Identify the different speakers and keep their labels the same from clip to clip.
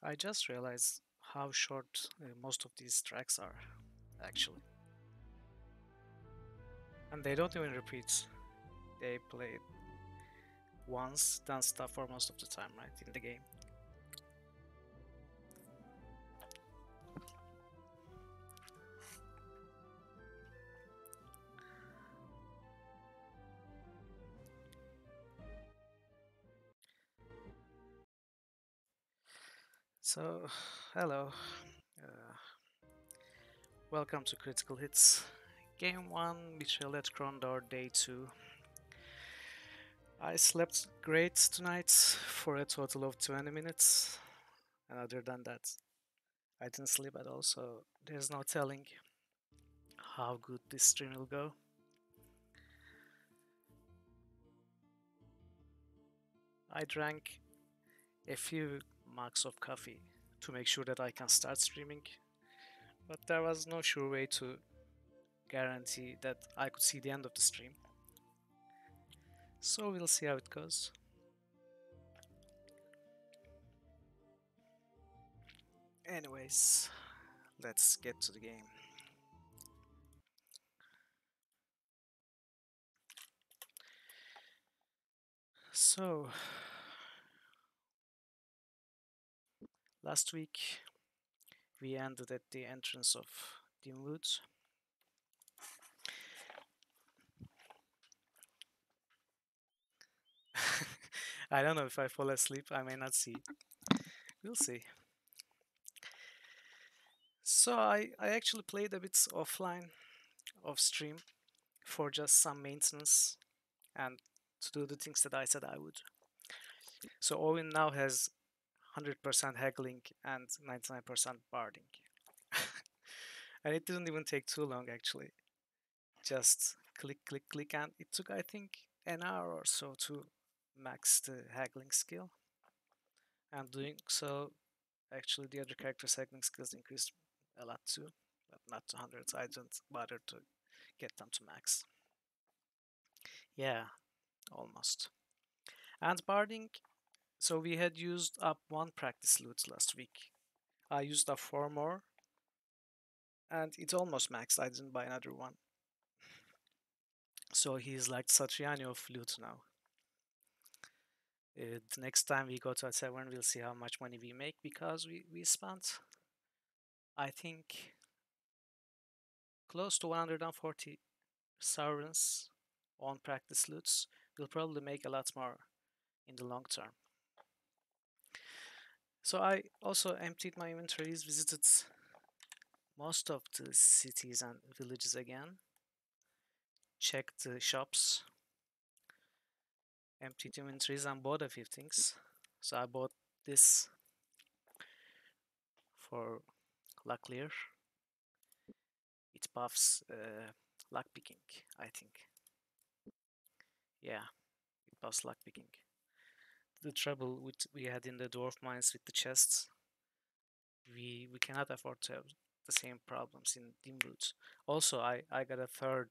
Speaker 1: I just realized how short most of these tracks are, actually. And they don't even repeat. They play it once, then stop for most of the time, right, in the game. So, hello. Uh, Welcome to Critical Hits. Game 1, Betrayal at Krondor, Day 2. I slept great tonight for a total of 20 minutes. And other than that, I didn't sleep at all, so there's no telling how good this stream will go. I drank a few mugs of coffee to make sure that I can start streaming, but there was no sure way to guarantee that I could see the end of the stream. So we'll see how it goes. Anyways, let's get to the game. So, last week we ended at the entrance of Dim Woods. I don't know if I fall asleep, I may not see. We'll see. So I actually played a bit offline, off stream, for just some maintenance and to do the things that I said I would. So Owen now has 100% haggling and 99% barding. And it didn't even take too long actually. Just click, click, click, and it took, I think, an hour or so to max the haggling skill. And doing so, actually, the other character's haggling skills increased a lot too, but not to 100. I didn't bother to get them to max. Yeah, almost. And barding, so we had used up one practice loot last week. I used up 4 more, and it's almost maxed. I didn't buy another one. So he's like Satriani of loot now. The next time we go to a tavern, we'll see how much money we make because we spent, I think, close to 140 sovereigns on practice loots. We'll probably make a lot more in the long term. So I also emptied my inventories, visited most of the cities and villages again, checked the shops, emptied inventories, and bought a few things. So I bought this for Lucklier. It buffs lockpicking, I think. Yeah, it buffs lockpicking. The trouble we had in the dwarf mines with the chests, we cannot afford to have the same problems in dim boots. Also, I got a third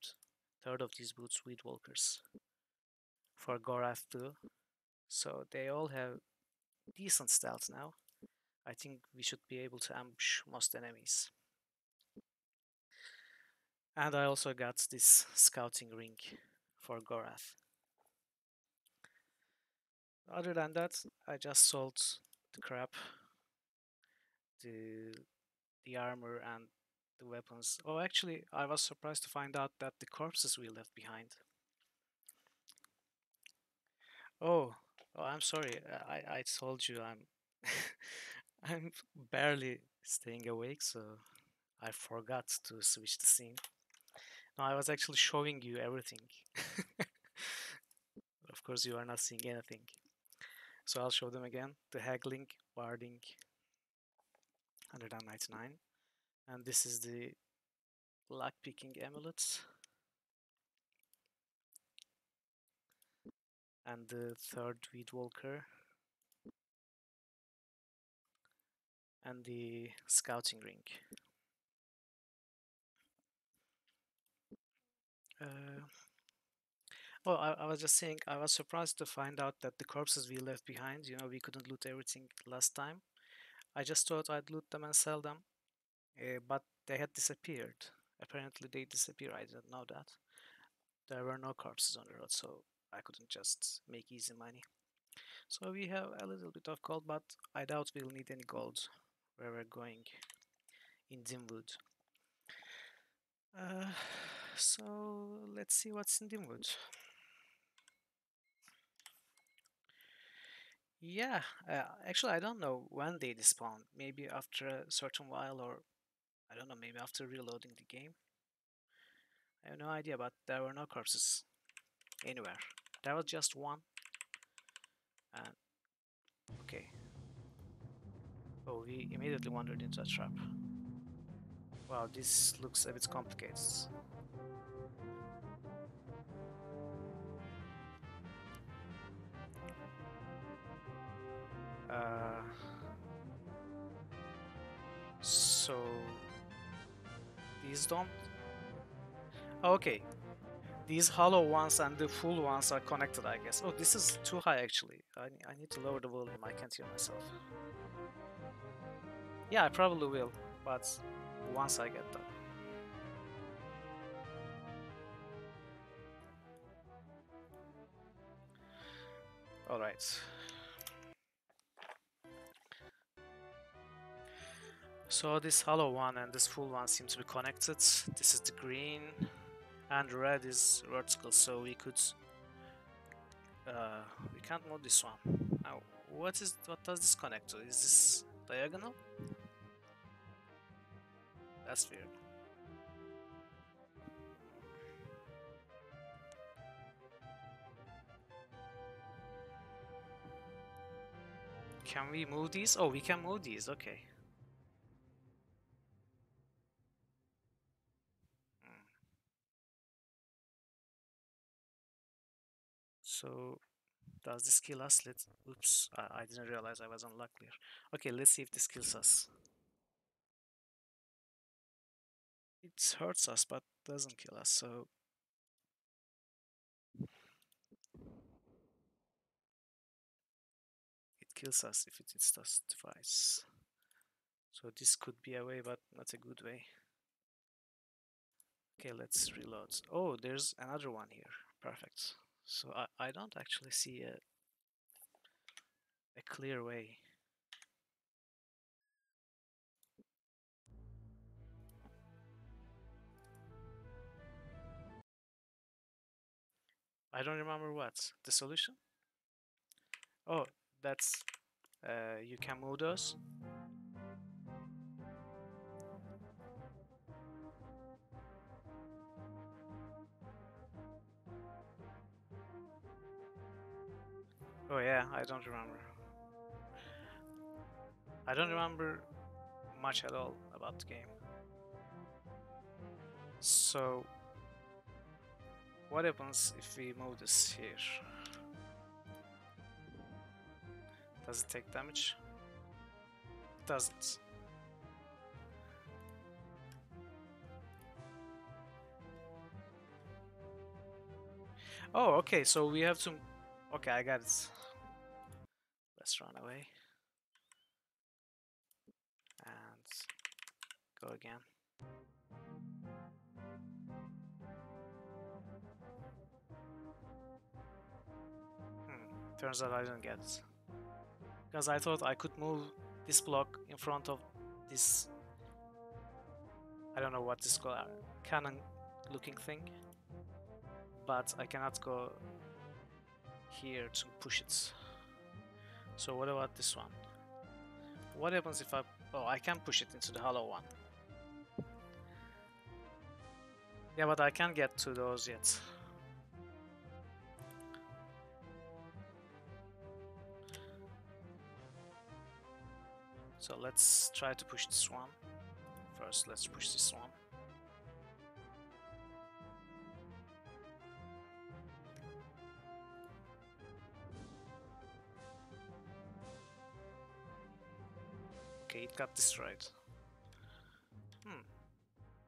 Speaker 1: of these boots with walkers for Gorath too. So they all have decent stealth now. I think we should be able to ambush most enemies. And I also got this scouting ring for Gorath. Other than that, I just sold the crap, the the armor and the weapons. Oh, actually, I was surprised to find out that the corpses we left behind. Oh, I'm sorry. I told you I'm I'm barely staying awake, so I forgot to switch the scene. No, I was actually showing you everything. Of course, you are not seeing anything. So I'll show them again. The haggling, barding, 199. And this is the lockpicking amulet. And the third Weed Walker. And the scouting ring. Uh, oh, I was just saying, I was surprised to find out that the corpses we left behind, we couldn't loot everything last time. I just thought I'd loot them and sell them, but they had disappeared. Apparently they disappeared. I didn't know that. There were no corpses on the road, so I couldn't just make easy money. So we have a little bit of gold, but I doubt we'll need any gold where we're going in Dimwood. Uh, so let's see what's in Dimwood. Yeah, actually I don't know when they despawn. Maybe after a certain while, or I don't know, maybe after reloading the game. I have no idea, but there were no corpses anywhere. There was just one. And okay. Oh, we immediately wandered into a trap. Wow, this looks a bit complicated. Uh, so these don't. Oh, okay, these hollow ones and the full ones are connected, I guess. Oh, this is too high actually. I need to lower the volume. I can't hear myself. Yeah, I probably will, but once I get that. All right. So this hollow one and this full one seem to be connected. This is the green, and red is vertical, so we can't move this one. Now, what does this connect to? Is this diagonal? That's weird. Can we move these? Oh, we can move these. Okay. Hmm. So does this kill us? Let's. Oops, I didn't realize I was unlocked clear. Okay, let's see if this kills us. It hurts us, but doesn't kill us. So it kills us if it hits us twice. So this could be a way, but not a good way. Okay, let's reload. Oh, there's another one here. Perfect. So I don't actually see a clear way. I don't remember what. The solution? Oh, that's you can move those. Oh yeah, I don't remember. I don't remember much at all about the game. So what happens if we move this here? Does it take damage? It doesn't. Oh, okay, so we have to... Okay, I got it. Let's run away. And go again. Turns out I didn't get it. Because I thought I could move this block in front of this... I don't know what this called, cannon looking thing. But I cannot go here to push it. So what about this one? What happens if I... Oh, I can push it into the hollow one. Yeah, but I can't get to those yet. So let's try to push this one. First, let's push this one. Okay, it got destroyed.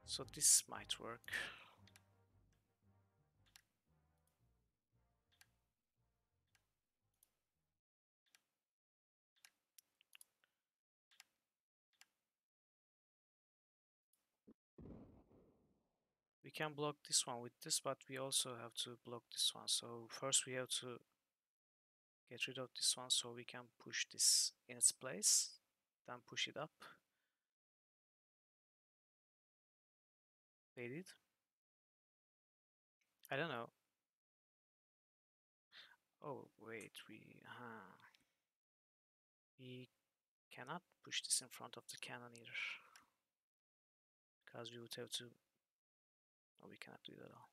Speaker 1: So this might work. can block this one with this, but we also have to block this one. So first we have to get rid of this one so we can push this in its place, then push it up. They did? I don't know. Oh wait, we cannot push this in front of the cannon either, because we would have to. No, we cannot do it at all.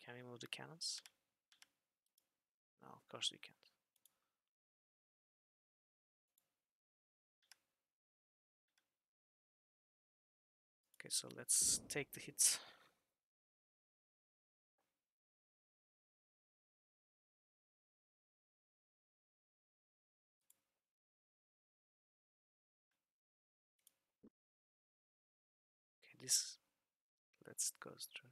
Speaker 1: Can we move the cannons? No, of course we can't. Okay, so let's take the hits. Okay, this, let's go through.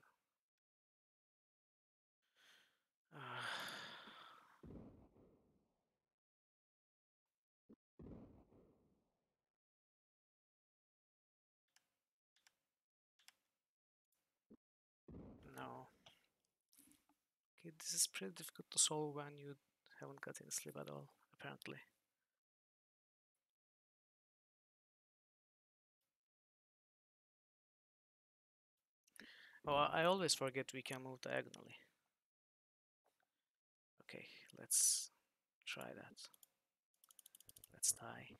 Speaker 1: No. Okay, this is pretty difficult to solve when you haven't got any sleep at all, apparently. Oh, I always forget we can move diagonally. Okay, let's try that. Let's die.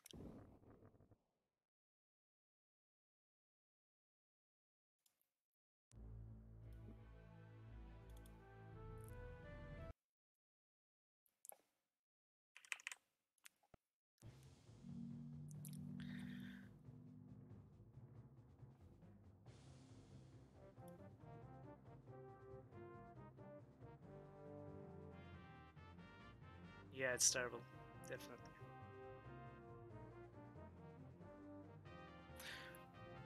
Speaker 1: Yeah, it's terrible. Definitely.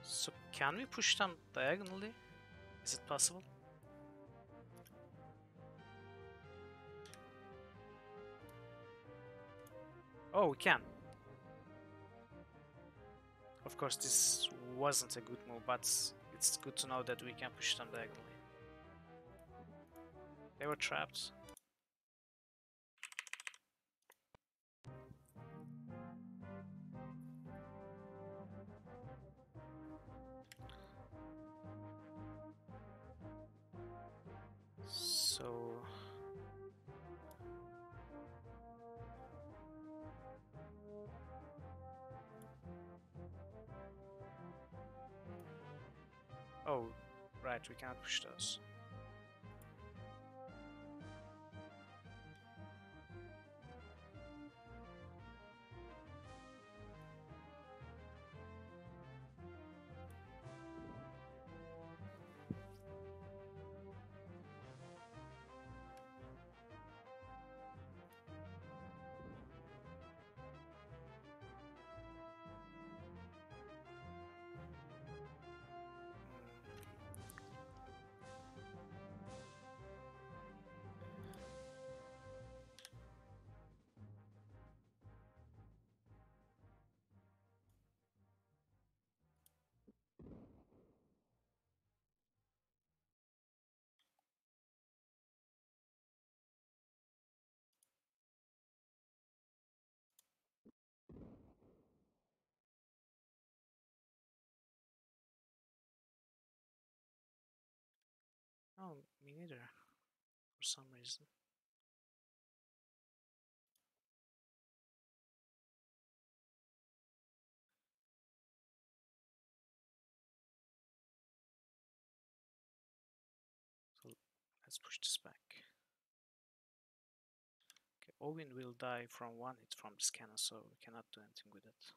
Speaker 1: So can we push them diagonally? Is it possible? Oh, we can. Of course, this wasn't a good move, but it's good to know that we can push them diagonally. They were trapped. So oh, right, we cannot push those. Oh, me neither, for some reason. So let's push this back. Okay, Owen will die from one hit from this cannon, so we cannot do anything with it.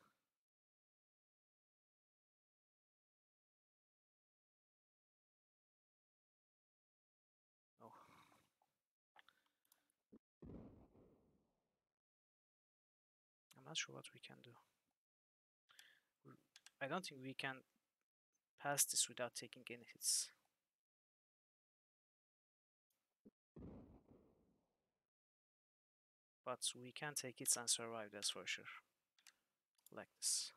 Speaker 1: Oh. I'm not sure what we can do. I don't think we can pass this without taking any hits. But we can take hits and survive, that's for sure. like this.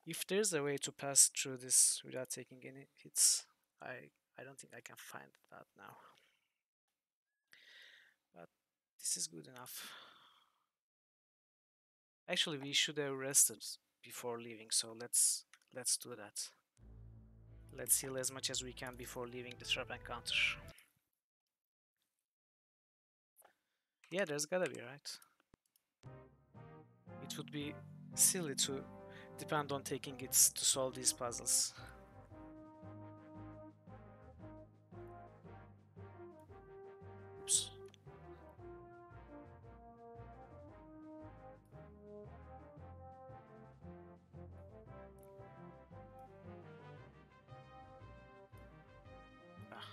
Speaker 1: If there's a way to pass through this without taking any hits, I don't think I can find that now. But this is good enough. Actually, we should have rested before leaving, so let's do that. Let's heal as much as we can before leaving the trap encounter. Yeah, there's gotta be, right? It would be silly to depend on taking it to solve these puzzles. Oops. Ah.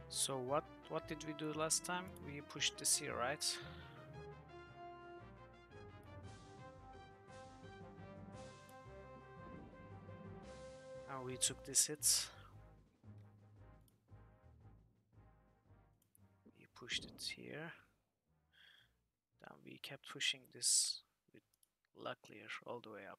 Speaker 1: So what did we do last time? We pushed this here, right? And we took this hit. We pushed it here. Then we kept pushing this with luck clear all the way up.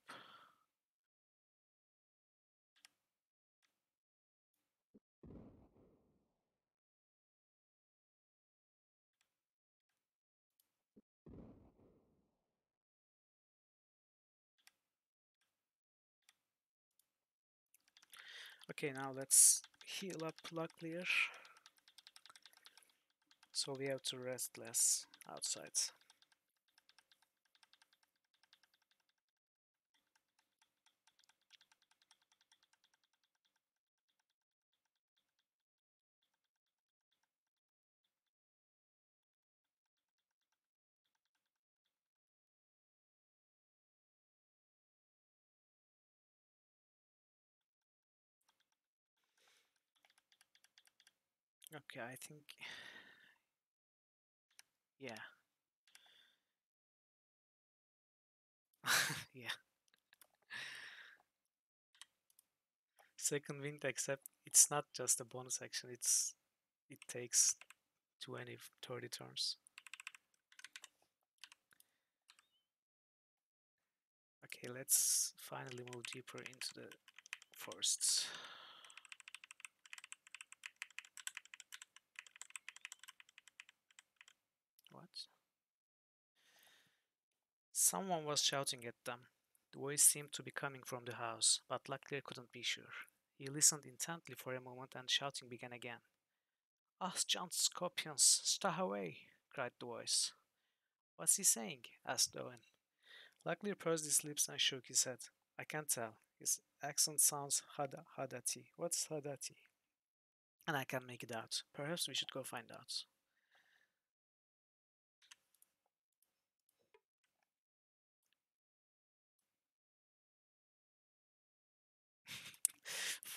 Speaker 1: Okay, now let's heal up luck clear. So we have to rest less outside. Okay, I think, yeah. Yeah. Second wind, except it's not just a bonus action, it takes 20, 30 turns. Okay, let's finally move deeper into the forests. What? Someone was shouting at them. The voice seemed to be coming from the house, but Locklear couldn't be sure. He listened intently for a moment and shouting began again. "Ah, John Scorpions, stay away!" cried the voice. "What's he saying?" asked Owen. Locklear pursed his lips and shook his head. "I can't tell. His accent sounds Hadati. What's Hadati?" "And I can't make it out. Perhaps we should go find out."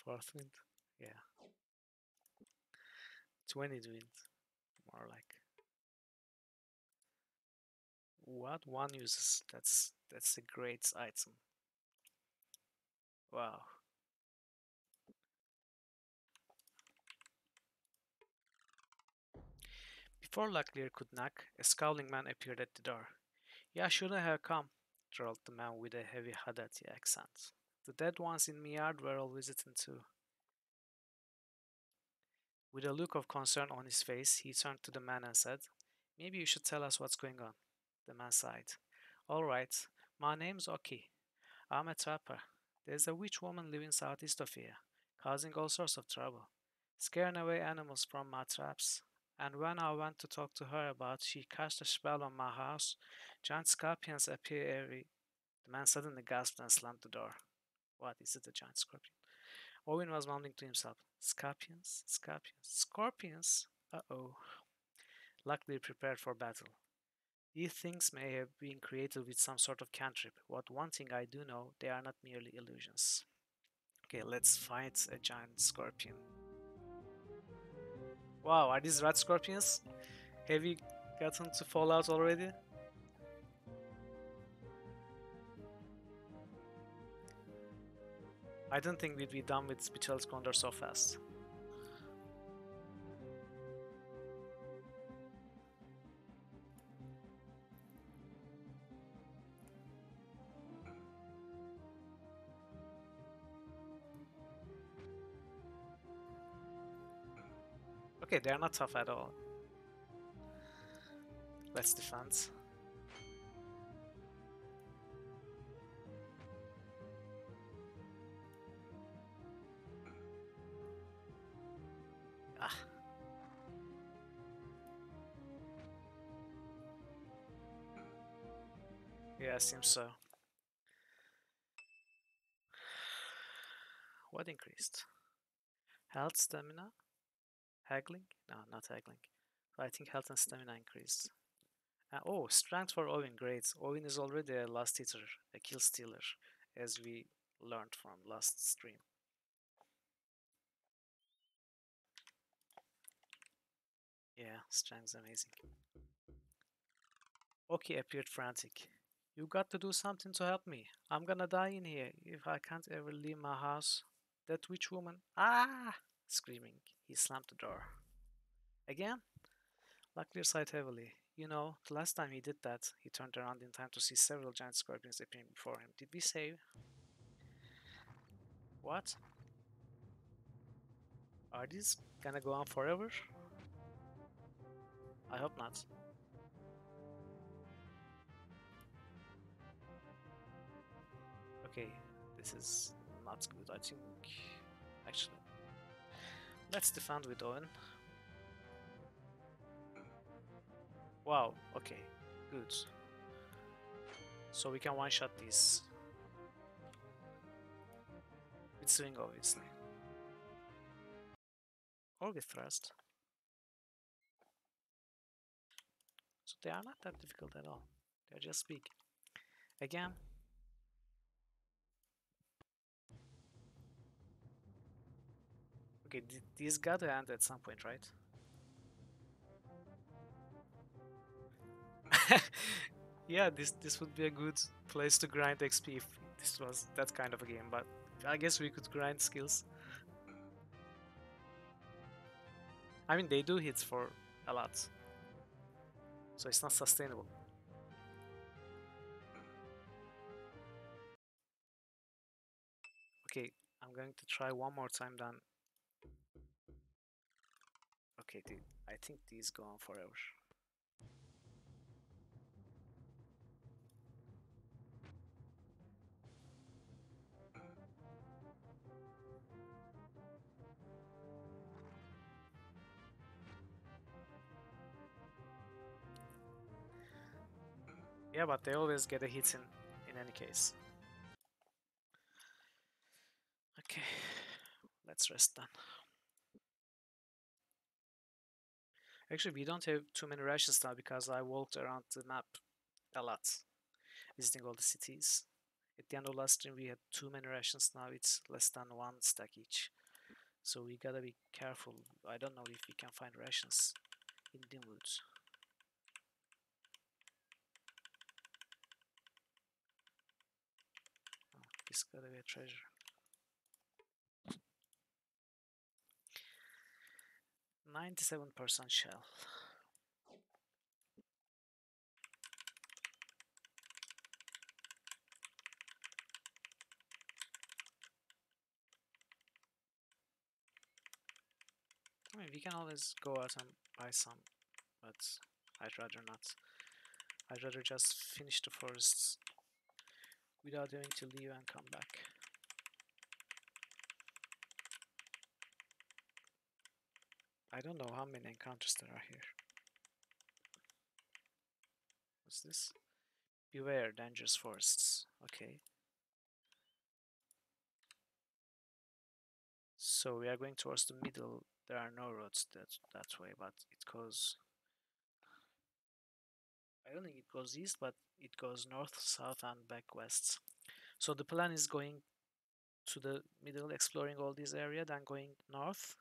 Speaker 1: Fourth wind? Yeah. 20th wind, more like. What one uses? That's a great item. Wow. Before Locklear could knock, a scowling man appeared at the door. "Yeah, shouldn't have come," drawled the man with a heavy Hadati accent. "The dead ones in Miard were all visiting too." With a look of concern on his face, he turned to the man and said, "Maybe you should tell us what's going on." The man sighed. "All right, my name's Oki. I'm a trapper. There's a witch woman living southeast of here, causing all sorts of trouble, scaring away animals from my traps. And when I went to talk to her about she cast a spell on my house, giant scorpions appear every..." The man suddenly gasped and slammed the door. What, is it a giant scorpion? Owen was mumbling to himself. Scorpions, scorpions, scorpions. Uh-oh. Luckily prepared for battle. These things may have been created with some sort of cantrip, but one thing I do know, they are not merely illusions. Okay, let's fight a giant scorpion. Wow, are these rat scorpions? Have you gotten to Fallout already? I don't think we'd be done with Betrayal Krondor so fast. Okay, they're not tough at all. Let's defend. Ah. Yeah, seems so. What increased? Health, stamina? Haggling? No, not haggling. I think health and stamina increased. Oh, strength for Owen, great. Owen is already a last hitter, a kill stealer, as we learned from last stream. Yeah, strength's amazing. Oki appeared frantic. You got to do something to help me. I'm gonna die in here if I can't ever leave my house. That witch woman. Ah! Screaming. He slammed the door. Again? Luckily sighed heavily. You know, the last time he did that, he turned around in time to see several giant scorpions appearing before him. Did we save? What? Are these gonna go on forever? I hope not. Okay, this is not good. I think... Actually, let's defend with Owen. Wow, okay, good. So we can one-shot these. With swing, obviously. Or with thrust. So they are not that difficult at all. They're just big. Again. Okay, these gotta end at some point, right? Yeah, this would be a good place to grind XP if this was that kind of a game, but I guess we could grind skills. I mean, they do hit for a lot, so it's not sustainable. Okay, I'm going to try one more time then. Okay, I think these go on forever. Yeah, but they always get a hit in any case. Okay, let's rest then. Actually, we don't have too many rations now because I walked around the map a lot, visiting all the cities. At the end of last stream, we had too many rations. Now it's less than one stack each. So we gotta be careful. I don't know if we can find rations in the woods. Oh, this gotta be a treasure. 97% shell. I mean, we can always go out and buy some, but I'd rather not. I'd rather just finish the forests without having to leave and come back. I don't know how many encounters there are here. What's this? Beware, dangerous forests. Okay. So we are going towards the middle. There are no roads that way, but it goes... I don't think it goes east, but it goes north, south, and back west. So the plan is going to the middle, exploring all this area, then going north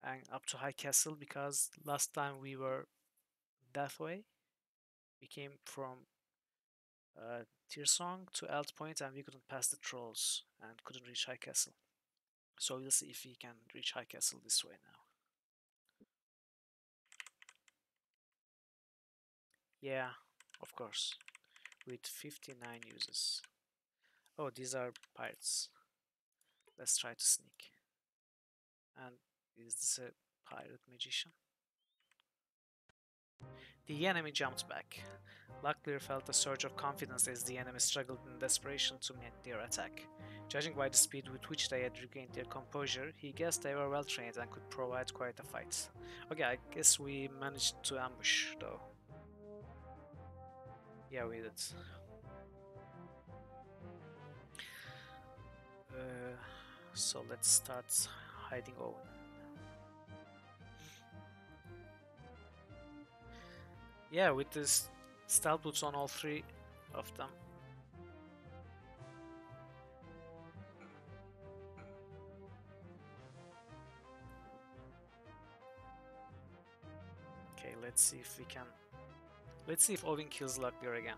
Speaker 1: and up to High Castle, because last time we were that way. We came from Tearsong to Alt Point and we couldn't pass the trolls and couldn't reach High Castle. So we'll see if we can reach High Castle this way now. Yeah, of course. With 59 uses. Oh, these are pirates. Let's try to sneak. And is this a pirate magician? The enemy jumped back. Locklear felt a surge of confidence as the enemy struggled in desperation to meet their attack. Judging by the speed with which they had regained their composure, he guessed they were well trained and could provide quite a fight. Okay, I guess we managed to ambush though. Yeah, we did. So let's start hiding Owen. Yeah, with this stealth boots on all three of them. Okay, let's see if we can. Let's see if Owen kills Locklear again.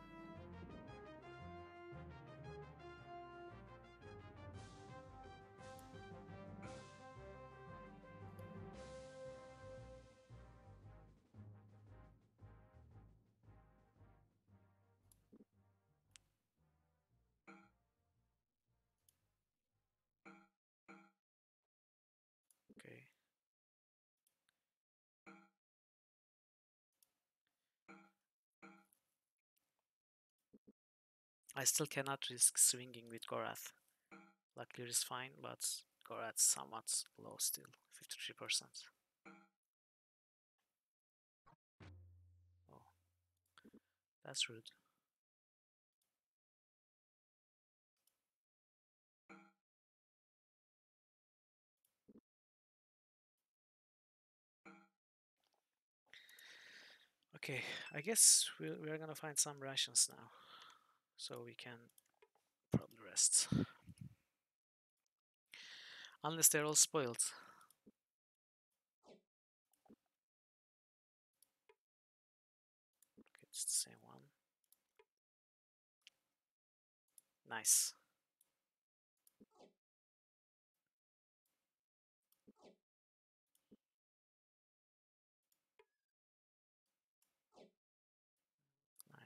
Speaker 1: Okay. I still cannot risk swinging with Gorath. Locklear is fine, but Gorath's somewhat low still, 53%. Oh, that's rude. Okay, I guess we're gonna find some rations now, so we can probably rest. Unless they're all spoiled. Okay, it's the same one. Nice.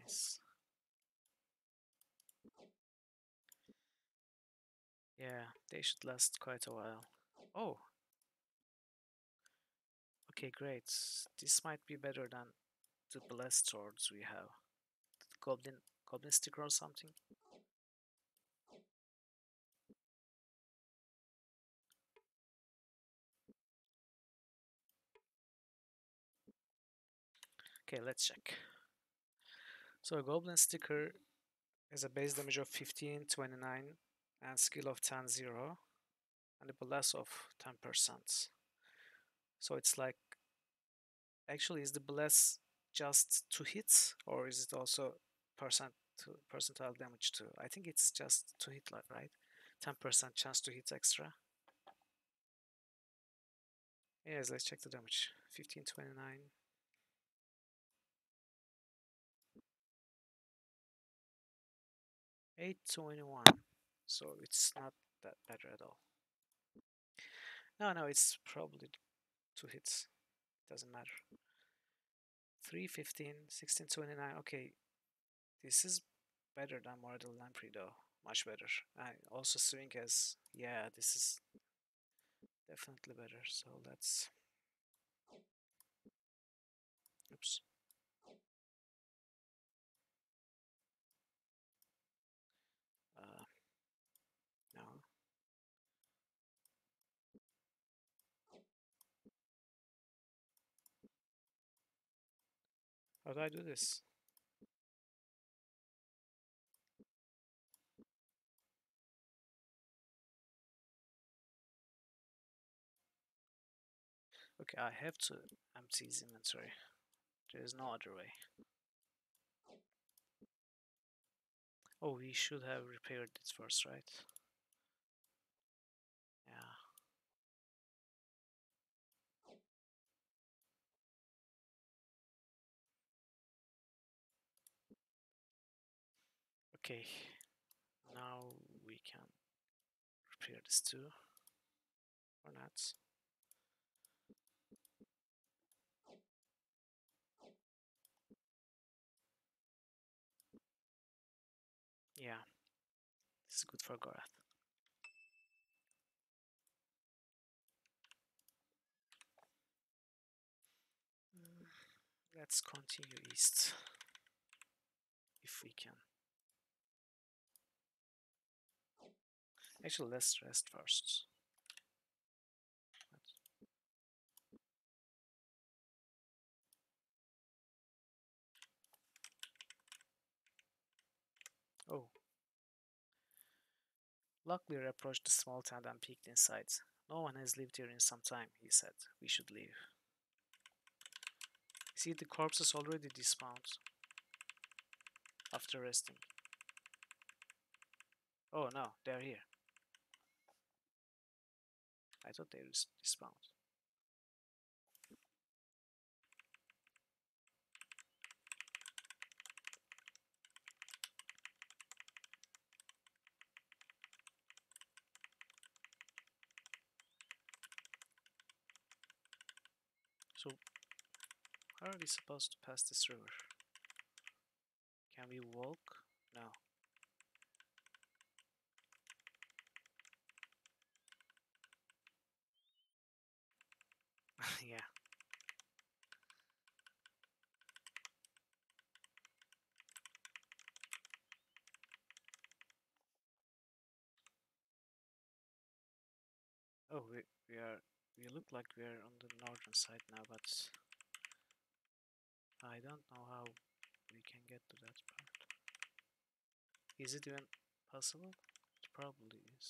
Speaker 1: Nice. Yeah, they should last quite a while. Oh, okay, great. This might be better than the blessed swords we have. The goblin sticker or something. Okay, let's check. So a goblin sticker is a base damage of 15, 29, and skill of 10, 0, and a bless of 10%. So it's like, actually, is the bless just 2 hits, or is it also percentile damage too? I think it's just 2 hit, right? 10% chance to hit extra. Yes, let's check the damage. 15, 29. 821. So it's not that better at all. No, it's probably 2 hits. Doesn't matter. 3, 15, 16, 29. Okay, this is better than Mortal Lamprey though. Much better. I also swing as, yeah, this is definitely better. So let's, oops. Uh, no. How do I do this? Okay, I have to empty his inventory. There is no other way. Oh, we should have repaired it first, right? Okay, now we can repair this too, or not. Yeah, this is good for Gorath. Let's continue east if we can. Actually, let's rest first. Oh, Locklear approached the small tent and peeked inside. No one has lived here in some time, he said. We should leave. See, the corpses already despawned after resting. Oh no, they're here. I thought they despawned. So, how are we supposed to pass this river? Can we walk? No. Yeah. Oh, we look like we're on the northern side now, but I don't know how we can get to that part. Is it even possible? It probably is.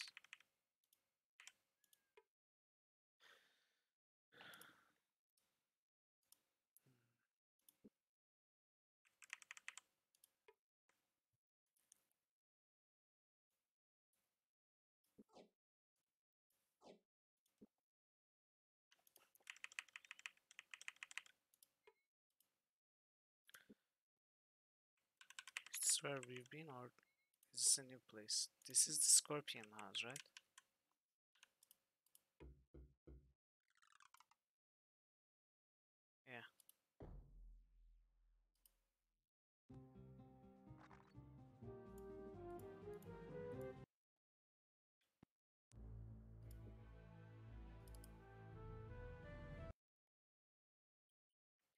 Speaker 1: Is this where we've been, or is this a new place? This is the Scorpion House, right? Yeah.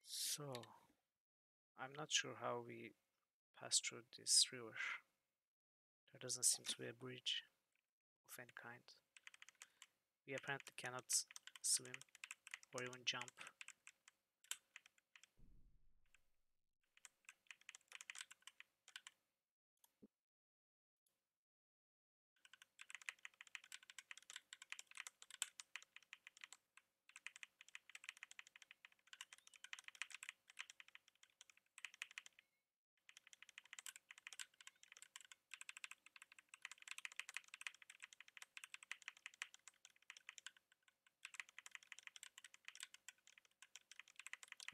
Speaker 1: So, I'm not sure how we pass through this river. There doesn't seem to be a bridge of any kind. We apparently cannot swim or even jump.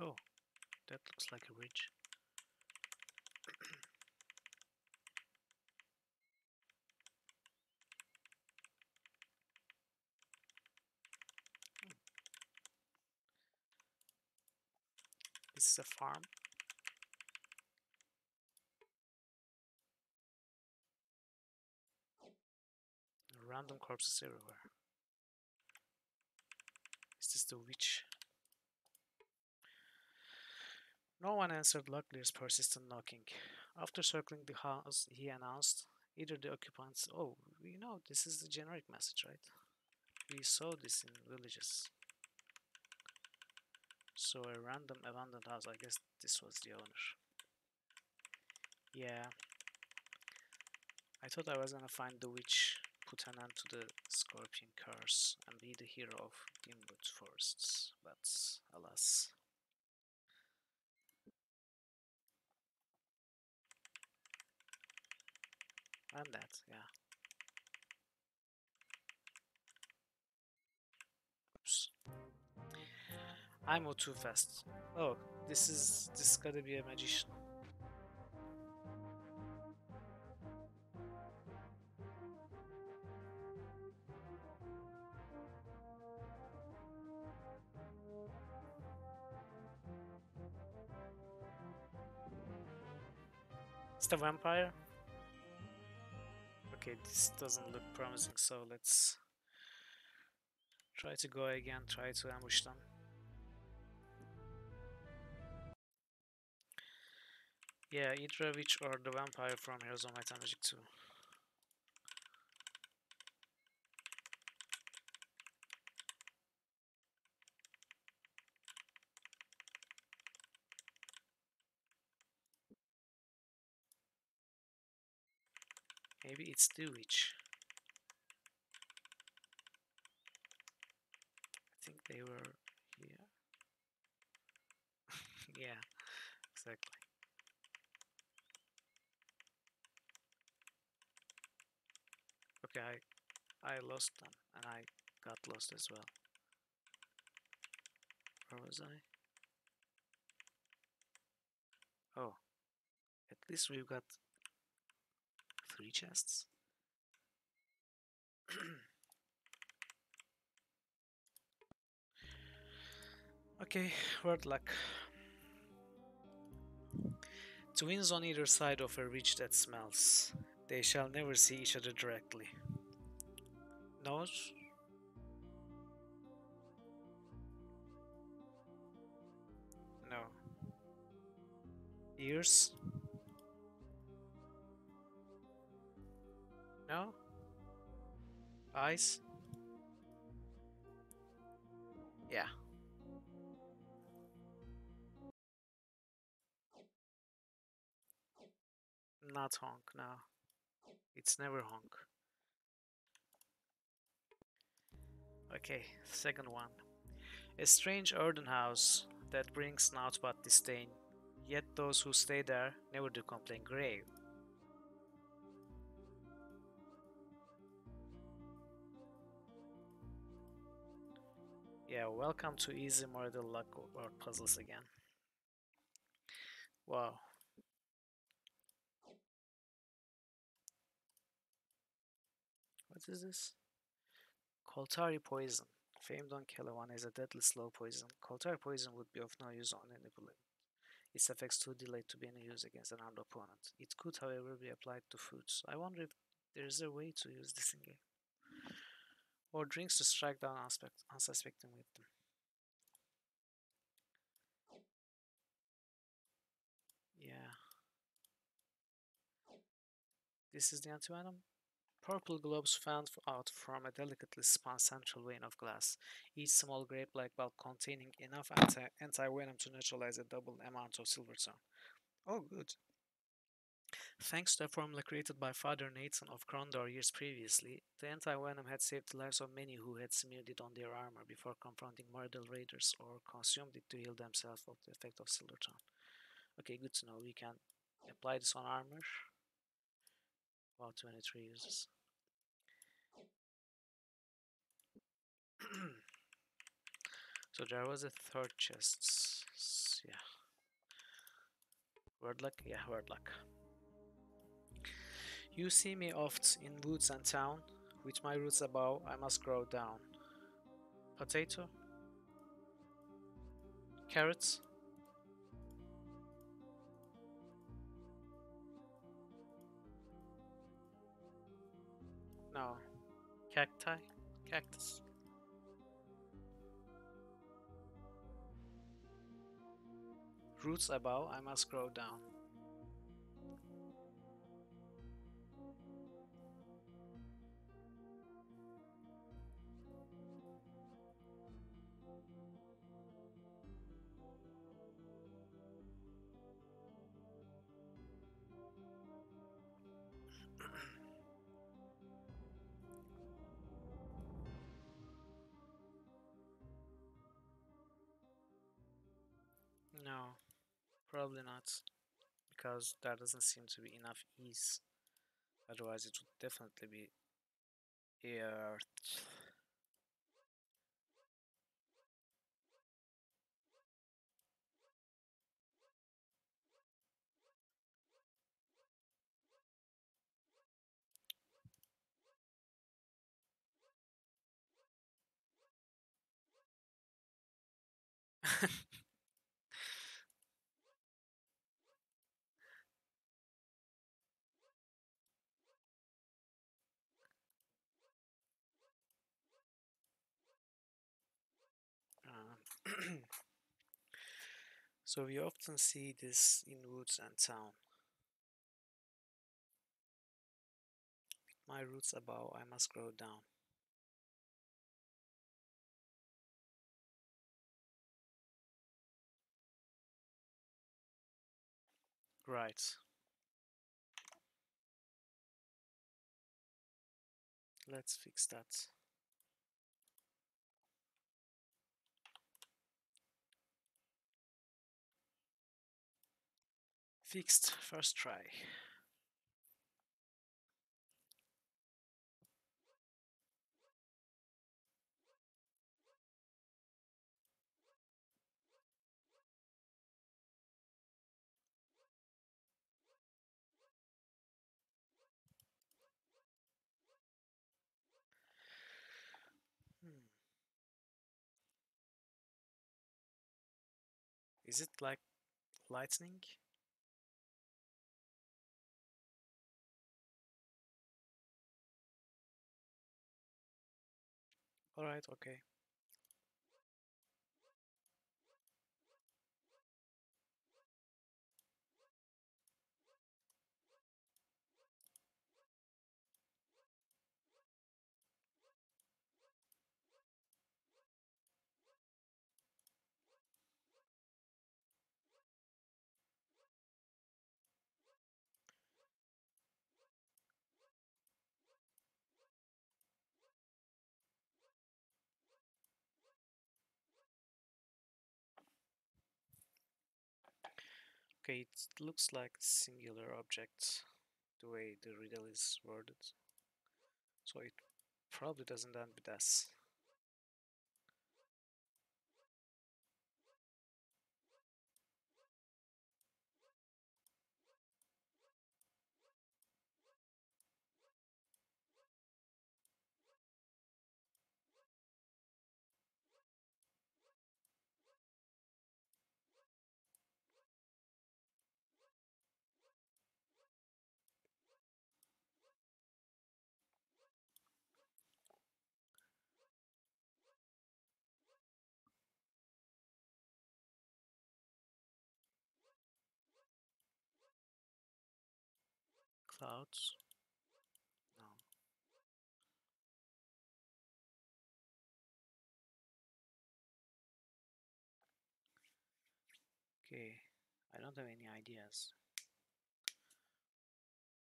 Speaker 1: Oh, that looks like a bridge. This is a farm. Random corpses everywhere. Is this the witch? No one answered Luckley's persistent knocking. After circling the house, he announced, either the occupants... Oh, we know this is the generic message, right? We saw this in villages. So a random abandoned house, I guess this was the owner. Yeah. I thought I was gonna find the witch, put an end to the scorpion curse, and be the hero of Dimwood forests, but alas. And that, yeah. Oops. I moved too fast. Oh, this gotta be a magician. It's the vampire. Okay, this doesn't look promising, so let's try to go again, try to ambush them. Yeah, either a witch or the vampire from Heroes of Might and Magic 2. Maybe it's the witch. I think they were here. Yeah, exactly. Okay, I lost them and I got lost as well. Where was I? Oh, at least we've got 3 chests. Okay, word luck. Twins on either side of a ridge that smells. They shall never see each other directly. Nose? No. Ears? No. Eyes? Yeah. Not honk, no. It's never honk. Okay, second one. A strange earthen house that brings naught but disdain. Yet those who stay there never do complain. Grave. Yeah, welcome to easy murder luck or puzzles again. Wow. What is this? Coltari poison. Famed on Killer 1 is a deadly slow poison. Coltari poison would be of no use on any bullet. Its effects too delayed to be any use against an armed opponent. It could, however, be applied to foods. I wonder if there is a way to use this in game. Or drinks to strike down unsuspecting with them. Yeah. This is the antivenom. Purple globes found out from a delicately spun central vein of glass, each small grape-like bulb containing enough anti-venom to neutralize a double amount of silverstone. Oh, good. Thanks to a formula created by Father Nathan of Krondor years previously, the anti-venom had saved the lives of many who had smeared it on their armor before confronting Myrtle raiders or consumed it to heal themselves of the effect of silverstone. Okay, good to know. We can apply this on armor. About 23 uses. So there was a third chest. Yeah. Word luck? Yeah, word luck. You see me oft in woods and town. With my roots above, I must grow down. Potato? Carrots? No. Cacti? Cactus? Roots above, I must grow down. No, probably not. Because there doesn't seem to be enough ease. Otherwise, it would definitely be earth. So we often see this in woods and town. My roots above, I must grow down. Right. Let's fix that. Fixed first try. Hmm. Is it like lightning? Alright, okay. Okay, it looks like singular object the way the riddle is worded. So it probably doesn't end with S. Clouds? No. Okay, I don't have any ideas.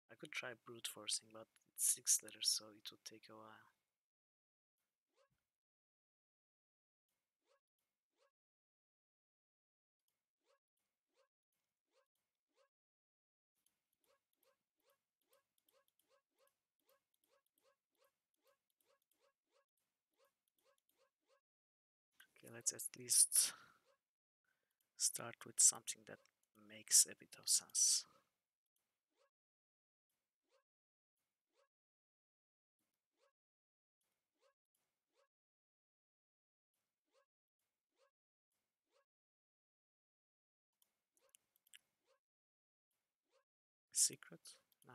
Speaker 1: I could try brute forcing, but it's 6 letters, so it would take a while. Okay, let's at least start with something that makes a bit of sense. Secret? No.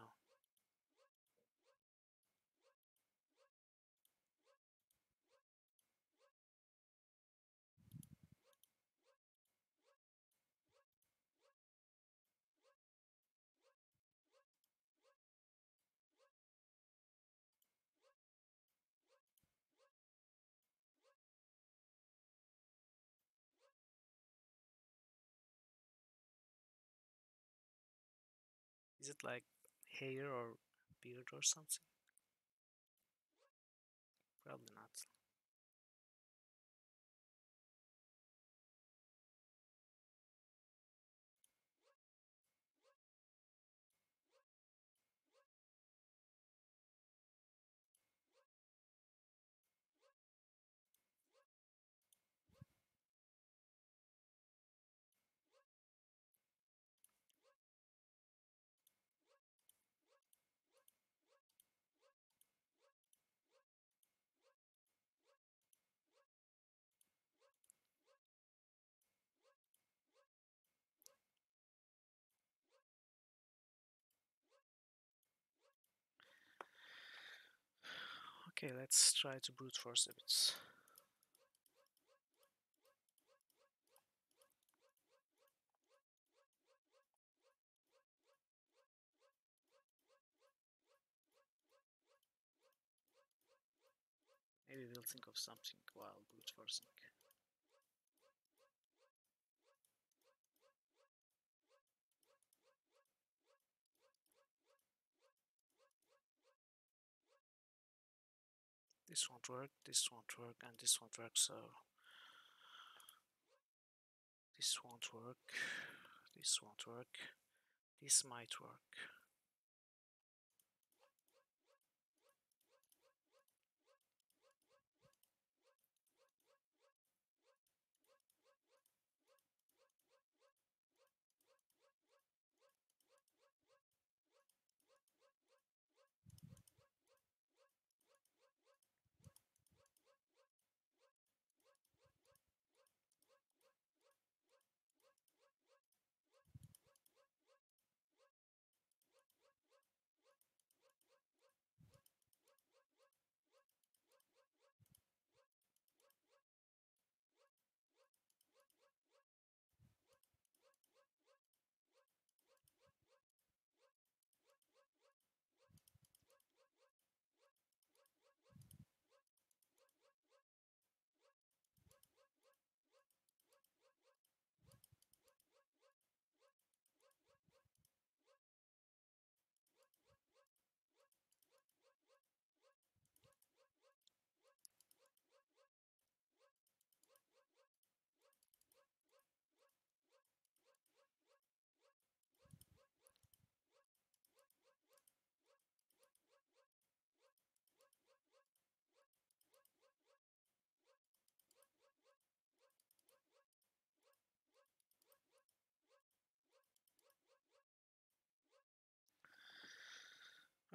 Speaker 1: Is it like hair or beard or something? Probably not. Okay, let's try to brute force a bit. Maybe we'll think of something while brute forcing. This won't work, and this won't work, so this won't work, this won't work, this might work.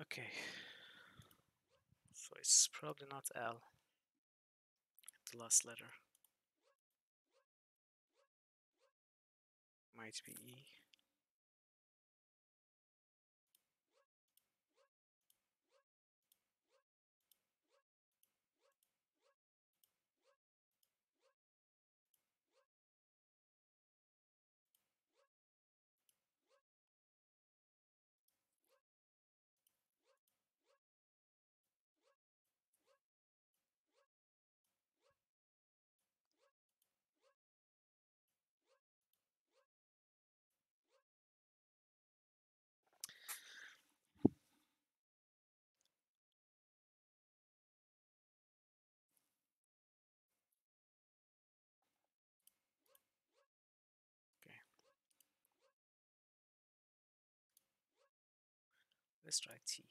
Speaker 1: Okay, so it's probably not L, the last letter. Might be E. Okay, let's try T.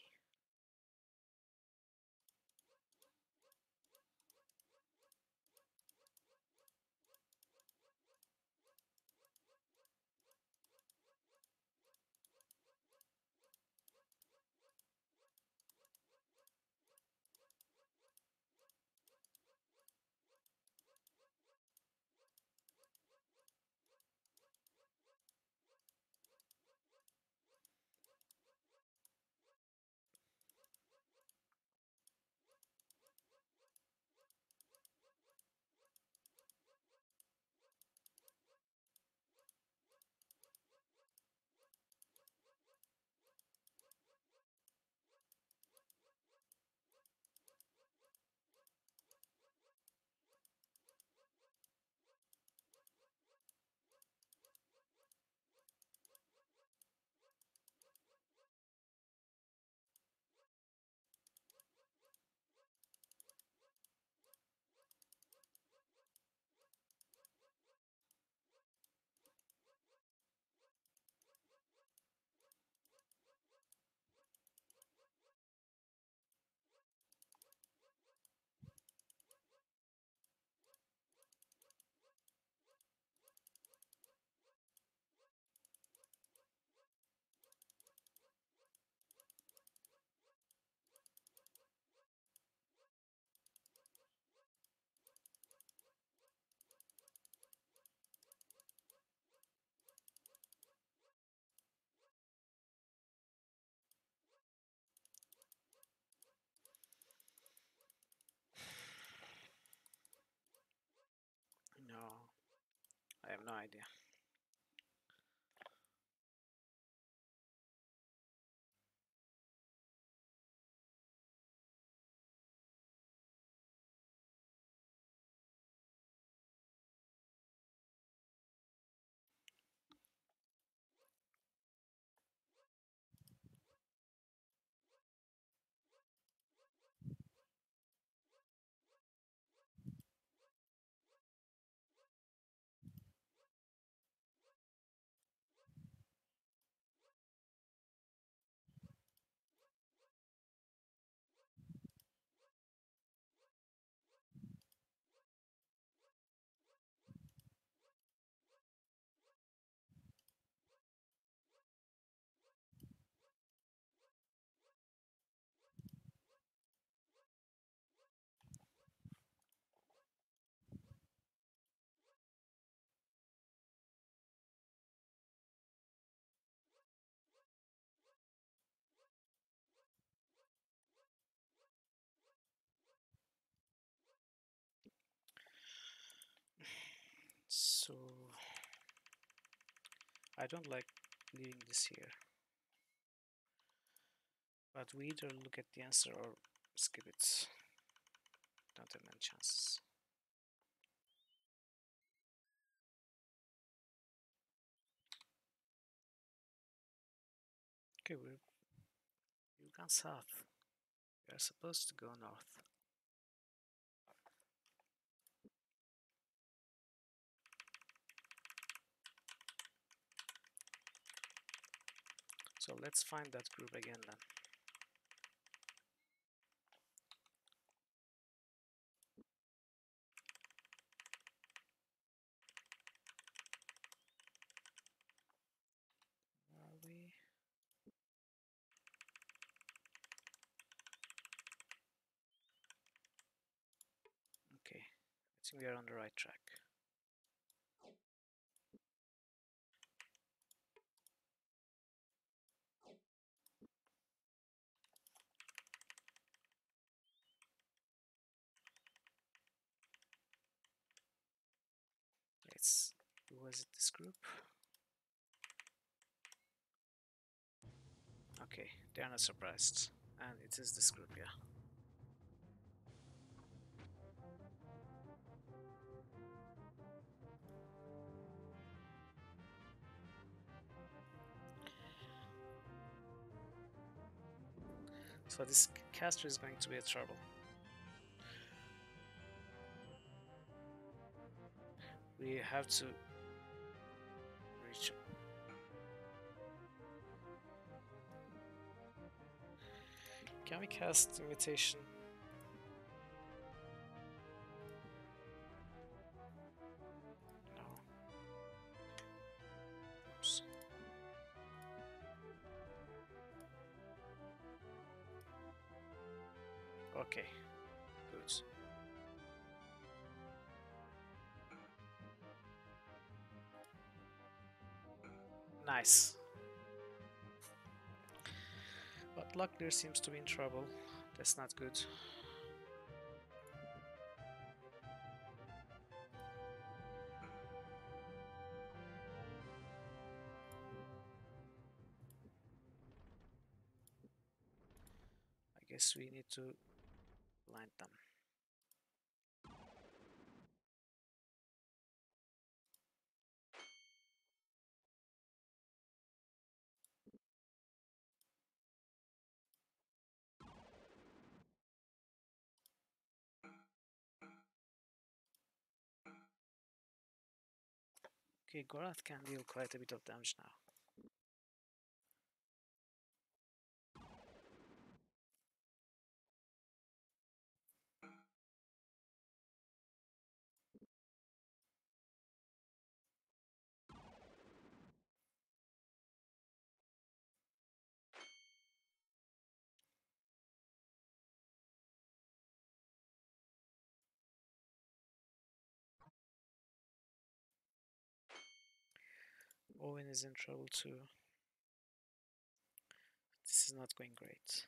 Speaker 1: No, I have no idea. I don't like leaving this here. But we either look at the answer or skip it. Don't have many chances. Okay, we've gone south. We are supposed to go north. So let's find that group again then. Where are we? Okay, I think we are on the right track. Was it this group? Okay, they are not surprised. And it is this group, yeah. So this caster is going to be a trouble. We have to reach him. Can we cast invitation? No. Oops. Okay, good. Nice. But Luckner seems to be in trouble. That's not good. I guess we need to blind them. Okay, Gorath can deal quite a bit of damage now. Owen is in trouble too. This is not going great.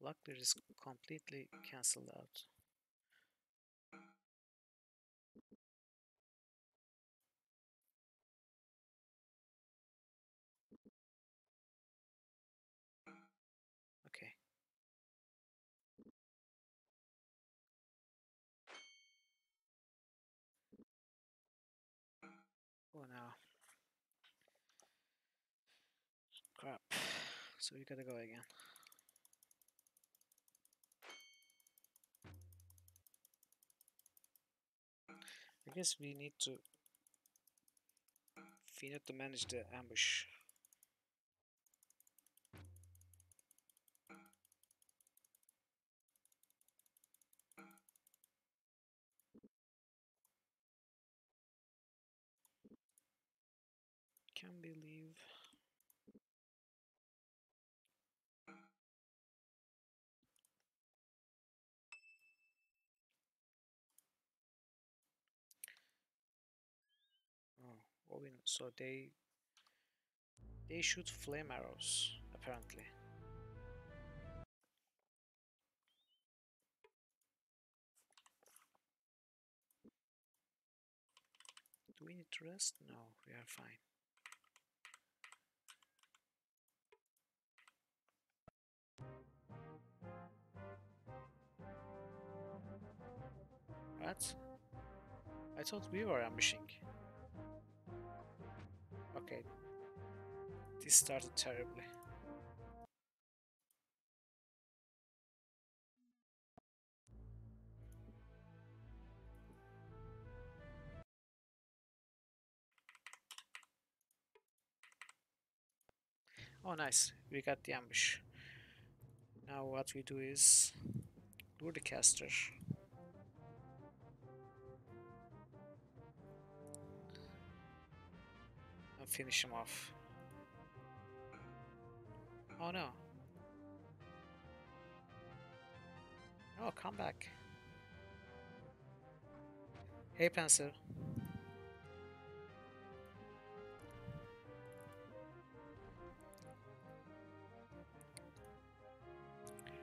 Speaker 1: Luckner is completely cancelled out. Okay. Oh no. Crap. So we gotta go again. I guess we need to manage the ambush. Can't believe. Oh, Owen. So they shoot flame arrows apparently. Do we need to rest? No, we are fine. What? I thought we were ambushing. Okay, this started terribly. Oh, nice. We got the ambush. Now what we do is lure the caster. And finish him off. Oh no. Oh, come back. Hey, Pencil.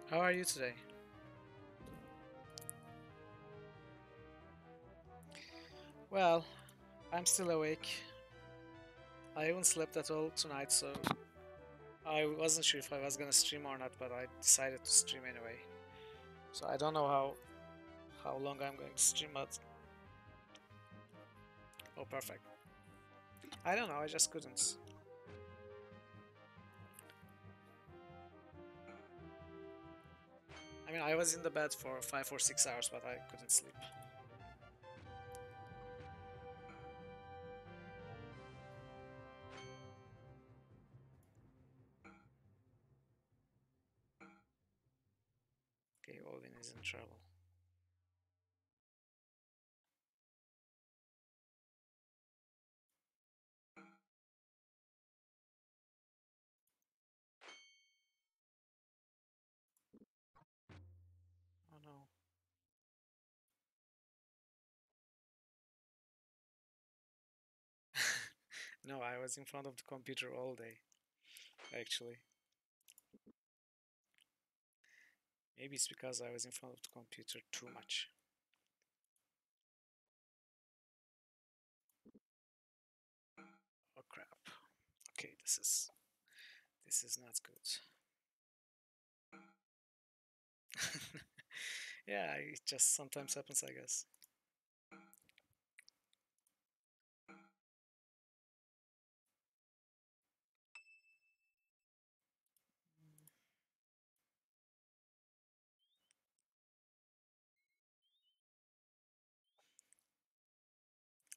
Speaker 1: How are you today? Well, I'm still awake. I haven't slept at all tonight, so I wasn't sure if I was gonna stream or not, but I decided to stream anyway. So I don't know how long I'm going to stream, but oh, perfect. I don't know, I just couldn't. I mean, I was in the bed for 5 or 6 hours, but I couldn't sleep. Okay, Olin is in trouble. Oh no. No, I was in front of the computer all day, actually. Maybe it's because I was in front of the computer too much. Oh crap. Okay, this is not good. Yeah, it just sometimes happens, I guess.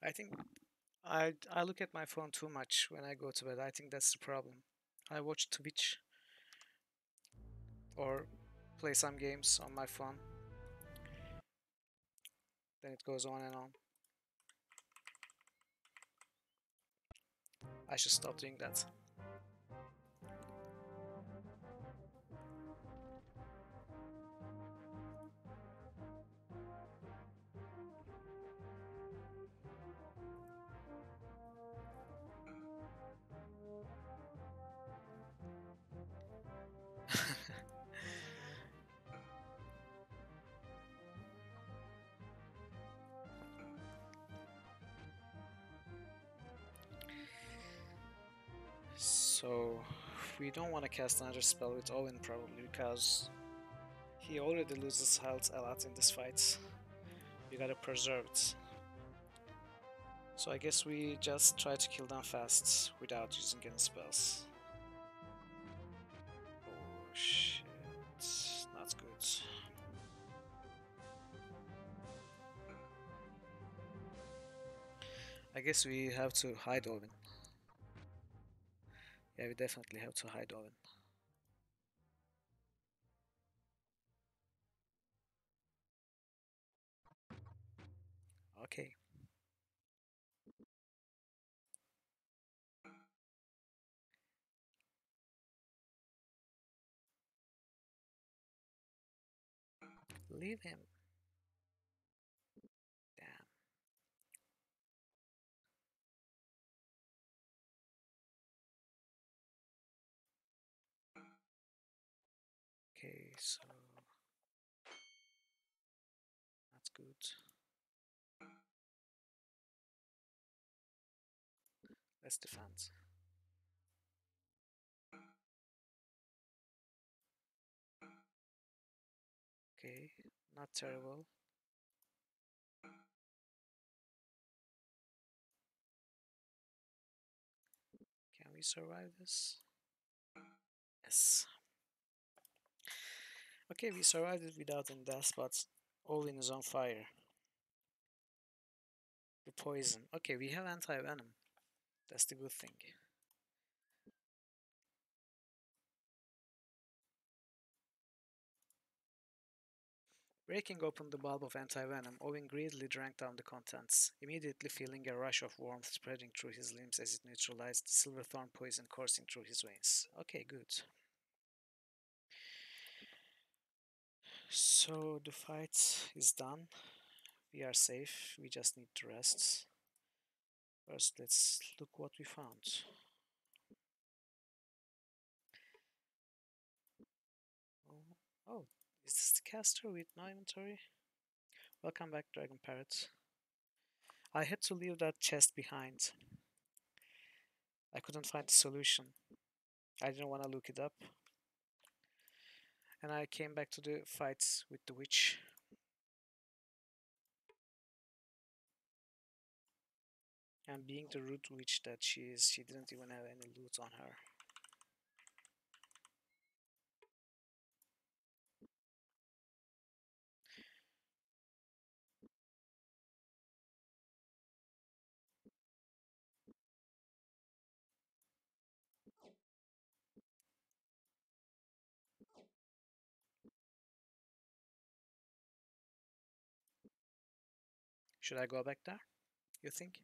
Speaker 1: I think I look at my phone too much when I go to bed. I think that's the problem. I watch Twitch or play some games on my phone. Then it goes on and on. I should stop doing that. So we don't want to cast another spell with Owen probably because he already loses health a lot in this fight. We gotta preserve it. So I guess we just try to kill them fast without using any spells. Oh shit, not good. I guess we have to hide Owen. Yeah, we definitely have to hide Owen. Okay. Leave him. Damn. Okay, so that's good. Let's defend. Okay, not terrible. Can we survive this? Yes. Okay, we survived it without any death, but Olin is on fire. The poison. Okay, we have anti-venom. That's the good thing. Breaking open the bulb of anti-venom, Owen greedily drank down the contents, immediately feeling a rush of warmth spreading through his limbs as it neutralized the silverthorn poison coursing through his veins. Okay, good. So the fight is done. We are safe. We just need to rest. First, let's look what we found. Oh, is this the caster with no inventory? Welcome back, Dragon Parrot. I had to leave that chest behind. I couldn't find the solution. I didn't want to look it up. And I came back to the fight with the witch. And being the rude witch that she is, she didn't even have any loot on her. Should I go back there, you think?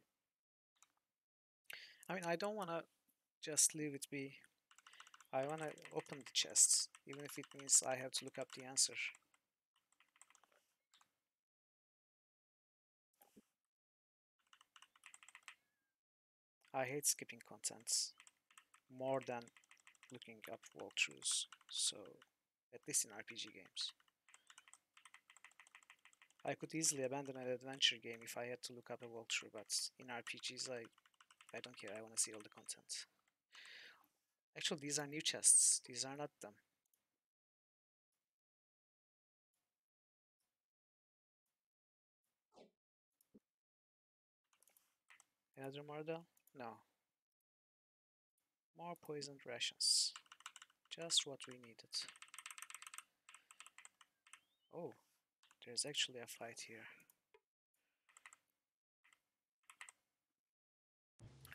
Speaker 1: I mean, I don't want to just leave it be. I want to open the chests, even if it means I have to look up the answer. I hate skipping contents more than looking up walkthroughs, so at least in RPG games. I could easily abandon an adventure game if I had to look up a walkthrough, but in RPGs I don't care, I want to see all the content. Actually, these are new chests, these are not them. Another Mordel? No. More poisoned rations. Just what we needed. Oh, there's actually a fight here.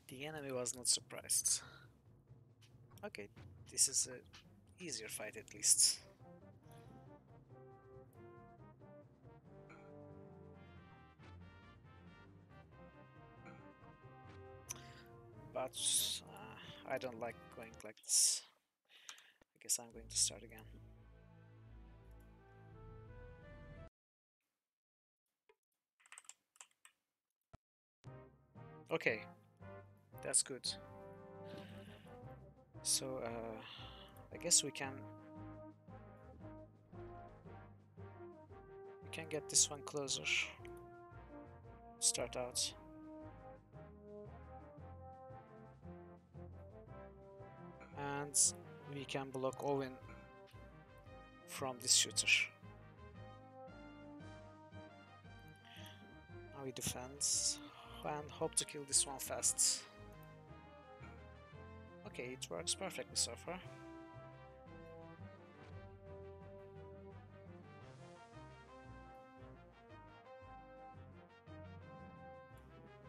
Speaker 1: The enemy was not surprised. Okay, this is a easier fight at least. But I don't like going like this. I guess I'm going to start again. Okay, that's good. So I guess we can get this one closer. Start out. And we can block Owen from this shooter. Now we defend and hope to kill this one fast. Okay, it works perfectly so far.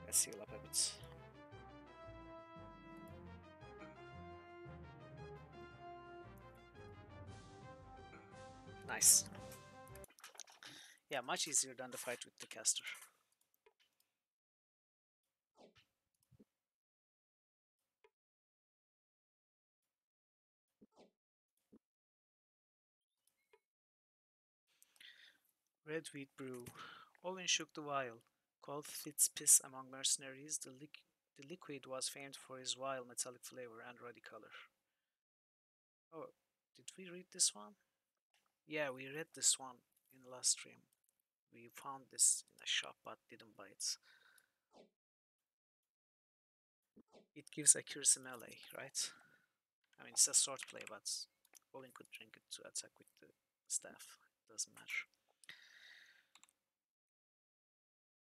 Speaker 1: Let's heal up a bit. Nice. Yeah, much easier than the fight with the caster. Red wheat brew. Owen shook the vial. Called Fitz piss among mercenaries, the liquid was famed for his vile metallic flavor and ruddy color. Oh, did we read this one? Yeah, we read this one in the last stream. We found this in a shop but didn't buy it. it gives accuracy melee, right? I mean, it's a sword play, but Olin could drink it to attack with the staff. Doesn't matter.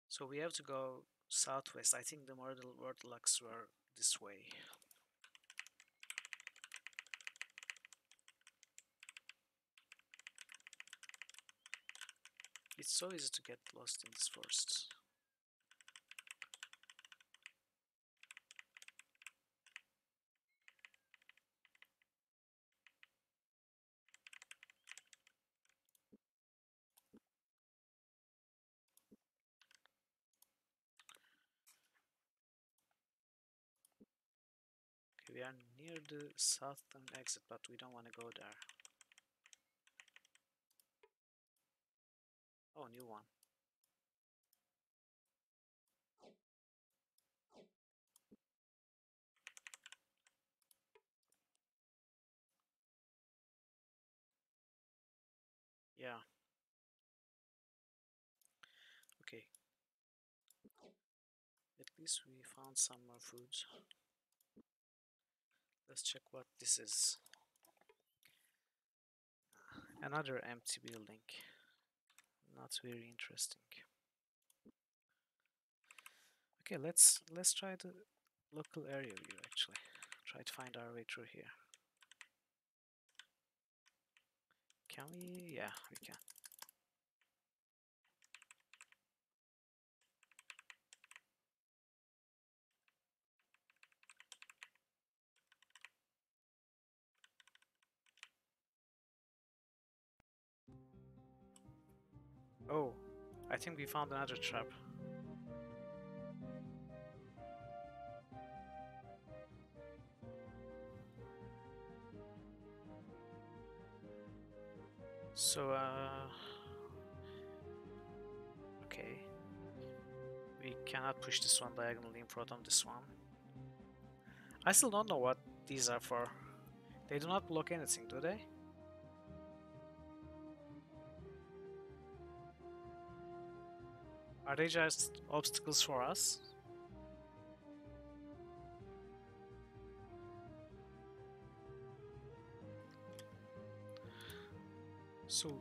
Speaker 1: So we have to go southwest. I think the Murderlocks were this way. It's so easy to get lost in this forest. Okay, we are near the southern exit, but we don't want to go there. Oh, new one. Yeah. Okay. At least we found some more food. Let's check what this is. Another empty building. Not very interesting. Okay, let's try the local area view actually. Try to find our way through here. Can we? Yeah, we can. Oh, I think we found another trap. So, okay. We cannot push this one diagonally in front of this one. I still don't know what these are for. They do not block anything, do they? Are they just obstacles for us? So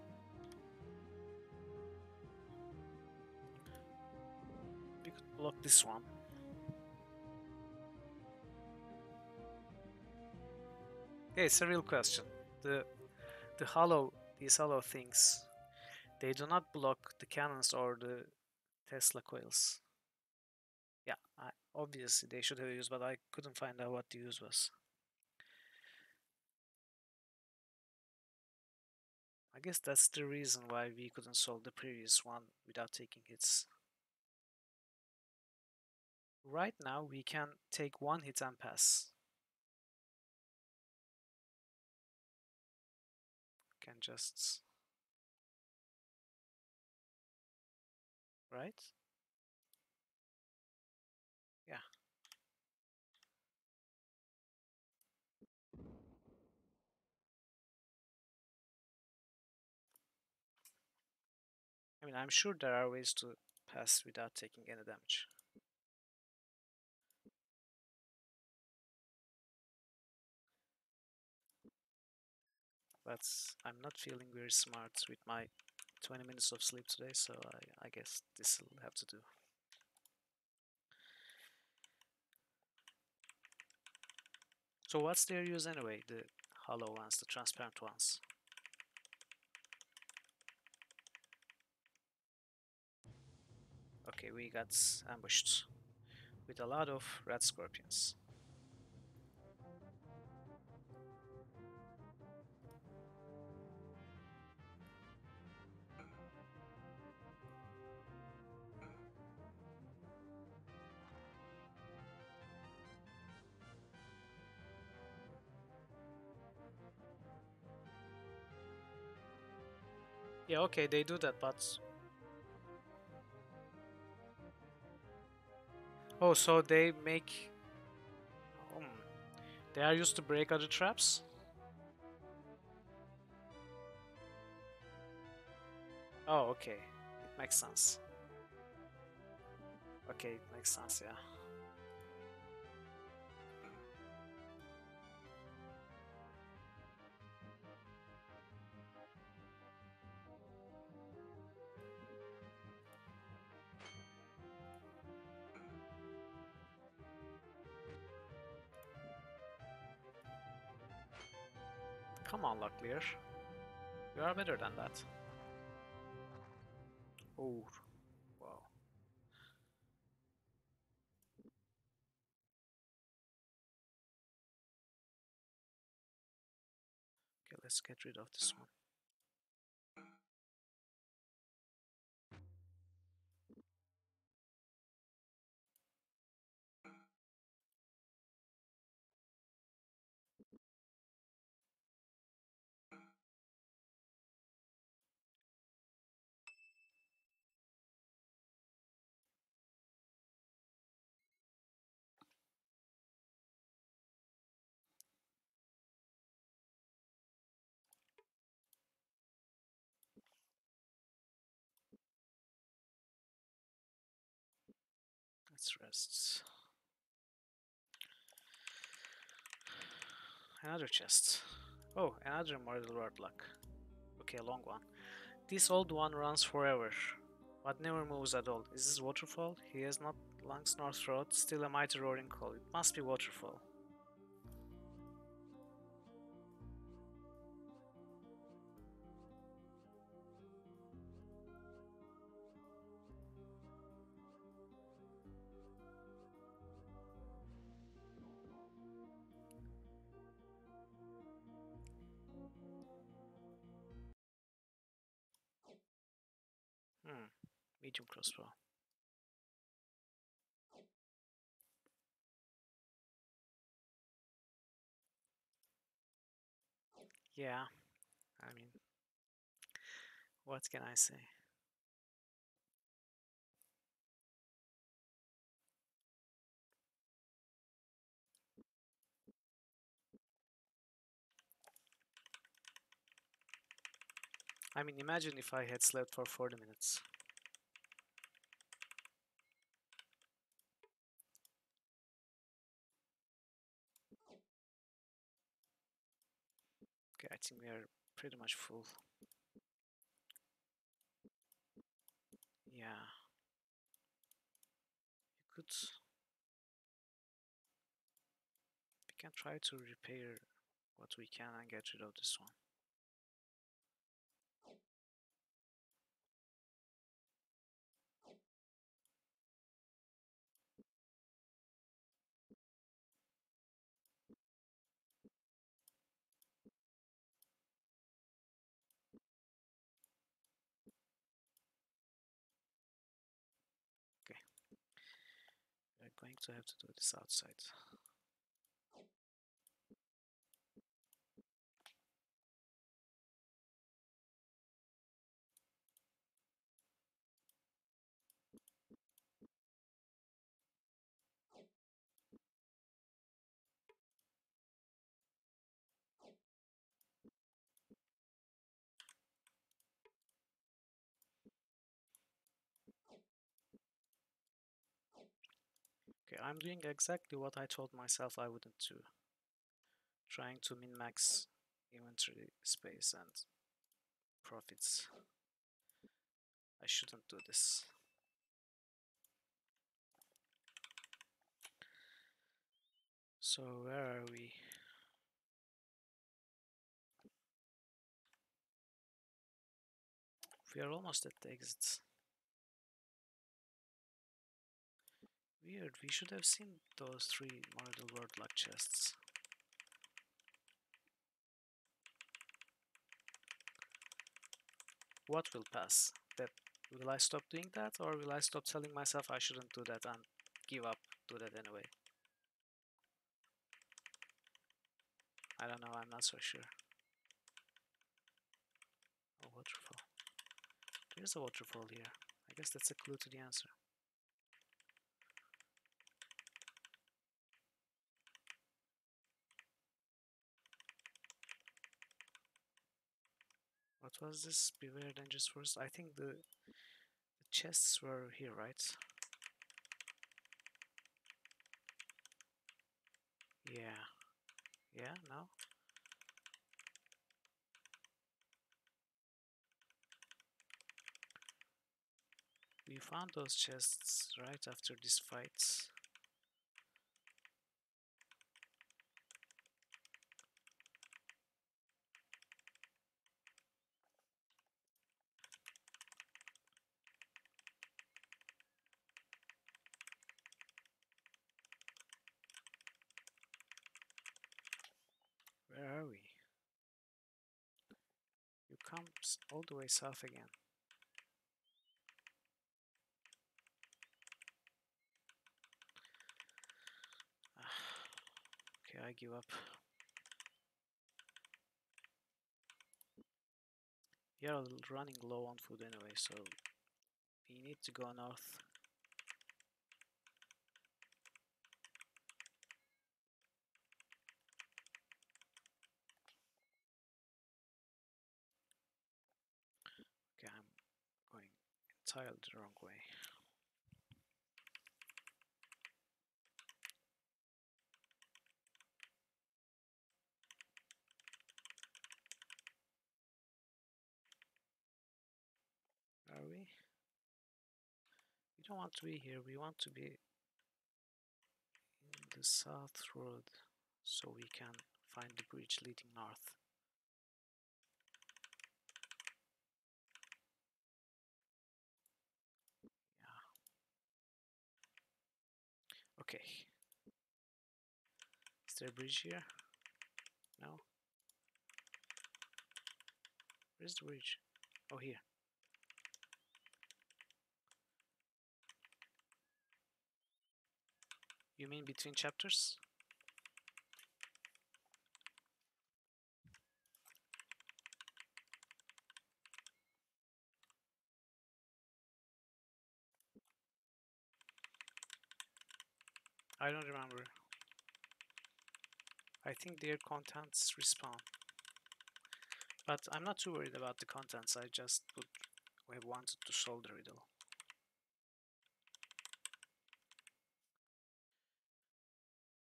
Speaker 1: we could block this one. Okay, it's a real question. The hollow, these hollow things, they do not block the cannons or the Tesla coils. Yeah, obviously they should have used, but I couldn't find out what the use was. I guess that's the reason why we couldn't solve the previous one without taking hits. Right now we can take one hit and pass. Can just... right? Yeah. I mean, I'm sure there are ways to pass without taking any damage. But I'm not feeling very smart with my 20 minutes of sleep today, so I guess this will have to do. So what's their use anyway, the hollow ones, the transparent ones? Okay, we got ambushed with a lot of red scorpions. Yeah, okay, they do that, but... oh, so they make... they are used to break other traps? Oh, okay. It makes sense. Okay, it makes sense, yeah. Come on, Locklear. You are better than that. Oh, wow. Okay, let's get rid of this one. Let's rest. Another chest. Oh, another mortal wordlock. Okay, a long one. This old one runs forever, but never moves at all. Is this waterfall? He has not lungs nor throat, still a mighty roaring call. It must be waterfall. Hmm, medium crossbow. Yeah, I mean, what can I say? I mean, imagine if I had slept for 40 minutes. Okay, I think we are pretty much full. Yeah, you could. We can try to repair what we can and get rid of this one. Okay, we're going to have to do this outside. Okay, I'm doing exactly what I told myself I wouldn't do. Trying to min-max inventory space and profits. I shouldn't do this. So where are we? We are almost at the exit. Weird, we should have seen those 3 Mortal Wordlock chests. What will pass? That will I stop doing that, or will I stop telling myself I shouldn't do that and give up, do that anyway? I don't know, I'm not so sure. Oh, waterfall. There's a waterfall here. I guess that's a clue to the answer. What was this? Beware dangerous forest. I think the chests were here, right? Yeah. Yeah, no? We found those chests right after this fight. come all the way south again? Okay, I give up. We are running low on food anyway, so we need to go north. Okay, I'm going entirely the wrong way. Are we? We don't want to be here, we want to be in the south road so we can find the bridge leading north. Yeah. Okay. Is there a bridge here? No? Where's the bridge? Oh, here. You mean between chapters? I don't remember. I think their contents respawn. But I'm not too worried about the contents, I just would have wanted to solve the riddle.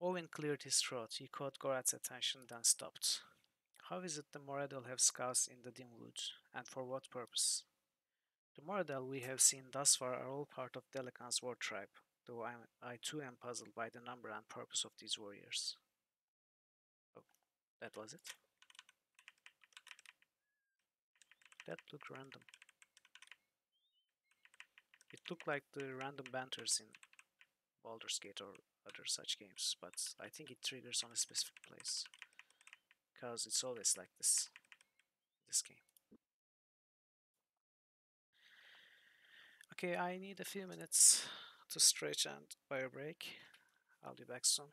Speaker 1: Owen cleared his throat. He caught Gorath's attention, then stopped. How is it the Moradel have scouts in the dim woods, and for what purpose? The Moradel we have seen thus far are all part of Delacan's war tribe, though I too am puzzled by the number and purpose of these warriors. Oh, that was it? That looked random. It looked like the random banters in Baldur's Gate or other such games, but I think it triggers on a specific place. Because it's always like this game. Okay, I need a few minutes to stretch and buy a break. I'll be back soon.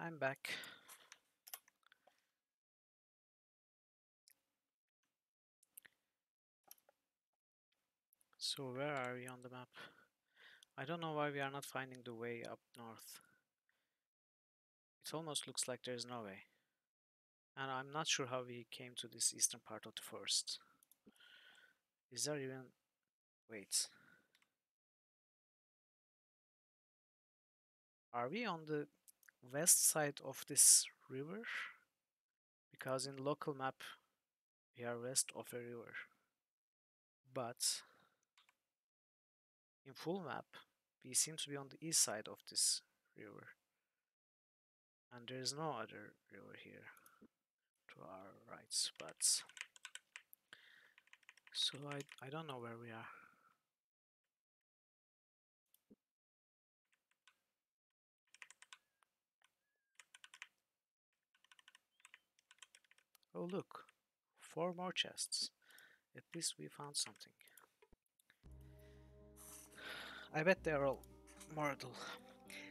Speaker 1: I'm back. So where are we on the map? I don't know why we are not finding the way up north. It almost looks like there's no way. And I'm not sure how we came to this eastern part of the forest. Is there even... Wait. Are we on the west side of this river? Because in local map we are west of a river. But in full map we seem to be on the east side of this river. And there is no other river here to our right. But so I don't know where we are. Oh look, 4 more chests. At least we found something. I bet they're all mortal.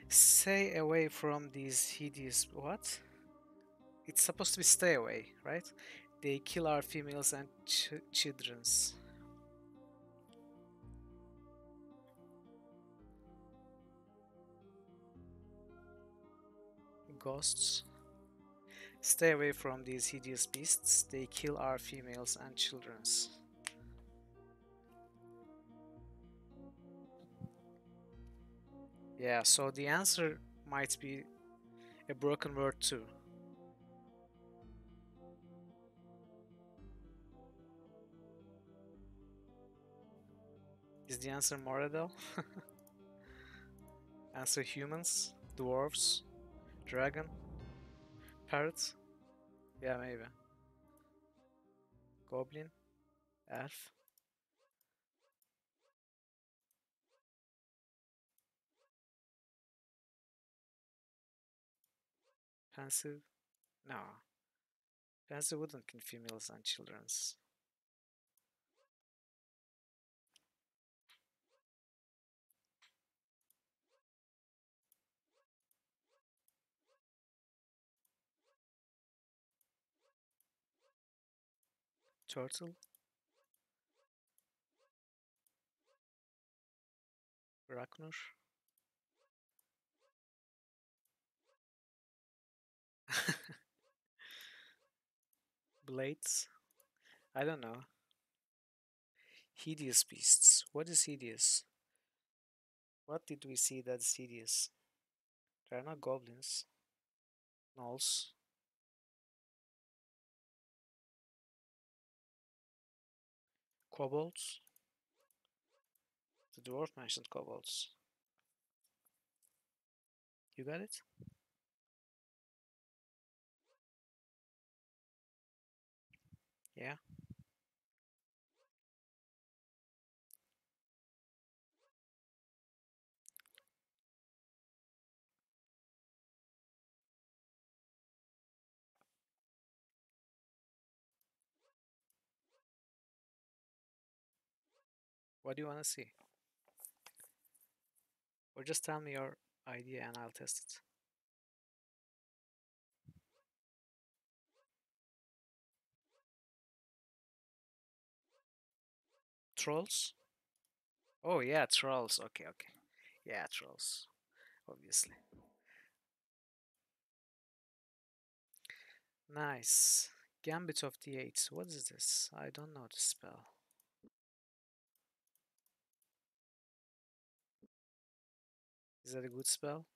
Speaker 1: Stay away from these hideous... What? It's supposed to be stay away, right? They kill our females and childrens. Ghosts. Stay away from these hideous beasts. They kill our females and childrens. Yeah, so the answer might be a broken word too. Is the answer Moradel? Answer humans, dwarves, dragon, parrot? Yeah, maybe. Goblin, elf. Pensive? No. Pensive wouldn't kill females and childrens. Turtle? Ragnar? Blades? I don't know. Hideous beasts. What is hideous? What did we see that's hideous? They are not goblins. Gnolls. Kobolds. The dwarf mentioned kobolds. You got it? Yeah. What do you want to see? Or just tell me your idea and I'll test it. Trolls? Oh yeah, trolls. Okay, okay. Yeah, trolls. Obviously. Nice. Gambit of the Eight. What is this? I don't know the spell. Is that a good spell?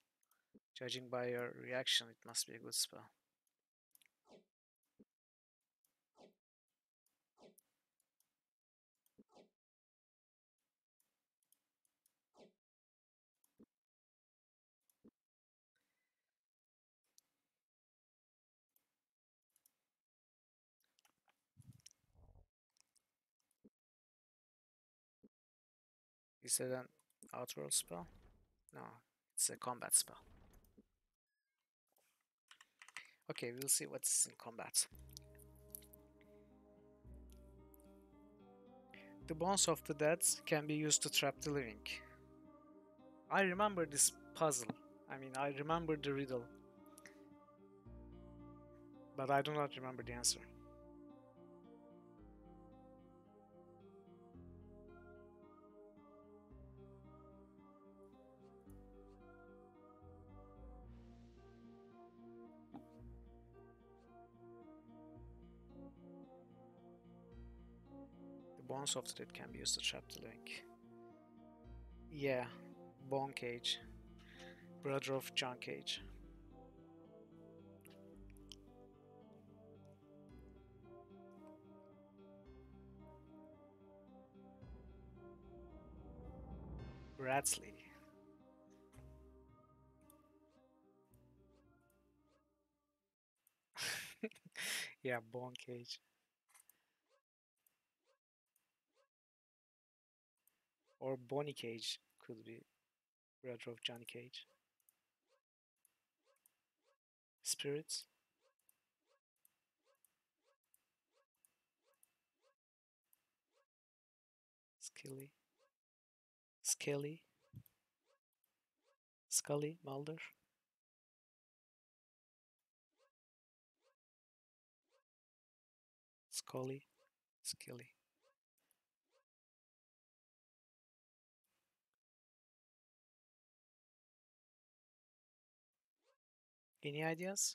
Speaker 1: Judging by your reaction, it must be a good spell. Is it an outworld spell? No, it's a combat spell. Okay, we'll see what's in combat. The bones of the dead can be used to trap the living. I remember this puzzle. I remember the riddle. But I do not remember the answer. The bones of the dead can be used to trap the living. Yeah, bone cage. Brother of John Cage. Bradley. Yeah, Bone Cage. Or Bonnie Cage could be brother of Johnny Cage. Spirits. Skilly. Skelly. Scully. Mulder. Scully. Skilly. Any ideas?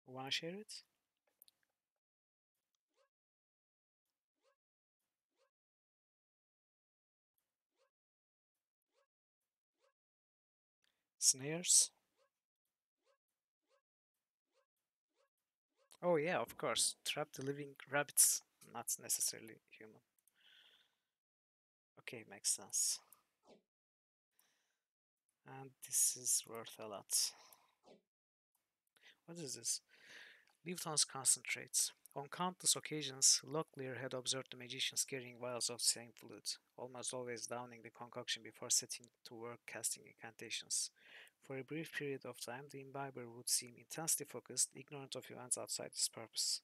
Speaker 1: Wanna share it? Snares? Oh yeah, of course. Trap the living rabbits. Not necessarily human. Okay, makes sense. And this is worth a lot. What is this? Livton's concentrates. On countless occasions, Locklear had observed the magicians carrying vials of same fluid, almost always downing the concoction before setting to work casting incantations. For a brief period of time, the imbiber would seem intensely focused, ignorant of events outside his purpose.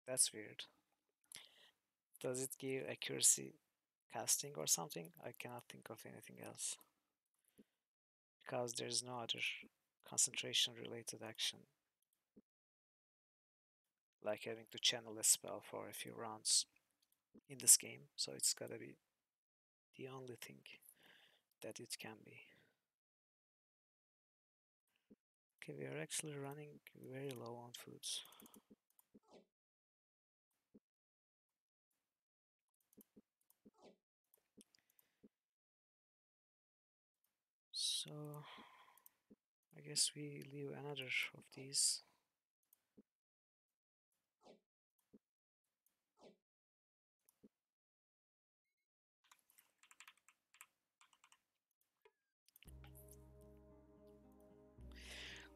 Speaker 1: That's weird. Does it give accuracy casting or something? I cannot think of anything else. Because there's no other concentration related action, like having to channel a spell for a few rounds in this game, so it's gotta be the only thing that it can be. Okay, we are actually running very low on foods. So I guess we leave another of these.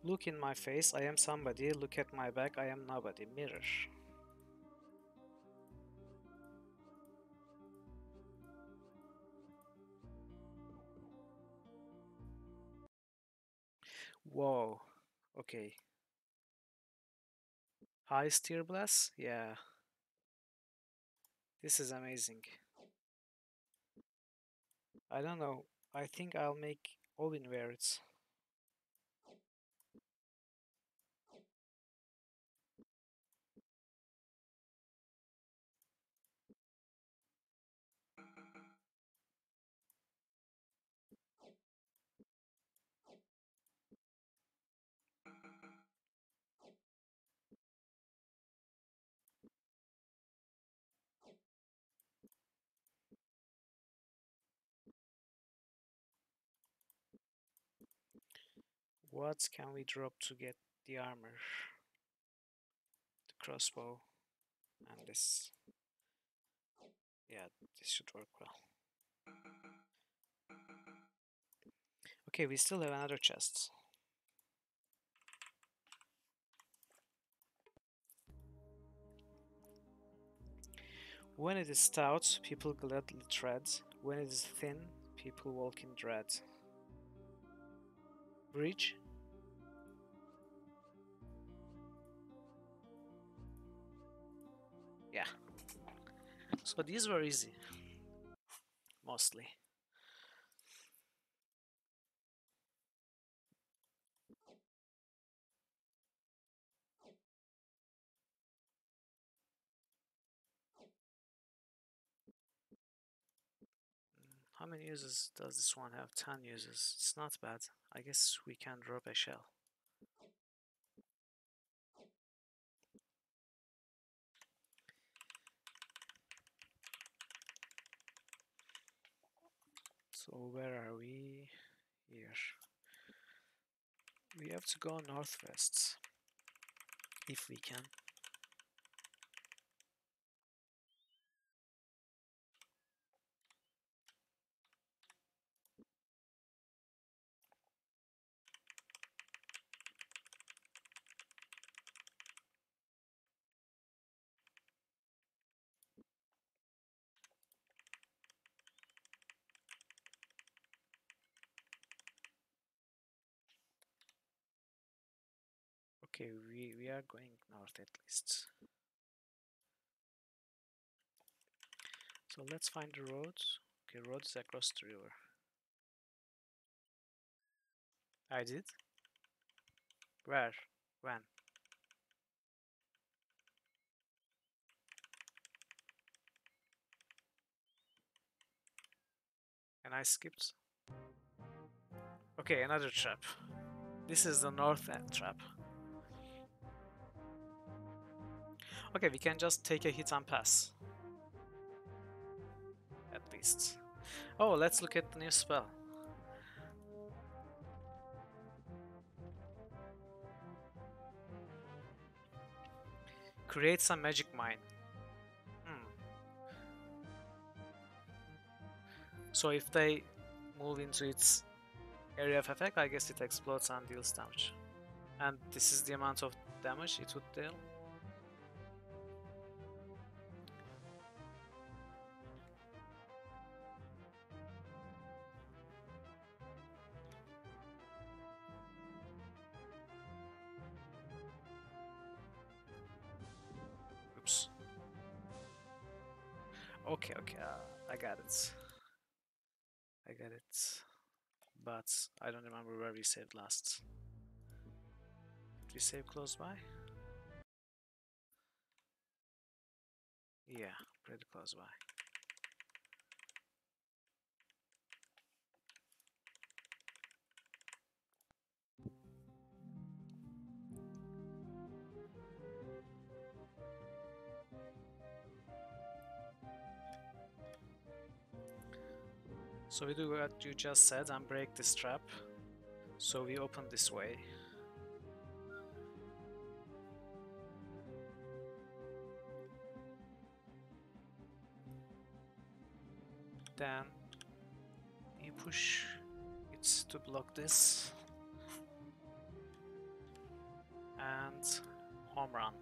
Speaker 1: Look in my face, I am somebody. Look at my back, I am nobody. Mirror. Whoa. Okay. High steer blast? Yeah. This is amazing. I don't know. I think I'll make Owen wear it. What can we drop to get the armor? The crossbow and this. Yeah, this should work well. Okay, we still have another chest. When it is stout, people gladly tread. When it is thin, people walk in dread. Bridge? Yeah. So these were easy. Mostly. How many users does this one have? 10 users. It's not bad. I guess we can drop a shell. So where are we? Here. We have to go northwest if we can. Okay, we are going north at least. So let's find the road. Okay, road is across the river. I did? Where? When? And I skipped? Okay, another trap. This is the north end trap. Okay, we can just take a hit and pass. At least. Oh, let's look at the new spell. Create some magic mine. So if they move into its area of effect, I guess it explodes and deals damage. And this is the amount of damage it would deal. Oops. Okay, I got it. I got it. But I don't remember where we saved last. Did we save close by? Yeah, pretty close by. So we do what you just said and break this trap. So we open this way. Then you push it to block this. And home run.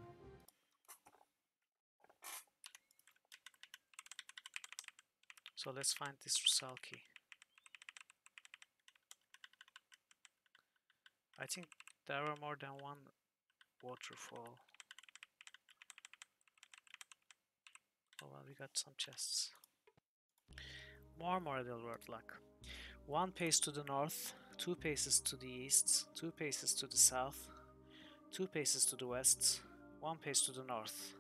Speaker 1: So let's find this Rusal key. I think there are more than one waterfall. Oh well, we got some chests. More Moradil word luck. 1 pace to the north, 2 paces to the east, 2 paces to the south, 2 paces to the west, 1 pace to the north.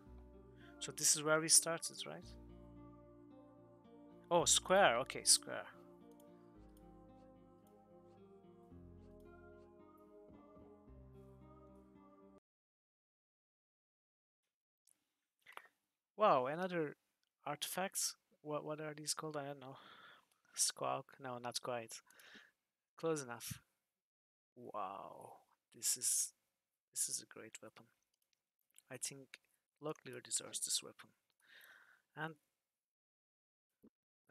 Speaker 1: So this is where we started, right? Oh, square. Okay, square. Wow, another artifacts. What are these called? I don't know. Squawk? No, not quite. Close enough. Wow, this is a great weapon. I think Locklear deserves this weapon. And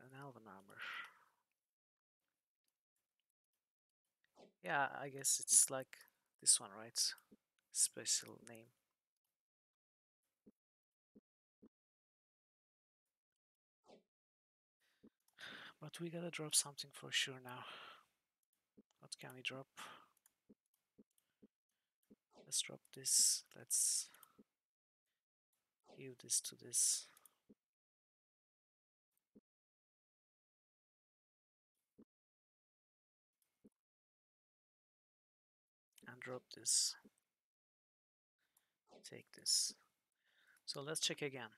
Speaker 1: an Elven armor. Yeah, I guess it's like this one, right? Special name. But we gotta drop something for sure now. What can we drop? Let's drop this. Let's give this to this. And drop this. Take this. So let's check again.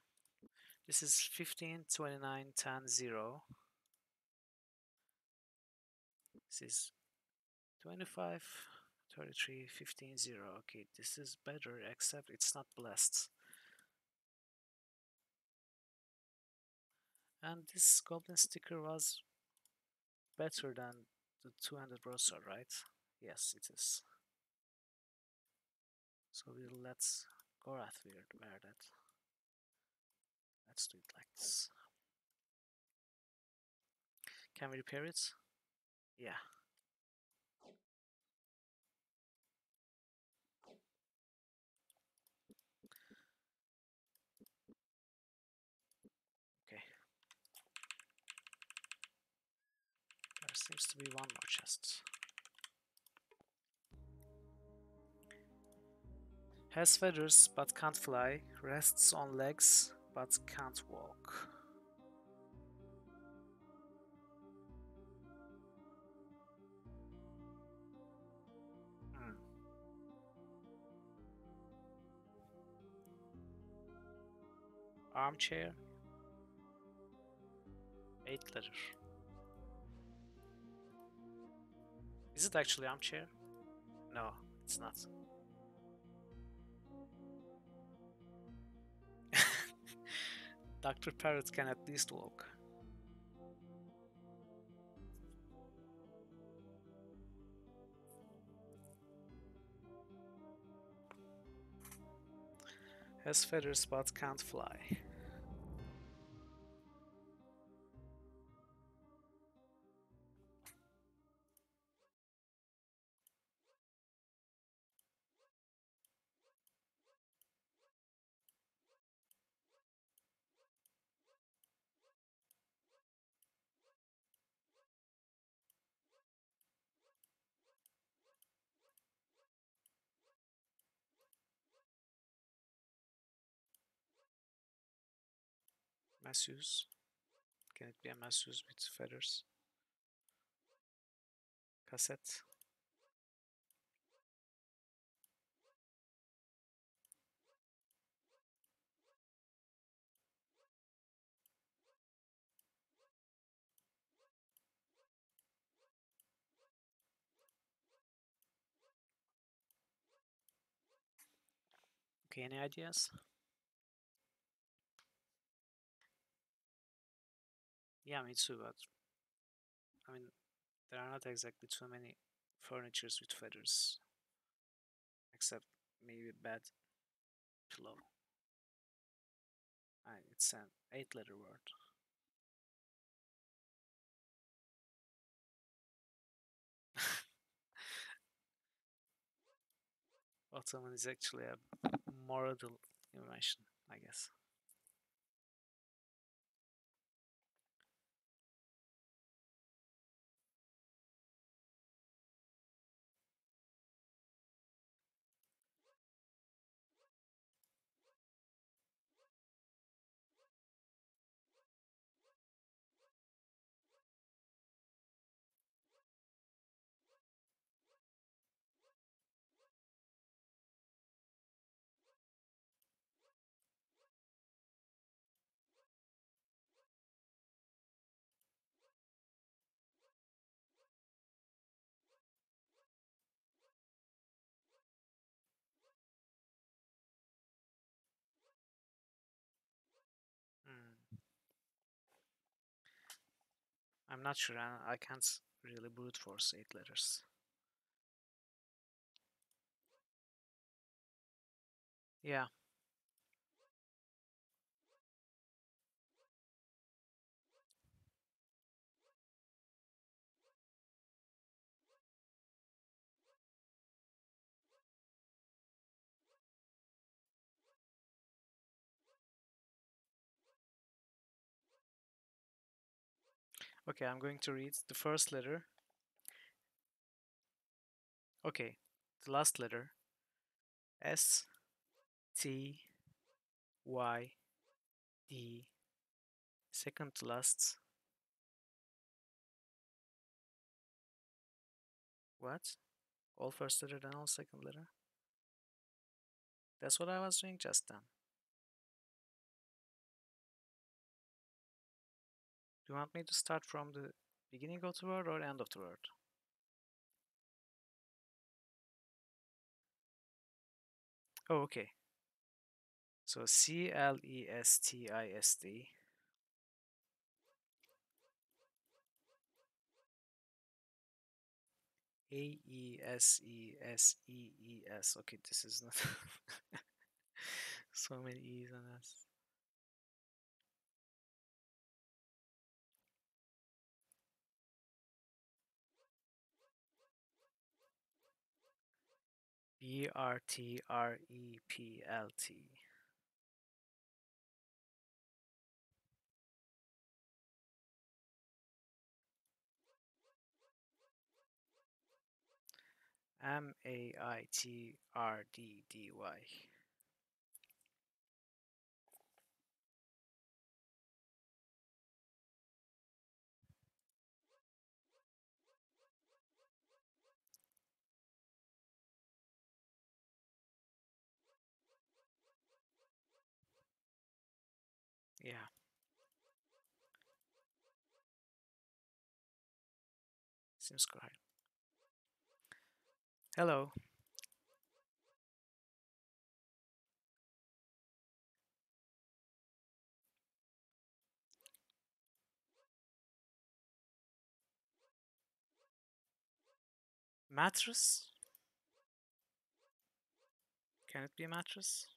Speaker 1: This is 15, 29, 10, 0. This is 25, 33, 15, 0. Okay, this is better, except it's not blessed. And this goblin sticker was better than the 200 broadsword, right? Yes, it is. So let's Gorath wear that. Let's do it like this. Can we repair it? Yeah. Okay. There seems to be one more chest. Has feathers but can't fly. Rests on legs but can't walk. Hmm. Armchair. 8 letter. Is it actually armchair? No, it's not. Dr. Parrot can at least walk. Has feathers but can't fly. Masseuse. Can it be a masseuse with feathers? Cassette. Okay, any ideas? Yeah, me too, but I mean, there are not exactly too many furnitures with feathers, except maybe bed pillow. It's an 8-letter word. Ottoman is actually a model invention, I guess. Hmm. I'm not sure. I can't really brute force 8 letters. Yeah. Okay, I'm going to read the first letter. Okay, the last letter. S T Y D. Second to last. What? All first letter, then all second letter? That's what I was doing just then. Do you want me to start from the beginning of the word or end of the word? Oh, okay. So CLESTISD. AESESEES. Okay, this is not so many E's and S. BRTREPLT. MAITRDDY. Yeah, seems correct. Hello. Mattress? Can it be a mattress?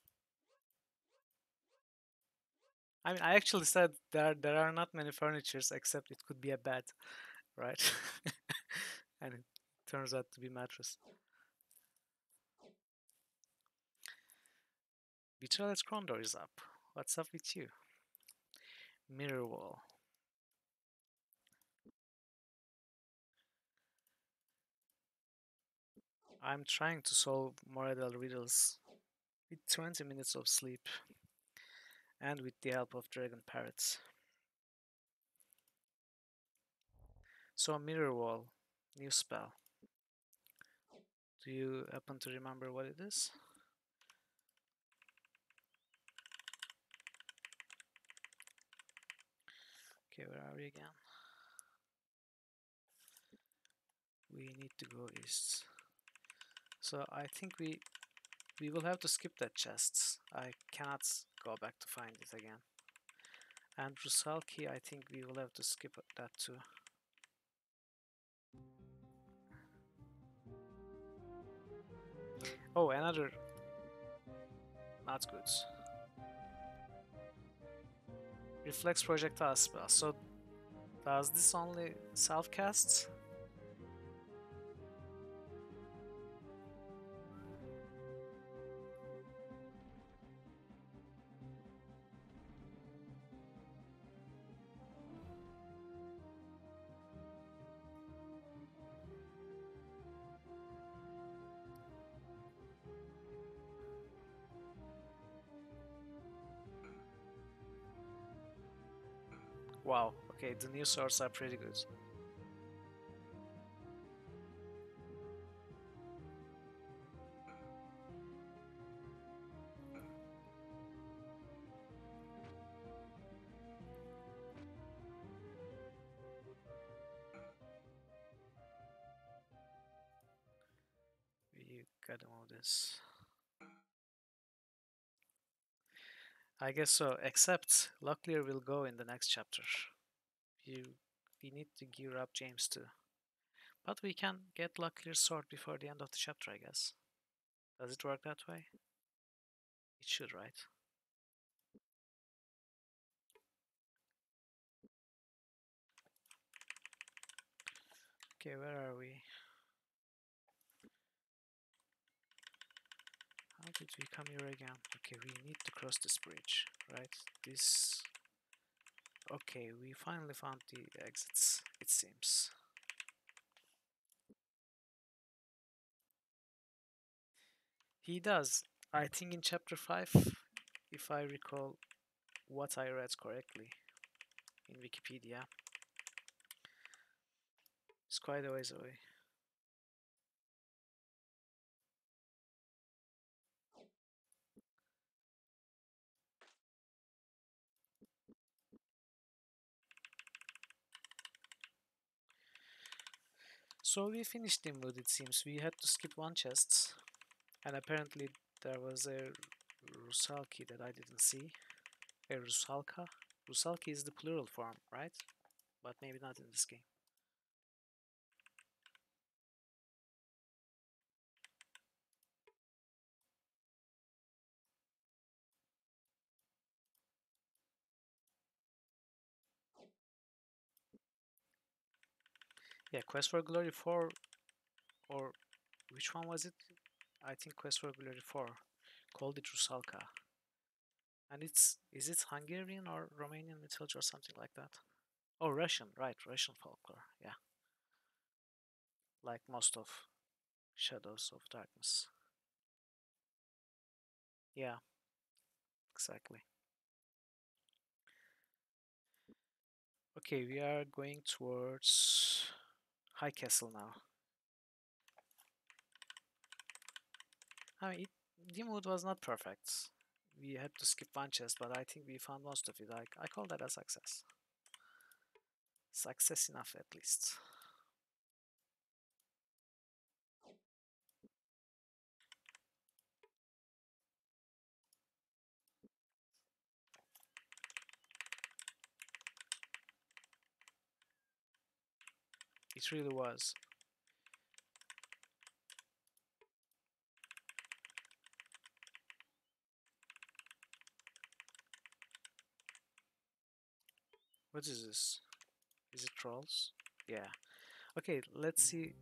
Speaker 1: I mean, I actually said there are not many furnitures except it could be a bed, right? And it turns out to be mattress. Betrayal Krondor is up. What's up with you? Mirror wall. I'm trying to solve Moradel riddles with 20 minutes of sleep and with the help of dragon parrots. So mirror wall, new spell. Do you happen to remember what it is? Okay, where are we again? We need to go east. So I think we will have to skip that chest. I cannot go back to find it again. And Rusalki, I think we will have to skip that too. Oh, another not good. Reflex projectile spell. So does this only self-cast? Wow, okay, the new swords are pretty good. We gotta move this. I guess so, except Locklear will go in the next chapter. You, we need to gear up James too. But we can get Locklear's sword before the end of the chapter, I guess. Does it work that way? It should, right? Okay, where are we? How did we come here again? Okay, we need to cross this bridge, right? This... Okay, we finally found the exits, it seems. He does. I think in chapter 5, if I recall what I read correctly in Wikipedia, it's quite a ways away. So we finished the mood, it seems. We had to skip one chest, and apparently There was a Rusalki that I didn't see. A Rusalka? Rusalki is the plural form, right? But maybe not in this game. Yeah, Quest for Glory 4, or which one was it? I think Quest for Glory 4 called it Rusalka. And is it Hungarian or Romanian mythology or something like that? Oh, Russian, right, Russian folklore, yeah. Like most of Shadows of Darkness. Yeah, exactly. Okay, we are going towards High Castle now. I mean, the mood was not perfect. We had to skip one chest, but I think we found most of it. I call that a success. Success enough, at least. It really was. What is this? Is it trolls? Yeah. Okay, let's see.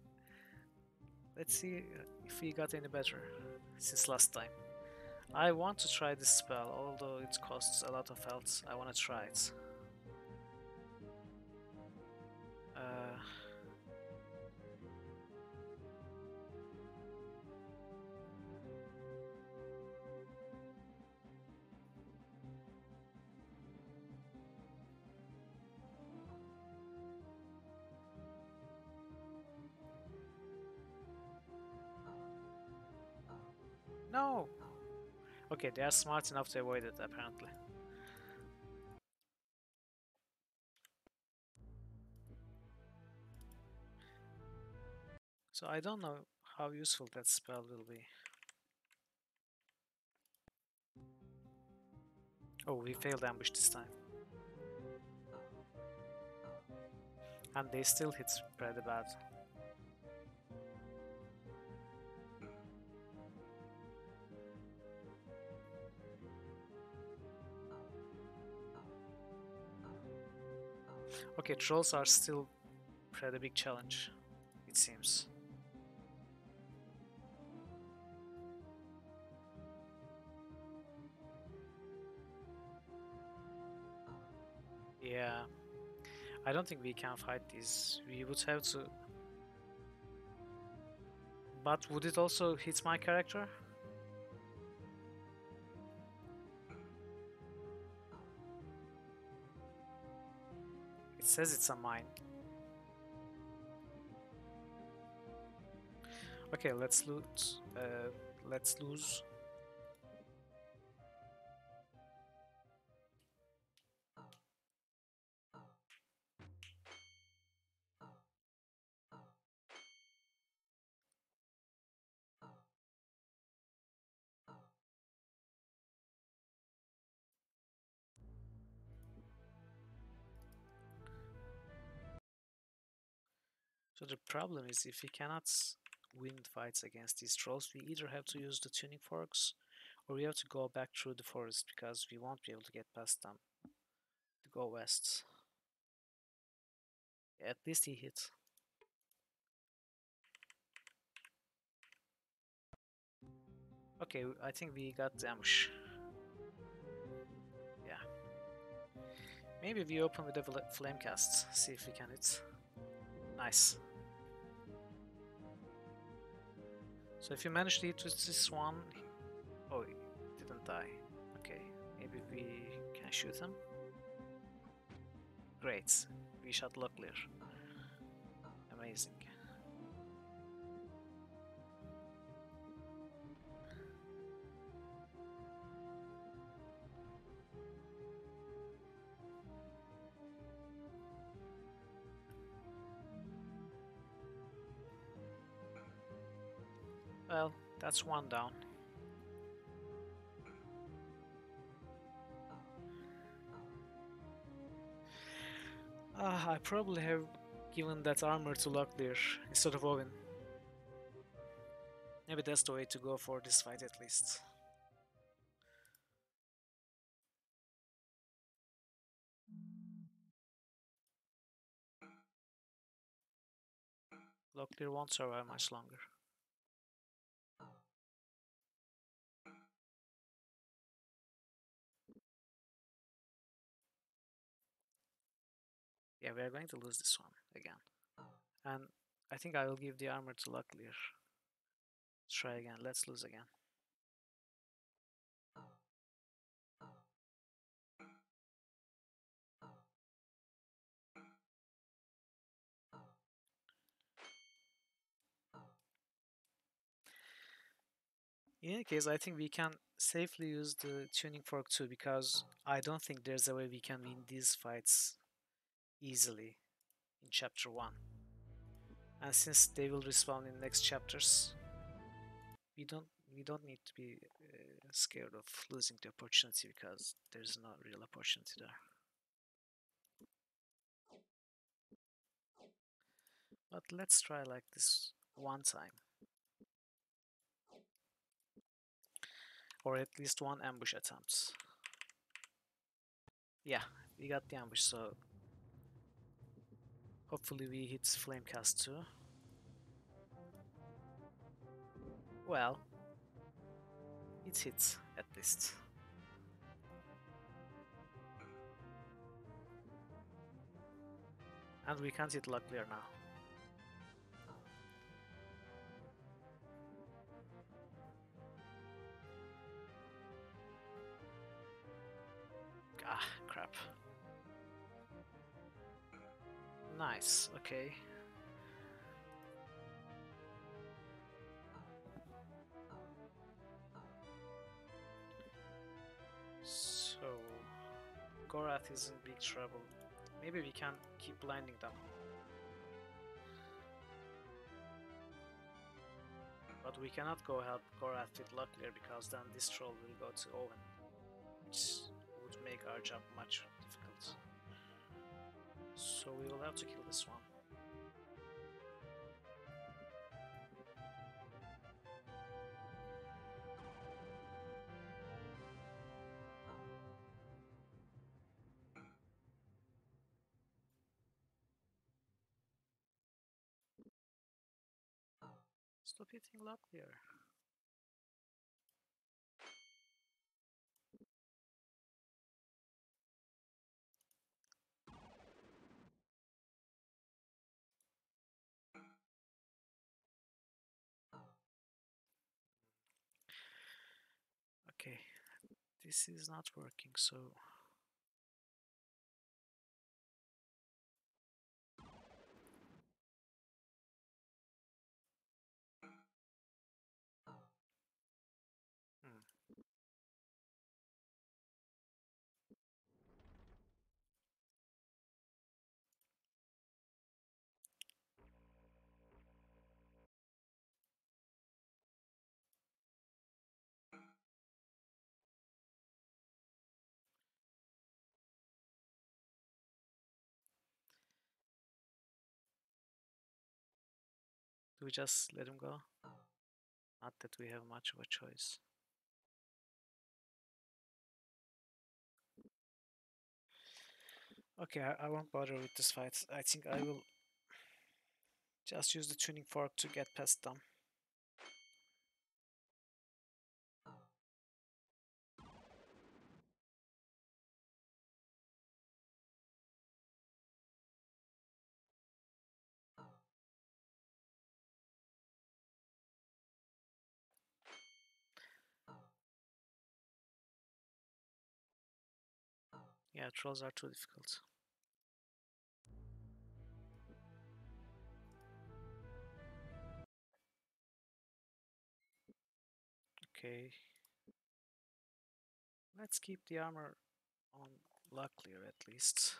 Speaker 1: Let's see if we got any better since last time. I want to try this spell, although it costs a lot of health. I want to try it. Uh, no! Okay, they are smart enough to avoid it, apparently. So I don't know how useful that spell will be. Oh, we failed ambush this time. And they still hit pretty bad. Okay, trolls are still pretty big challenge, it seems. Yeah, I don't think we can fight these. We would have to. But would it also hit my character? It says it's a mine. Okay, let's loot. Let's lose. So the problem is if we cannot win fights against these trolls, we either have to use the tuning forks or we have to go back through the forest because we won't be able to get past them to go west. At least he hit. Okay, I think we got the ambush. Yeah. Maybe we open with a flame cast, see if we can hit. Nice. So if you manage to hit with this one... Oh, he didn't die. Okay, maybe we can shoot him. Great, we shot Locklear. Amazing. Well, that's one down. I probably have given that armor to Locklear instead of Owen. Maybe that's the way to go for this fight at least. Locklear won't survive much longer. Yeah, we are going to lose this one again. And I think I will give the armor to Locklear. Let's try again. Let's lose again. In any case, I think we can safely use the tuning fork too, because I don't think there's a way we can win these fights easily in chapter 1. And since they will respawn in next chapters, we don't need to be scared of losing the opportunity, because there's no real opportunity there. But let's try like this one time, or at least one ambush attempt. Yeah, we got the ambush, so hopefully we hit Flamecast too. Well, it hits at least. And we can't hit Locklear now. Ah, crap. Nice, okay. So, Gorath is in big trouble. Maybe we can keep blinding them. But we cannot go help Gorath with Locklear, because then this troll will go to Owen, which would make our job much difficult. So we will have to kill this one. Stop hitting Locklear. Okay, this is not working, so... Do we just let him go? Not that we have much of a choice. Okay, I won't bother with this fight. I think I will just use the tuning fork to get past them. Yeah, trolls are too difficult. Okay. Let's keep the armor on Locklear at least.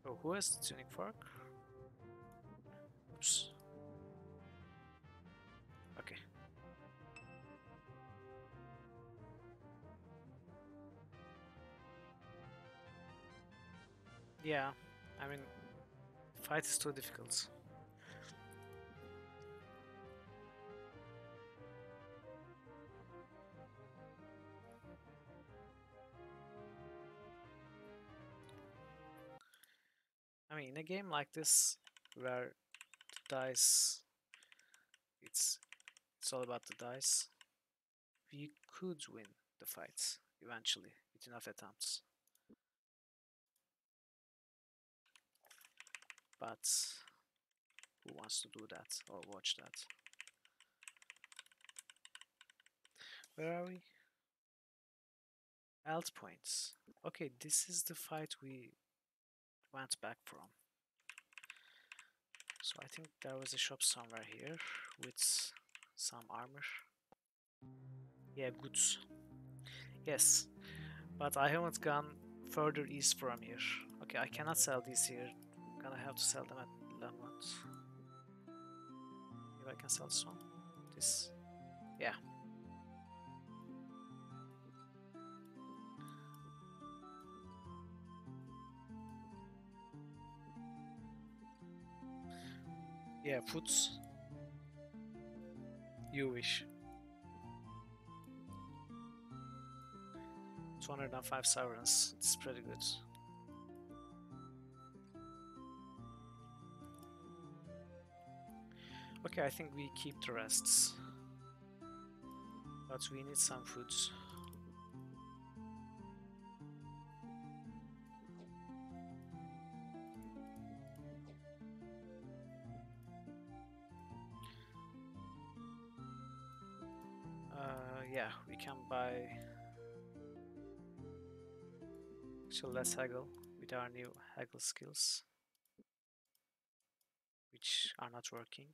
Speaker 1: Oh, who has the tuning fork? Oops. Okay. Yeah, I mean, fight is too difficult. I mean, in a game like this, where the dice, it's it's all about the dice, we could win the fight eventually with enough attempts. But who wants to do that or watch that? Where are we? Health points. Okay, this is the fight we went back from. So I think there was a shop somewhere here with some armor. Yeah, goods. Yes, but I haven't gone further east from here. Okay, I cannot sell these here. I'm gonna have to sell them at Lemont. Maybe I can sell this one. This. Yeah. Yeah, foods. You wish. 205 sovereigns. It's pretty good. Okay, I think we keep the rests. But we need some foods. Yeah, we can buy. So let's haggle with our new haggle skills, which are not working.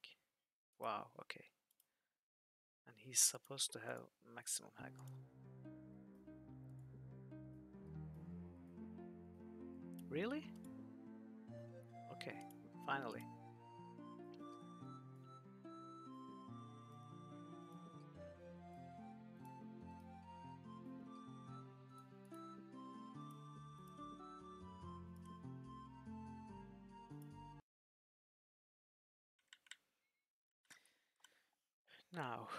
Speaker 1: Wow, okay. And he's supposed to have maximum haggle. Really? Okay, finally. Now,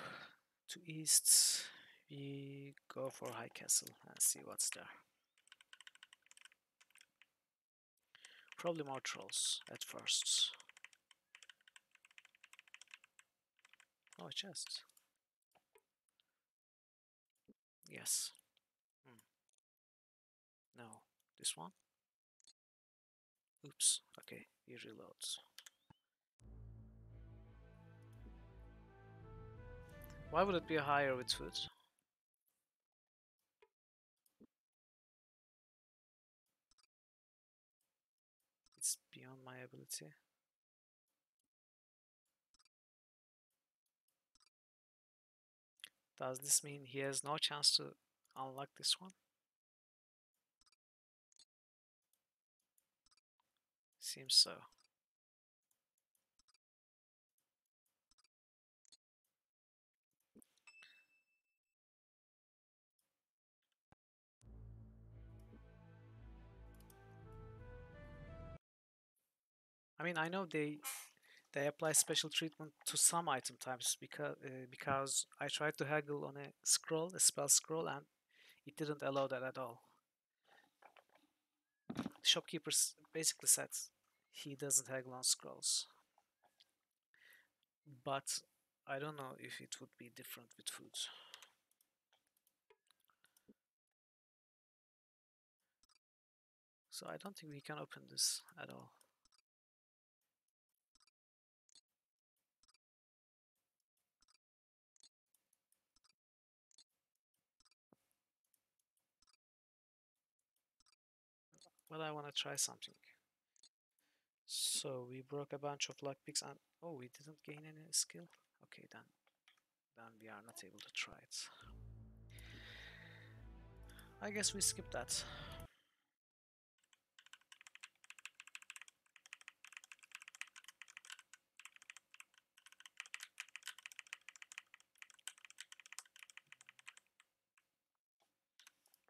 Speaker 1: to east, we go for High Castle and see what's there. Probably more trolls at first. Oh, a chest. Yes. Hmm. No. This one? Oops. Okay, he reloads. Why would it be higher with food? It's beyond my ability. Does this mean he has no chance to unlock this one? Seems so. I mean, I know they apply special treatment to some item types because I tried to haggle on a scroll, a spell scroll, and it didn't allow that at all. The shopkeeper basically said he doesn't haggle on scrolls, but I don't know if it would be different with food. So I don't think we can open this at all. But I want to try something. So we broke a bunch of lockpicks and oh, we didn't gain any skill. Okay, then we are not able to try it. I guess we skip that.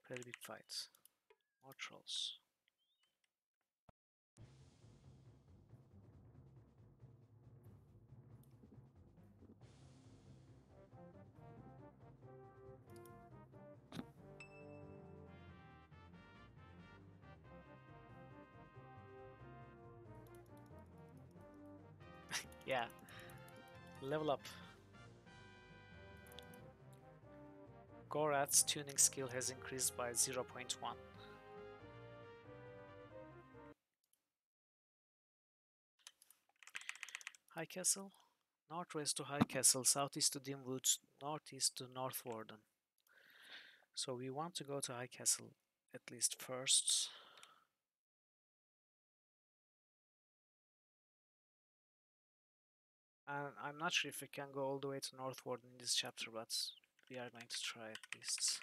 Speaker 1: Pretty big fight. More trolls. Yeah, level up. Gorath's tuning skill has increased by 0.1. High Castle. Northwest to High Castle, southeast to Dim Woods, northeast to North Warden. So we want to go to High Castle at least first. And I'm not sure if we can go all the way to North Warden in this chapter, but we are going to try at least.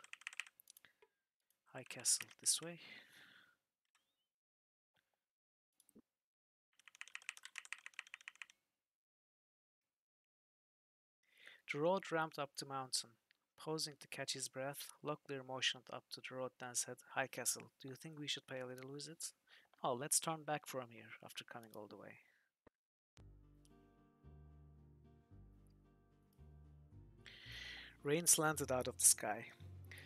Speaker 1: High Castle this way. The road ramped up the mountain. Pausing to catch his breath, Locklear motioned up to the road then said, High Castle, do you think we should pay a little visit? Oh, let's turn back from here after coming all the way. Rain slanted out of the sky.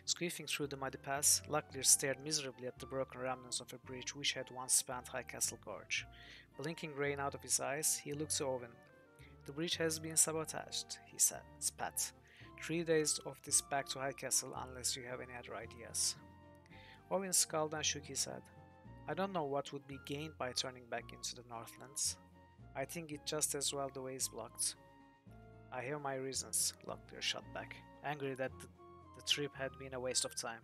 Speaker 1: Squeezing through the muddy pass, Locklear stared miserably at the broken remnants of a bridge which had once spanned High Castle Gorge. Blinking rain out of his eyes, he looked to Owen. The bridge has been sabotaged, he said, spat. 3 days of this back to High Castle unless you have any other ideas. Owen scowled and shook his head. I don't know what would be gained by turning back into the Northlands. I think it just as well the way is blocked. I have my reasons, Locklear shot back, angry that the trip had been a waste of time.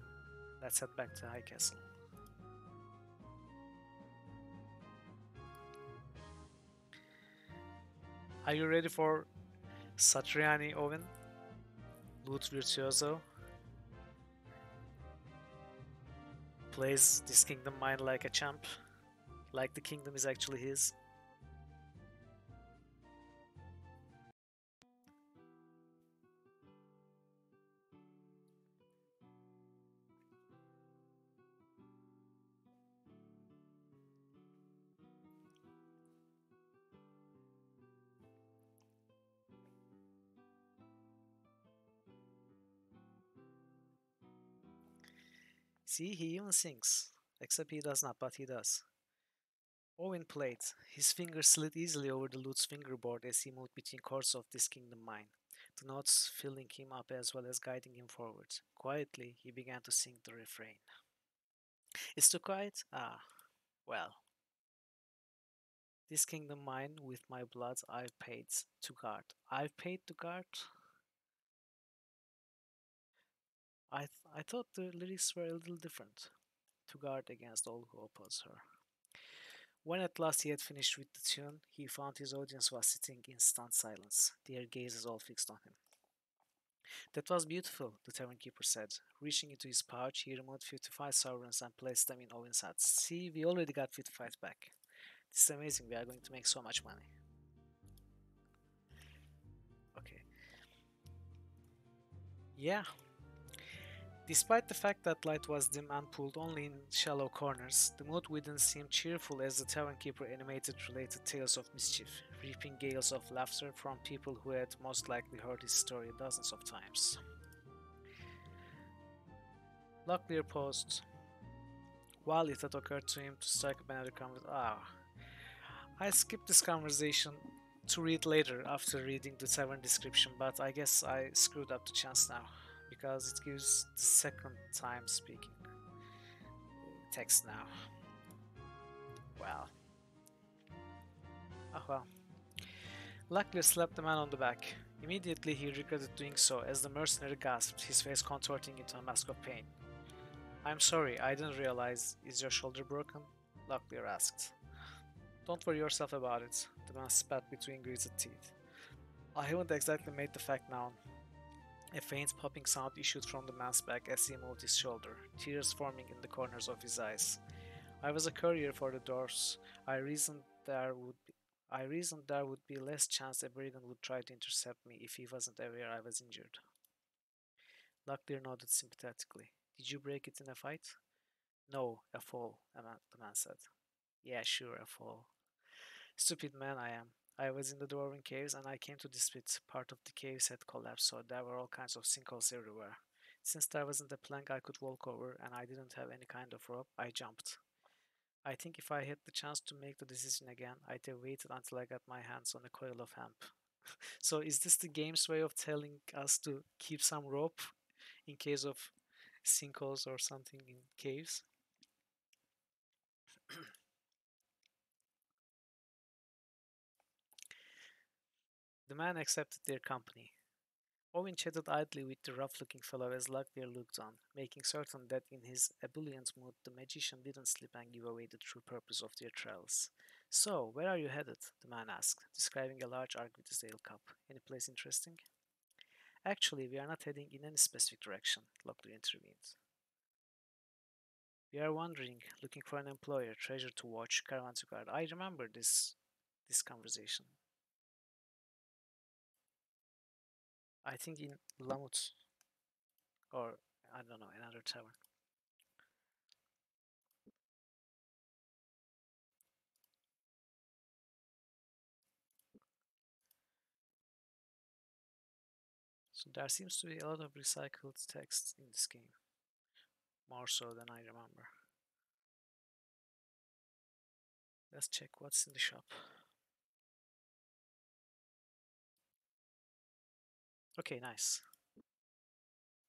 Speaker 1: Let's head back to High Castle. Are you ready for Satriani, Owen? Loot Virtuoso plays this kingdom mine like a champ, like the kingdom is actually his. See, he even sings. Except he does not, but he does. Owen played. His fingers slid easily over the lute's fingerboard as he moved between chords of this kingdom mine, the notes filling him up as well as guiding him forward. Quietly, he began to sing the refrain. It's too quiet? Ah, well. This kingdom mine, with my blood, I've paid to guard. I've paid to guard? I thought the lyrics were a little different. To guard against all who oppose her. When at last he had finished with the tune, he found his audience was sitting in stunned silence, their gazes all fixed on him. That was beautiful, the tavern keeper said. Reaching into his pouch, he removed 55 sovereigns and placed them in Owen's hands. See, we already got 55 back. This is amazing, we are going to make so much money. Okay. Yeah. Despite the fact that light was dim and pulled only in shallow corners, the mood within seemed cheerful as the tavern keeper animated related tales of mischief, reaping gales of laughter from people who had most likely heard his story dozens of times. Locklear paused. While it had occurred to him to strike up another conversation. I skipped this conversation to read later after reading the tavern description, but I guess I screwed up the chance now because it gives the second time speaking text now. Well. Oh well. Locklear slapped the man on the back. Immediately he regretted doing so as the mercenary gasped, his face contorting into a mask of pain. I'm sorry, I didn't realize. Is your shoulder broken? Locklear asked. Don't worry yourself about it, the man spat between gritted teeth. I haven't exactly made the fact known. A faint popping sound issued from the man's back as he moved his shoulder, tears forming in the corners of his eyes. I was a courier for the dwarfs. I reasoned there would be less chance a brigand would try to intercept me if he wasn't aware I was injured. Locklear nodded sympathetically. Did you break it in a fight? No, a fall, the man said. Yeah, sure, a fall. Stupid man I am. I was in the dwarven caves and I came to this pit. Part of the caves had collapsed, so there were all kinds of sinkholes everywhere. Since there wasn't a plank I could walk over and I didn't have any kind of rope, I jumped. I think if I had the chance to make the decision again, I'd have waited until I got my hands on a coil of hemp. So is this the game's way of telling us to keep some rope in case of sinkholes or something in caves? The man accepted their company. Owen chatted idly with the rough-looking fellow as Locklear looked on, making certain that in his ebullient mood the magician didn't slip and give away the true purpose of their travels. "So, where are you headed?" the man asked, describing a large arc with his ale cup. "Any place interesting?" "Actually, we are not heading in any specific direction," Locklear intervened. "We are wandering, looking for an employer, treasure to watch, caravan to guard. I remember this conversation. I think in Lamut, or I don't know, another tavern." So there seems to be a lot of recycled text in this game, more so than I remember. Let's check what's in the shop. Okay, nice.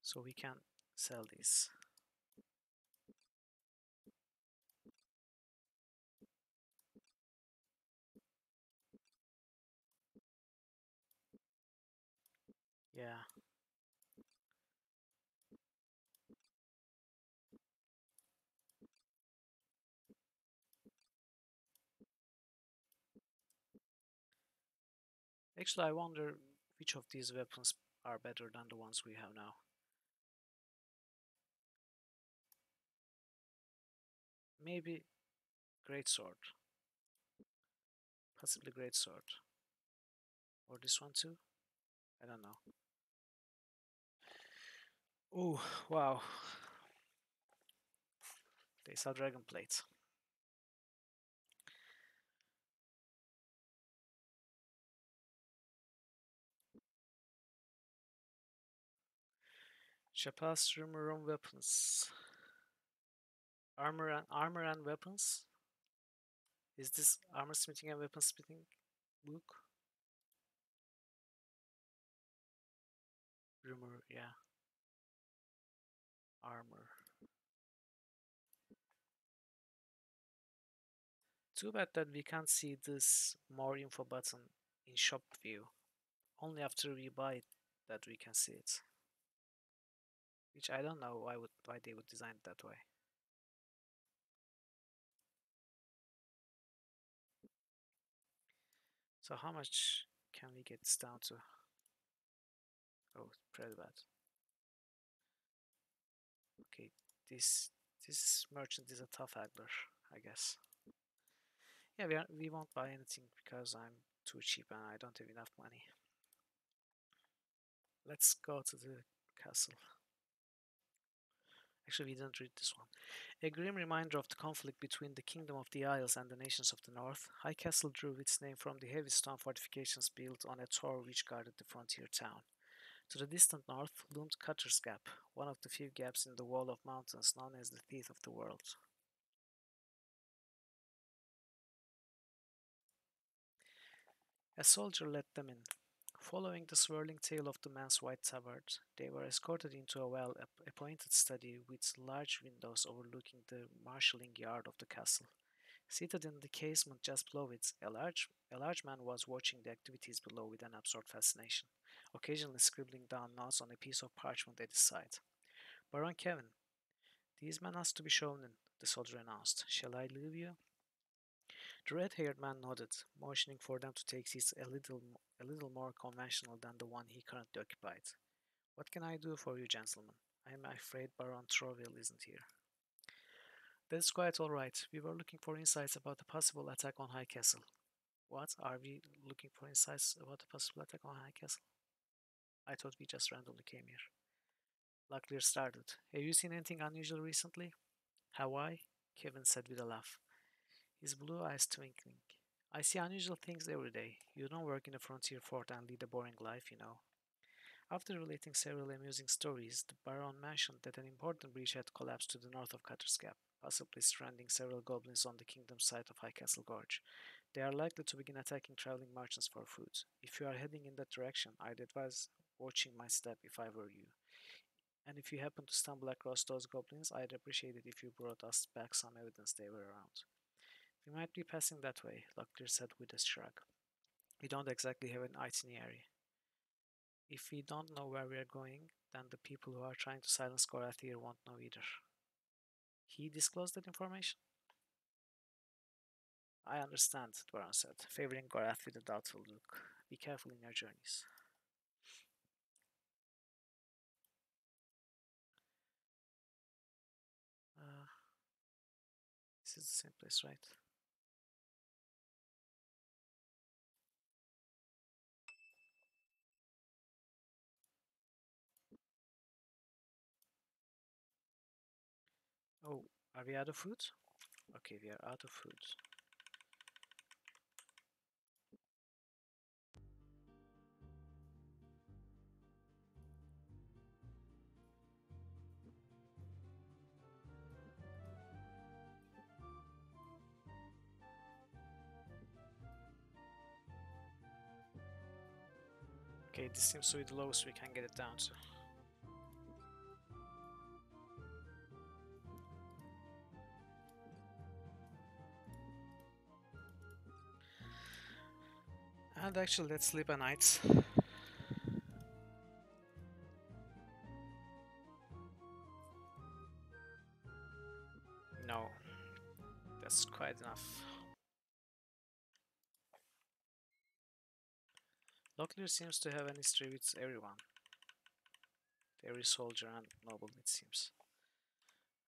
Speaker 1: So we can sell these. Yeah, actually, I wonder which of these weapons are better than the ones we have now. Maybe great sword, possibly great sword, or this one too. I don't know. Oh, wow! They sell dragon plates. Chapas rumor on weapons. Armor and weapons. Is this armor smithing and weapon smithing book? Rumor, yeah. Armor. Too bad that we can't see this more info button in shop view. Only after we buy it that we can see it. Which I don't know why they would design it that way. So how much can we get this down to? Oh, pretty bad. Okay, this this merchant is a tough haggler, I guess. Yeah, we won't buy anything because I'm too cheap and I don't have enough money. Let's go to the castle. Actually, we didn't read this one. A grim reminder of the conflict between the Kingdom of the Isles and the nations of the north, High Castle drew its name from the heavy stone fortifications built on a tor which guarded the frontier town. To the distant north loomed Cutter's Gap, one of the few gaps in the wall of mountains known as the Teeth of the World. A soldier led them in. Following the swirling tail of the man's white tabard, they were escorted into a well-appointed study with large windows overlooking the marshalling yard of the castle. Seated in the casement just below it, a large man was watching the activities below with an absorbed fascination, occasionally scribbling down notes on a piece of parchment at his side. "Baron Kevin, these men asked to be shown in," the soldier announced. "Shall I leave you?" The red-haired man nodded, motioning for them to take seats a little more conventional than the one he currently occupied. "What can I do for you, gentlemen? I am afraid Baron Troville isn't here." "That's quite all right. We were looking for insights about a possible attack on High Castle." "What? Are we looking for insights about a possible attack on High Castle? I thought we just randomly came here." Locklear started. "Have you seen anything unusual recently?" "Have I?" Kevin said with a laugh, his blue eyes twinkling. "I see unusual things every day. You don't work in a frontier fort and lead a boring life, you know." After relating several amusing stories, the Baron mentioned that an important breach had collapsed to the north of Cutter's Gap. possibly stranding several goblins on the kingdom side of High Castle Gorge. They are likely to begin attacking traveling merchants for food. If you are heading in that direction, I'd advise watching my step if I were you. And if you happen to stumble across those goblins, I'd appreciate it if you brought us back some evidence they were around. We might be passing that way, Locklear said with a shrug. We don't exactly have an itinerary. If we don't know where we are going, then the people who are trying to silence Gorathir won't know either. He disclosed that information? I understand, Dwaran said, favoring Gorath with a doubtful look. Be careful in your journeys. Uh, this is the same place, right? Oh, are we out of food? Okay, we are out of food. Okay, this seems to be the lowest we can get it down to. And actually, let's sleep a night. No, that's quite enough. Locklear seems to have an history with everyone. Every soldier and noble, it seems.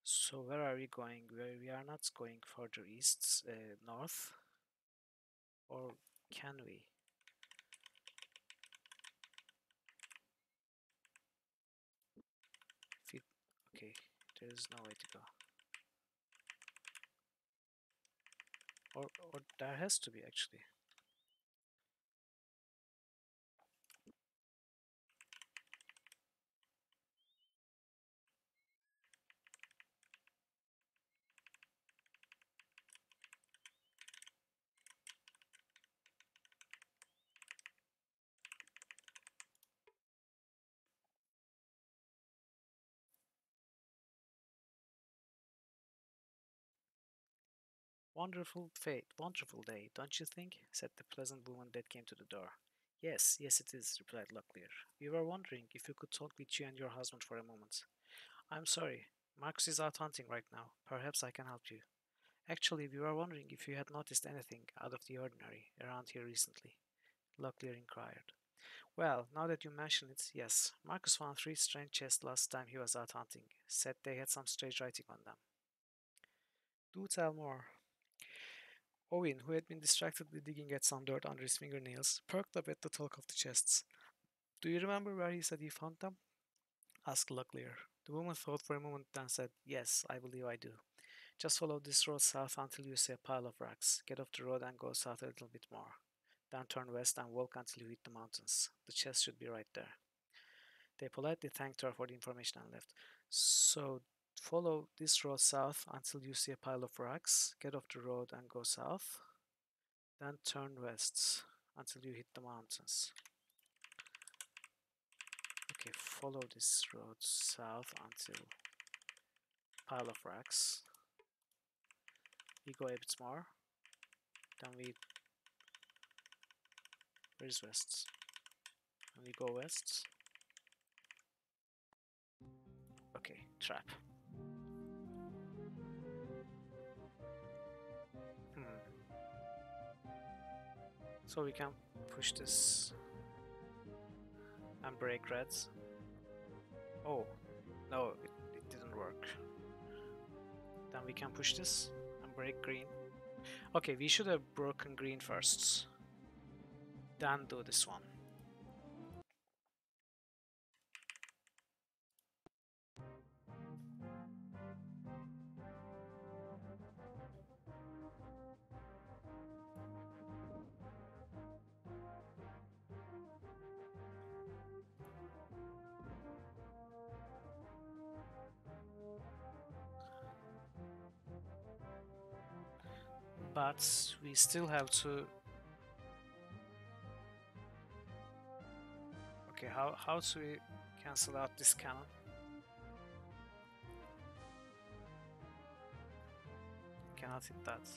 Speaker 1: So where are we going? We are not going further east, north, or can we? Okay, there is no way to go. Or there has to be actually. Wonderful fate, wonderful day, don't you think? Said the pleasant woman that came to the door. Yes, yes it is, replied Locklear. We were wondering if we could talk with you and your husband for a moment. I'm sorry, Marcus is out hunting right now. Perhaps I can help you. Actually, we were wondering if you had noticed anything out of the ordinary around here recently. Locklear inquired. Well, now that you mention it, yes. Marcus found 3 strange chests last time he was out hunting. Said they had some strange writing on them. Do tell more. Owen, who had been distractedly digging at some dirt under his fingernails, perked up at the talk of the chests. Do you remember where he said he found them? Asked Locklear. The woman thought for a moment, then said, Yes, I believe I do. Just follow this road south until you see a pile of rocks. Get off the road and go south a little bit more. Then turn west and walk until you hit the mountains. The chest should be right there. They politely thanked her for the information and left. So follow this road south until you see a pile of rocks. Get off the road and go south. Then turn west until you hit the mountains. Okay, follow this road south until pile of rocks. We go a bit more. Then where's west? And we go west. Okay, trap. So we can push this and break reds. Oh, no, it didn't work. Then we can push this and break green. Okay, we should have broken green first. Then do this one. But we still have to... Okay, how do we cancel out this cannon? Cannot hit that.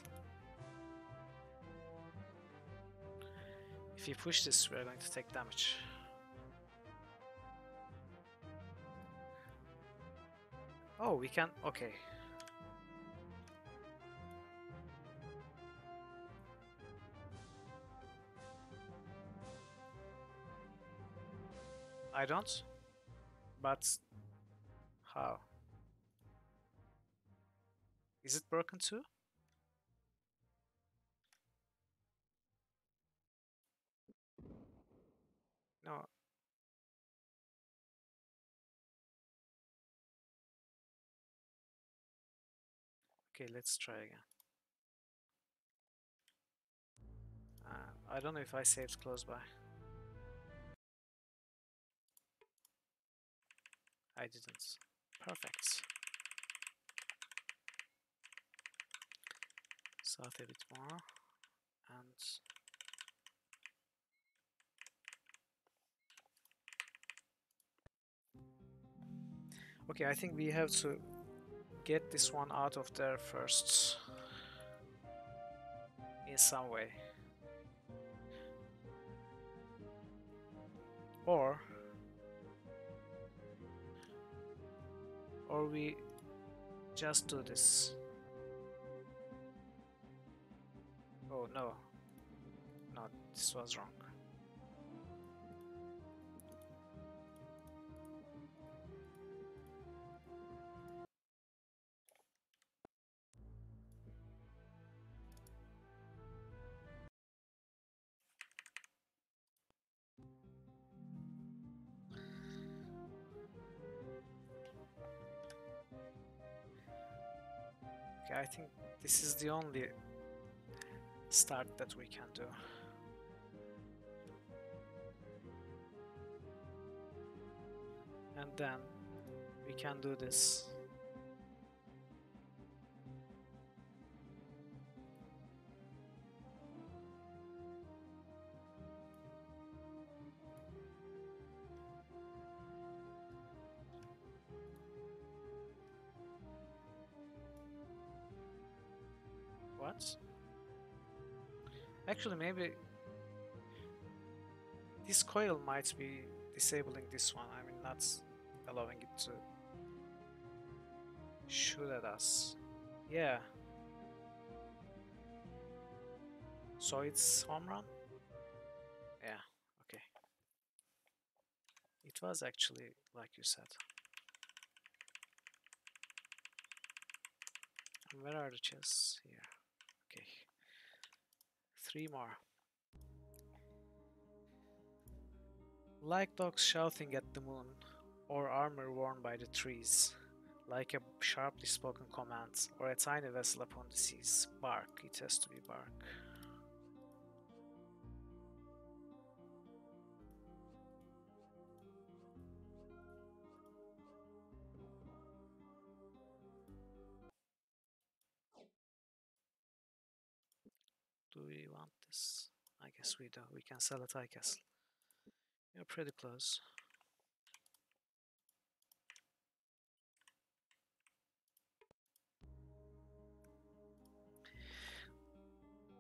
Speaker 1: If we push this, we're going to take damage. Oh, we can... Okay. I don't. But... How? Is it broken too? No. Okay, let's try again. I don't know if I saved close by. I didn't. Perfect. South a bit more. And... Okay, I think we have to get this one out of there first. In some way. Or we just do this. Oh no. No, this was wrong. Okay, I think this is the only start that we can do. And then we can do this. What? Actually, maybe this coil might be disabling this one. I mean, not allowing it to shoot at us. Yeah. So it's home run? Yeah, okay. It was actually like you said. And where are the chests? Here. Okay. 3 more. Like dogs shouting at the moon, or armor worn by the trees, like a sharply spoken command, or a tiny vessel upon the seas. Bark, it has to be bark. Do we want this? I guess we do. We can sell at high castle. You're pretty close.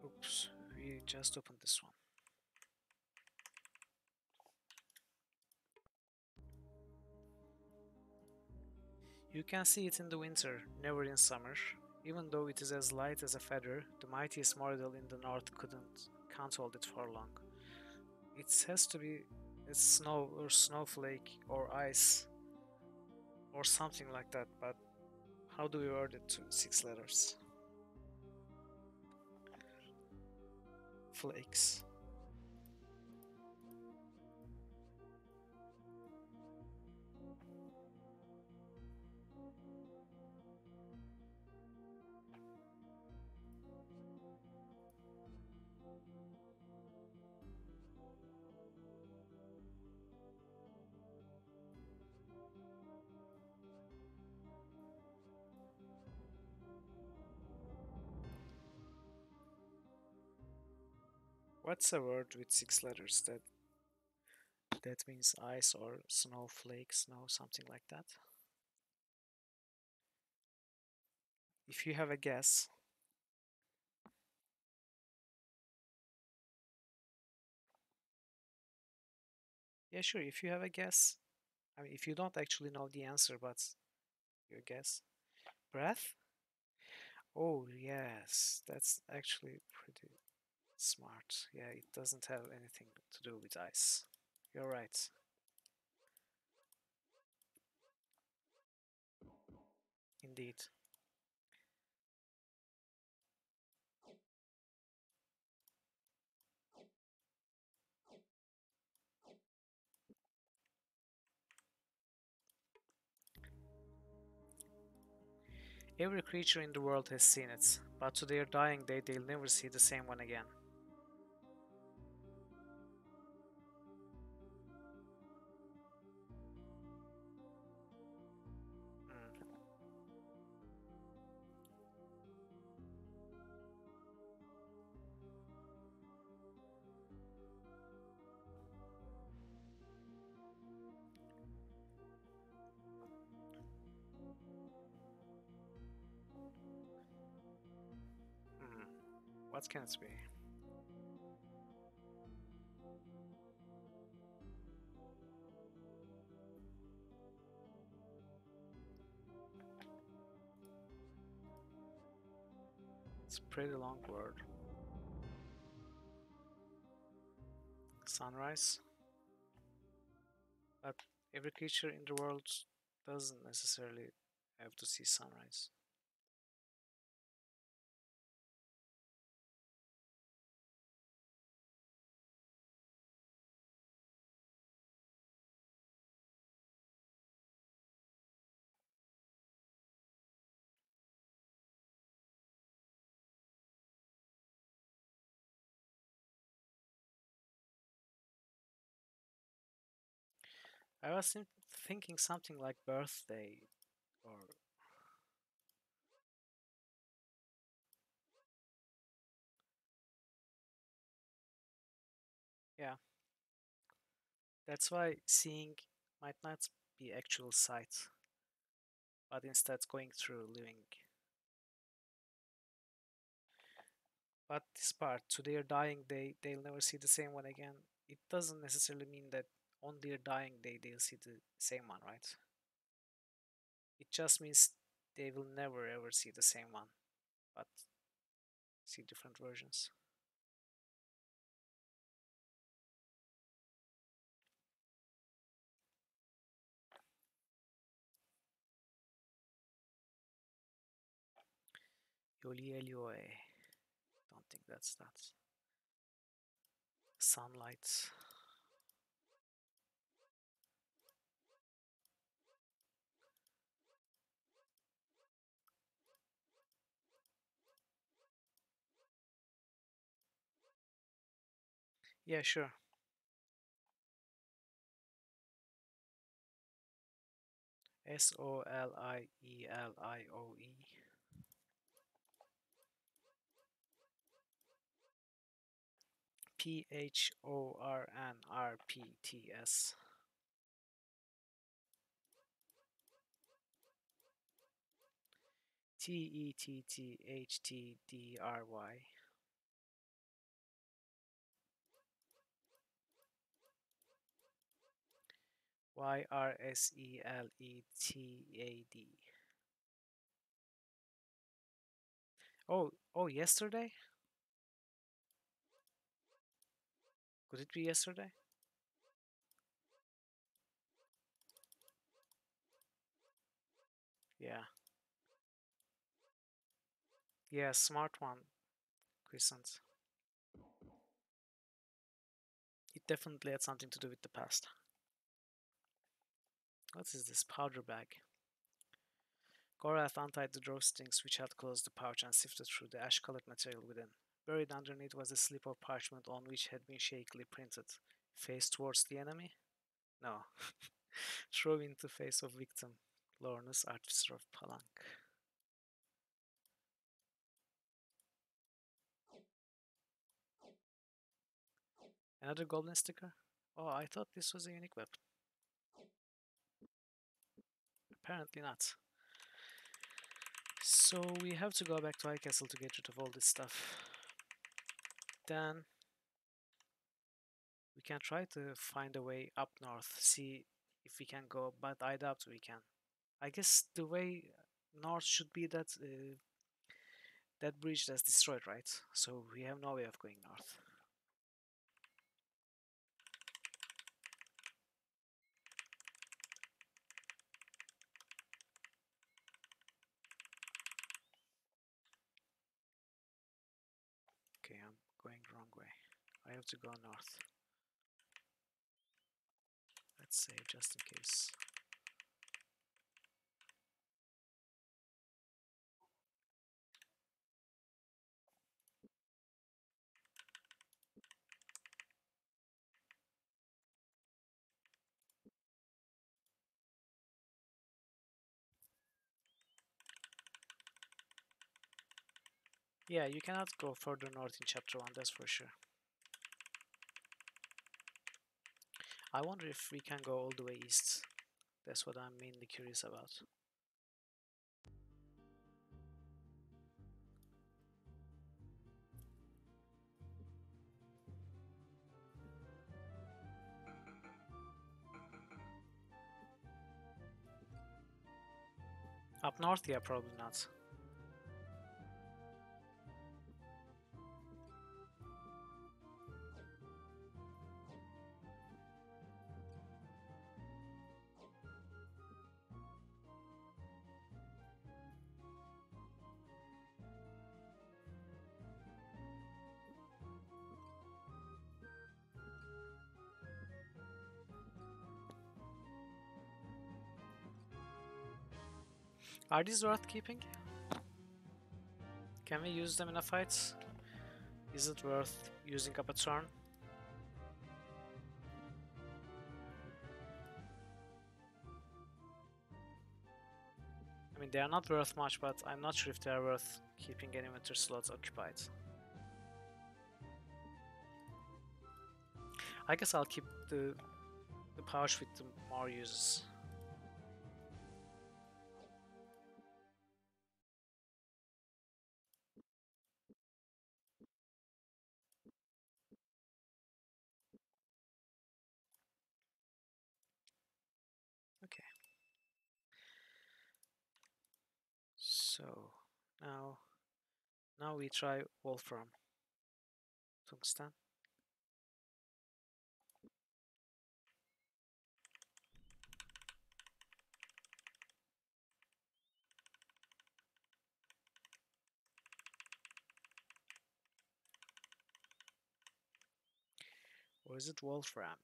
Speaker 1: Oops, we just opened this one. You can see it in the winter, never in summer. Even though it is as light as a feather, the mightiest mortal in the north can't hold it for long. It has to be a snow or snowflake or ice or something like that, but how do we word it to 6 letters? Flakes. What's a word with 6 letters that means ice or snowflake, snow, something like that? If you have a guess, yeah, sure. If you have a guess, I mean, if you don't actually know the answer, but your guess, breath. Oh yes, that's actually pretty smart. Yeah, it doesn't have anything to do with ice. You're right. Indeed. Every creature in the world has seen it, but to their dying day they'll never see the same one again. Mm, mm. What can it be? It's a pretty long word. Sunrise? But every creature in the world doesn't necessarily have to see sunrise. I was thinking something like birthday or yeah. That's why seeing might not be actual sight, but instead going through living. But this part, to their dying day, they'll never see the same one again. It doesn't necessarily mean that on their dying day they'll see the same one, right? It just means they will never ever see the same one, but see different versions. Yoli Elioe. Don't think that's that. Sunlight. Yeah, sure. Solielie. Phornrpts. Tetththdry. Yrseletad. Oh, yesterday? Could it be yesterday? Yeah. Yeah, smart one, Quiescent. It definitely had something to do with the past. What is this powder bag? Gorath untied the drawstrings which had closed the pouch and sifted through the ash-colored material within. Buried underneath was a slip of parchment on which had been shakily printed, "Face towards the enemy? No. Throw into face of victim. Lornus, artificer of Palanque." Another goblin sticker? Oh, I thought this was a unique weapon. Apparently not. So we have to go back to High Castle to get rid of all this stuff. Then we can try to find a way up north, see if we can go, but I doubt we can. I guess the way north should be that bridge that's destroyed, right? So we have no way of going north. Okay, I'm going the wrong way. I have to go north. Let's save just in case. Yeah, you cannot go further north in chapter 1, that's for sure. I wonder if we can go all the way east. That's what I'm mainly curious about. Up north, yeah, probably not. Are these worth keeping? Can we use them in a fight? Is it worth using up a turn? I mean, they are not worth much, but I'm not sure if they are worth keeping any inventory slots occupied. I guess I'll keep the pouch with the more uses. Okay. So now we try Wolfram. Tungsten. Or is it Wolfram?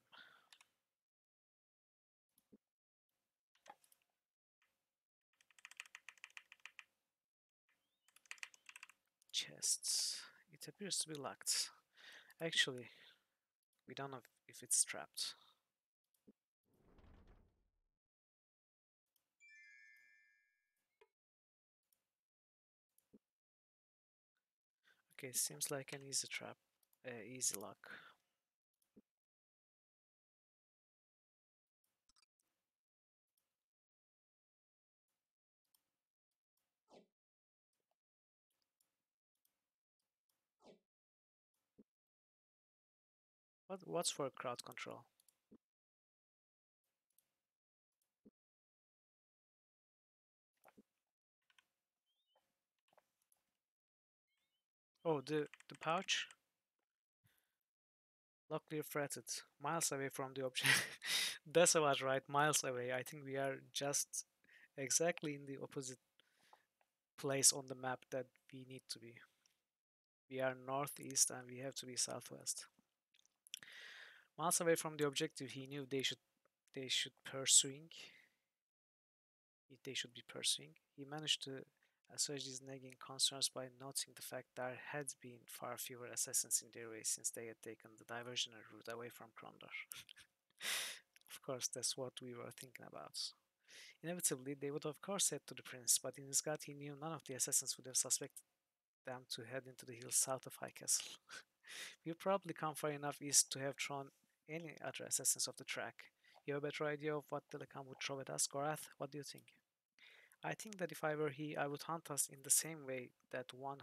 Speaker 1: Chests. It appears to be locked. Actually, we don't know if it's trapped. Okay, seems like an easy trap. Easy lock. What's for crowd control? Oh, the pouch? Luckily fretted. Miles away from the object. That's about right, miles away. I think we are just exactly in the opposite place on the map that we need to be. We are northeast and we have to be southwest. Miles away from the objective he knew they should pursuing. If they should be pursuing. He managed to assuage these nagging concerns by noting the fact there had been far fewer assassins in their race since they had taken the diversionary route away from Krondor. Of course, that's what we were thinking about. Inevitably, they would of course head to the prince, but in his gut he knew none of the assassins would have suspected them to head into the hills south of High Castle. We've probably come far enough east to have thrown any other assassins off the track. You have a better idea of what Telecom would throw at us, Gorath? What do you think? I think that if I were he, I would hunt us in the same way that one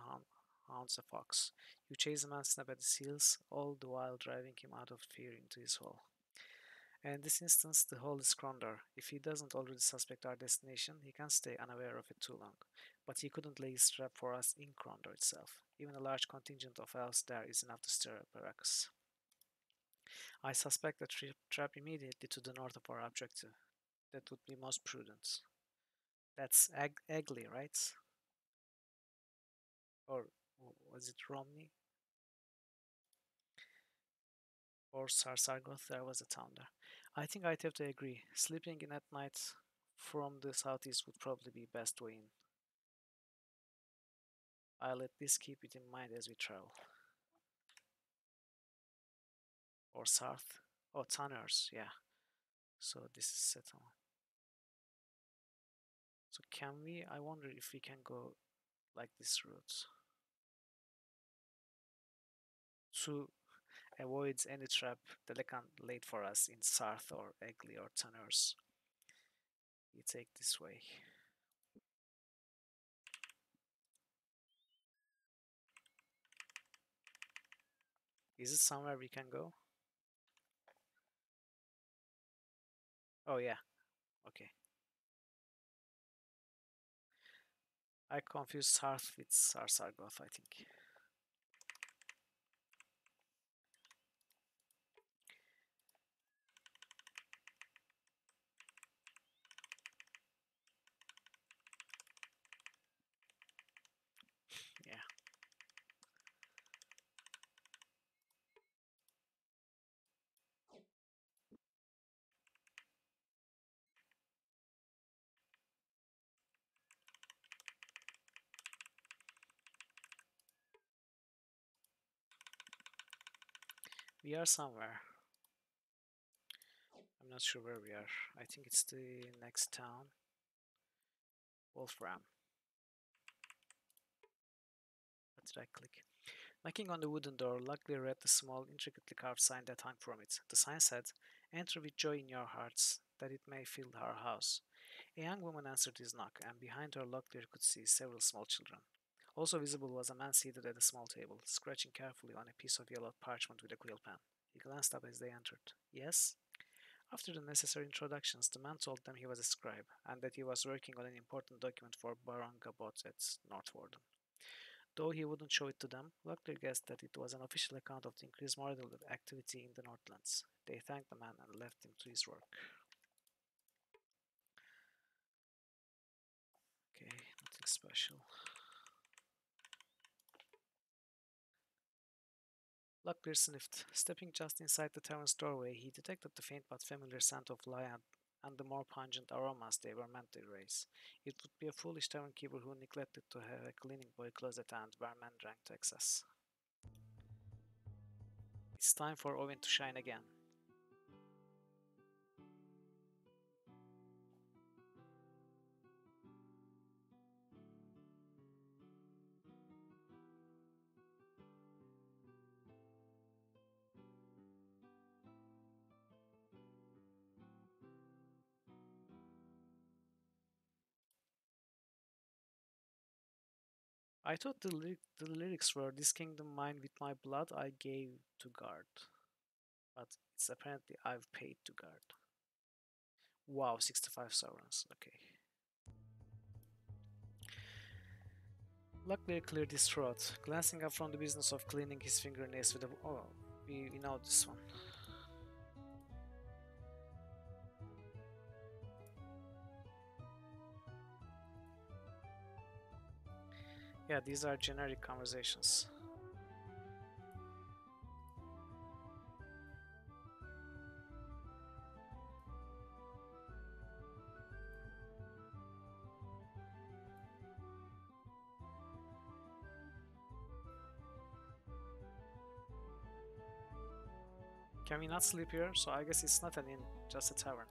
Speaker 1: hounds a fox. You chase a man, snap at his heels, all the while driving him out of fear into his hole. And in this instance, the hole is Krondor. If he doesn't already suspect our destination, he can stay unaware of it too long. But he couldn't lay his trap for us in Krondor itself. Even a large contingent of elves there is enough to stir up a ruckus. I suspect a trap immediately to the north of our objective. That would be most prudent. That's Eggley, right? Or was it Romney? Or Sarsargoth? There was a town there. I think I'd have to agree. Sleeping in at night from the southeast would probably be best way in. I'll at least keep it in mind as we travel. Or Sarth. Oh, Tanners, yeah. So this is settlement. So can we, I wonder if we can go like this route to avoid any trap that they can laid for us in Sarth or Eggley or Tanners. We take this way. Is it somewhere we can go? Oh yeah, okay. I confused Sarth with Sarsargoth, I think. Yeah. We are somewhere. I'm not sure where we are. I think it's the next town. Wolfram. What did I click? Knocking on the wooden door, luckily read the small, intricately carved sign that hung from it. The sign said, "Enter with joy in your hearts, that it may fill our house." A young woman answered his knock, and behind her Locklear could see several small children. Also visible was a man seated at a small table, scratching carefully on a piece of yellowed parchment with a quill pen. He glanced up as they entered. "Yes?" After the necessary introductions, the man told them he was a scribe, and that he was working on an important document for Baron Gabot at Northwarden. Though he wouldn't show it to them, Locklear guessed that it was an official account of the increased marital activity in the Northlands. They thanked the man and left him to his work. Okay, nothing special. Locklear sniffed. Stepping just inside the tavern's doorway, he detected the faint but familiar scent of lye and the more pungent aromas they were meant to erase. It would be a foolish tavern keeper who neglected to have a cleaning boy close at hand where men drank to excess. It's time for Owen to shine again. I thought the lyrics were, "This kingdom mine with my blood I gave to guard." But it's apparently I've paid to guard. Wow, 65 sovereigns. Okay. Locklear cleared his throat, glancing up from the business of cleaning his fingernails with a. Oh, we know this one. Yeah, these are generic conversations. Can we not sleep here? So I guess it's not an inn, just a tavern.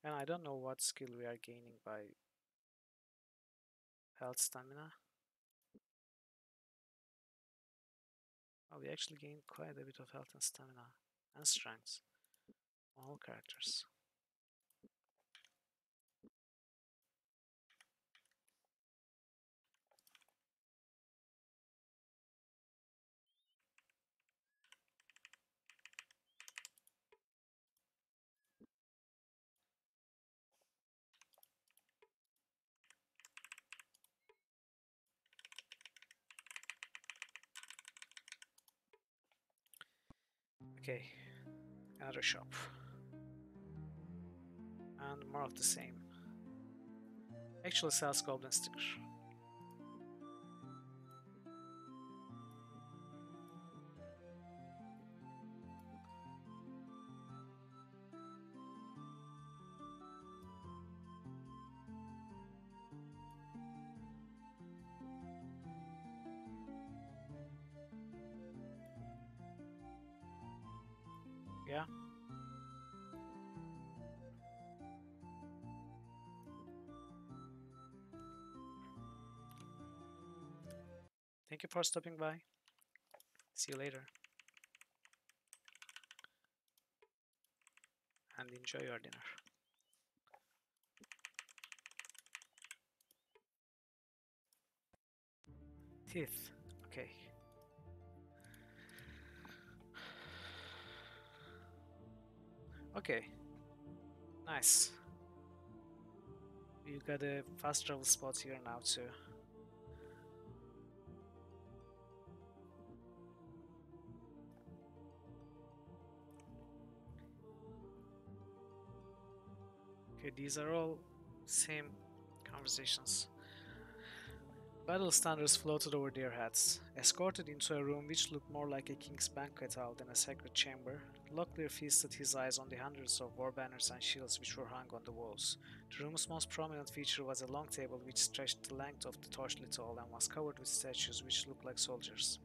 Speaker 1: And I don't know what skill we are gaining by health stamina. Oh, we actually gained quite a bit of health and stamina and strength on all characters. Okay, another shop. And more of the same. Actually sells goblin sticker. Yeah. Thank you for stopping by. See you later. And enjoy your dinner. Teeth. Okay. Okay. Nice. You got a fast travel spot here now too. Okay, these are all same conversations. Battle standards floated over their heads. Escorted into a room which looked more like a king's banquet hall than a sacred chamber, Locklear feasted his eyes on the hundreds of war banners and shields which were hung on the walls. The room's most prominent feature was a long table which stretched the length of the torchlit hall and was covered with statues which looked like soldiers.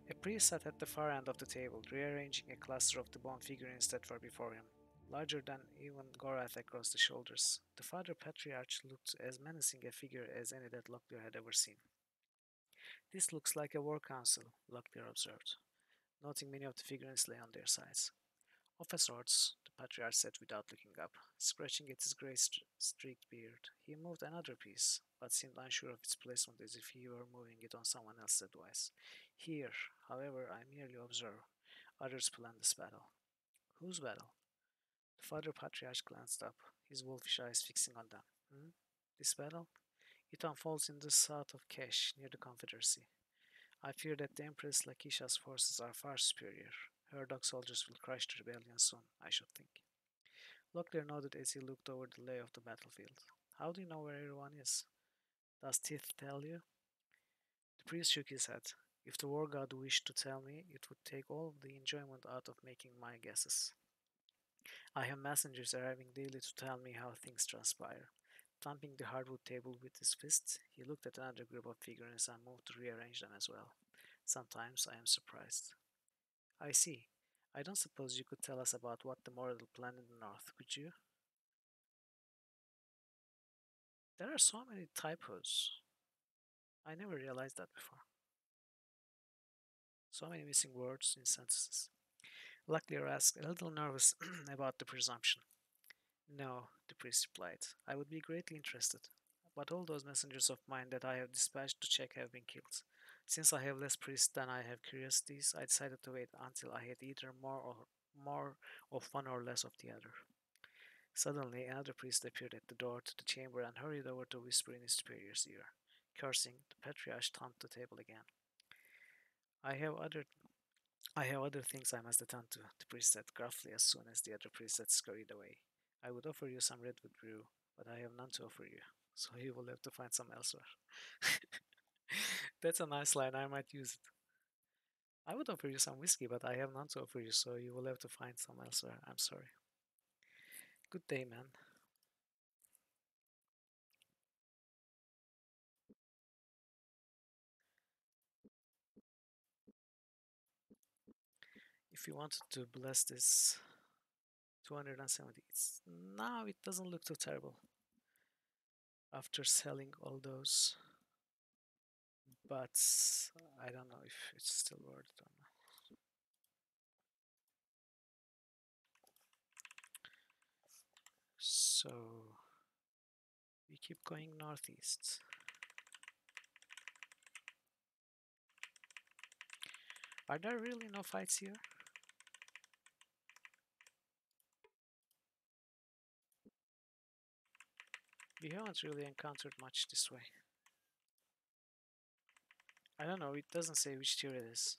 Speaker 1: A priest sat at the far end of the table, rearranging a cluster of the bone figurines that were before him, larger than even Gorath across the shoulders. The Father Patriarch looked as menacing a figure as any that Locklear had ever seen. This looks like a war council, Locklear observed, noting many of the figurines lay on their sides. Of a sorts, the Patriarch said without looking up, scratching at his grey streaked beard. He moved another piece, but seemed unsure of its placement as if he were moving it on someone else's advice. Here, however, I merely observe. Others plan this battle. Whose battle? The Father Patriarch glanced up, his wolfish eyes fixing on them. This battle? It unfolds in the south of Kesh, near the Confederacy. I fear that the Empress Lakisha's forces are far superior. Her dog soldiers will crush the rebellion soon, I should think. Locklear nodded as he looked over the lay of the battlefield. How do you know where everyone is? Does Tith tell you? The priest shook his head. If the war god wished to tell me, it would take all of the enjoyment out of making my guesses. I have messengers arriving daily to tell me how things transpire. Thumping the hardwood table with his fist, he looked at another group of figurines and moved to rearrange them as well. Sometimes I am surprised. I see. I don't suppose you could tell us about what the Mortal plan in the north, could you? There are so many typos. I never realized that before. So many missing words in sentences. Locklear asked, a little nervous about the presumption. No, the priest replied. I would be greatly interested, but all those messengers of mine that I have dispatched to check have been killed. Since I have less priests than I have curiosities, I decided to wait until I had either more of one or less of the other. Suddenly, another priest appeared at the door to the chamber and hurried over to whisper in his superior's ear. Cursing, the patriarch thumped the table again. I have other I have other things I must attend to, the priest said gruffly as soon as the other priest had scurried away. I would offer you some redwood brew, but I have none to offer you, so you will have to find some elsewhere. That's a nice line, I might use it. I would offer you some whiskey, but I have none to offer you, so you will have to find some elsewhere. I'm sorry. Good day, man. If you wanted to bless this 270, now it doesn't look too terrible after selling all those but I don't know if it's still worth it or not. So we keep going northeast. Are there really no fights here? We haven't really encountered much this way. I don't know, it doesn't say which tier it is.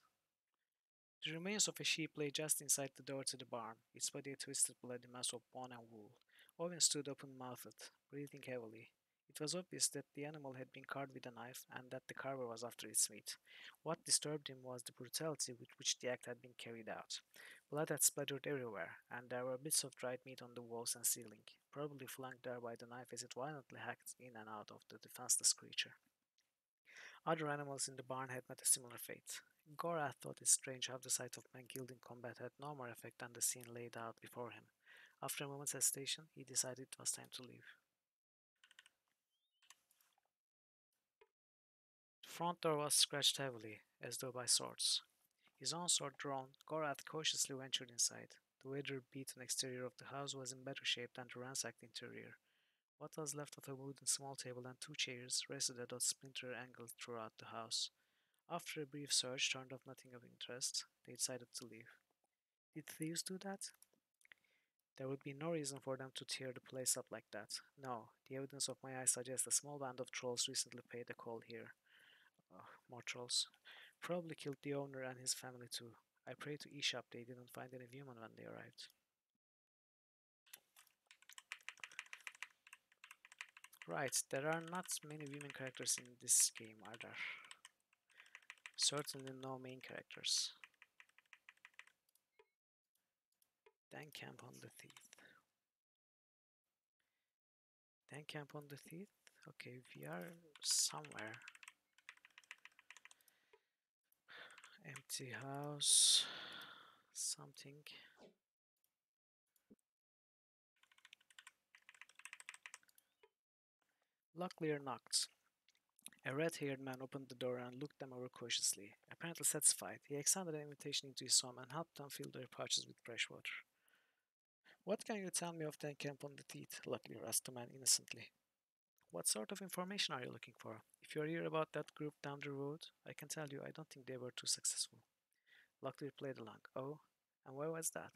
Speaker 1: The remains of a sheep lay just inside the door to the barn, its body a twisted bloody mass of bone and wool. Owen stood open-mouthed, breathing heavily. It was obvious that the animal had been carved with a knife and that the carver was after its meat. What disturbed him was the brutality with which the act had been carried out. Blood had splattered everywhere, and there were bits of dried meat on the walls and ceiling, probably flung there by the knife as it violently hacked in and out of the defenseless creature. Other animals in the barn had met a similar fate. Gorath thought it strange how the sight of men killed in combat had no more effect than the scene laid out before him. After a moment's hesitation, he decided it was time to leave. The front door was scratched heavily, as though by swords. His own sword drawn, Gorath cautiously ventured inside. The weather-beaten exterior of the house was in better shape than the ransacked interior. What was left of a wooden small table and two chairs rested at odd splinter angles throughout the house. After a brief search turned up nothing of interest, they decided to leave. Did thieves do that? There would be no reason for them to tear the place up like that. No, the evidence of my eyes suggests a small band of trolls recently paid a call here. More trolls. Probably killed the owner and his family too. I pray to Ishap they didn't find any human when they arrived. Right, there are not many women characters in this game, are there? Certainly no main characters. Then camp on the thief. Then camp on the thief? Okay, we are somewhere. Empty house. Something. Locklear knocked. A red-haired man opened the door and looked them over cautiously. Apparently satisfied, he extended an invitation into his home and helped them fill their pouches with fresh water. What can you tell me of the camp on the teeth? Locklear asked the man innocently. What sort of information are you looking for? If you hear about that group down the road, I can tell you I don't think they were too successful. Locklear played along. Oh, and where was that?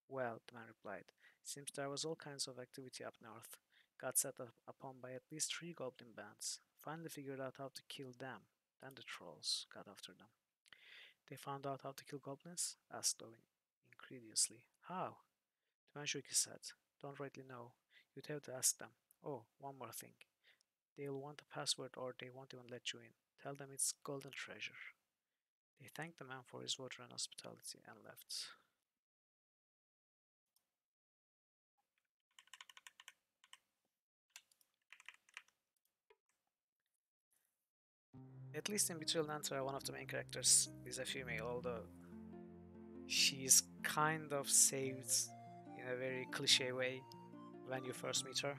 Speaker 1: Well, the man replied, seems there was all kinds of activity up north. Got set up upon by at least 3 goblin bands. Finally figured out how to kill them. Then the trolls got after them. They found out how to kill goblins? Asked Owen incredulously. How? The man shook his head. Don't rightly know. You'd have to ask them. Oh, one more thing. They'll want a password or they won't even let you in. Tell them it's golden treasure. They thanked the man for his water and hospitality and left. At least in Betrayal Nantra, one of the main characters is a female, although she's kind of saved in a very cliche way when you first meet her.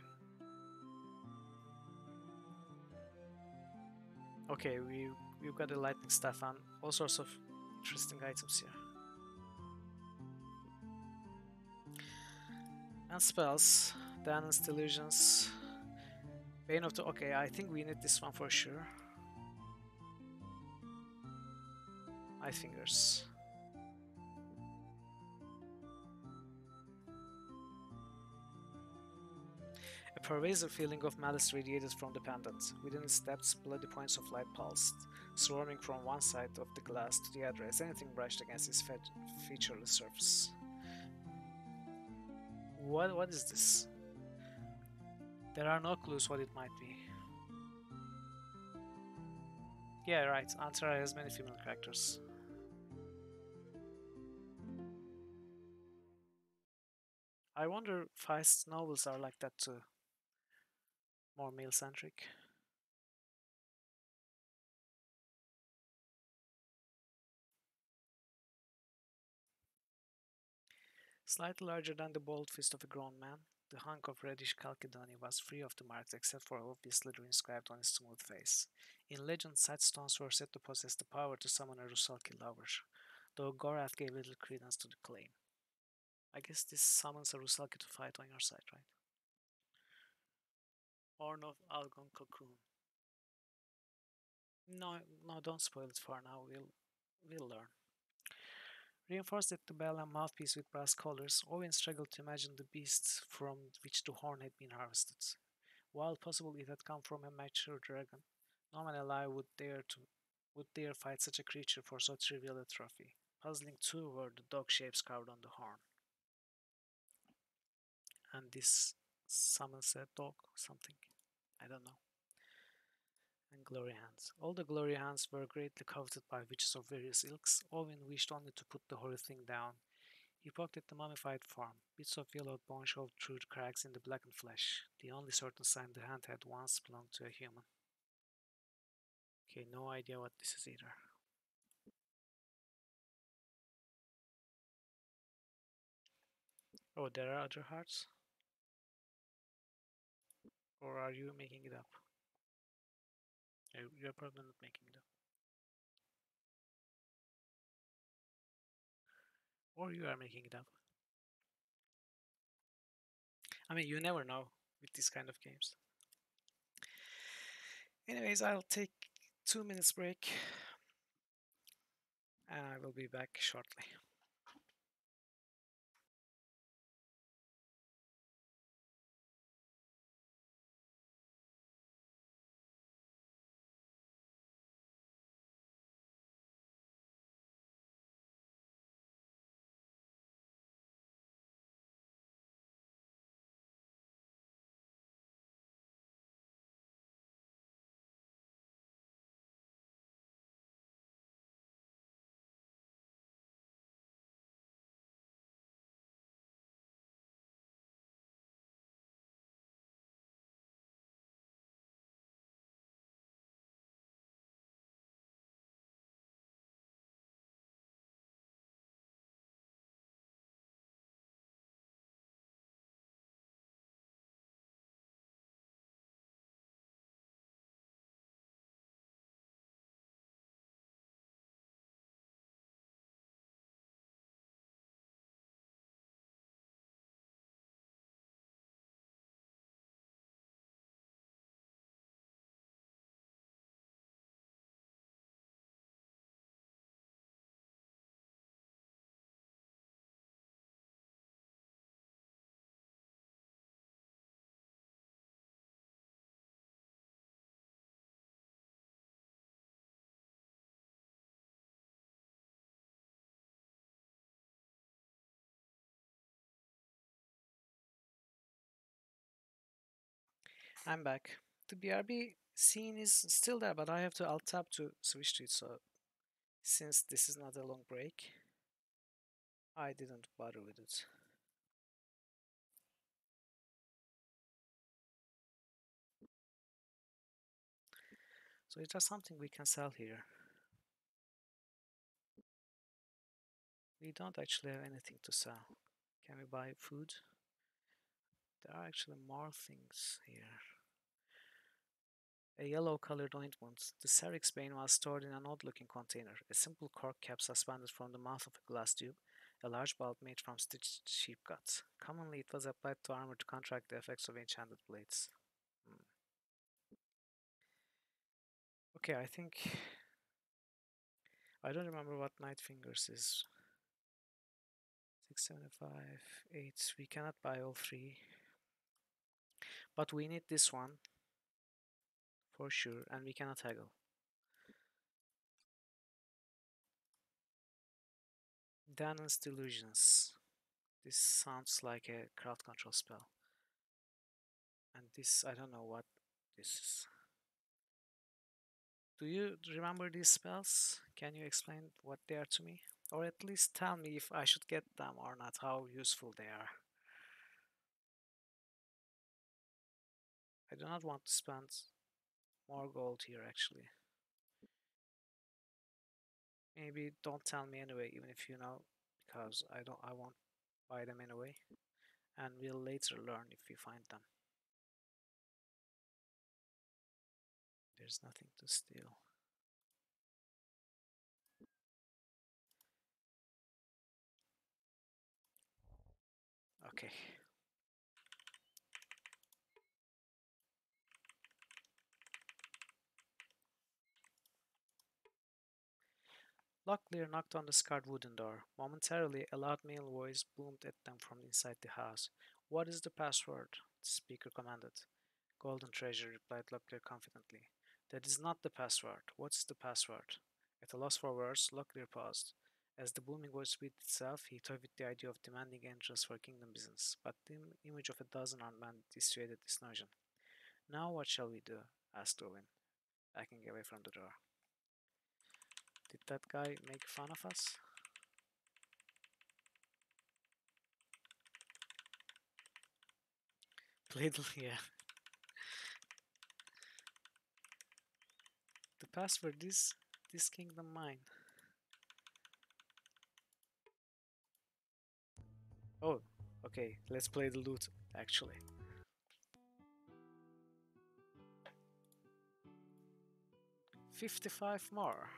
Speaker 1: Okay, we've got the lightning staff and all sorts of interesting items here. And spells, Dance, Delusions, Bane of the... Okay, I think we need this one for sure. Eye Fingers. A pervasive feeling of malice radiated from the pendant. Within its depths, bloody points of light pulsed, swarming from one side of the glass to the other as anything brushed against its featureless surface. What is this? There are no clues what it might be. Yeah, right, Antara has many female characters. I wonder if Feist novels are like that too. More male-centric. Slightly larger than the bald fist of a grown man, The hunk of reddish chalcedony was free of the marks except for obvious lettering inscribed on its smooth face. In legend, such stones were said to possess the power to summon a Rusalki lover, though Gorath gave little credence to the claim. I guess this summons a Rusalki to fight on your side, right? Horn of Algon Cocoon. No, no, don't spoil it for now. We'll learn. Reinforced at the bell and mouthpiece with brass collars, Owen struggled to imagine the beast from which the horn had been harvested. While possible it had come from a mature dragon, no man alive would dare fight such a creature for so trivial a trophy. Puzzling too were the dog shapes carved on the horn. And this summons a dog something. I don't know. And glory hands. All the glory hands were greatly coveted by witches of various ilks. Owen wished only to put the horrid thing down. He poked at the mummified form. Bits of yellowed bone showed through the cracks in the blackened flesh, the only certain sign the hand had once belonged to a human. Okay, no idea what this is either. Oh, there are other hearts? Or are you making it up? You're probably not making it up. Or you are making it up. I mean, you never know with these kind of games. Anyways, I'll take 2 minutes break and I will be back shortly. I'm back. The BRB scene is still there, but I have to alt tab to switch to it. So since this is not a long break, I didn't bother with it. So is there something we can sell here? We don't actually have anything to sell. Can we buy food? There are actually more things here. A yellow-colored ointment. The Cerix bane was stored in an odd-looking container, a simple cork cap suspended from the mouth of a glass tube, a large bulb made from stitched sheep gut. Commonly, it was applied to armor to counteract the effects of enchanted blades. Hmm. Okay, I think... I don't remember what Night Fingers is. 675, 8. We cannot buy all three. But we need this one. For sure, and we cannot haggle. Danon's Delusions. This sounds like a crowd control spell. And this, I don't know what this is. Do you remember these spells? Can you explain what they are to me? Or at least tell me if I should get them or not, how useful they are. I do not want to spend more gold here actually. Maybe don't tell me anyway, even if you know, because I won't buy them anyway. and we'll later learn if we find them. There's nothing to steal. Okay. Locklear knocked on the scarred wooden door. Momentarily, a loud male voice boomed at them from inside the house. "What is the password?" the speaker commanded. "Golden treasure," replied Locklear confidently. "That is not the password. What's the password?" At a loss for words, Locklear paused. As the booming voice repeated itself, he toyed with the idea of demanding entrance for kingdom business, but the image of a dozen armed men dissuaded this notion. "Now what shall we do?" asked Owen, backing away from the door. Did that guy make fun of us? Played, yeah. The password is this kingdom mine. Oh, okay. Let's play the loot, actually. 55 more.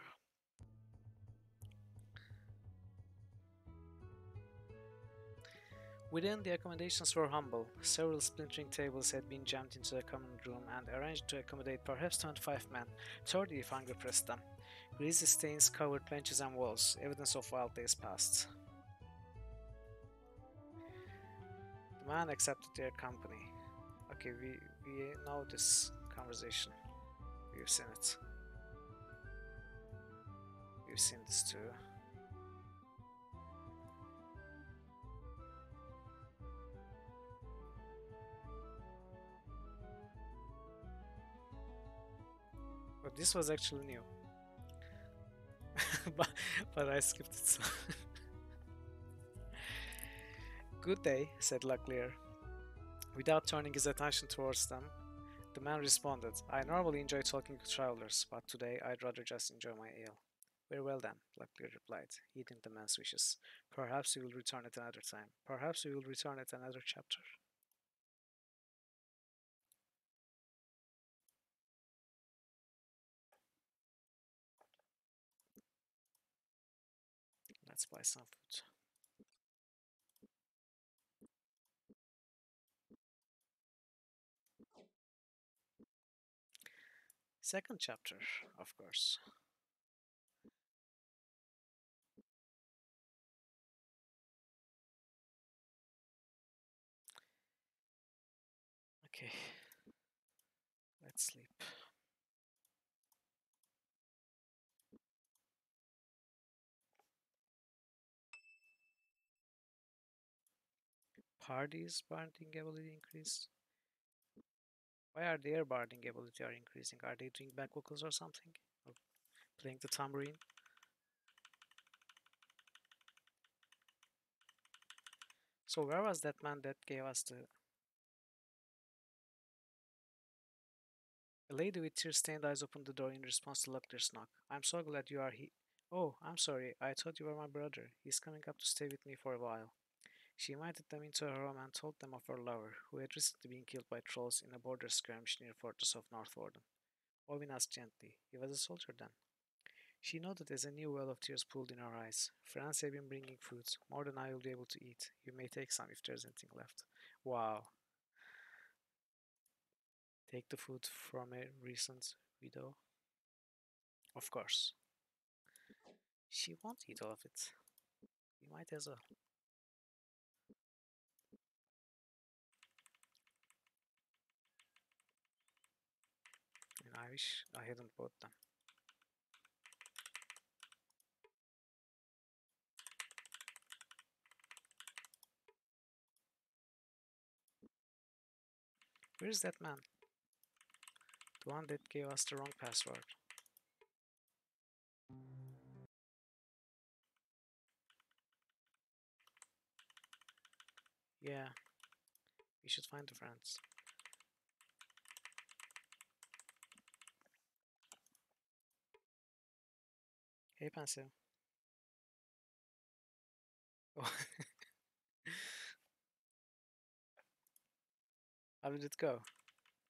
Speaker 1: Within, the accommodations were humble. Several splintering tables had been jammed into a common room and arranged to accommodate perhaps 25 men, 30 if hunger pressed them. Greasy stains covered benches and walls, evidence of wild days past. The man accepted their company. Okay, we know this conversation. We've seen it. We've seen this too. But this was actually new. but, but I skipped it. So. "Good day," said Locklear. Without turning his attention towards them, the man responded, "I normally enjoy talking to travelers, but today I'd rather just enjoy my ale." "Very well then," Locklear replied, heeding the man's wishes. "Perhaps we will return at another time. Perhaps we will return at another chapter." Let's buy some food. Second chapter, of course. Okay, let's sleep. Parties barding ability increased. Why are their barding ability are increasing? Are they doing back vocals or something? Or playing the tambourine? So where was that man that gave us the... A lady with tear-stained eyes opened the door in response to Locklear's knock. "I'm so glad you are here." "Oh, I'm sorry. I thought you were my brother. He's coming up to stay with me for a while." She invited them into her home and told them of her lover, who had recently been killed by trolls in a border skirmish near Fortress of Northwarden. Owen asked gently, "He was a soldier then?" She nodded as a new well of tears pooled in her eyes. "Friends have been bringing food, more than I will be able to eat. You may take some if there's anything left." Wow. Take the food from a recent widow? Of course. She won't eat all of it. We might as well. And I wish I hadn't bought them. Where is that man? The one that gave us the wrong password. Yeah, we should find the friends. Hey, Pencil. Oh. How did it go?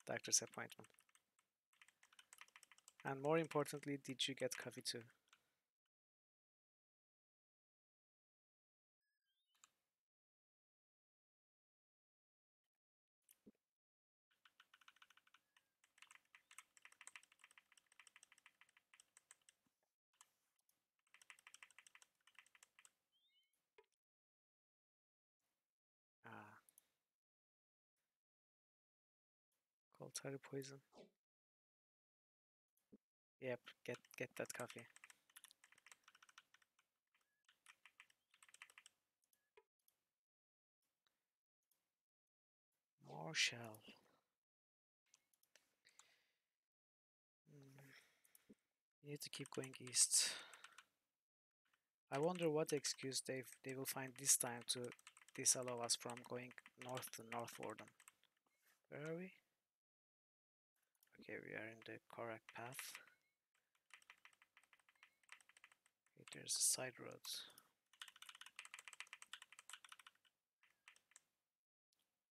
Speaker 1: Doctor's appointment. And more importantly, did you get coffee too? Ah, cold poison. Yep, get that coffee. Marshall. Mm, you need to keep going east. I wonder what excuse they will find this time to disallow us from going north to North Warden. Where are we? Okay, we are in the correct path. Okay, there's a side road.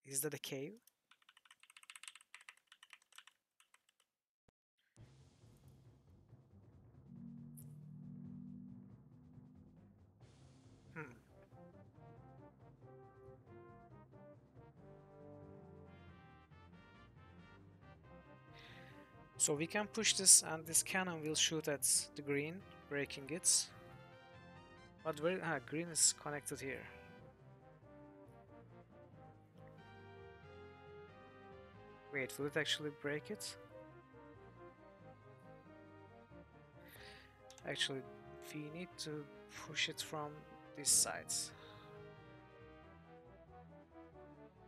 Speaker 1: Is that a cave? Hmm. So we can push this and this cannon will shoot at the green, breaking it. But where? Ah, green is connected here. Wait, will it actually break it? Actually, we need to push it from this side.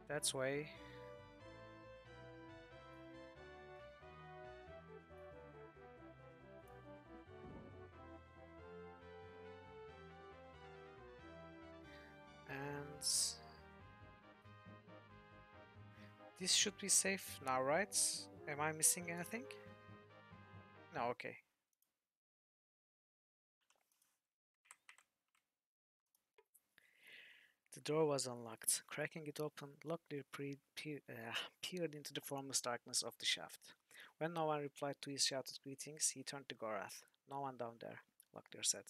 Speaker 1: That's way. And this should be safe now, right? Am I missing anything? No, okay. The door was unlocked. Cracking it open, Locklear peered into the formless darkness of the shaft. When no one replied to his shouted greetings, he turned to Gorath. No one down there, Locklear said.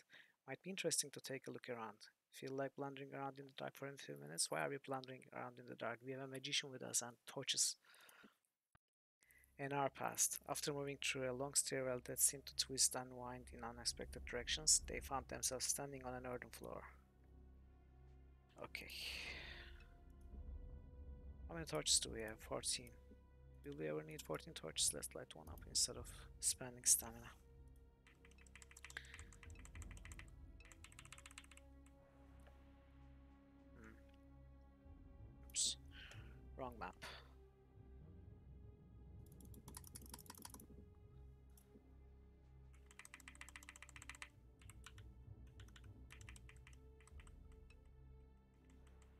Speaker 1: Might be interesting to take a look around. Feel like blundering around in the dark for a few minutes? Why are we blundering around in the dark? We have a magician with us and torches. An hour passed. After moving through a long stairwell that seemed to twist and wind in unexpected directions, they found themselves standing on an earthen floor. Okay. How many torches do we have? 14. Will we ever need 14 torches? Let's light one up instead of spending stamina. Hmm. Oops. Wrong map.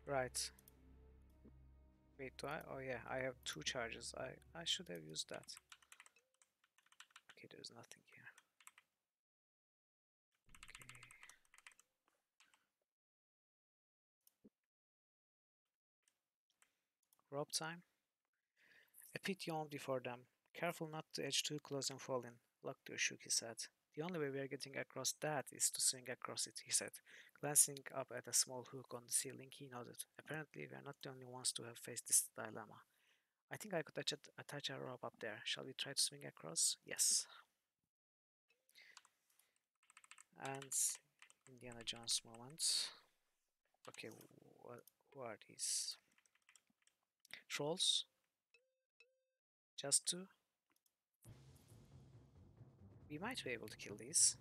Speaker 1: Right. Wait, do I? Oh yeah, I have 2 charges. I should have used that. Okay, there's nothing here. Okay. Rope time. A pit yawned before them. Careful not to edge too close and fall in. Lockdoor shook his head. The only way we are getting across that is to swing across it, he said. Glancing up at a small hook on the ceiling, he nodded. Apparently, we are not the only ones to have faced this dilemma. I think I could attach a rope up there. Shall we try to swing across? Yes. And Indiana Jones moment. Okay, who are these? Trolls? Just 2? We might be able to kill these.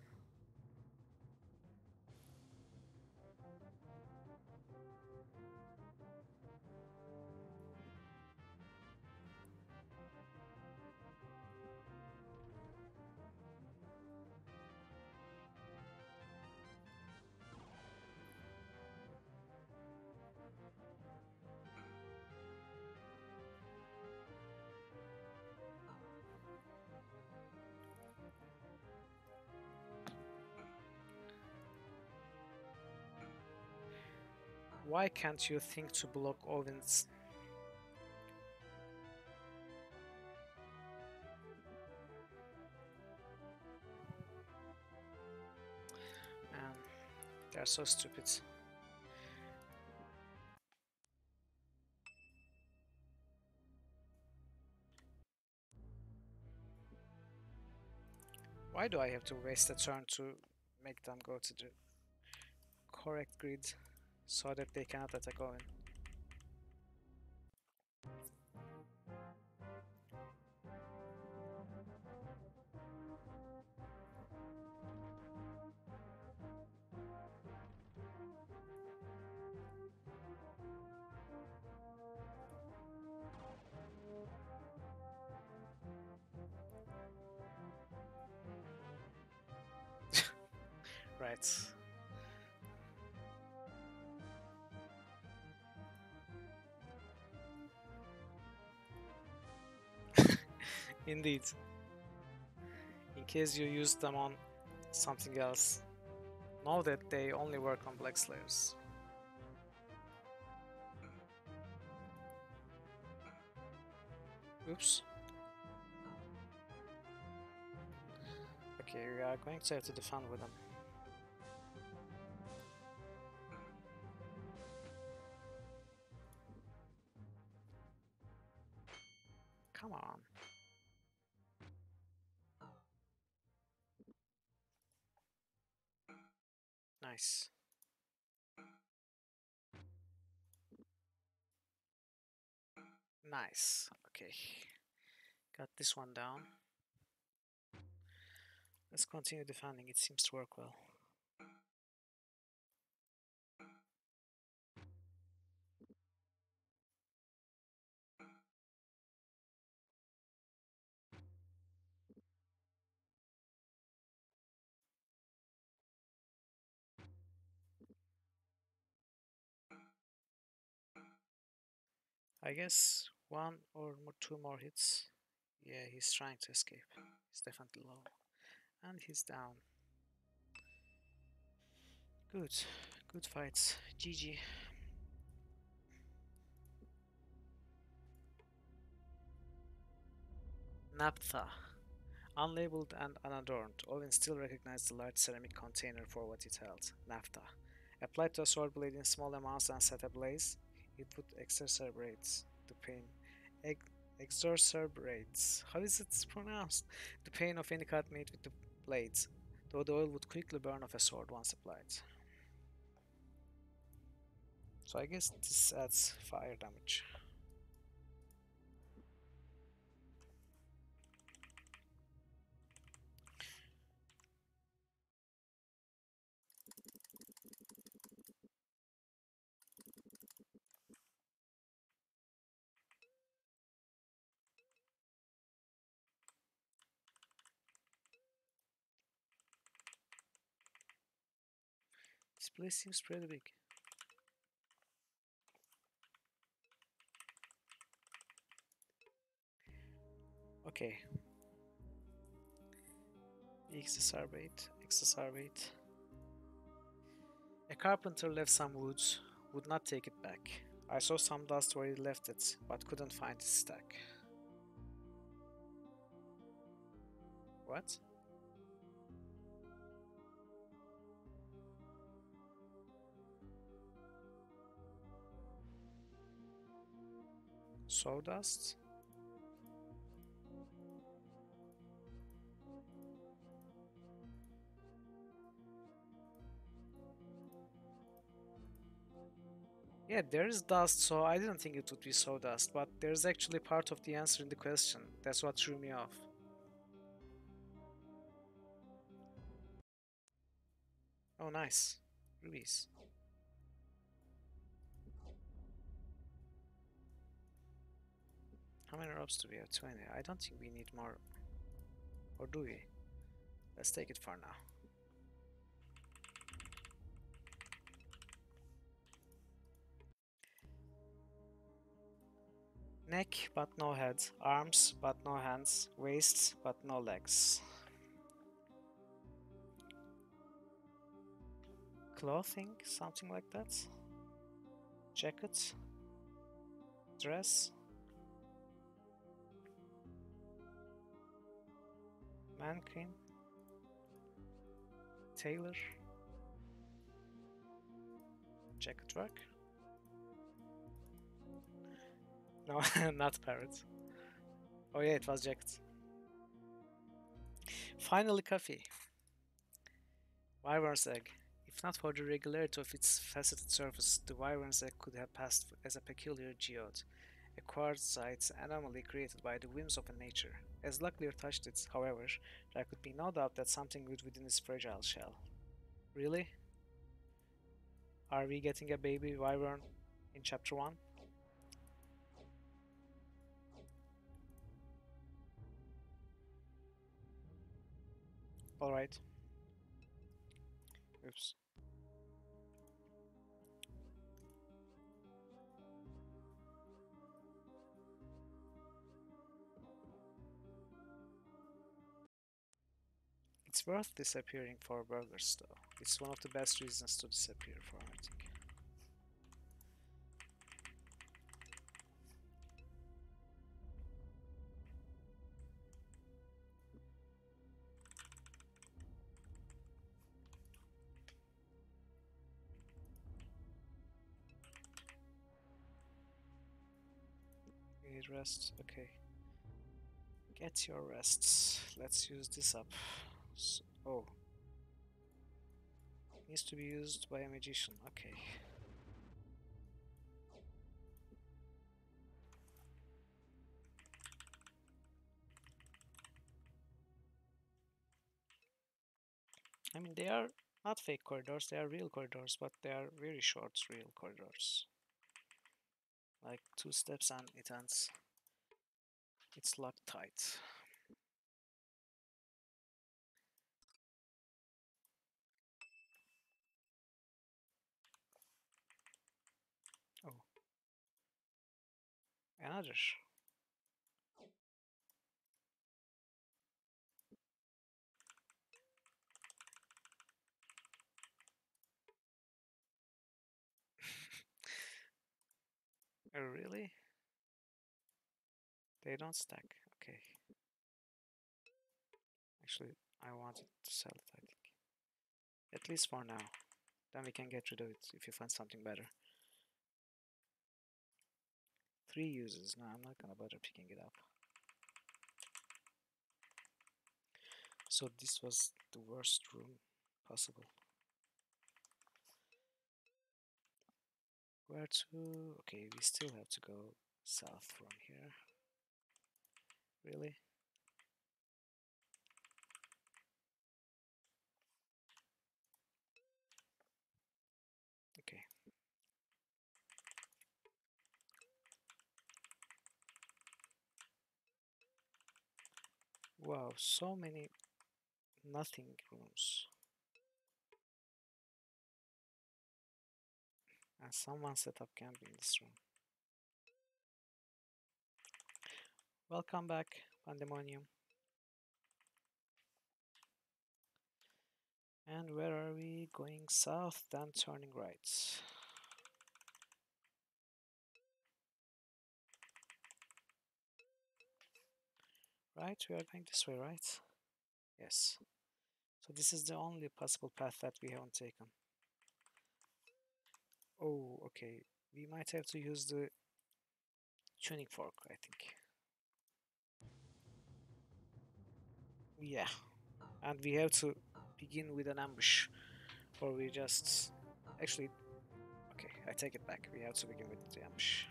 Speaker 1: Why can't you think to block Owen's? They're so stupid. Why do I have to waste a turn to make them go to the correct grid so that they cannot attack Owen? Right. Indeed. In case you use them on something else, know that they only work on black slayers. Oops. Okay, we are going to have to defend with them. Come on. Nice. Nice. Okay. Got this one down. Let's continue defending. It seems to work well. I guess one or two more hits. Yeah, he's trying to escape. He's definitely low. And he's down. Good. Good fights. GG. Naphtha. Unlabeled and unadorned, Owen still recognized the large ceramic container for what it held. Naphtha. Applied to a sword blade in small amounts and set ablaze, it would exacerbate the pain. Exacerbates. How is it pronounced? The pain of any cut made with the blades, though the oil would quickly burn off a sword once applied. So I guess this adds fire damage. This place seems pretty big. Okay. Exacerbate. A carpenter left some wood, would not take it back. I saw some dust where he left it, but couldn't find his stack. What? Sawdust? Yeah, there is dust, so I didn't think it would be sawdust, but there's actually part of the answer in the question. That's what threw me off. Oh, nice. Rubies. How many ropes do we have? 20. I don't think we need more. Or do we? Let's take it for now. Neck, but no head. Arms, but no hands. Waist, but no legs. Clothing, something like that. Jacket. Dress. Mannequin. Tailor. Jacket work? No, not parrot. Oh yeah, it was jacket. Finally, coffee. Wyvern's egg. If not for the regularity of its faceted surface, the wyvern's egg could have passed as a peculiar geode, a quartzite anomaly created by the whims of nature. As Locklear touched it, however, there could be no doubt that something good within its fragile shell. Really? Are we getting a baby wyvern in chapter 1? Alright. Oops. It's worth disappearing for burgers, though. It's one of the best reasons to disappear for, I think. You need rest? Okay. Get your rests. Let's use this up. So, oh. Needs to be used by a magician. Okay. I mean, they are not fake corridors, they are real corridors, but they are very short real corridors. Like 2 steps and it ends. It's locked tight. Oh. Another. Oh, really? They don't stack. Okay. Actually, I wanted to sell it, I think. At least for now. Then we can get rid of it if you find something better. 3 uses. No, I'm not gonna bother picking it up. So this was the worst room possible. Where to? Okay, we still have to go south from here. Really? Okay. Wow, so many nothing rooms. And someone set up camp in this room. Welcome back, Pandemonium. And where are we? Going south, then turning right. Right, we are going this way, right? Yes. So this is the only possible path that we haven't taken. Oh, okay. We might have to use the tuning fork, I think. Yeah. And we have to begin with an ambush. Or we just... Actually, okay, I take it back. We have to begin with the ambush.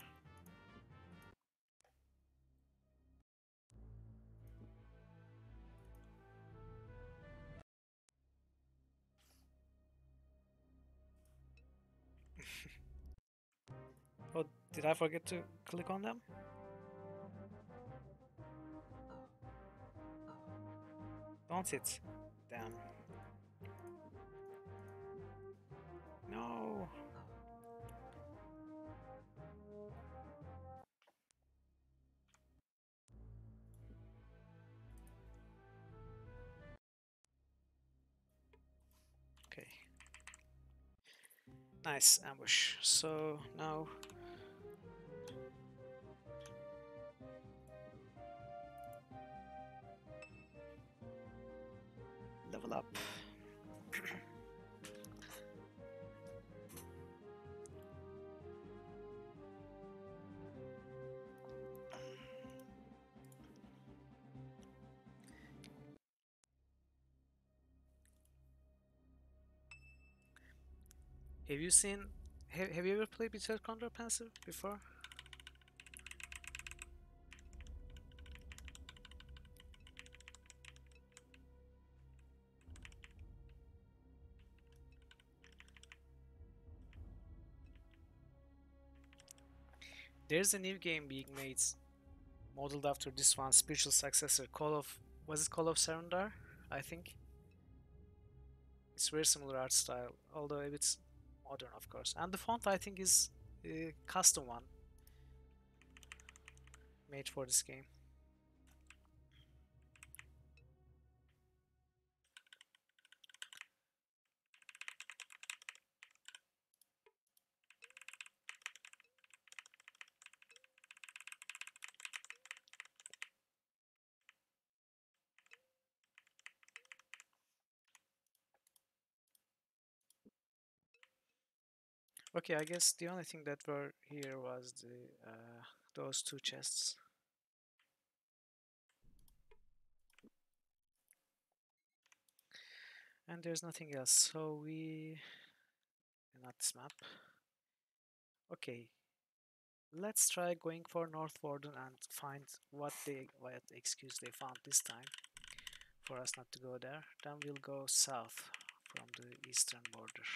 Speaker 1: Oh, did I forget to click on them? Don't it? Damn. No. Okay. Nice ambush. So now level up. Have you seen? Have you ever played Betrayal Krondor Pensive before? There's a new game being made, modeled after this one's spiritual successor, Call of. Was it Call of Surrender? I think. It's very similar art style, although a bit modern, of course. And the font, I think, is a custom one made for this game. Okay, I guess the only thing that were here was the those two chests. And there's nothing else, so we... not this map. Okay, let's try going for North Warden and find what excuse they found this time for us not to go there. Then we'll go south from the eastern border.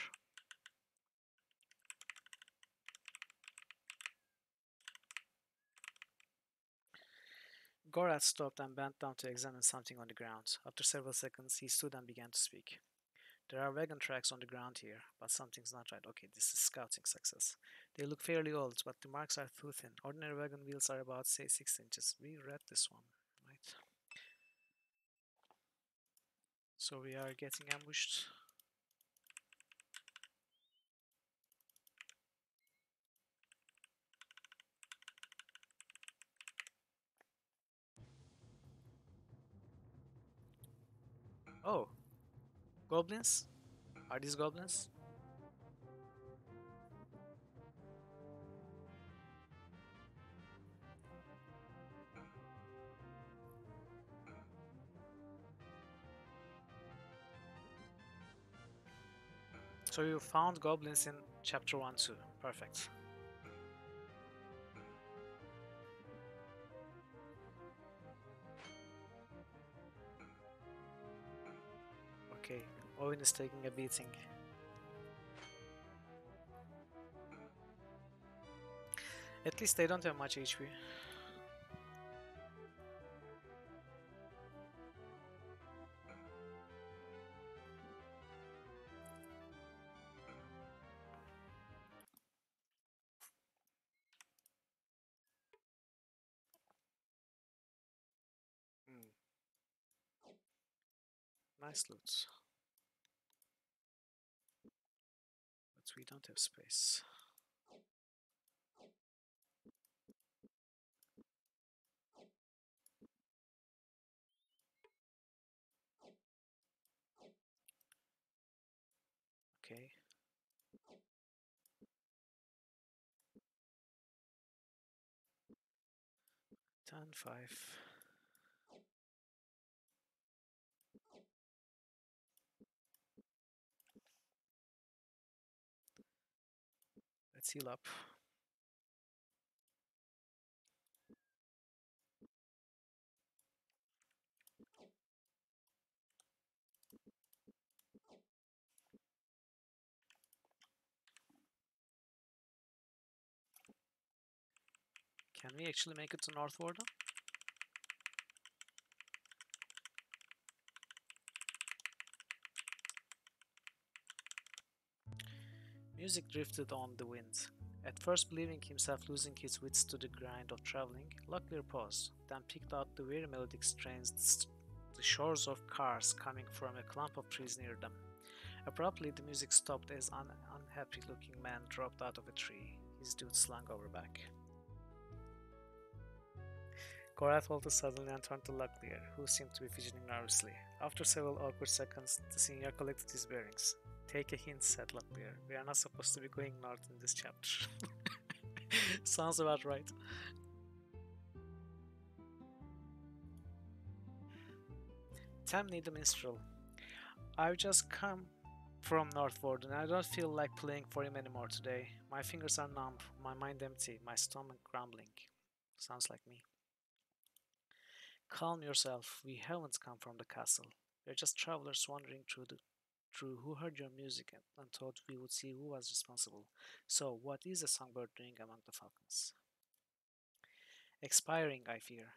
Speaker 1: Gorath stopped and bent down to examine something on the ground. After several seconds, he stood and began to speak. There are wagon tracks on the ground here, but something's not right. Okay, this is scouting success. They look fairly old, but the marks are too thin. Ordinary wagon wheels are about, say, 6 inches. We read this one, right? So we are getting ambushed. Oh, goblins? Are these goblins? So you found goblins in chapter 1 too. Perfect. Okay, Owen is taking a beating. At least they don't have much HP. Mm, nice loot. But we don't have space. Okay. 10-5. Let's heal up. Can we actually make it to North Warden? Music drifted on the wind. At first believing himself losing his wits to the grind of traveling, Locklear paused, then picked out the very melodic strains, the shores of cars coming from a clump of trees near them. Abruptly, the music stopped as an unhappy-looking man dropped out of a tree, his dude slung over back. Korath halted suddenly and turned to Locklear, who seemed to be fidgeting nervously. After several awkward seconds, the senior collected his bearings. Take a hint, said Locklear. We are not supposed to be going north in this chapter. Sounds about right. Tamni the minstrel. I've just come from Northward, and I don't feel like playing for him anymore today. My fingers are numb, my mind empty, my stomach grumbling. Sounds like me. Calm yourself. We haven't come from the castle. We're just travelers wandering through who heard your music and thought we would see who was responsible. So, what is a songbird doing among the falcons? Expiring, I fear.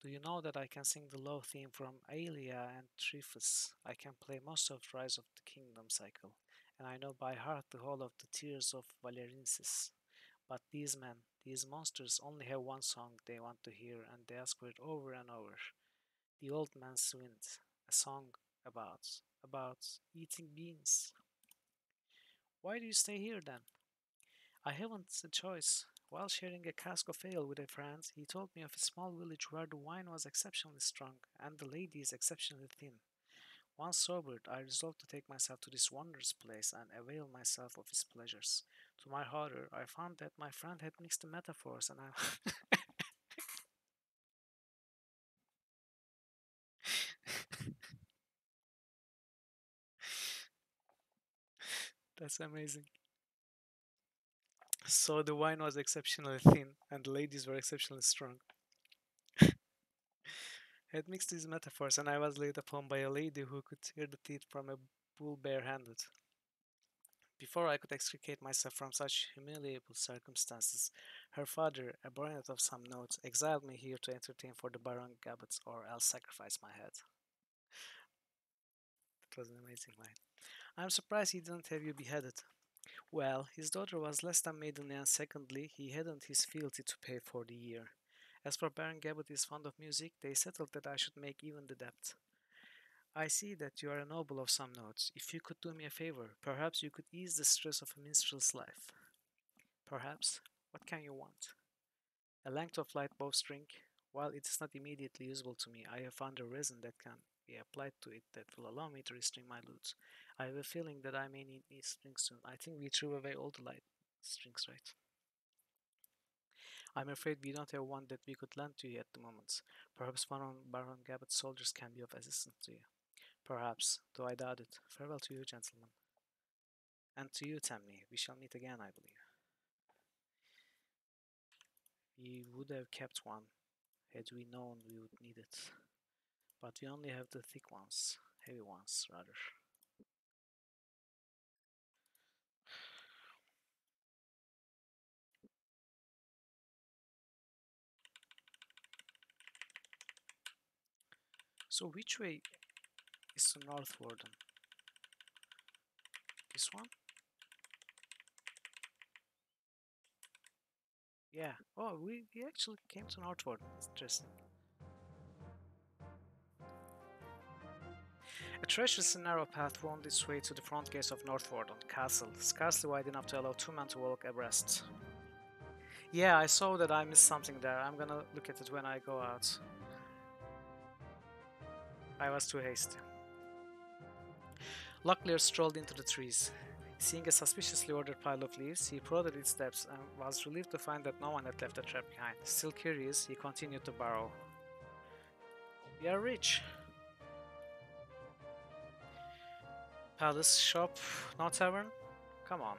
Speaker 1: Do you know that I can sing the low theme from Aelia and Triphus? I can play most of Rise of the Kingdom cycle, and I know by heart the whole of the Tears of Valerinsis. But these men, these monsters, only have one song they want to hear, and they ask for it over and over. The Old Man's Wind, a song about eating beans. Why do you stay here then? I haven't a choice. While sharing a cask of ale with a friend, he told me of a small village where the wine was exceptionally strong and the ladies exceptionally thin. Once sobered, I resolved to take myself to this wondrous place and avail myself of its pleasures. To my horror, I found that my friend had mixed the metaphors, and I. That's amazing. So the wine was exceptionally thin, and the ladies were exceptionally strong. I had mixed these metaphors, and I was laid upon by a lady who could tear the teeth from a bull barehanded. Before I could extricate myself from such humiliable circumstances, her father, a baronet of some note, exiled me here to entertain for the Baron Gabbets, or else sacrifice my head. It was an amazing line. I'm surprised he didn't have you beheaded. Well, his daughter was less than maidenly, and secondly, he hadn't his fealty to pay for the year. As for Baron Gabbet is fond of music, they settled that I should make even the debt. I see that you are a noble of some note. If you could do me a favor, perhaps you could ease the stress of a minstrel's life. Perhaps. What can you want? A length of light bowstring. While it is not immediately usable to me, I have found a resin that can be applied to it that will allow me to restring my lute. I have a feeling that I may need these strings soon. I think we threw away all the light strings, right? I'm afraid we don't have one that we could lend to you at the moment. Perhaps one of Baron Gabbet's soldiers can be of assistance to you. Perhaps, though I doubt it. Farewell to you, gentlemen. And to you, Tammy. We shall meet again, I believe. We would have kept one, had we known we would need it. But we only have the thick ones, heavy ones, rather. So which way is the northward? This one? Yeah. Oh, we actually came to northward. It's interesting. A treacherous and narrow path wound its way to the front gates of Northwarden Castle, scarcely wide enough to allow two men to walk abreast. Yeah, I saw that I missed something there. I'm gonna look at it when I go out. I was too hasty. Locklear strolled into the trees. Seeing a suspiciously ordered pile of leaves, he prodded its steps and was relieved to find that no one had left a trap behind. Still curious, he continued to burrow. We are rich. Palace, shop, no tavern? Come on.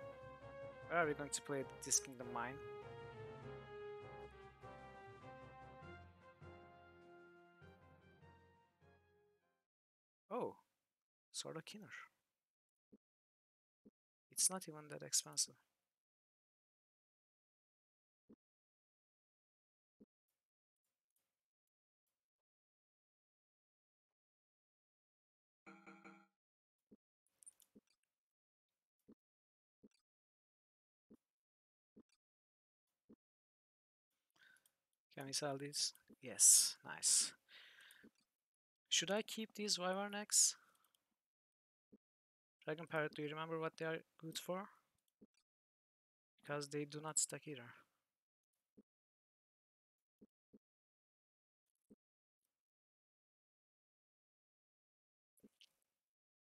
Speaker 1: Where are we going to play this kingdom mine? Oh, sort of Kinner. It's not even that expensive. Can we sell these? Yes, nice. Should I keep these wyvern eggs? Dragon Parrot, do you remember what they are good for? Because they do not stack either.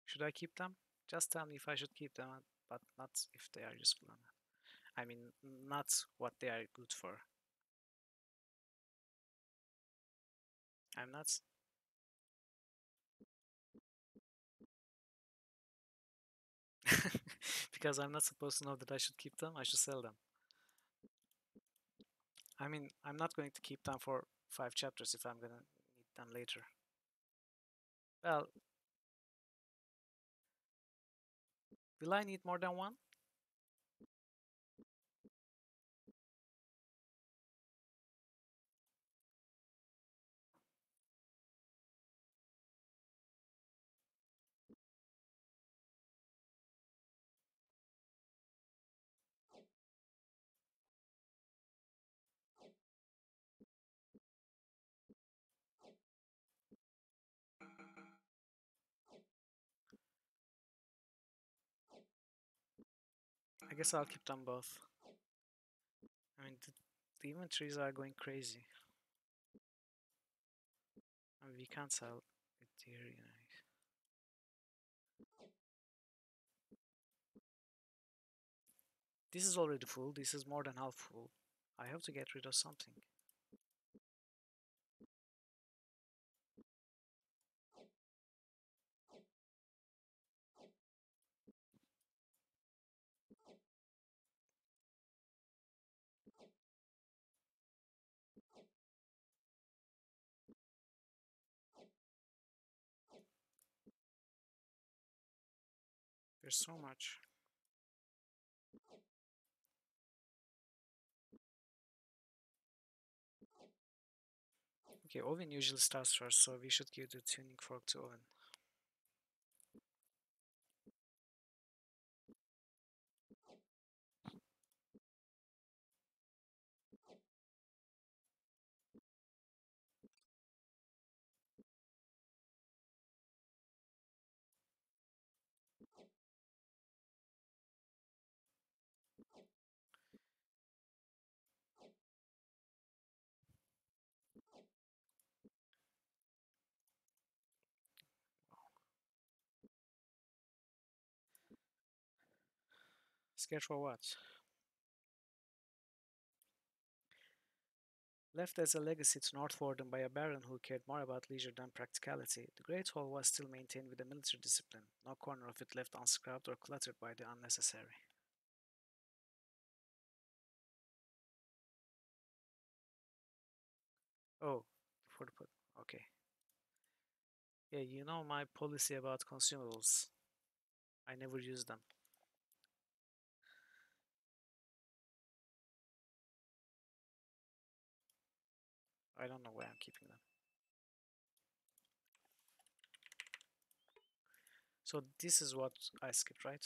Speaker 1: Should I keep them? Just tell me if I should keep them, but not if they are useful. I mean, not what they are good for. I'm not. Because I'm not supposed to know that I should keep them, I should sell them. I mean, I'm not going to keep them for 5 chapters if I'm gonna need them later. Well, will I need more than one? I guess I'll keep them both. I mean, the inventories are going crazy. I mean, we can't sell it here, you know. This is already full. This is more than half full. I have to get rid of something. There's so much. Okay, Owen usually starts first, so we should give the tuning fork to Owen. Scared for what? Left as a legacy to Northwarden by a baron who cared more about leisure than practicality, the Great Hall was still maintained with a military discipline, no corner of it left unscrubbed or cluttered by the unnecessary. Oh, for the put. Okay. Yeah, you know my policy about consumables. I never use them. I don't know why I'm keeping them. So this is what I skipped, right?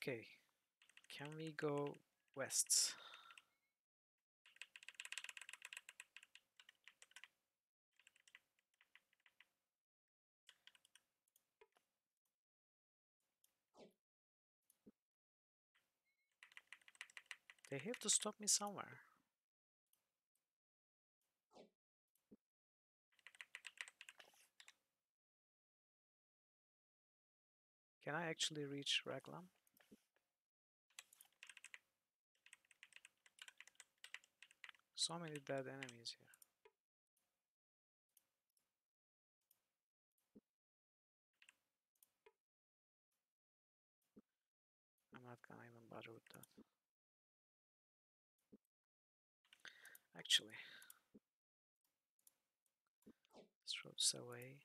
Speaker 1: Okay. Can we go west? They have to stop me somewhere. Can I actually reach Raglan? So many dead enemies here. I'm not gonna even bother with that. Actually, let's throw this away.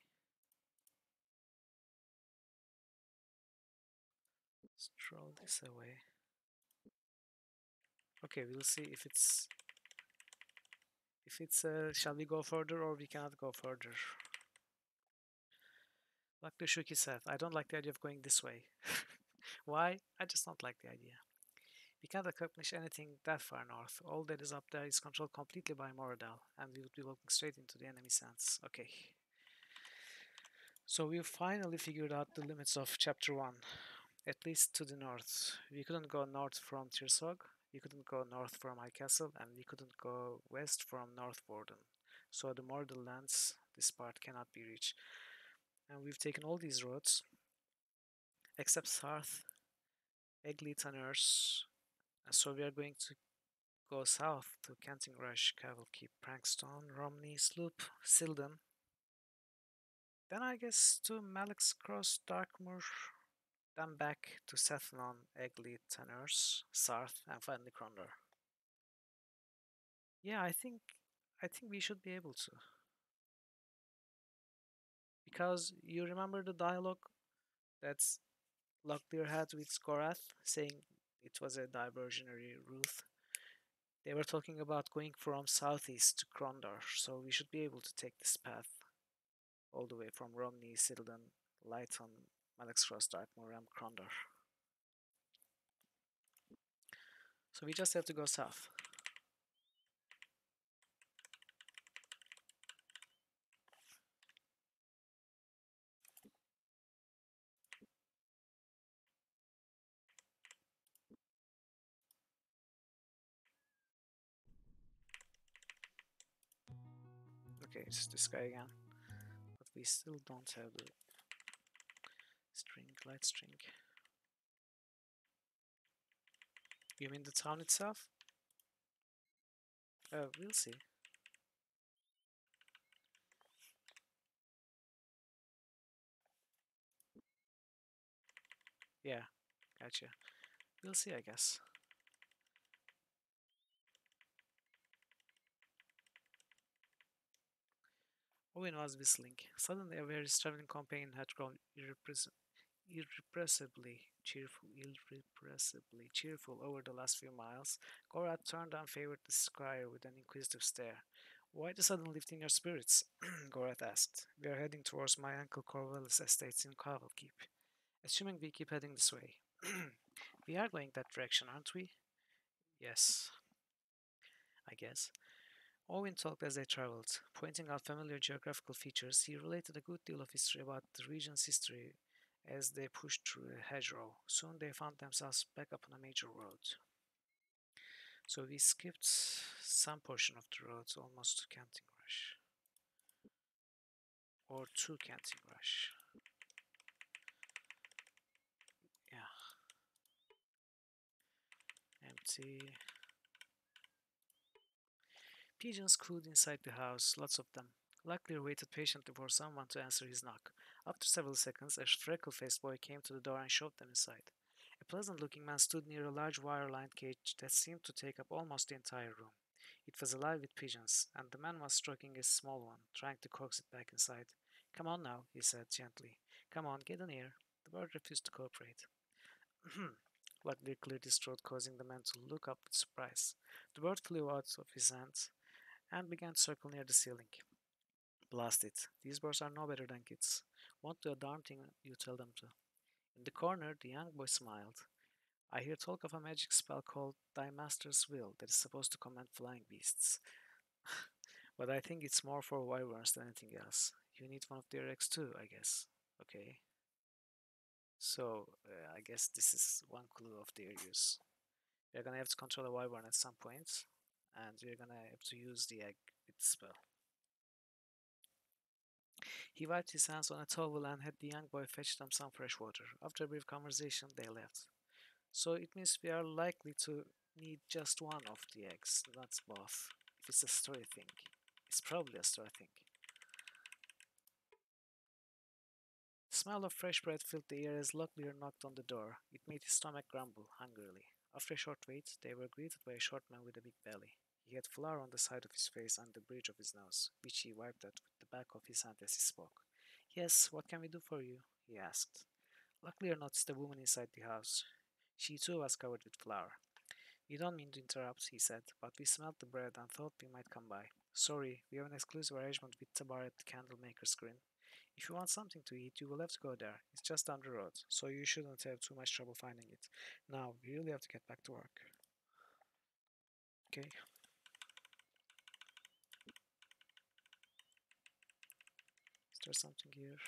Speaker 1: Let's throw this away. Okay, we'll see if it's shall we go further or we cannot go further. Like the Shuki said, I don't like the idea of going this way. Why? I just don't like the idea. We can't accomplish anything that far north. All that is up there is controlled completely by Moradel, and we would be walking straight into the enemy sands. Okay. So we finally figured out the limits of Chapter 1, at least to the north. We couldn't go north from Tirsog, we couldn't go north from High Castle, and we couldn't go west from North Borden. So the Mordor lands, this part cannot be reached. And we've taken all these roads, except Sarth, Egli, Taners, and so we are going to Go south to Canting Rush, Caval Keep, Prankstone, Romney, Sloop, Silden. Then I guess to Malik's Cross, Darkmoor, then back to Sethnon, Egley, Tenors, Sarth, and finally Krondor. Yeah, I think we should be able to. Because you remember the dialogue that's Locklear had with Skorath saying it was a diversionary route. They were talking about going from southeast to Krondor, so we should be able to take this path all the way from Romney, Silden, Lighton, Malix Cross, Dartmoor, and Krondor. So we just have to go south. Okay, it's this guy again. But we still don't have the light string. You mean the town itself? We'll see. Yeah, gotcha. We'll see, I guess. Owen was whistling. Suddenly, a very traveling companion had grown irrepressibly cheerful over the last few miles. Gorath turned and favored the squire with an inquisitive stare. Why the sudden lift in your spirits? Gorath asked. We are heading towards my uncle Corvallis' estates in Cavalkeep. Assuming we keep heading this way. We are going that direction, aren't we? Yes, I guess. Owen talked as they traveled, pointing out familiar geographical features. He related a good deal of history about the region's history as they pushed through a hedgerow. Soon they found themselves back up on a major road. So we skipped some portion of the road almost to Canting Rush. Or to Canting Rush. Yeah. Empty. Pigeons cooed inside the house, lots of them. Locklear waited patiently for someone to answer his knock. After several seconds, a freckle-faced boy came to the door and shoved them inside. A pleasant-looking man stood near a large wire-lined cage that seemed to take up almost the entire room. It was alive with pigeons, and the man was stroking a small one, trying to coax it back inside. "Come on now," he said gently. "Come on, get in here." The bird refused to cooperate. Locklear cleared his throat, causing the man to look up with surprise. The bird flew out of his hands and began to circle near the ceiling. "Blast it. These birds are no better than kids. Won't do a darn thing you tell them to." In the corner, the young boy smiled. "I hear talk of a magic spell called Thy Master's Will that is supposed to command flying beasts. But I think it's more for wyverns than anything else. You need one of their eggs too, I guess." Okay. So, I guess this is one clue of their use. You're gonna have to control a wyvern at some point, and you're gonna have to use the egg with the spell. He wiped his hands on a towel and had the young boy fetch them some fresh water. After a brief conversation, they left. "So it means we are likely to need just one of the eggs, not both. If it's a story thing. It's probably a story thing." The smell of fresh bread filled the air as Locklear knocked on the door. It made his stomach grumble hungrily. After a short wait, they were greeted by a short man with a big belly. He had flour on the side of his face and the bridge of his nose, which he wiped at with the back of his hand as he spoke. "Yes, what can we do for you?" he asked. Locklear noticed a woman inside the house. She too was covered with flour. "We don't mean to interrupt," he said, "but we smelled the bread and thought we might come by. Sorry, we have an exclusive arrangement with Tabar at the Candlemaker's Grin. If you want something to eat, you will have to go there. It's just down the road, so you shouldn't have too much trouble finding it. Now, we really have to get back to work." Okay. Is there something here?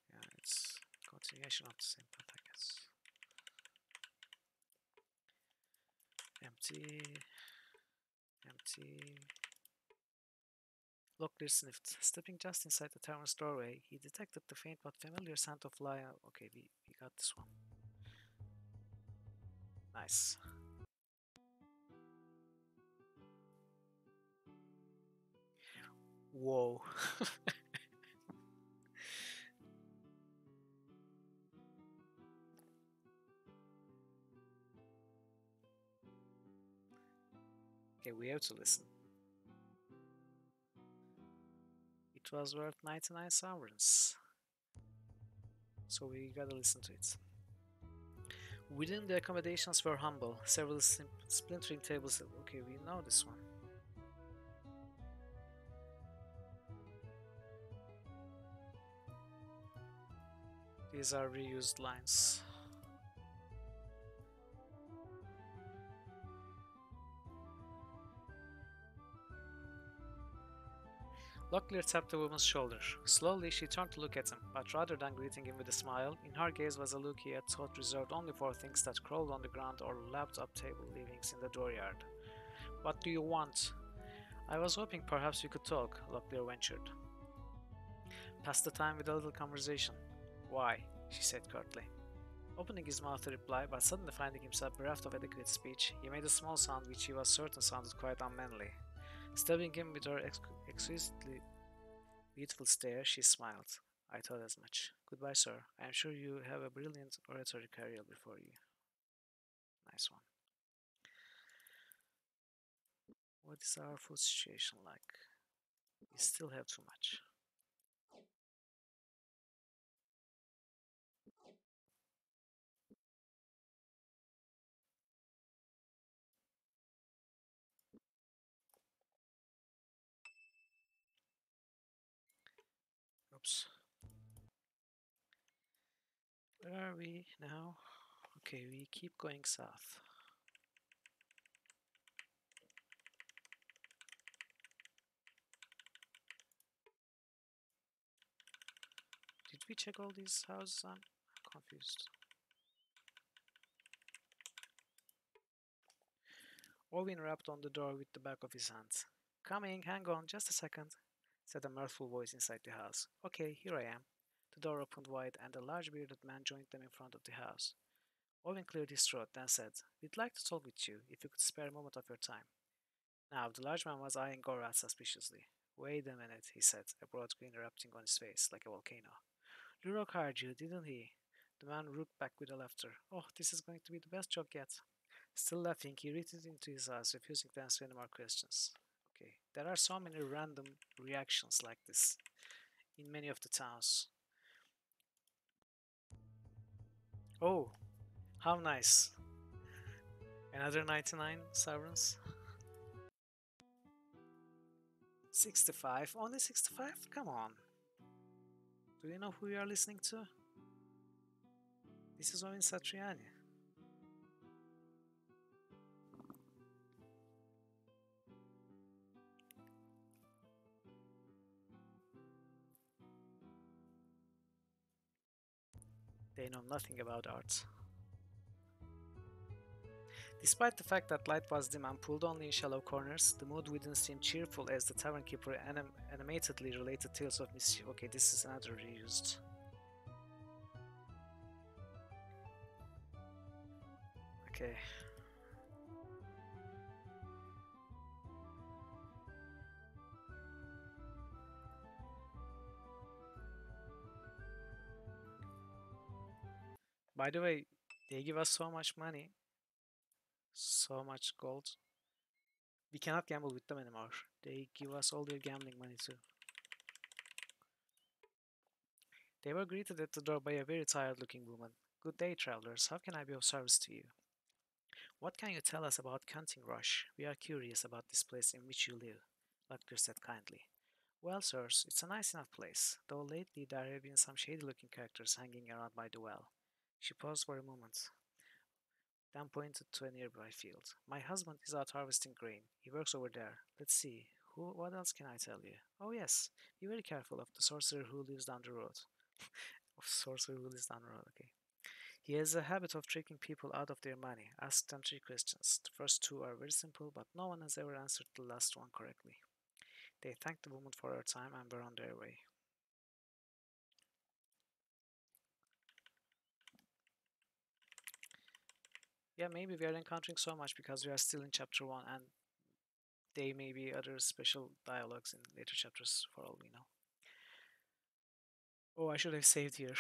Speaker 1: Yeah, it's continuation of the same path, I guess. Empty. Empty. Locklear sniffed. Stepping just inside the tavern's doorway, he detected the faint but familiar scent of lion. Okay, we got this one. Nice. Whoa. Okay, we have to listen. It was worth 99 sovereigns. So we gotta listen to it. Within the accommodations were humble, several splintering tables. Okay, we know this one. These are reused lines. Locklear tapped the woman's shoulder. Slowly, she turned to look at him, but rather than greeting him with a smile, in her gaze was a look he had thought reserved only for things that crawled on the ground or lapped up table leavings in the dooryard. What do you want? I was hoping perhaps we could talk, Locklear ventured. Pass the time with a little conversation. Why? She said curtly. Opening his mouth to reply, but suddenly finding himself bereft of adequate speech, he made a small sound which he was certain sounded quite unmanly. Stabbing him with her exquisitely beautiful stare, she smiled. I thought as much. Goodbye, sir. I am sure you have a brilliant oratory career before you. Nice one. What is our food situation like? We still have too much. Oops. Where are we now? Okay, we keep going south. Did we check all these houses? I'm confused. Owen rapped on the door with the back of his hand. Coming, hang on, just a second, said a mirthful voice inside the house. Okay, here I am. The door opened wide, and a large bearded man joined them in front of the house. Owen cleared his throat, then said, We'd like to talk with you, if you could spare a moment of your time. Now, the large man was eyeing Gorat suspiciously. Wait a minute, he said, a broad grin erupting on his face like a volcano. Lurok hired you, didn't he? The man rooked back with a laughter. Oh, this is going to be the best joke yet. Still laughing, he retreated into his house, refusing to answer any more questions. Okay, there are so many random reactions like this in many of the towns. Oh, how nice. Another 99 sovereigns. 65? Only 65? Come on. Do you know who you are listening to? This is Ovin Satriani. They know nothing about art. Despite the fact that light was dim and pulled only in shallow corners, the mood within seemed cheerful as the tavern keeper animatedly related tales of mischief. Okay, this is another reused. Okay. By the way, they give us so much money, so much gold. We cannot gamble with them anymore. They give us all their gambling money too. They were greeted at the door by a very tired looking woman. Good day, travelers. How can I be of service to you? What can you tell us about Canting Rush? We are curious about this place in which you live, Lutker said kindly. Well, sirs, it's a nice enough place, though lately there have been some shady looking characters hanging around by the well. She paused for a moment, then pointed to a nearby field. My husband is out harvesting grain. He works over there. Let's see. What else can I tell you? Oh, yes. Be very careful of the sorcerer who lives down the road. Of sorcerer who lives down the road, okay. He has a habit of tricking people out of their money. Ask them 3 questions. The first 2 are very simple, but no one has ever answered the last one correctly. They thanked the woman for her time and were on their way. Yeah, maybe we are encountering so much because we are still in chapter 1 and They may be other special dialogues in later chapters, for all we know. Oh, I should have saved here.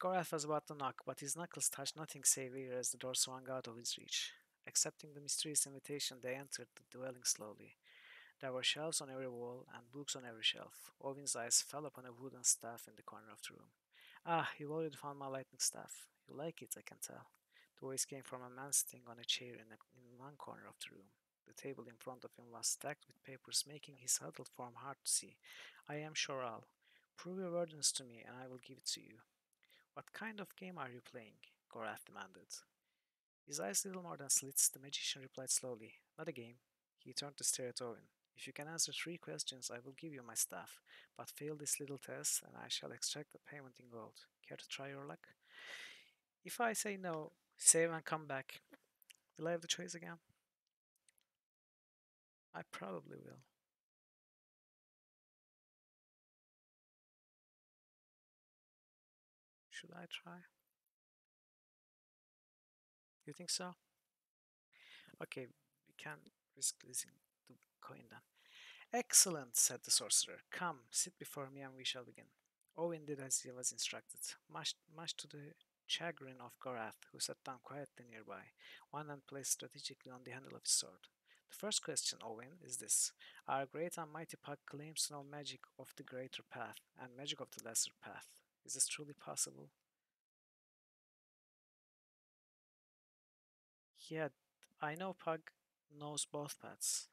Speaker 1: Gorath was about to knock, but his knuckles touched nothing save air as the door swung out of his reach. Accepting the mysterious invitation, they entered the dwelling slowly. There were shelves on every wall and books on every shelf. Owen's eyes fell upon a wooden staff in the corner of the room. Ah, you've already found my lightning staff. You like it, I can tell. The voice came from a man sitting on a chair in one corner of the room. The table in front of him was stacked with papers, making his huddled form hard to see. I am Shoral. Prove your words to me, and I will give it to you. What kind of game are you playing? Gorath demanded. His eyes little more than slits, the magician replied slowly. Not a game. He turned to stare at Owen. If you can answer 3 questions, I will give you my staff. But fail this little test, and I shall extract the payment in gold. Care to try your luck? If I say no, save and come back. Will I have the choice again? I probably will. Should I try? You think so? Okay, we can risk losing the coin then. Excellent, said the sorcerer. Come, sit before me and we shall begin. Owen did as he was instructed, much to the chagrin of Gorath, who sat down quietly nearby, one hand placed strategically on the handle of his sword. The first question, Owen, is this. Our great and mighty Puck claims to know magic of the greater path and magic of the lesser path. Is this truly possible? Yeah, I know Pug knows both paths,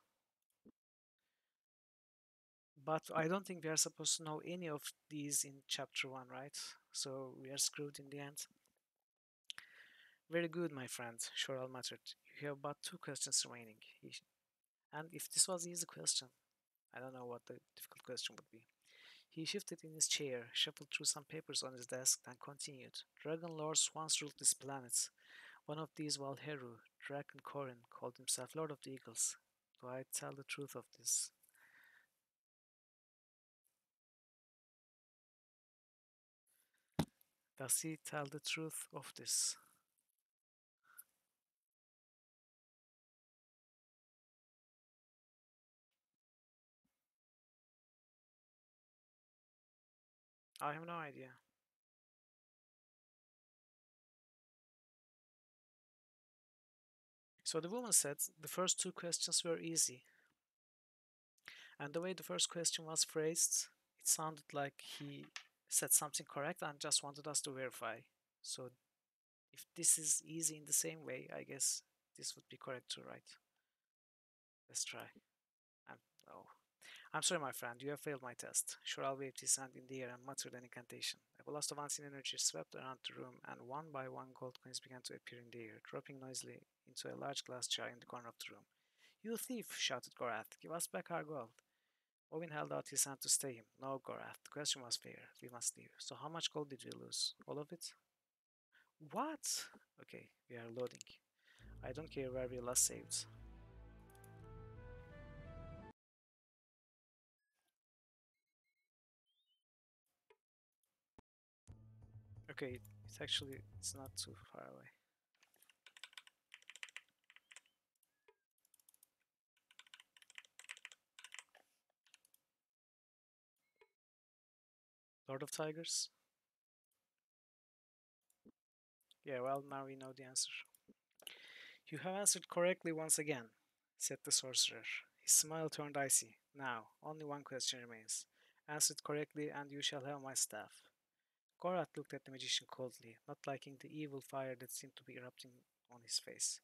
Speaker 1: but I don't think we are supposed to know any of these in chapter 1, right? So we are screwed in the end. Very good, my friend, Shoral muttered. You have but 2 questions remaining. And if this was an easy question, I don't know what the difficult question would be. He shifted in his chair, shuffled through some papers on his desk, and continued. Dragon lords once ruled this planet. One of these, Valheru, Draken Corin, called himself Lord of the Eagles. Do I tell the truth of this? Does he tell the truth of this? I have no idea. So the woman said the first 2 questions were easy, and the way the first question was phrased, it sounded like he said something correct and just wanted us to verify. So if this is easy in the same way, I guess this would be correct too, right? Let's try. I'm, oh, I'm sorry, my friend, you have failed my test. Shoral waved his hand in the air and muttered an incantation. A blast of unseen energy swept around the room, and one by one gold coins began to appear in the air, dropping noisily into a large glass jar in the corner of the room. You thief! Shouted Gorath. Give us back our gold. Owen held out his hand to stay him. No, Gorath, the question was fair. We must leave. So how much gold did we lose? All of it? What? Okay, we are loading. I don't care where we last saved. Okay, it's actually it's not too far away. Lord of Tigers? Yeah, well, now we know the answer. You have answered correctly once again, said the sorcerer. His smile turned icy. Now, only 1 question remains. Answer it correctly, and you shall have my staff. Gorath looked at the magician coldly, not liking the evil fire that seemed to be erupting on his face.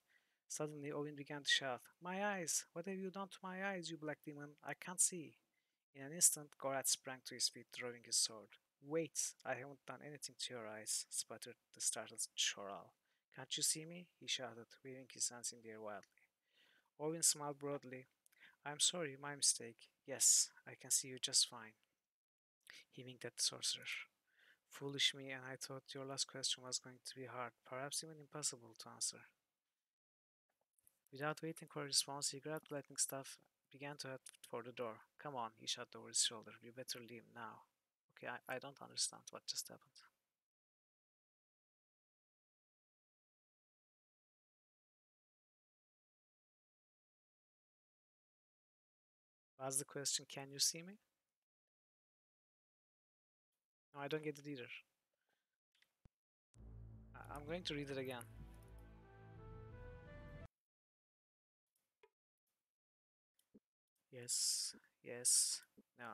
Speaker 1: Suddenly, Owen began to shout, My eyes! What have you done to my eyes, you black demon? I can't see! In an instant, Gorath sprang to his feet, drawing his sword. Wait, I haven't done anything to your eyes, sputtered the startled Choral. Can't you see me? He shouted, waving his hands in the air wildly. Owen smiled broadly. I'm sorry, my mistake. Yes, I can see you just fine. He winked at the sorcerer. Foolish me, and I thought your last question was going to be hard, perhaps even impossible to answer. Without waiting for a response, he grabbed the lightning staff and began to head for the door. Come on, he shouted over his shoulder. We better leave now. Okay, I don't understand what just happened. What's the question? Can you see me? No, I don't get it either. I'm going to read it again. Yes, yes, no.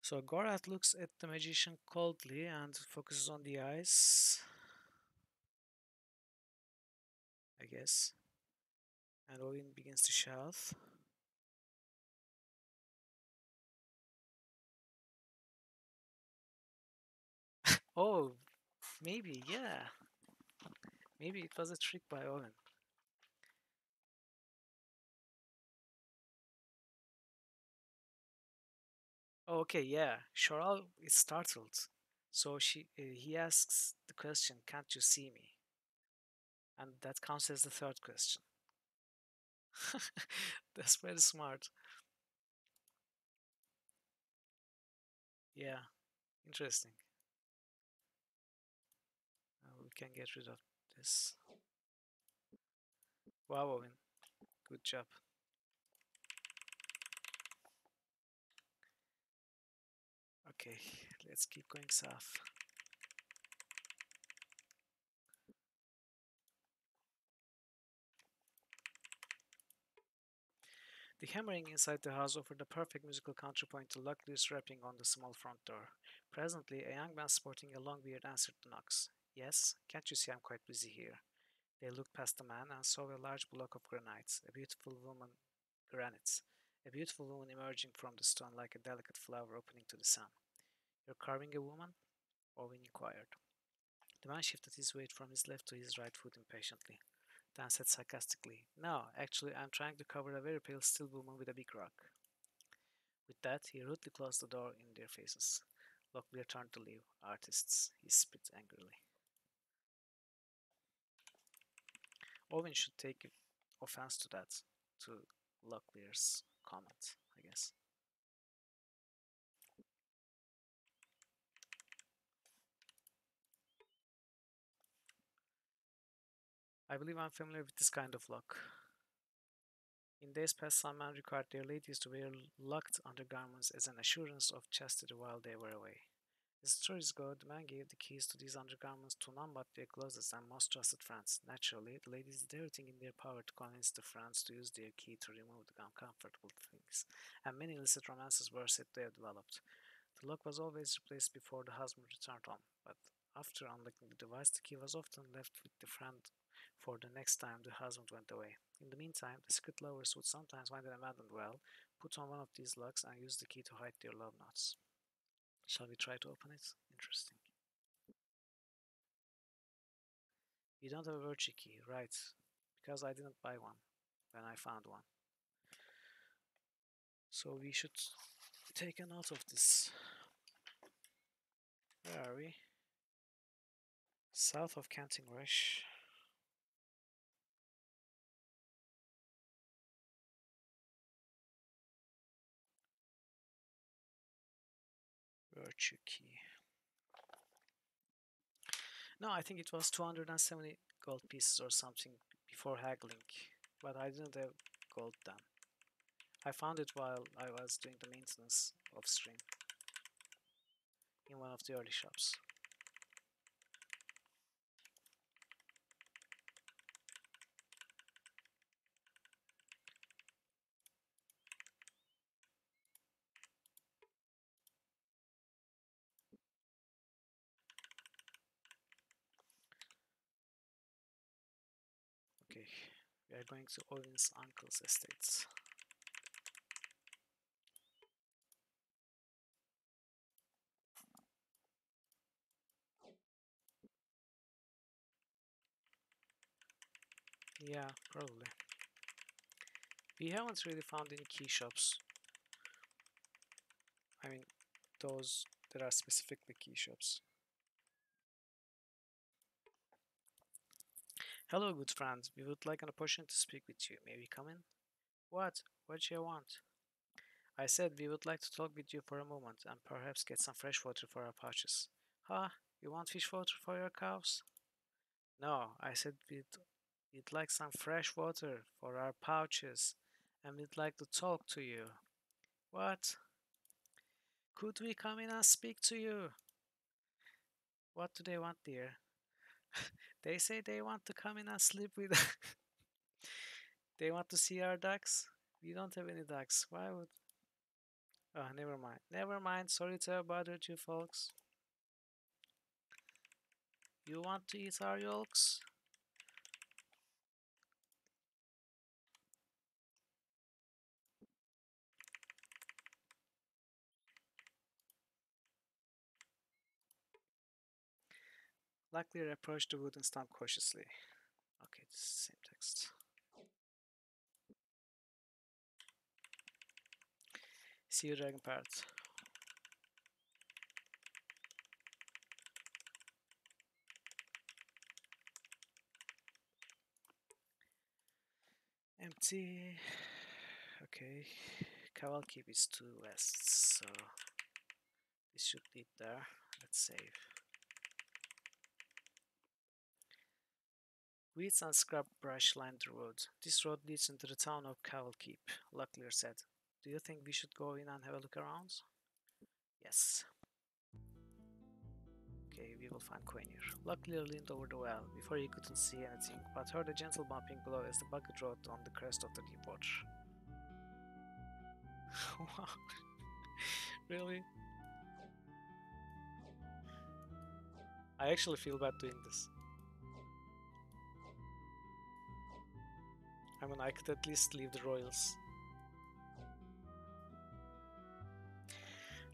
Speaker 1: So Gorath looks at the magician coldly and focuses on the eyes, I guess. And Odin begins to shout. Oh, maybe, yeah. Maybe it was a trick by Odin. Oh, okay, yeah. Shoral is startled. So he asks the question, "Can't you see me?" And that counts as the third question. That's very smart. Yeah, interesting. We can get rid of this. Wow, Owen, good job. Okay, let's keep going south. The hammering inside the house offered a perfect musical counterpoint to Luckley's rapping on the small front door. Presently, a young man sporting a long beard answered the knocks. Yes, can't you see I'm quite busy here? They looked past the man and saw a large block of granite, a beautiful woman emerging from the stone like a delicate flower opening to the sun. You're carving a woman? Owen inquired. The man shifted his weight from his left to his right foot impatiently, then said sarcastically, "No, actually, I'm trying to cover a very pale still woman with a big rock." With that, he rudely closed the door in their faces. Locklear turned to leave. "Artists," he spit angrily. Owen should take offense to that, to Locklear's comment, I guess. "I believe I'm familiar with this kind of luck. In days past, some men required their ladies to wear locked undergarments as an assurance of chastity while they were away. As stories go, the man gave the keys to these undergarments to none but their closest and most trusted friends. Naturally, the ladies did everything in their power to convince the friends to use their key to remove the uncomfortable things, and many illicit romances were said to have developed. The lock was always replaced before the husband returned home, but after unlocking the device, the key was often left with the friend for the next time the husband went away. In the meantime, the secret lovers would sometimes find an abandoned well, put on one of these locks, and use the key to hide their love notes. Shall we try to open it? Interesting. You don't have a virtue key, right? Because I didn't buy one when I found one. So we should take a note of this. Where are we? South of Canting Rush. Virtue key. No, I think it was 270 gold pieces or something before haggling, but I didn't have gold then. I found it while I was doing the maintenance of stream in one of the early shops. Okay, we are going to Owen's uncle's estates. Yeah, probably. We haven't really found any key shops. I mean, those that are specifically key shops. Hello, good friend. We would like an opportunity to speak with you. May we come in? What? What do you want? I said we would like to talk with you for a moment and perhaps get some fresh water for our pouches. Huh? You want fish water for your cows? No, I said we'd like some fresh water for our pouches. and we'd like to talk to you. What? Could we come in and speak to you? What do they want, dear? They say they want to come in and sleep with. They want to see our ducks. We don't have any ducks. Why would? Oh, never mind. Never mind. Sorry to have bothered you folks. You want to eat our yolks? Luckily, approached the wooden stump cautiously. Okay, this is the same text. See you, dragon parrot. Empty. Okay. Caval keep is 2 west, so this should lead there. Let's save. Weeds and scrub brush lined the road. This road leads into the town of Caval Keep, Locklear said. Do you think we should go in and have a look around? Yes. Okay, we will find Quainir. Locklear leaned over the well. Before he couldn't see anything, but heard a gentle bumping below as the bucket rode on the crest of the deep water. Wow. Really? I actually feel bad doing this. I mean, I could at least leave the royals.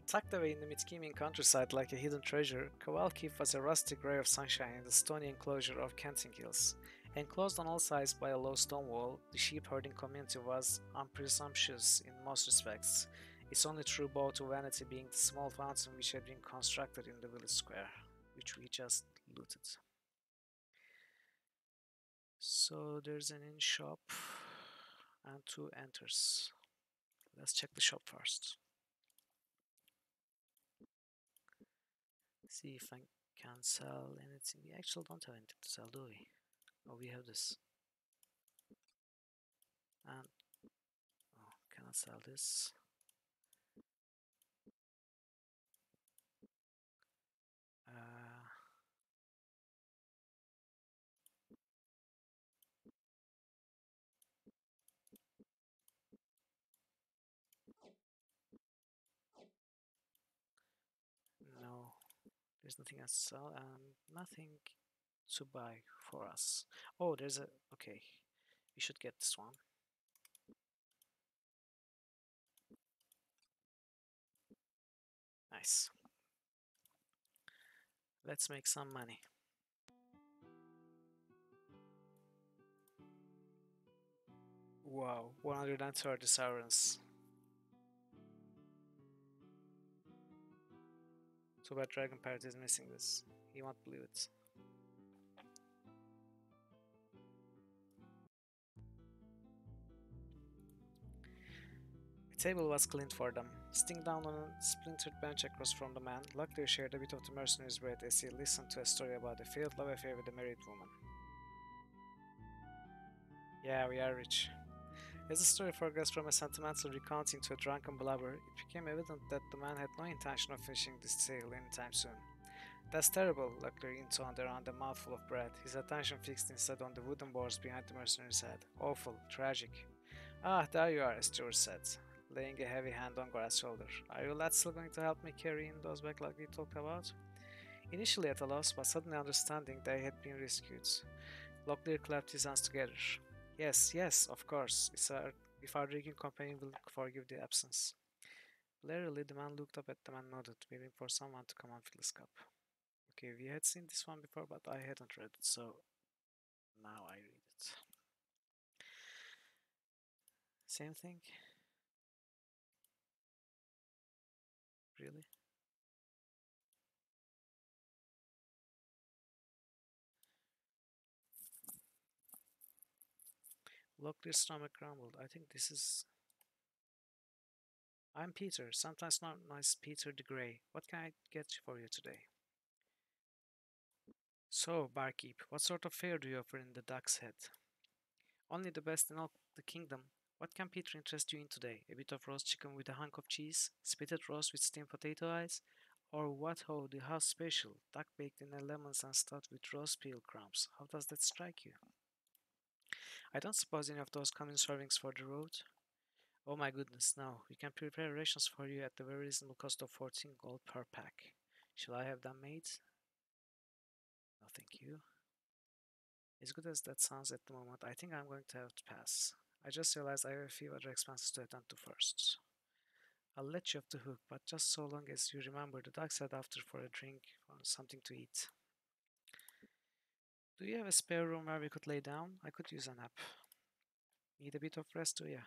Speaker 1: Tucked away in the Mitkimian countryside like a hidden treasure, Kowalkiv was a rustic ray of sunshine in the stony enclosure of Kenting Hills. Enclosed on all sides by a low stone wall, the sheep-herding community was unpresumptuous in most respects, its only true bow to vanity being the small fountain which had been constructed in the village square, which we just looted. So there's an inn shop and 2 enters. Let's check the shop first. See if I can sell anything. We actually don't have anything to sell, do we? Oh, we have this. And oh, can I sell this? Uh, no, there's nothing else to sell and nothing to buy for us. Oh, there's a. Okay, we should get this one. Nice. Let's make some money. Wow, 130 sovereigns. Too bad Dragon Parrot is missing this. He won't believe it. A table was cleaned for them. Sitting down on a splintered bench across from the man, Luckley shared a bit of the mercenary's bread as he listened to a story about a failed love affair with a married woman. Yeah, we are rich. As the story progressed from a sentimental recounting to a drunken blubber, it became evident that the man had no intention of finishing this tale anytime soon. That's terrible, Luckley intoned around a mouthful of bread, his attention fixed instead on the wooden boards behind the mercenary's head. Awful, tragic. Ah, there you are, as George said, laying a heavy hand on Gorath's shoulder. Are you lads still going to help me carry in those backlog we talked about? Initially at a loss, but suddenly understanding they had been rescued, Locklear clapped his hands together. Yes, yes, of course. If our drinking companion will forgive the absence. Blurrily, the man looked up at them and nodded, waving for someone to come and fill his cup. Okay, we had seen this one before, but I hadn't read it, so now I read it. Same thing? Really? Locklear's stomach grumbled. I think this is. I'm Peter, sometimes known as Peter the Grey. What can I get for you today? So, barkeep, what sort of fare do you offer in the Duck's Head? Only the best in all the kingdom. What can Peter interest you in today? A bit of roast chicken with a hunk of cheese? Spitted roast with steamed potato eyes? Or what ho, the house special, duck baked in a lemons and stuffed with roast peel crumbs. How does that strike you? I don't suppose any of those come in servings for the road? Oh my goodness, no. We can prepare rations for you at the very reasonable cost of 14 gold per pack. Shall I have them made? No, thank you. As good as that sounds at the moment, I think I'm going to have to pass. I just realized I have a few other expenses to attend to first. I'll let you off the hook, but just so long as you remember the dogs head after for a drink or something to eat. Do you have a spare room where we could lay down? I could use a nap. Need a bit of rest, do you?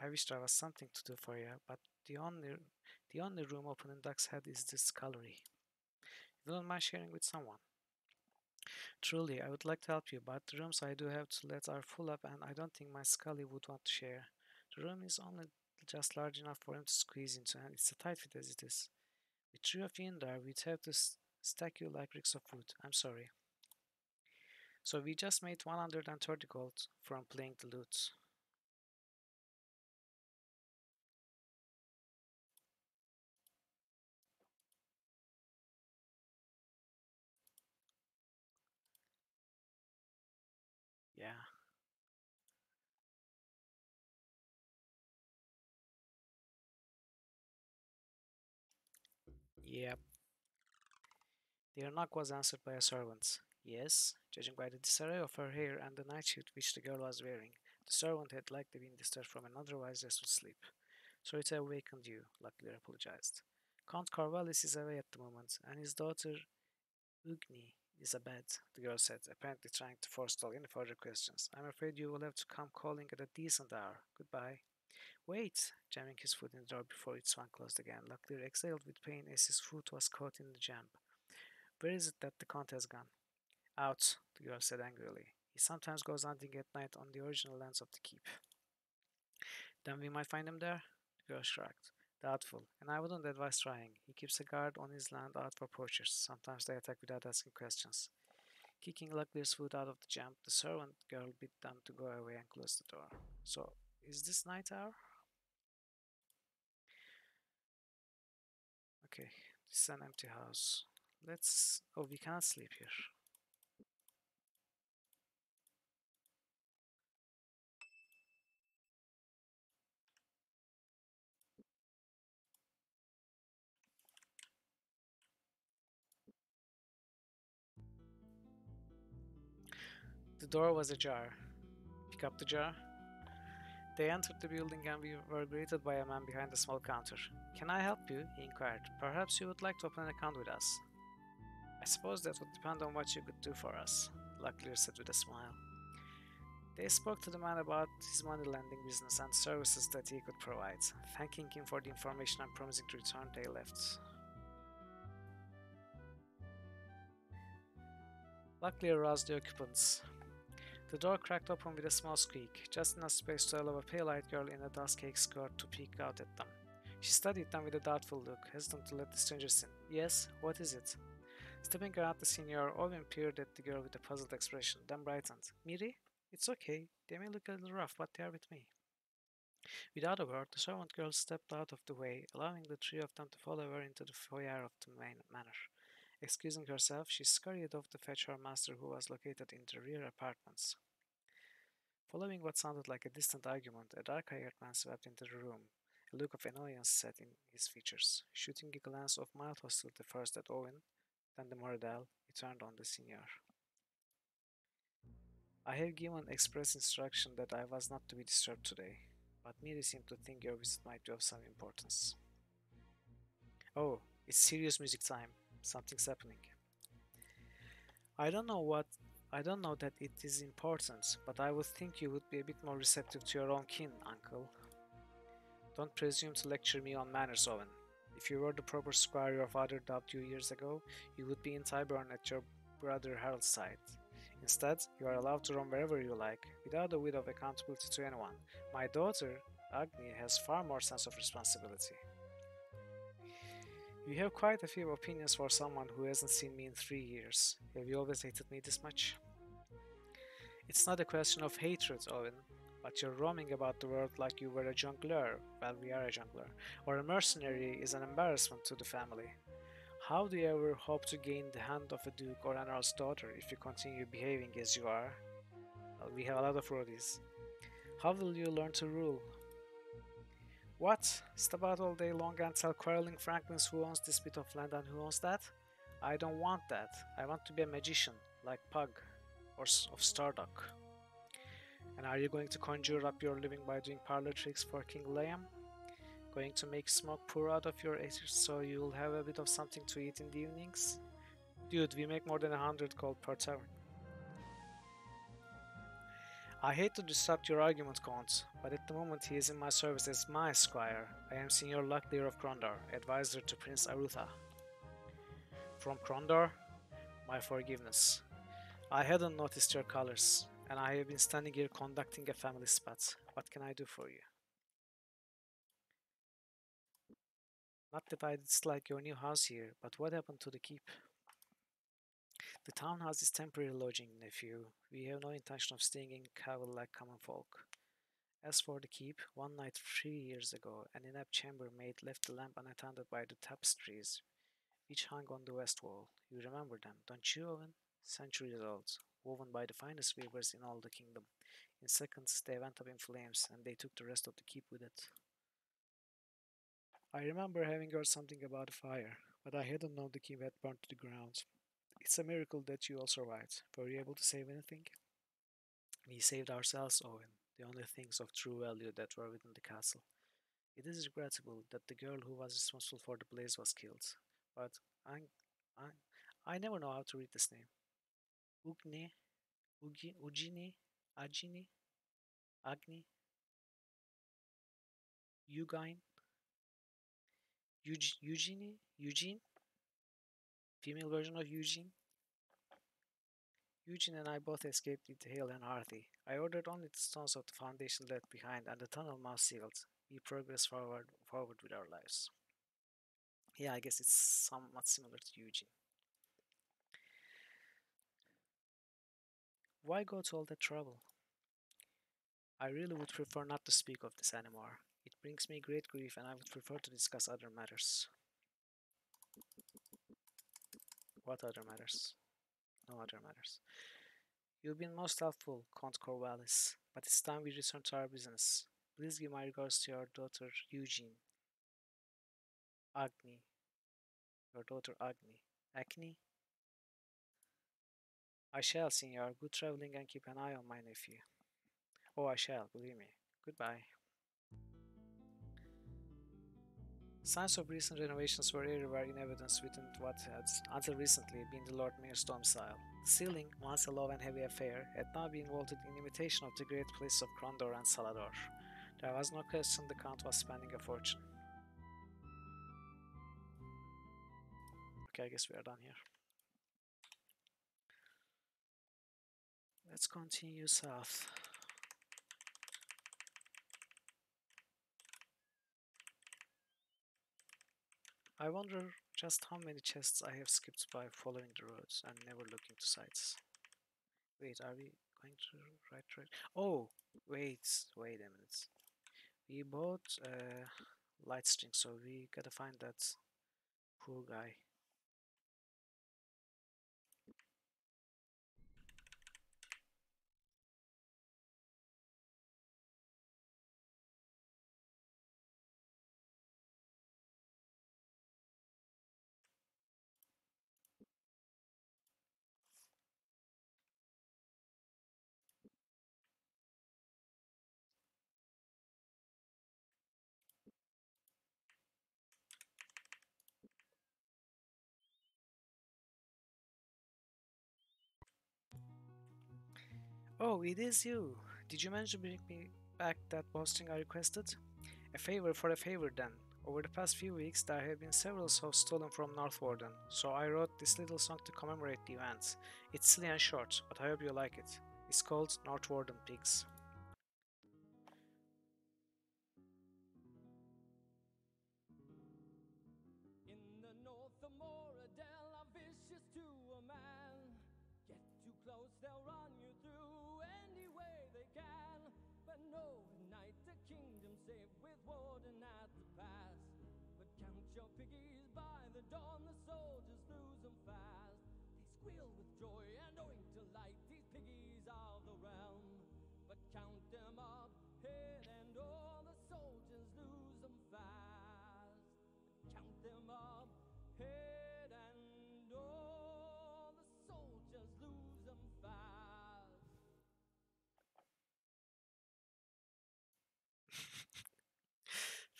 Speaker 1: I wish there was something to do for you, but the only room open in Duck's Head is this scullery. You wouldn't mind sharing with someone? Truly, I would like to help you, but the rooms I do have to let are full up, and I don't think my Scully would want to share. The room is only just large enough for him to squeeze into, and it's a tight fit as it is. With three of you in there, we'd have to stack you like bricks of wood. I'm sorry. So we just made 130 gold from playing the lute. Yeah. Yep. Their knock was answered by a servant. Yes, judging by the disarray of her hair and the nightshirt which the girl was wearing, the servant had likely been disturbed from an otherwise restful sleep. Sorry to have awakened you, Luckily apologized. Count Carvalis is away at the moment, and his daughter Ugni is abed, the girl said, apparently trying to forestall any further questions. I'm afraid you will have to come calling at a decent hour. Goodbye. Wait, jamming his foot in the door before it swung closed again. Luckily exhaled with pain as his foot was caught in the jam. Where is it that the Count has gone? Out, the girl said angrily. He sometimes goes hunting at night on the original lands of the keep. Then we might find him there? The girl shrugged. Doubtful, and I wouldn't advise trying. He keeps a guard on his land out for poachers. Sometimes they attack without asking questions. Kicking Luckley's foot out of the jam, the servant girl bid them to go away and close the door. So, is this night hour? Okay, this is an empty house. Let's. Oh, we cannot sleep here. The door was ajar. Pick up the jar. They entered the building and we were greeted by a man behind a small counter. Can I help you? He inquired. Perhaps you would like to open an account with us. I suppose that would depend on what you could do for us, Luckley said with a smile. They spoke to the man about his money lending business and services that he could provide. Thanking him for the information and promising to return, they left. Luckley aroused the occupants. The door cracked open with a small squeak, just enough space to allow a pale-eyed girl in a dust-caked skirt to peek out at them. She studied them with a doubtful look, hesitant to let the strangers in. Yes, what is it? Stepping around the senior, Owen peered at the girl with a puzzled expression, then brightened. Miri? It's okay. They may look a little rough, but they are with me. Without a word, the servant girl stepped out of the way, allowing the three of them to follow her into the foyer of the main manor. Excusing herself, she scurried off to fetch her master, who was located in the rear apartments. Following what sounded like a distant argument, a dark-haired man swept into the room. A look of annoyance set in his features. Shooting a glance of mild hostility first at Owen, then the Moradel, he turned on the senior. I have given express instruction that I was not to be disturbed today, but Miri seemed to think your visit might be of some importance. Oh, it's serious music time. Something's happening. I don't know what I don't know that it is important, but I would think you would be a bit more receptive to your own kin, uncle. Don't presume to lecture me on manners, Owen. If you were the proper squire your father dubbed you years ago, you would be in Tyburn at your brother Harold's side. Instead, you are allowed to roam wherever you like, without a whit of accountability to anyone. My daughter, Agni, has far more sense of responsibility. You have quite a few opinions for someone who hasn't seen me in 3 years. Have you always hated me this much? It's not a question of hatred, Owen, but you're roaming about the world like you were a jungler. Well, we are a jungler. Or a mercenary is an embarrassment to the family. How do you ever hope to gain the hand of a duke or an earl's daughter if you continue behaving as you are? Well, we have a lot of roadies. How will you learn to rule? What? Step out all day long and tell quarreling Franklins who owns this bit of land and who owns that? I don't want that. I want to be a magician, like Pug or of Stardock. And are you going to conjure up your living by doing parlor tricks for King Liam? Going to make smoke pour out of your ears so you'll have a bit of something to eat in the evenings? Dude, we make more than 100 gold per tavern. I hate to disrupt your argument, Count, but at the moment he is in my service as my squire. I am Senior Locklear of Krondor, advisor to Prince Arutha. From Krondor? My forgiveness. I hadn't noticed your colors, and I have been standing here conducting a family spat. What can I do for you? Not that I dislike your new house here, but what happened to the keep? The townhouse is temporary lodging, nephew. We have no intention of staying in Cavill like common folk. As for the keep, one night 3 years ago, an inept chambermaid left the lamp unattended by the tapestries, which hung on the west wall. You remember them, don't you, Owen? Centuries old, woven by the finest weavers in all the kingdom. In seconds, they went up in flames, and they took the rest of the keep with it. I remember having heard something about a fire, but I hadn't known the keep had burned to the ground. It's a miracle that you all survived. Were you able to save anything? We saved ourselves, Owen, the only things of true value that were within the castle. It is regrettable that the girl who was responsible for the blaze was killed, but I, I never know how to read this name. Ugne, Ugine, Agini, Agni, Eugene, Eugene, female version of Eugene. Eugene and I both escaped with hale and hearty. I ordered only the stones of the foundation left behind and the tunnel mouth sealed. We progress forward with our lives. Yeah, I guess it's somewhat similar to Eugene. Why go to all that trouble? I really would prefer not to speak of this anymore. It brings me great grief and I would prefer to discuss other matters. What other matters? No other matters. You've been most helpful, Count Corvallis, but it's time we return to our business. Please give my regards to your daughter Eugene. Agni. Your daughter Agni. Acne? I shall, Signor. Good traveling and keep an eye on my nephew. Oh, I shall, believe me. Goodbye. Signs of recent renovations were everywhere in evidence within what had, until recently, been the Lord Mayor's domicile. The ceiling, once a low and heavy affair, had now been vaulted in imitation of the great places of Krondor and Salador. There was no question the Count was spending a fortune. Okay, I guess we are done here. Let's continue south. I wonder just how many chests I have skipped by following the roads and never looking to sights. Wait, are we going to right track? Oh, wait a minute. We bought light string, so we gotta find that poor guy. Oh, it is you. Did you manage to bring me back that boasting I requested? A favor for a favor then. Over the past few weeks, there have been several souls stolen from North Warden, so I wrote this little song to commemorate the event. It's silly and short, but I hope you like it. It's called North Warden Pigs.
Speaker 2: In the north of Moradel are vicious to a man. Get too close, they'll run you through any way they can. But no the dawn, the soldiers lose them fast. They squeal with joy and owing to light, these piggies of the realm. But count them up, head and all, the soldiers lose them fast. Count them up, head and all, the soldiers lose them fast.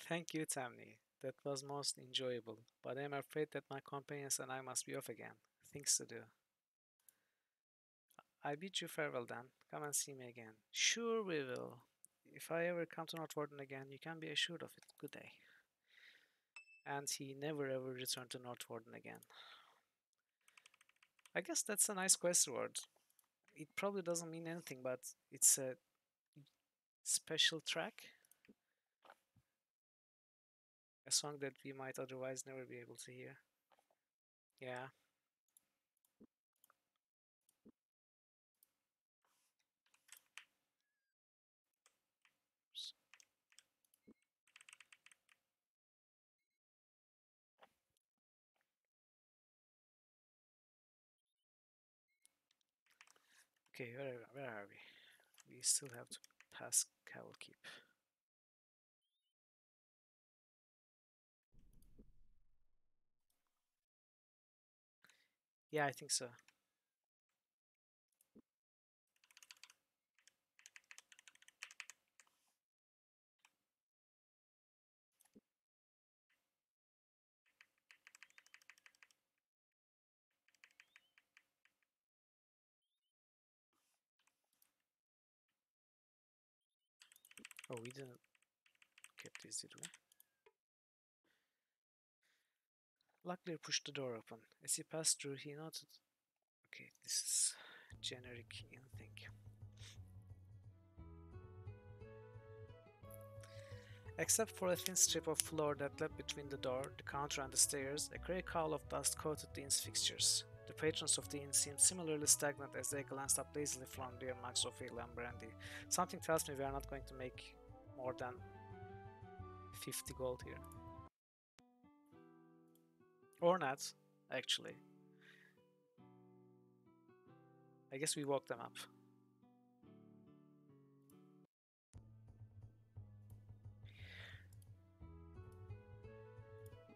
Speaker 1: Thank you, Tamni. That was most enjoyable, but I'm afraid that my companions and I must be off again. Things to do. I bid you farewell then. Come and see me again. Sure we will. If I ever come to Northwarden again, you can be assured of it. Good day. And he never ever returned to Northwarden again. I guess that's a nice quest reward. It probably doesn't mean anything, but it's a special track, a song that we might otherwise never be able to hear. Yeah. Okay, where are we? We still have to pass Cowell Keep. Yeah, I think so. Oh, we didn't get this, did we? Locklear pushed the door open. As he passed through, he noted. Okay, this is generic in thing. Except for a thin strip of floor that led between the door, the counter, and the stairs, a grey cowl of dust coated the inn's fixtures. The patrons of the inn seemed similarly stagnant as they glanced up lazily from their mugs of ale and brandy. Something tells me we are not going to make more than 50 gold here. Or not, actually. I guess we woke them up.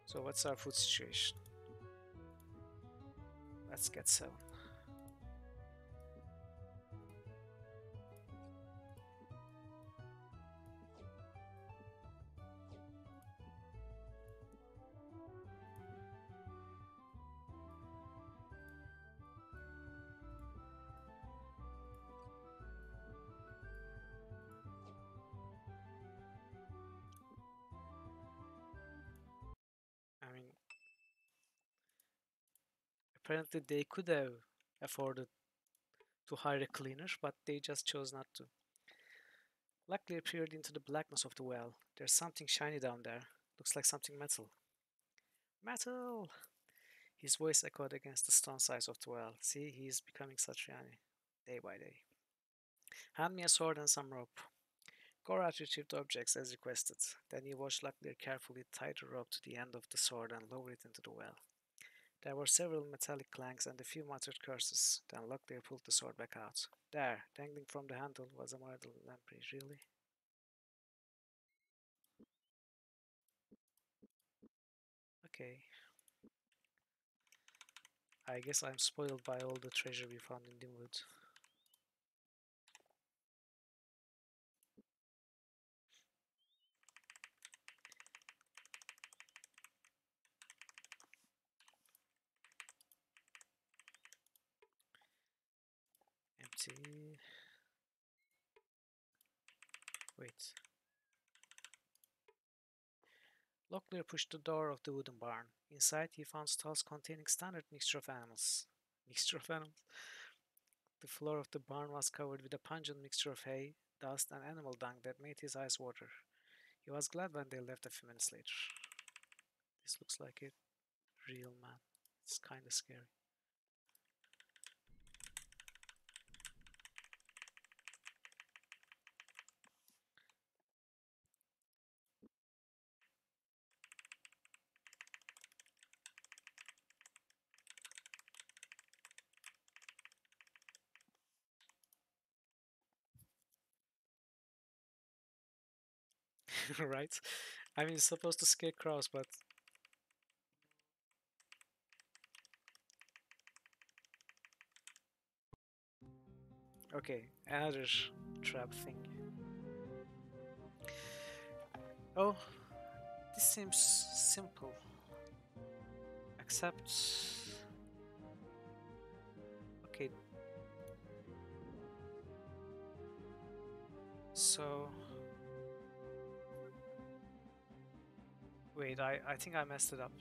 Speaker 1: So what's our food situation? Let's get 7. I mean, apparently they could have afforded to hire a cleaner, but they just chose not to. Luckily peered into the blackness of the well. There's something shiny down there. Looks like something metal. Metal! His voice echoed against the stone sides of the well. See, he is becoming Satriani, day by day. Hand me a sword and some rope. Gorat retrieved the objects as requested. Then he watched Locklear carefully tie the rope to the end of the sword and lower it into the well. There were several metallic clangs and a few muttered curses. Then Locklear pulled the sword back out. There, dangling from the handle, was a myrtle lamprey. Really? Okay. I guess I'm spoiled by all the treasure we found in the wood. Empty. Wait. Locklear pushed the door of the wooden barn. Inside, he found stalls containing standard mixture of animals. Mixture of animals? The floor of the barn was covered with a pungent mixture of hay, dust, and animal dung that made his eyes water. He was glad when they left a few minutes later. This looks like a real man. It's kinda scary. right? I mean, it's supposed to scare crows, but okay, another trap thing. Oh, this seems simple, except okay. So wait, I think I messed it up.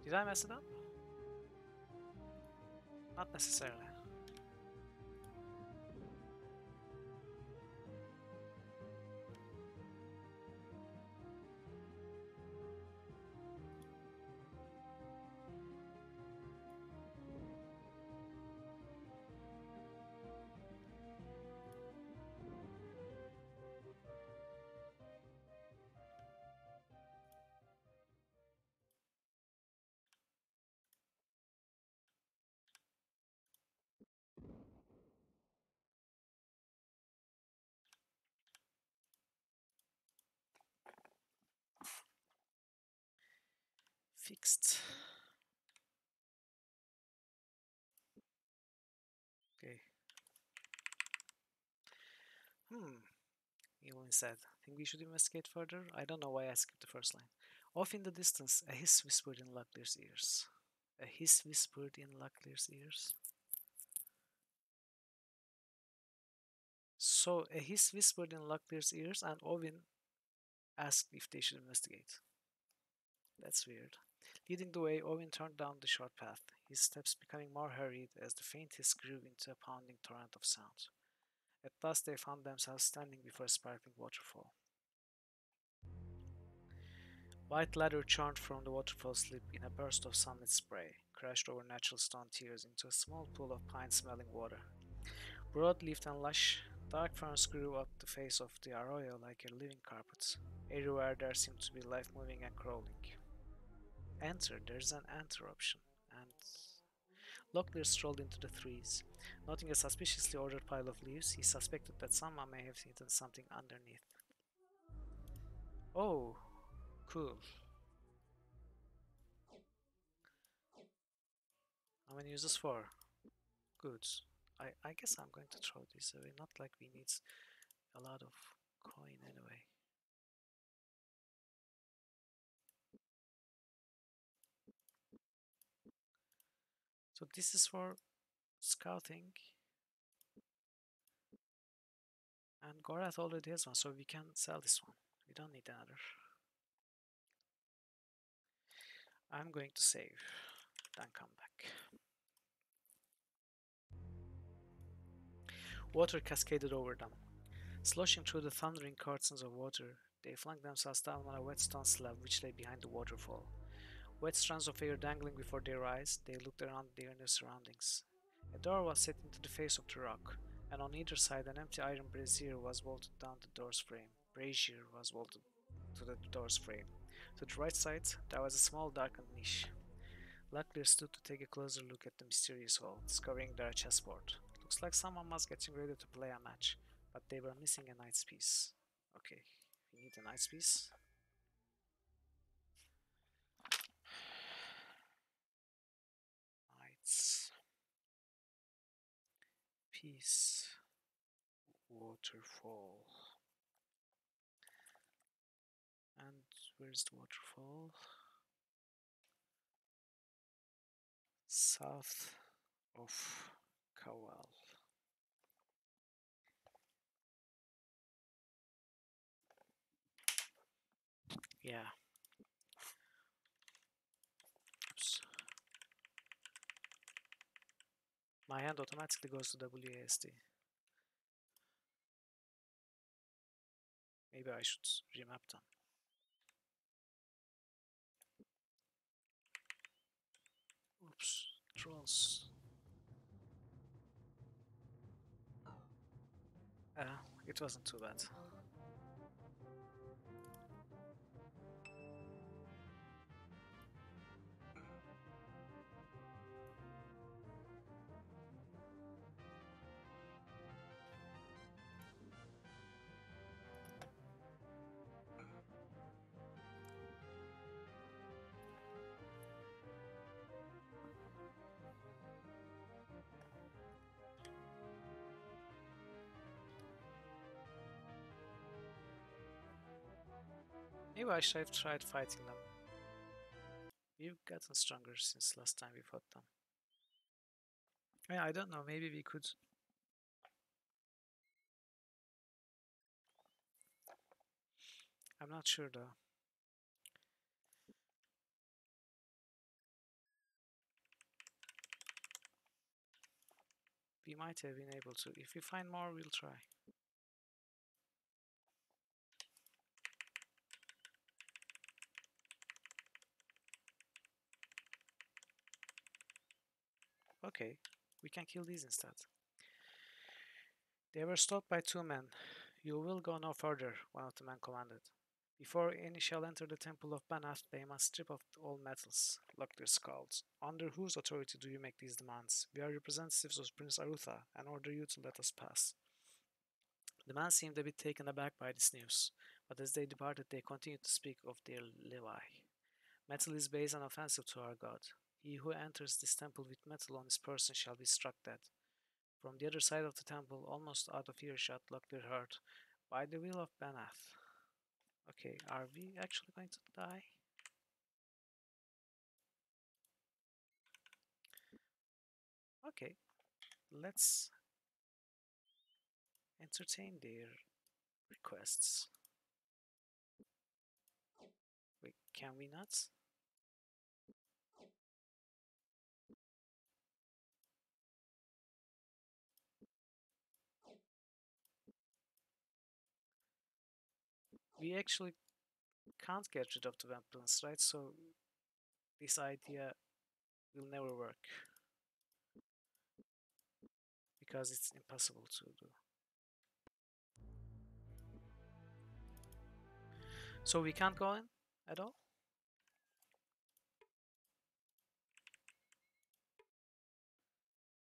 Speaker 1: Did I mess it up? Not necessarily. Fixed. Okay. Hmm. Evelyn said, think we should investigate further? I don't know why I skipped the first line. Off in the distance, a hiss whispered in Luckley's ears. A hiss whispered in Luckley's ears. So a hiss whispered in Luckley's ears, and Owen asked if they should investigate. That's weird. Leading the way, Owen turned down the short path, his steps becoming more hurried as the faint hiss grew into a pounding torrent of sound. At last they found themselves standing before a sparkling waterfall. White ladder churned from the waterfall's lip in a burst of sunlit spray, crashed over natural stone tiers into a small pool of pine-smelling water. Broad-leafed and lush, dark ferns grew up the face of the arroyo like a living carpet. Everywhere there seemed to be life moving and crawling. Enter, there's an enter option, and Locklear strolled into the trees. Noting a suspiciously ordered pile of leaves, he suspected that someone may have hidden something underneath. Oh, cool. How many uses for? Good. I guess I'm going to throw this away. Not like we need a lot of coin anyway. So this is for scouting, and Gorath already has one, so we can sell this one. We don't need another. I'm going to save, then come back. Water cascaded over them. Sloshing through the thundering curtains of water, they flung themselves down on a wet stone slab which lay behind the waterfall. Wet strands of hair dangling before their eyes, they looked around their new surroundings. A door was set into the face of the rock, and on either side an empty iron brazier was bolted down the door's frame. Brazier was bolted to the door's frame. To the right side, there was a small darkened niche. Luckily stood to take a closer look at the mysterious hall, discovering there a chessboard. Looks like someone was getting ready to play a match, but they were missing a knight's piece. Okay, we need a knight's piece. Knight's piece. Waterfall. And where's the waterfall? South of Kowal. Yeah. Oops. My hand automatically goes to WASD. Maybe I should remap them. Oops. Trolls. It wasn't too bad. Maybe I should have tried fighting them. We've gotten stronger since last time we fought them. Yeah, I don't know. Maybe we could. I'm not sure though. We might have been able to. If we find more, we'll try. Okay, we can kill these instead. They were stopped by two men. You will go no further, one of the men commanded. Before any shall enter the temple of Banath, they must strip off all metals. Locklear scowled. Under whose authority do you make these demands? We are representatives of Prince Arutha, and order you to let us pass. The man seemed a bit taken aback by this news, but as they departed, they continued to speak of their levi. Metal is base and offensive to our god. He who enters this temple with metal on his person shall be struck dead. From the other side of the temple, almost out of earshot, Locklear heard, "By the will of Banath." Okay, are we actually going to die? Okay, let's entertain their requests. Wait, can we not? We actually can't get rid of the weapons, right? So this idea will never work because it's impossible to do. So we can't go in at all?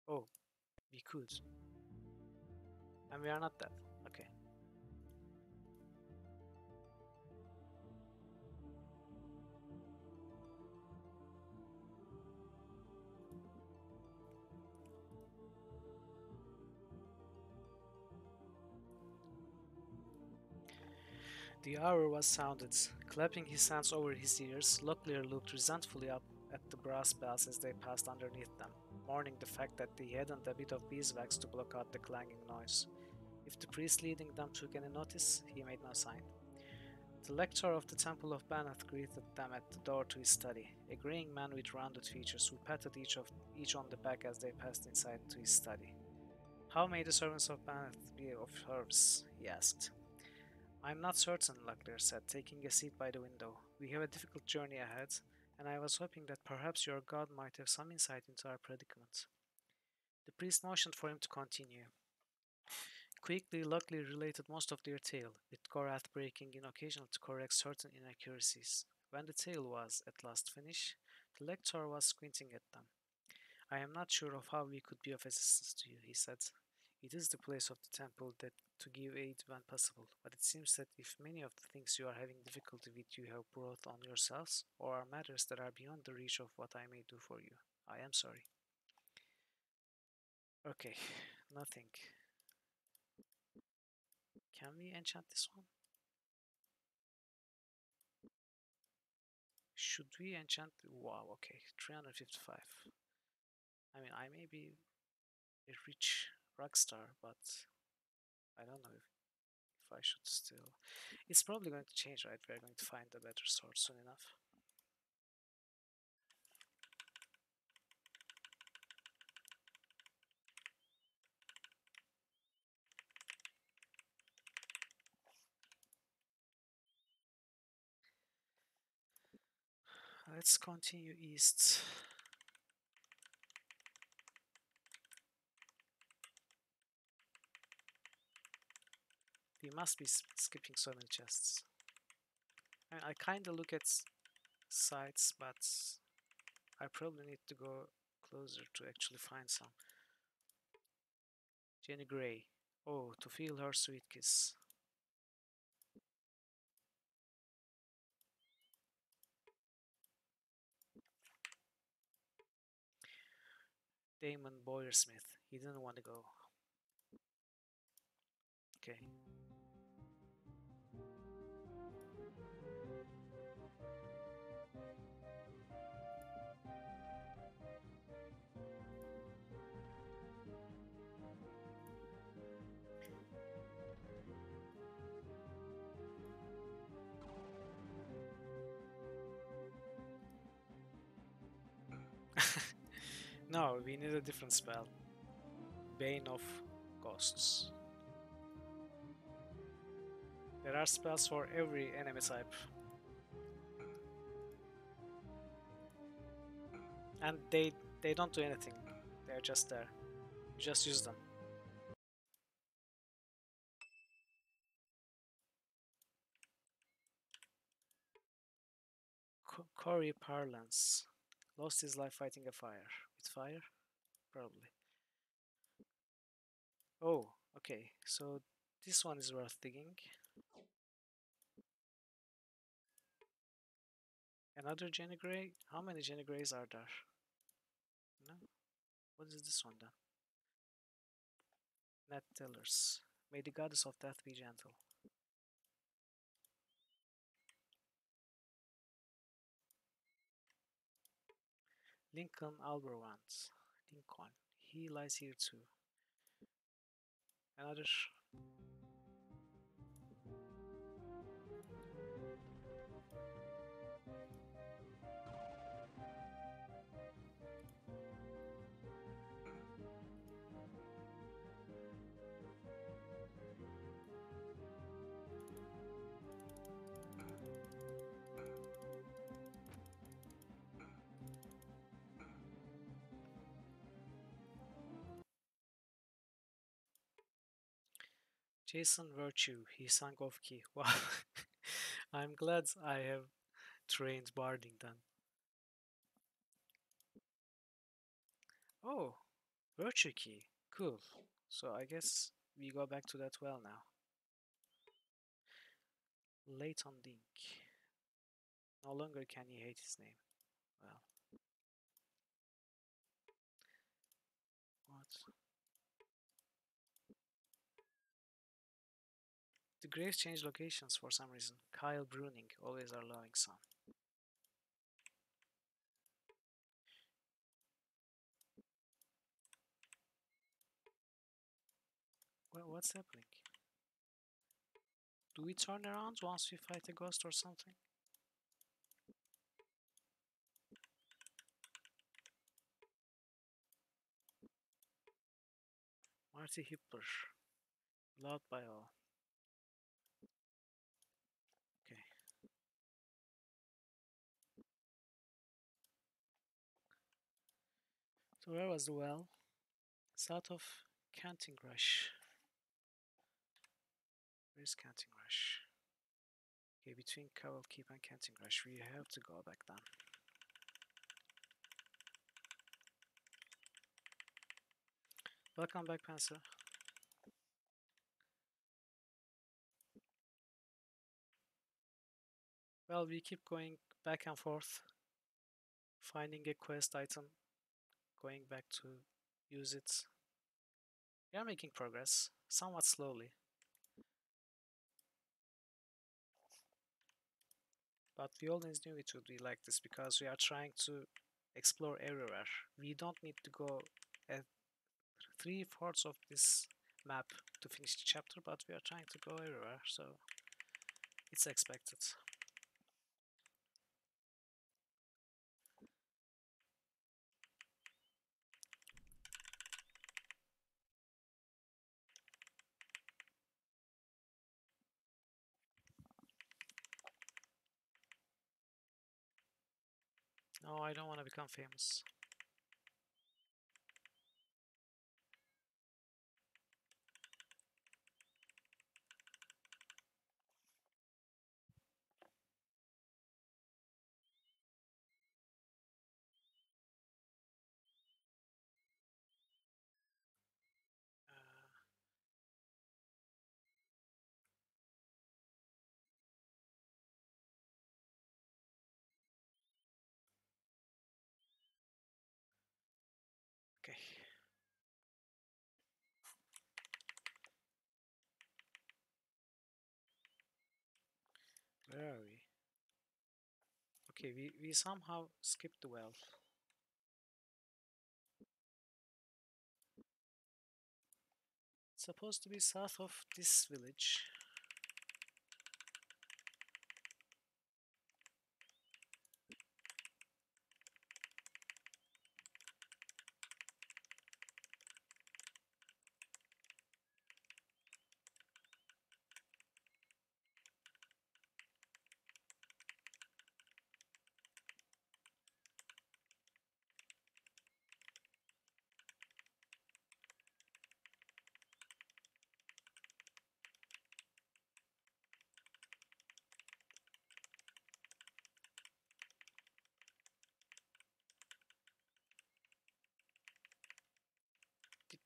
Speaker 1: Oh, we could. And we are not dead. Okay. The hour was sounded. Clapping his hands over his ears, Locklear looked resentfully up at the brass bells as they passed underneath them, mourning the fact that they hadn't a bit of beeswax to block out the clanging noise. If the priest leading them took any notice, he made no sign. The lector of the Temple of Banath greeted them at the door to his study, a graying man with rounded features who patted each on the back as they passed inside to his study. "How may the servants of Banath be of service?" he asked. "I'm not certain," Locklear said, taking a seat by the window. "We have a difficult journey ahead, and I was hoping that perhaps your god might have some insight into our predicament." The priest motioned for him to continue. Quickly, Locklear related most of their tale, with Gorath breaking in occasionally to correct certain inaccuracies. When the tale was at last finished, the lector was squinting at them. "I am not sure of how we could be of assistance to you," he said. "It is the place of the temple that to give aid when possible, but it seems that if many of the things you are having difficulty with you have brought on yourselves, or are matters that are beyond the reach of what I may do for you, I am sorry." Okay, nothing. Can we enchant this one? Should we enchant? Wow, okay, 355. I mean, I may be a rich rock star, but I don't know if I should still. It's probably going to change, right? We're going to find a better sword soon enough. Let's continue east. We must be skipping so many chests. I kind of look at sites, but I probably need to go closer to actually find some. Jenny Gray. Oh, to feel her sweet kiss. Damon Boyersmith. He didn't want to go. Okay. No, we need a different spell. Bane of Ghosts. There are spells for every enemy type. And they don't do anything. They're just there. You just use them. Cory Parlance. Lost his life fighting a fire. With fire? Probably. Oh, okay. So this one is worth digging. Another Jenny Grey? How many Jenny Greys are there? No? What is this one then? Nat Tellers. May the goddess of death be gentle. Lincoln Alberwant. Lincoln. He lies here too. Another. Jason Virtue. He sank off key. Wow. I'm glad I have trained barding then. Oh, Virtue key. Cool. So I guess we go back to that well now. Leighton Dink. No longer can he hate his name. Well, what? The graves change locations for some reason. Kyle Bruning, always our loving son. Well, what's happening? Do we turn around once we fight a ghost or something? Marty Hipper. Loved by all. Okay. So where was the well? South of Canting Rush. Where's Canting Rush? Okay, between Cowell Keep and Canting Rush. We have to go back then. Welcome back, Panzer. Well, we keep going back and forth, finding a quest item, going back to use it. We are making progress, somewhat slowly, but we always knew it would be like this because we are trying to explore everywhere. We don't need to go at 3/4 of this map to finish the chapter, but we are trying to go everywhere, so it's expected. No, I don't want to become famous. Okay. Where are we? Okay, we somehow skipped the well. It's supposed to be south of this village.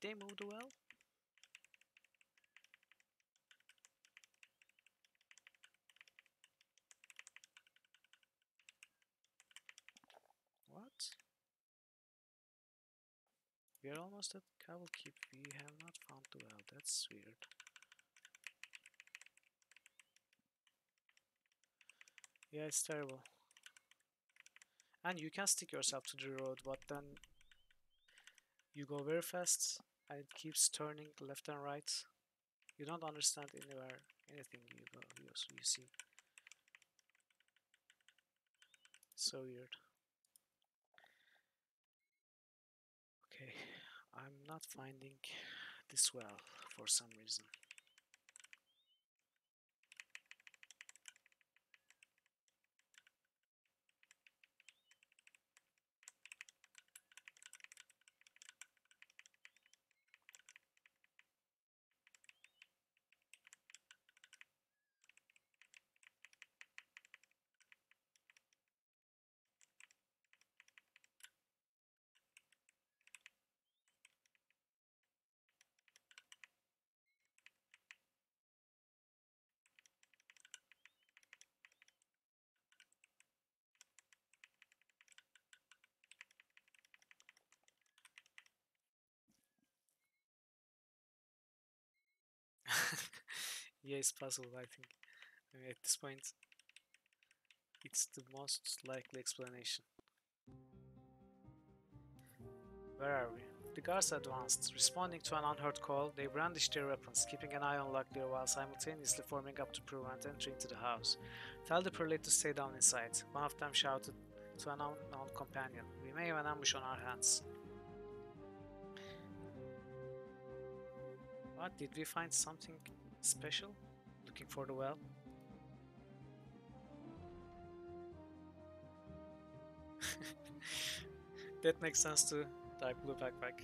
Speaker 1: they moved well? What? We are almost at Cobble Keep. We have not found the well. That's weird. Yeah, it's terrible. And you can stick yourself to the road, but then you go very fast and it keeps turning left and right. You don't understand anywhere anything you see. So weird. Okay, I'm not finding this well for some reason. Yeah, it's possible, I think. I mean, at this point, it's the most likely explanation. Where are we? The guards advanced. Responding to an unheard call, they brandished their weapons, keeping an eye on Locklear while simultaneously forming up to prevent entry into the house. Tell the prelate to stay down inside. One of them shouted to an unknown companion. We may have an ambush on our hands. What? Did we find something special? Looking for the well? That makes sense to type blue backpack.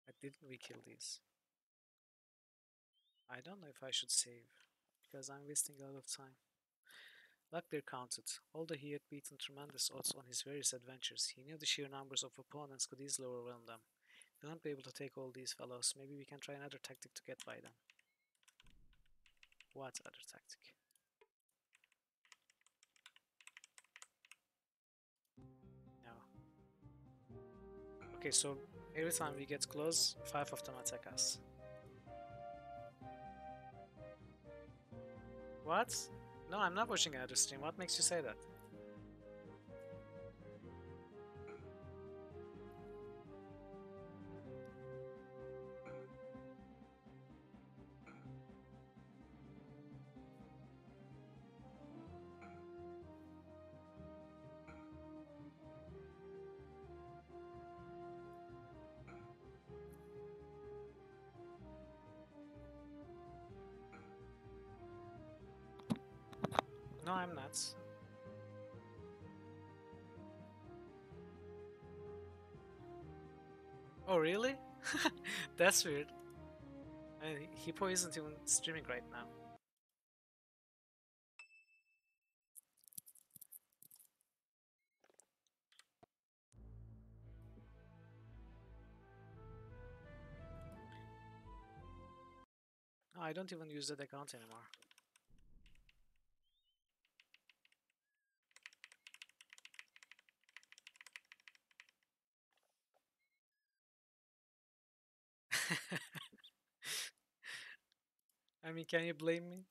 Speaker 1: Uh, didn't we kill these? I don't know if I should save, because I'm wasting a lot of time. Locklear counted. Although he had beaten tremendous odds on his various adventures, he knew the sheer numbers of opponents could easily overwhelm them. We won't be able to take all these fellows. Maybe we can try another tactic to get by them. What other tactic? No. Okay, so every time we get close, 5 of them attack us. What? No, I'm not watching another stream. What makes you say that? No, I'm not. Oh, really? That's weird. Hippo isn't even streaming right now. I don't even use that account anymore. I mean, can you blame me?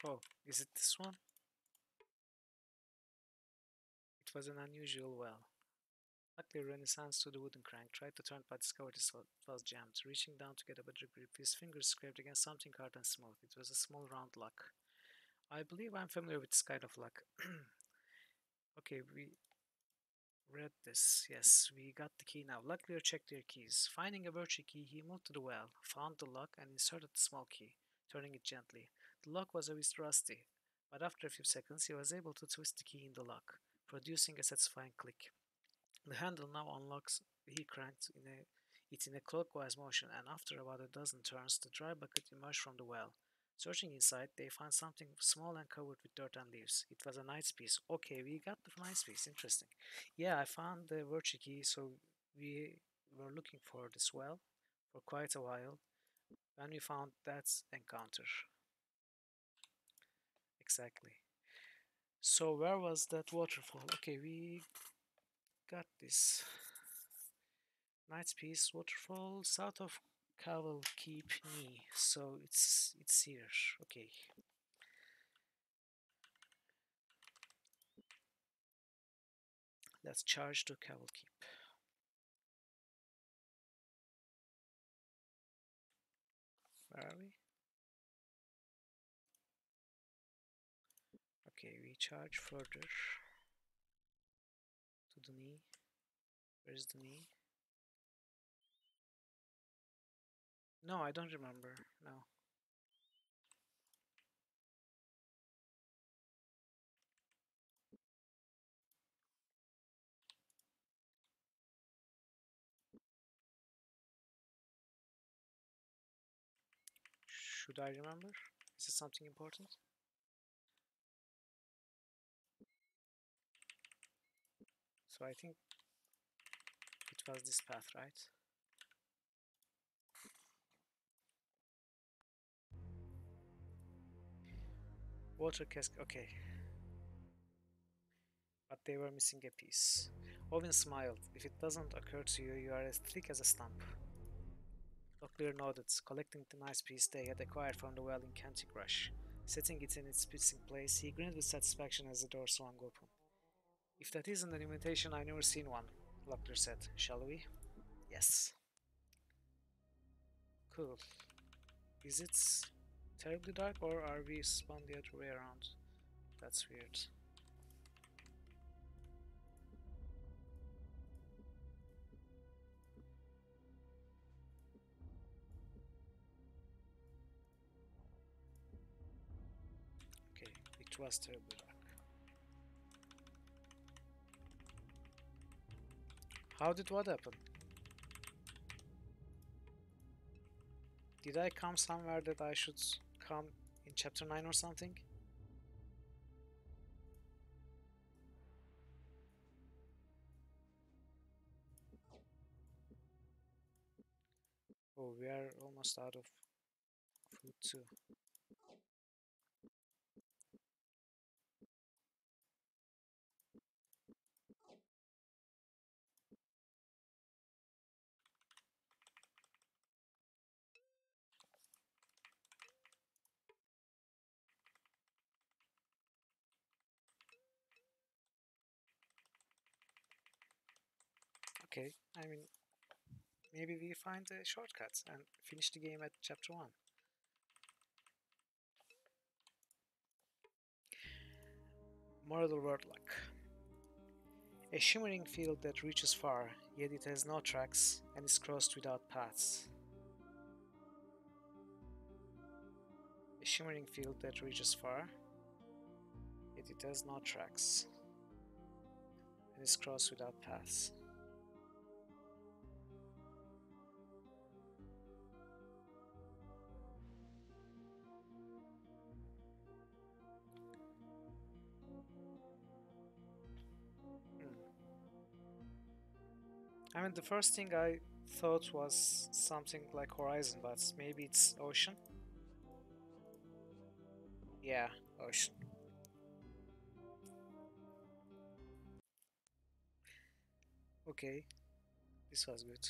Speaker 1: Oh, is it this one? It was an unusual well. Luckily, Renaissance to the wooden crank, tried to turn but discovered it was jammed. Reaching down to get a better grip, his fingers scraped against something hard and smooth. It was a small round lock. I believe I'm familiar with this kind of luck. Okay, we read this. Yes, we got the key now. Luckily, checked their keys. Finding a virtue key, he moved to the well, found the lock, and inserted the small key, turning it gently. The lock was a bit rusty, but after a few seconds, he was able to twist the key in the lock, producing a satisfying click. The handle now unlocks. He cranked it in a clockwise motion, and after about a dozen turns, the dry bucket emerged from the well. Searching inside, they found something small and covered with dirt and leaves. It was a knight's piece. Okay, we got the knight's piece. Interesting. Yeah, I found the virtue key, so we were looking for this well for quite a while. When we found that encounter. Exactly. So where was that waterfall? Okay, we got this. Knight's Peace waterfall south of Cowell Keep Knee. So it's here. Okay. Let's charge to Cowell Keep. Where are we? Okay, we charge further to the knee. Where's the knee? No, I don't remember. No. Should I remember? Is it something important? So I think it was this path, right? Water cask. Okay. But they were missing a piece. Owen smiled. If it doesn't occur to you, you are as thick as a stump. Locklear nodded, collecting the nice piece they had acquired from the well in Cantic Rush. Setting it in its fixing place, he grinned with satisfaction as the door swung open. If that isn't an invitation, I've never seen one, Locklear said. Shall we? Yes. Cool. Is it terribly dark, or are we spun the other way around? That's weird. Okay, it was terribly dark. How did what happen? Did I come somewhere that I should come in chapter 9 or something? Oh, we are almost out of food too. Okay, I mean, maybe we find a shortcut and finish the game at chapter 1. Moral wordlock. A shimmering field that reaches far, yet it has no tracks and is crossed without paths. A shimmering field that reaches far, yet it has no tracks and is crossed without paths. A shimmering field that reaches far, yet it has no tracks and is crossed without paths. A shimmering field that reaches far, yet it has no tracks and is crossed without paths. A shimmering field that reaches far, yet it has no tracks and is crossed without paths. A shimmering field that reaches far, yet it has no tracks and is crossed without paths. I mean, the first thing I thought was something like Horizon, but maybe it's Ocean. Yeah, Ocean. Okay, this was good.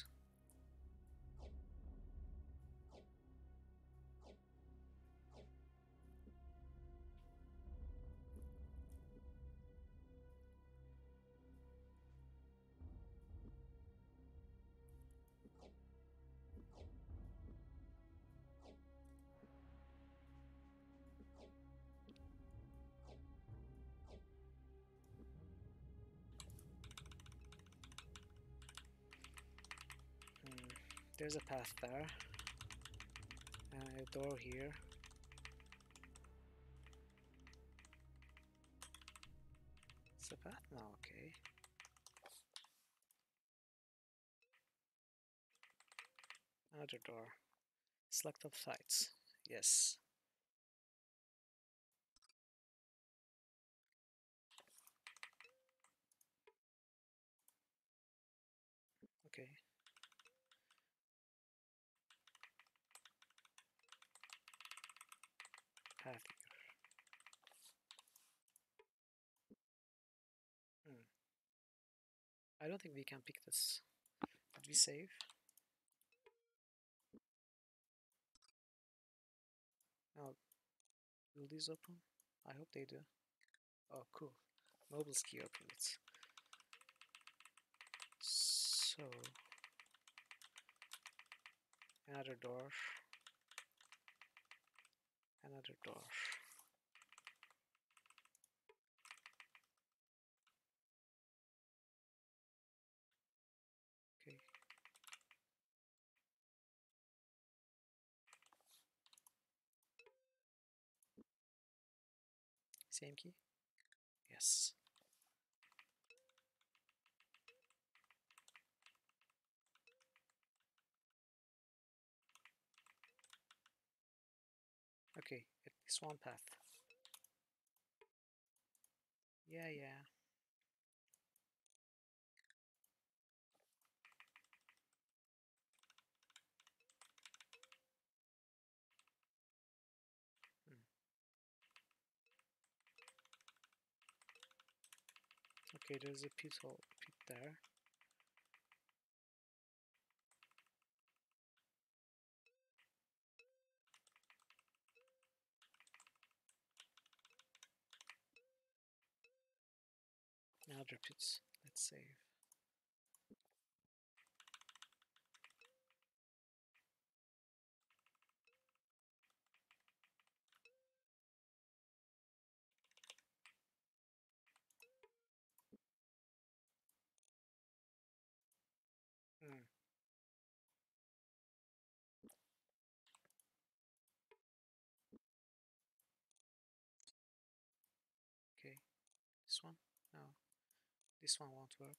Speaker 1: Hmm, there's a path there, and a door here. It's a path now, okay. Another door. Select up sites. Yes. Okay. Path here. Hmm. I don't think we can pick this. Did we save? Oh, will these open? I hope they do. Oh, cool. Mobile's key opened it. So, another door. Another door. Okay. Same key? Yes. Okay, at least one path. Yeah, yeah. Hmm. Okay, there's a pit there. Another pit. Let's save. Hmm. Okay, this one? No, this one won't work.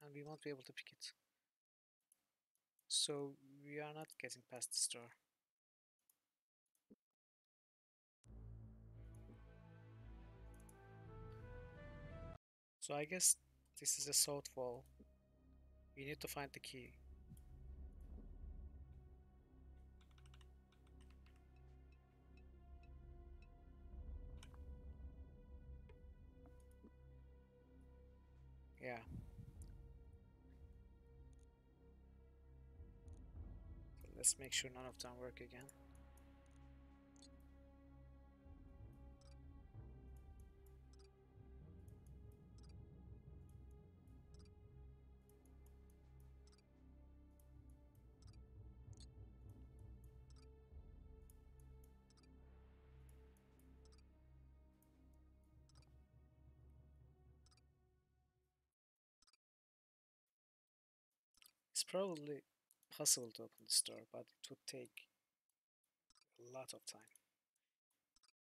Speaker 1: And we won't be able to pick it. So we are not getting past the store. So I guess this is a south wall. We need to find the key. Yeah. So let's make sure none of them work again. It's probably possible to open the store, but it would take a lot of time.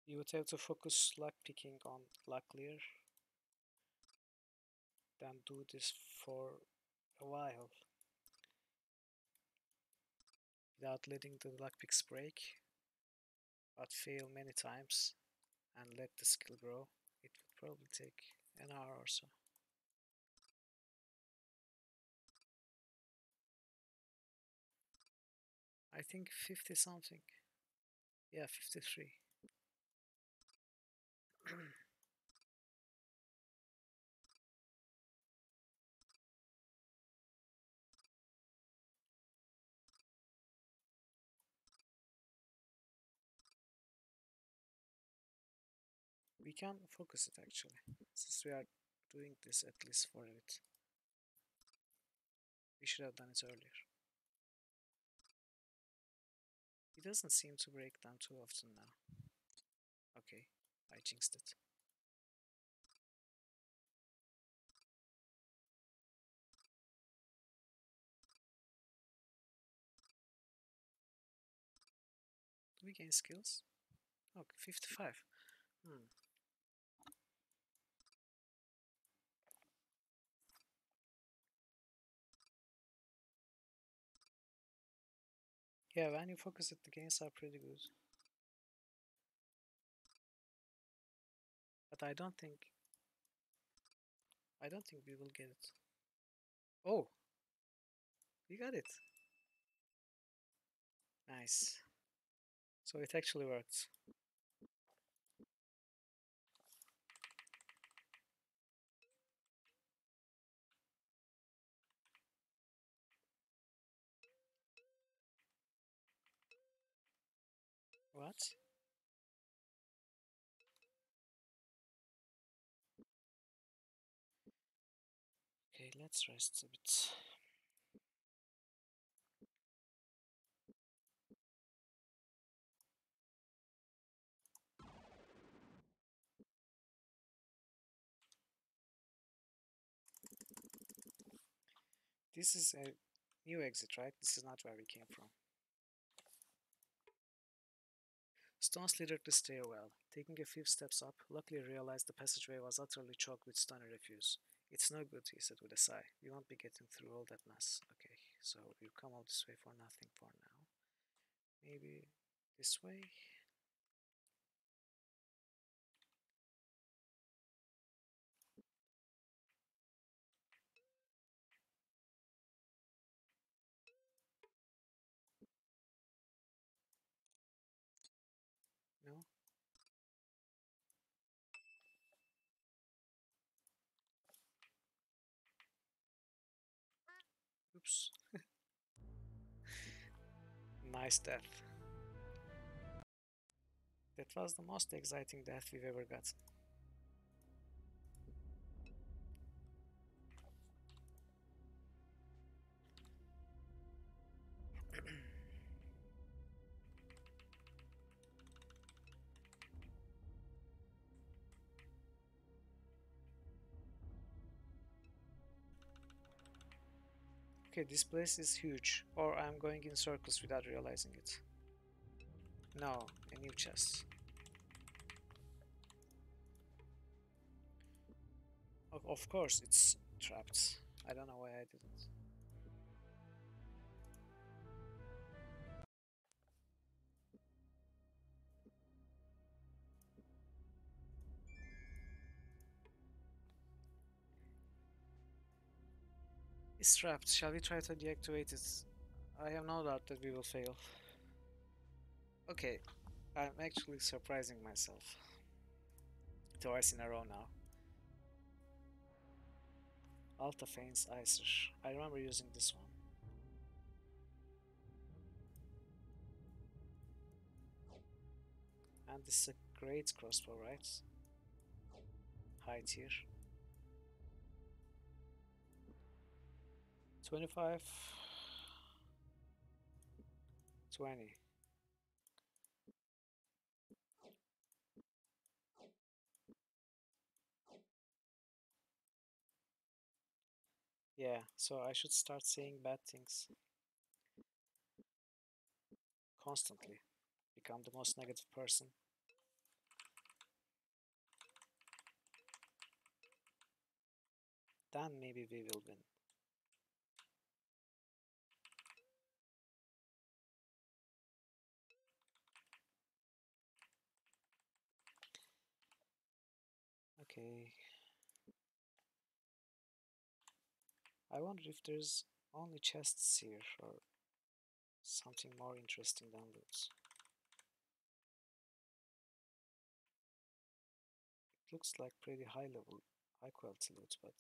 Speaker 1: You would have to focus lock picking on lock clear, then do this for a while without letting the lockpicks break, but fail many times and let the skill grow. It would probably take an hour or so. I think 50 something. Yeah, 53. We can focus it actually, since we are doing this at least for a bit. We should have done it earlier. He doesn't seem to break down too often now. Okay, I jinxed it. Do we gain skills? Okay, 55. Hmm. Yeah, when you focus it, the gains are pretty good. But I don't think we will get it. Oh, we got it. Nice. So it actually worked. What? Okay, let's rest a bit. This is a new exit, right? This is not where we came from. Stones littered the stairwell. Taking a few steps up, Luckily realized the passageway was utterly choked with stony refuse. It's no good, he said with a sigh. We won't be getting through all that mess. Okay, so we've come all this way for nothing for now. Maybe this way? No? Oops. Nice death. That was the most exciting death we've ever got. Okay, this place is huge, or I'm going in circles without realizing it. No, a new chest. Of course, it's trapped. I don't know why I didn't. It's trapped. Shall we try to deactivate it? I have no doubt that we will fail. Okay, I'm actually surprising myself. Twice in a row now. Alta Fane's Icer. I remember using this one. And this is a great crossbow, right? High tier. 25. 20. Yeah, so I should start saying bad things constantly. Become the most negative person. Then maybe we will win. Okay. I wonder if there's only chests here or Something more interesting than loot. It looks like pretty high level, high quality loot, but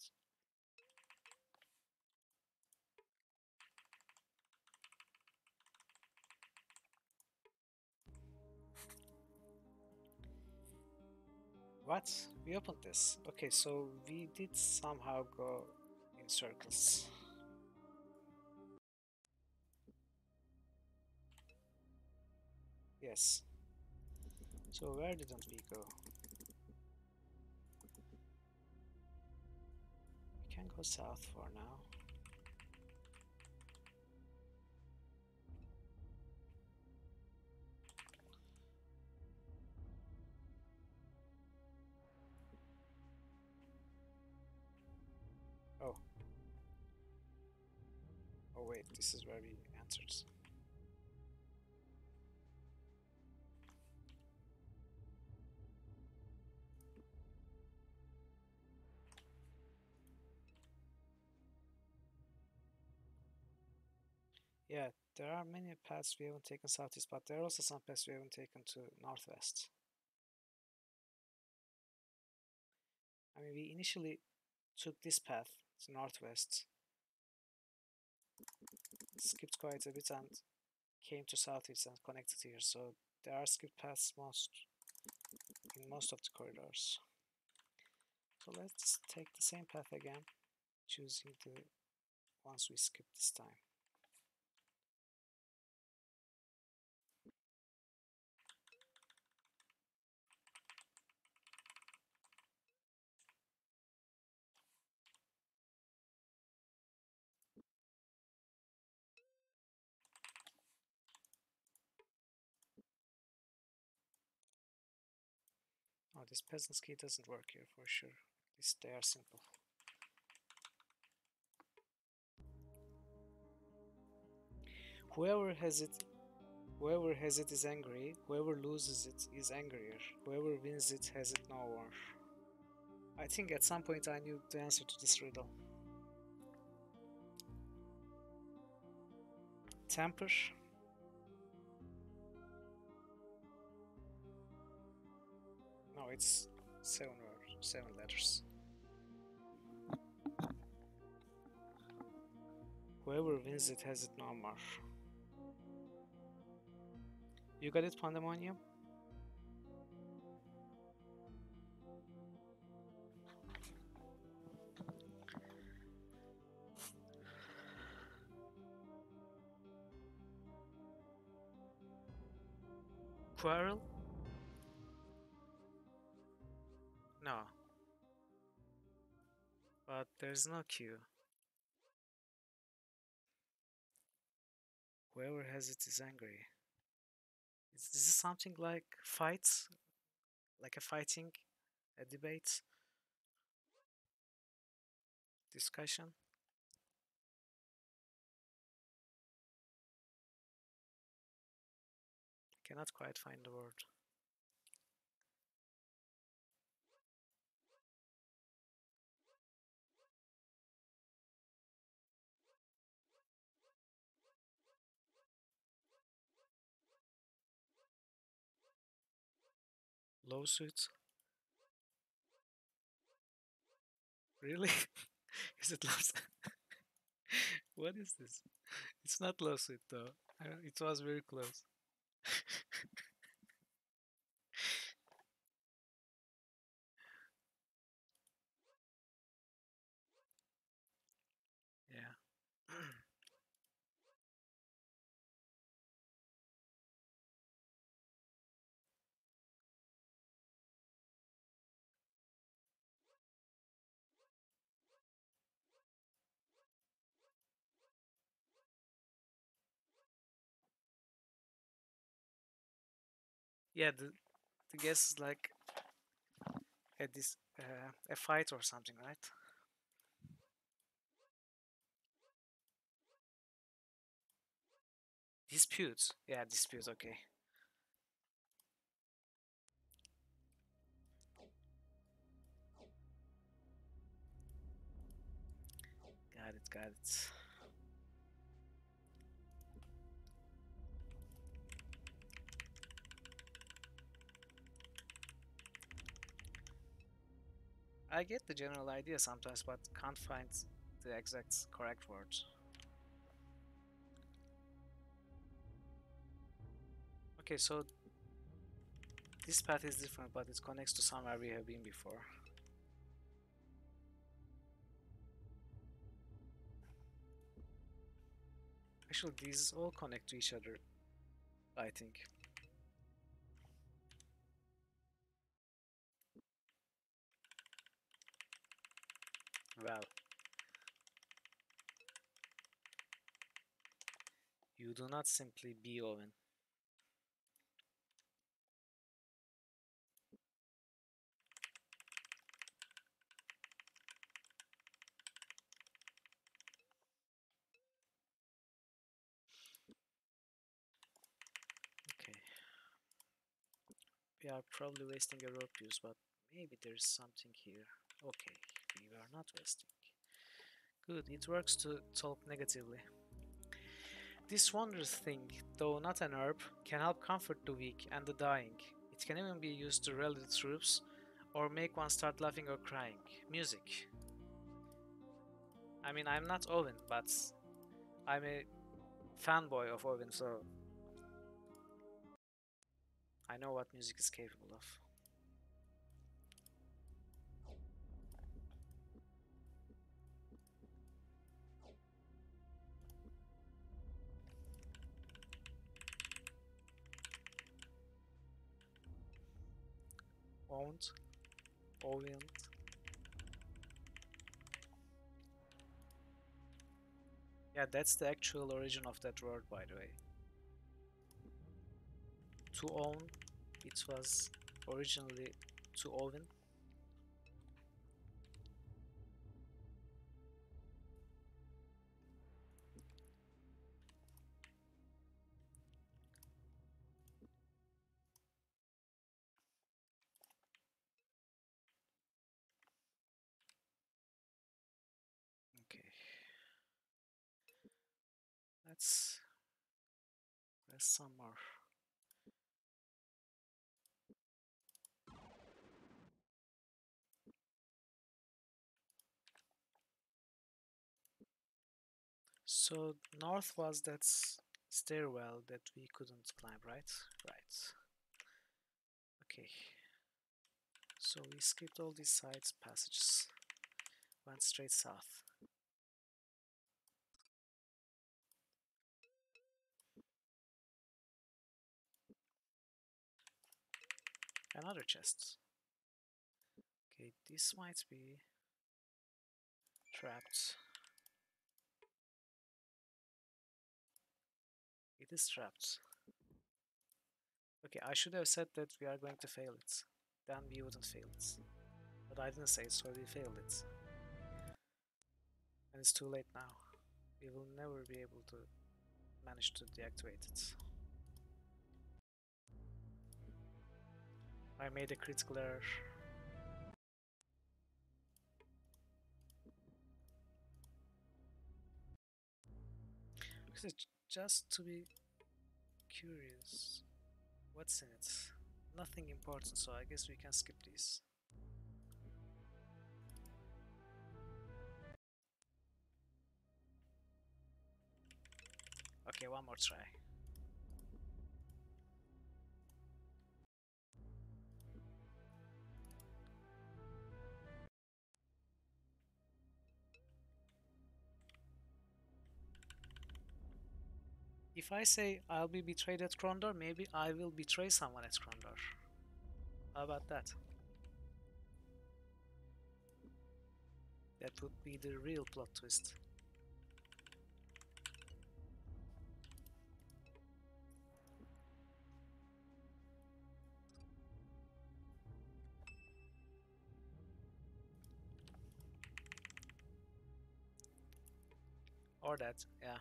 Speaker 1: what? We opened this. Okay, so we did somehow go in circles. Yes. So where didn't we go? We can go south for now. Oh. Oh wait, this is where we entered. Yeah, there are many paths we haven't taken southeast, but there are also some paths we haven't taken to northwest. I mean, we initially took this path to northwest, skipped quite a bit, and came to southeast and connected here. So there are skipped paths in most of the corridors. So let's take the same path again, choosing the ones we skipped this time. Oh, this peasant's key doesn't work here for sure. At least they are simple. Whoever has it Whoever has it is angry, whoever loses it is angrier, whoever wins it has it no more. I think at some point I knew the answer to this riddle. Temper? No, it's 7 letters. Whoever wins it has it no more. You got it, Pandemonium? Quarrel? No. But there's no Q. Whoever has it is angry. Is this something like fights? Like a fighting? A debate? Discussion? Cannot quite find the word. Lawsuit? Really? Is it lawsuit? What is this? It's not lawsuit though. It was very close. Yeah. Yeah, the guess is like a fight or something, right? Dispute. Yeah, dispute. Okay. Got it. Got it. I get the general idea sometimes, but can't find the exact correct words. Okay, so this path is different, but it connects to somewhere we have been before. Actually, these all connect to each other, I think. Well, you do not simply be Owen. Okay, we are probably wasting a rope use, but maybe there's something here. Okay, we were not wasting. Good, it works to talk negatively. This wondrous thing, though not an herb, can help comfort the weak and the dying. It can even be used to rally the troops or make one start laughing or crying. Music. I mean, I'm not Owen, but I'm a fanboy of Owen, so I know what music is capable of. Owned, Owen. Yeah, that's the actual origin of that word, by the way. To own, it was originally to own. Okay, let's some more. So north was that stairwell that we couldn't climb, right? Right. Okay. So we skipped all these side passages, went straight south. Another chest. Okay, this might be trapped. It is trapped. Okay, I should have said that we are going to fail it. Then we wouldn't fail it. But I didn't say it, so we failed it. And it's too late now. We will never be able to manage to deactivate it. I made a critical error. Just to be curious, what's in it? Nothing important, so I guess we can skip these. Okay, one more try. If I say I'll be betrayed at Krondor, maybe I will betray someone at Krondor. How about that? That would be the real plot twist. Or that, yeah.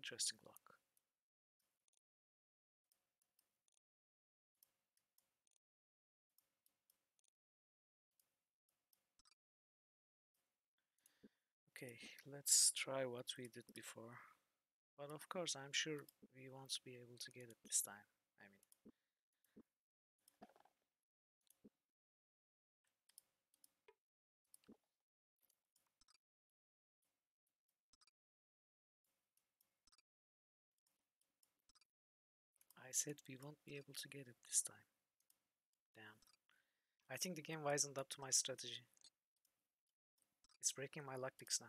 Speaker 1: interesting lock. Okay, let's try what we did before. But of course, I'm sure we won't be able to get it this time. I mean, I said we won't be able to get it this time. Damn. I think the game wised up to my strategy. It's breaking my luck ticks now.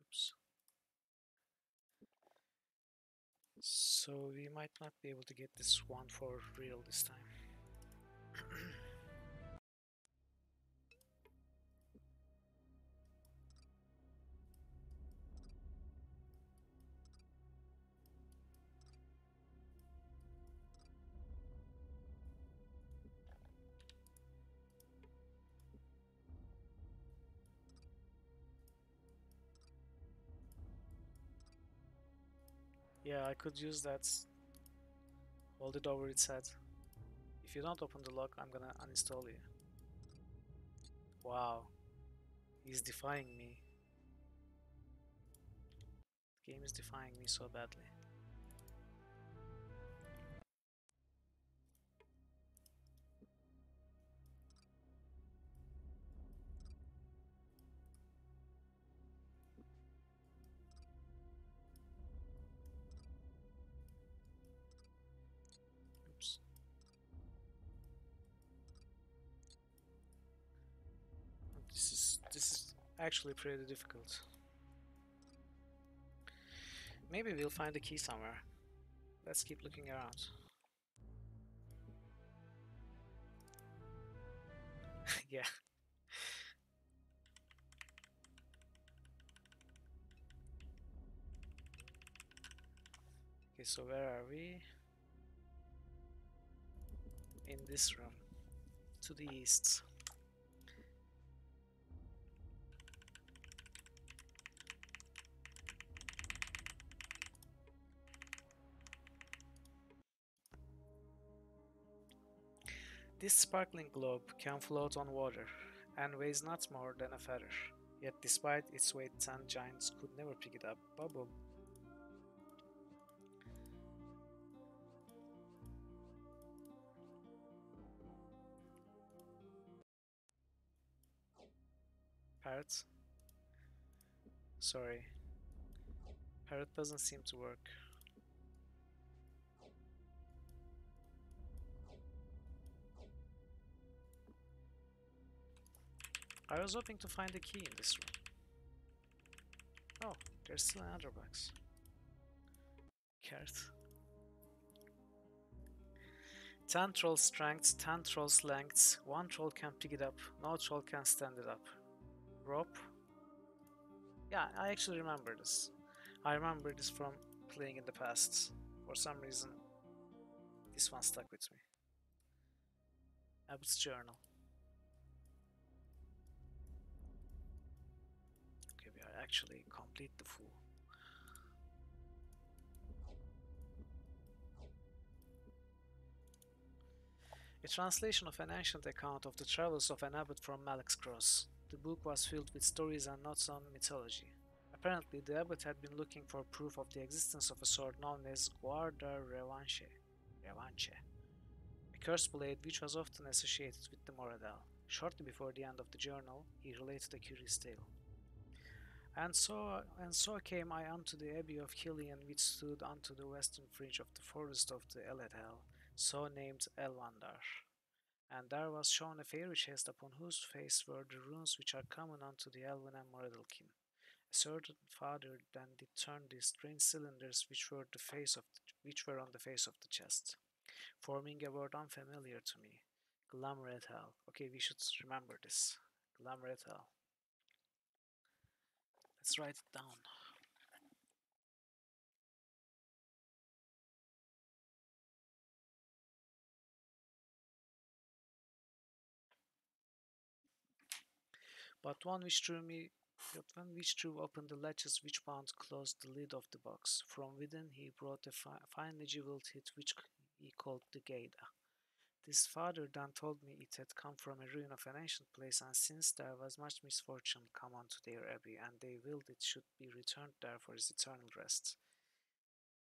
Speaker 1: Oops. So we might not be able to get this one for real this time. Yeah, I could use that. Hold it over its head. If you don't open the lock, I'm gonna uninstall you. Wow, he's defying me. The game is defying me so badly. Oops. This is actually pretty difficult. Maybe we'll find a key somewhere. Let's keep looking around. Yeah. Okay, so where are we? In this room. To the east. This sparkling globe can float on water and weighs not more than a feather. Yet despite its weight, 10 giants could never pick it up. Bubble. Parrot? Sorry. Parrot doesn't seem to work. I was hoping to find a key in this room. Oh, there's still another box. Carrot. 10 troll strengths, 10 trolls lengths. 1 troll can pick it up, no troll can stand it up. Rope. Yeah, I actually remember this. I remember this from playing in the past. For some reason, this one stuck with me. Abbott's Journal. Okay, we are actually complete the fool. A translation of an ancient account of the travels of an abbot from Malek's Cross. The book was filled with stories and notes on mythology. Apparently, the abbot had been looking for proof of the existence of a sword known as Guarda Revanche, a cursed blade which was often associated with the Moradel. Shortly before the end of the journal, he related a curious tale. And so came I unto the abbey of Killian, which stood unto the western fringe of the forest of the Eledhel, so named Elwandar. And there was shown a fairy chest upon whose face were the runes which are common unto the Elven and Moradel kin. A certain father then did turn these strange cylinders which were on the face of the chest, forming a word unfamiliar to me. Glamretal. Okay, we should remember this. Glamretal. Let's write it down. But one which threw open the latches which bound closed the lid of the box. From within he brought a finely jeweled hit which he called the Gaida. This father then told me it had come from a ruin of an ancient place, and since there was much misfortune come unto their abbey, and they willed it should be returned there for his eternal rest.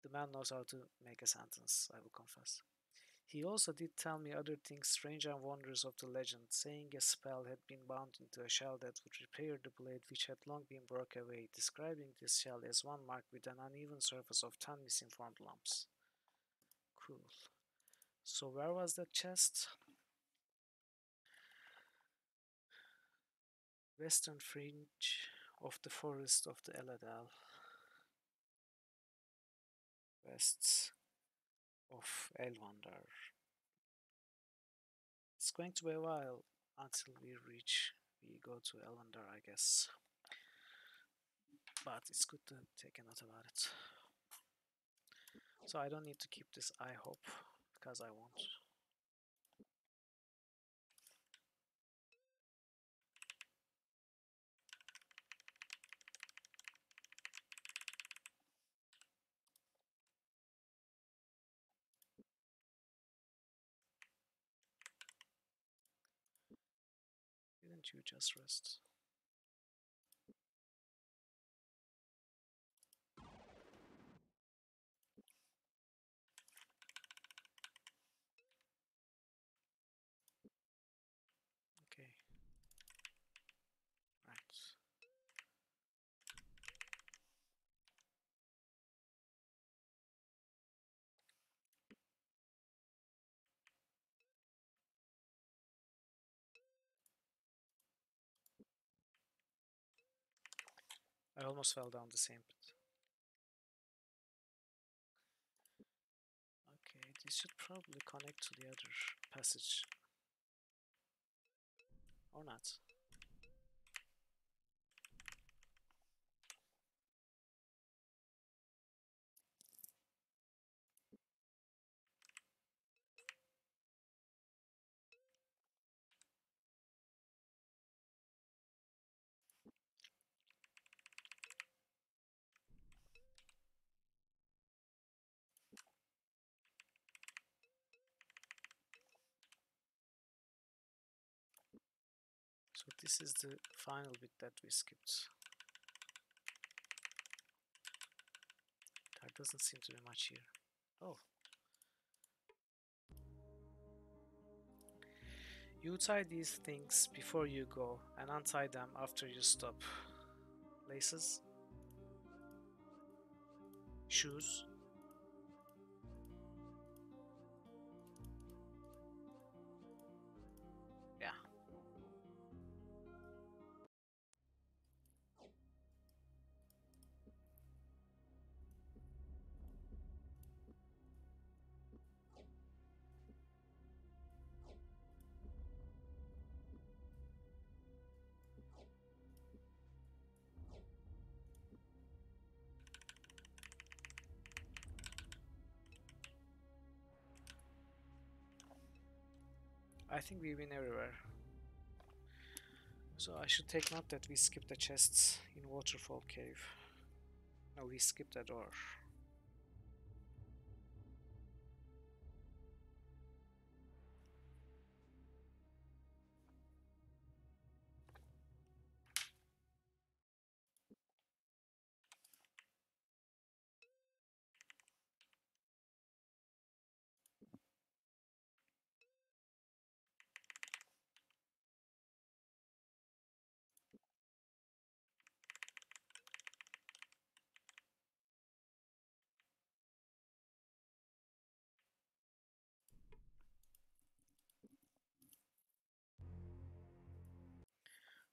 Speaker 1: The man knows how to make a sentence, I will confess. He also did tell me other things strange and wondrous of the legend, saying a spell had been bound into a shell that would repair the blade which had long been broke away, describing this shell as one marked with an uneven surface of 10 misinformed lumps. Cool. So where was that chest? Western fringe of the forest of the Eladal, west of Elvandar. It's going to be a while until we go to Elvandar, I guess. But it's good to take a note about it. So I don't need to keep this, I hope, because I won't. Didn't you just rest? Okay, right. I almost fell down the same pit. Okay, this should probably connect to the other passage. Or not. So this is the final bit that we skipped. There doesn't seem to be much here. Oh. You tie these things before you go and untie them after you stop. Laces, shoes. Yeah. I think we've been everywhere. So I should take note that we skipped the chests in Waterfall Cave. No, we skipped a door.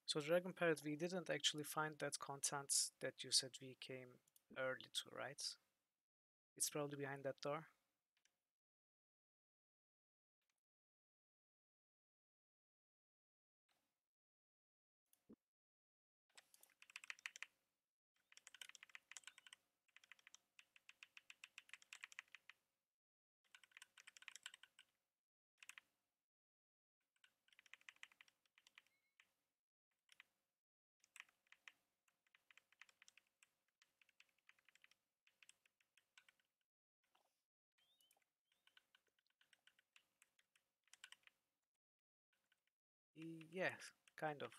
Speaker 1: So Dragon Parrot, we didn't actually find that content that you said we came early to, right? It's probably behind that door. Yeah, kind of.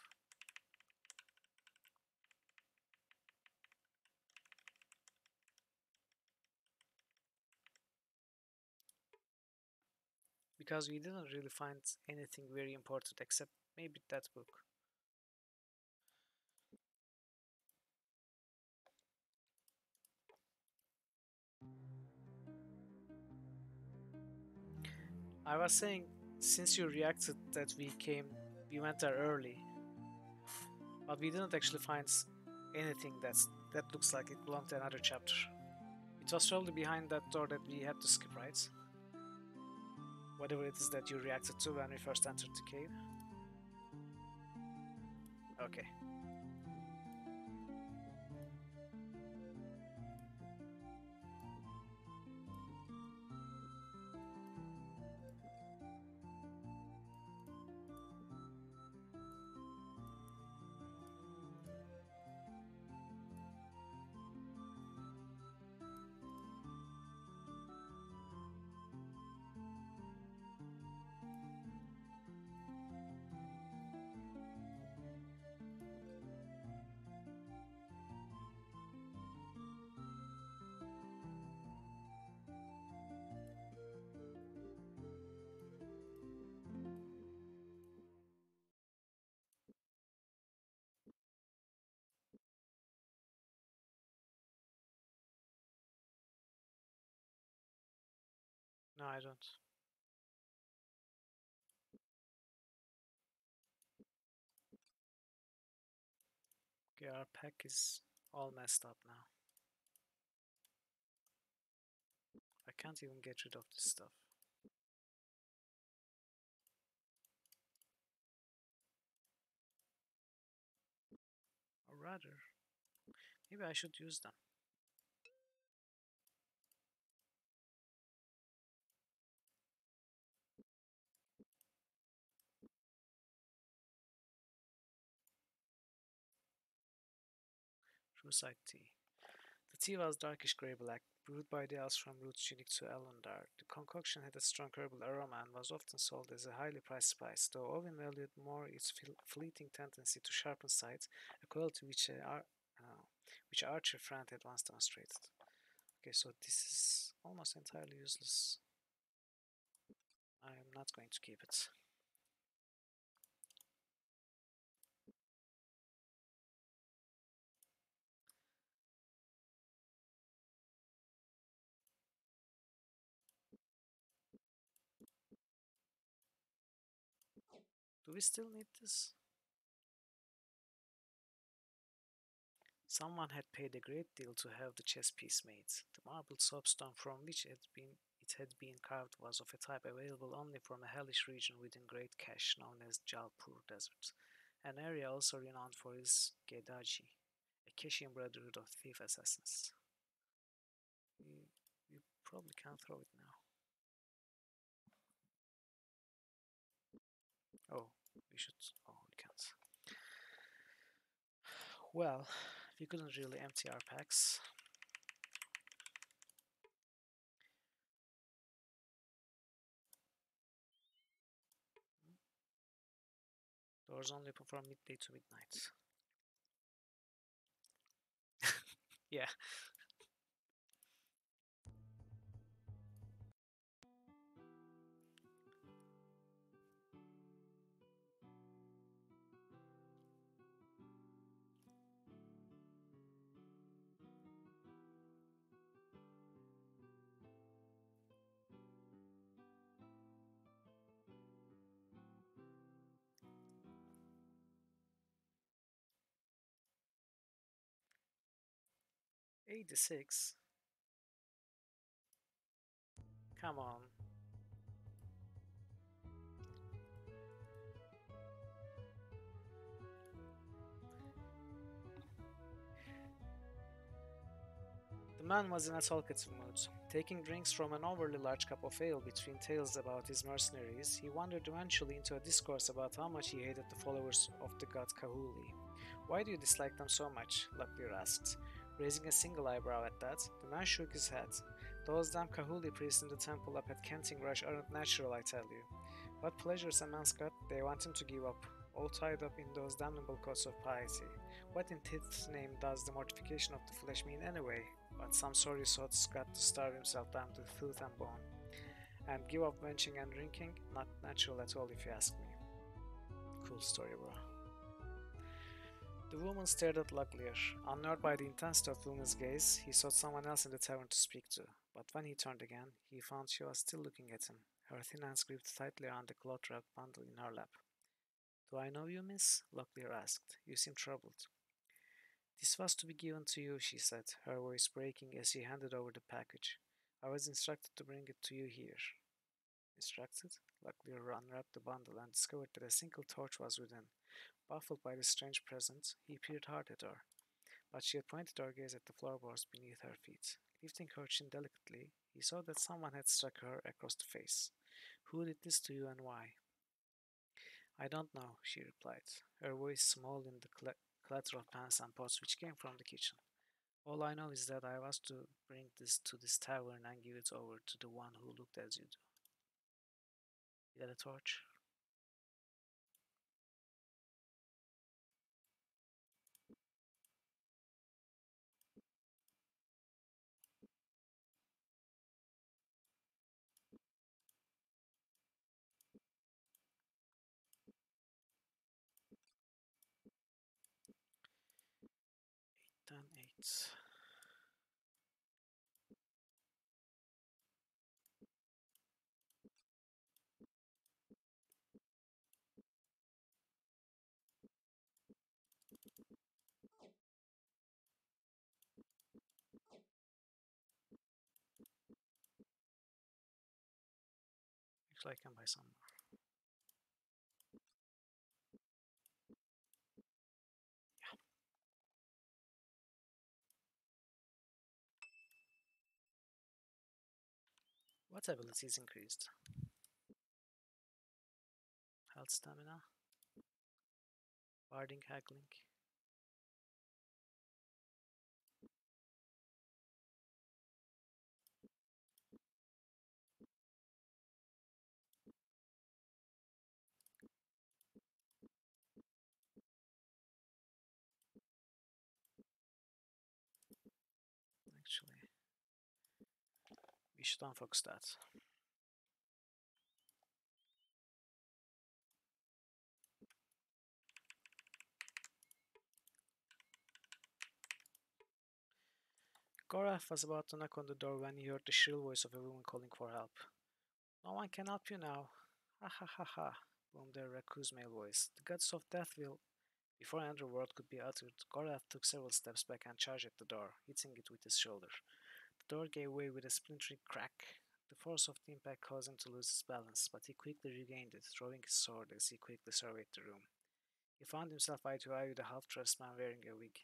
Speaker 1: Because we didn't really find anything very important except maybe that book. I was saying, since you reacted that we went there early, but we didn't actually find anything that looks like it belonged to another chapter. It was probably behind that door that we had to skip, right? Whatever it is that you reacted to when we first entered the cave. Okay. No, I don't. Okay, our pack is all messed up now. I can't even get rid of this stuff. Or rather, maybe I should use them. Rusite tea. The tea was darkish grey-black, brewed by the elves from roots unique to Elundar. The concoction had a strong herbal aroma and was often sold as a highly priced spice, though Owen valued more its fleeting tendency to sharpen sight, a quality which Archer Friend had once demonstrated. Okay, so this is almost entirely useless. I am not going to keep it. Do we still need this? Someone had paid a great deal to have the chess piece made. The marble soapstone from which it had been carved was of a type available only from a hellish region within Great Cache known as Jalpur Desert, an area also renowned for its Gedaji, a Keshian brotherhood of thief assassins. We probably can't throw it now. Oh, we should. Oh, we can't. Well, we couldn't really empty our packs. Doors only open from midday to midnight. Yeah. '86. Come on. The man was in a talkative mood. Taking drinks from an overly large cup of ale between tales about his mercenaries, he wandered eventually into a discourse about how much he hated the followers of the god Kahuli. Why do you dislike them so much? Locklear asked. Raising a single eyebrow at that, the man shook his head. Those damn Kahuli priests in the temple up at Kenting Rush aren't natural, I tell you. What pleasures a man's got, they want him to give up. all tied up in those damnable coats of piety. What in Tith's name does the mortification of the flesh mean anyway? But some sorry sot's got to starve himself down to tooth and bone, and give up wenching and drinking? Not natural at all, if you ask me. Cool story, bro. The woman stared at Locklear. Unnerved by the intensity of the woman's gaze, he sought someone else in the tavern to speak to. But when he turned again, he found she was still looking at him, her thin hands gripped tightly around the cloth-wrapped bundle in her lap. "Do I know you, miss?" Locklear asked. "You seem troubled." "This was to be given to you," she said, her voice breaking as she handed over the package. "I was instructed to bring it to you here." Instructed? Locklear unwrapped the bundle and discovered that a single torch was within. Baffled by this strange presence, he peered hard at her, but she had pointed her gaze at the floorboards beneath her feet. Lifting her chin delicately, he saw that someone had struck her across the face. "Who did this to you and why?" "I don't know," she replied, her voice small in the clatter of pans and pots which came from the kitchen. "All I know is that I was to bring this to this tavern and give it over to the one who looked as you do." "You got a torch?" "Then eight." Actually, I can buy some more. What abilities increased? Health, stamina, barding, haggling. Actually, we should unfocus that. Gorath was about to knock on the door when he heard the shrill voice of a woman calling for help. "No one can help you now." "Ha ha ha ha," boomed a raucous male voice. "The gods of death will—" Before another word could be uttered, Gorath took several steps back and charged at the door, hitting it with his shoulder. The door gave way with a splintering crack. The force of the impact caused him to lose his balance, but he quickly regained it, drawing his sword as he quickly surveyed the room. He found himself eye to eye with a half-dressed man wearing a wig.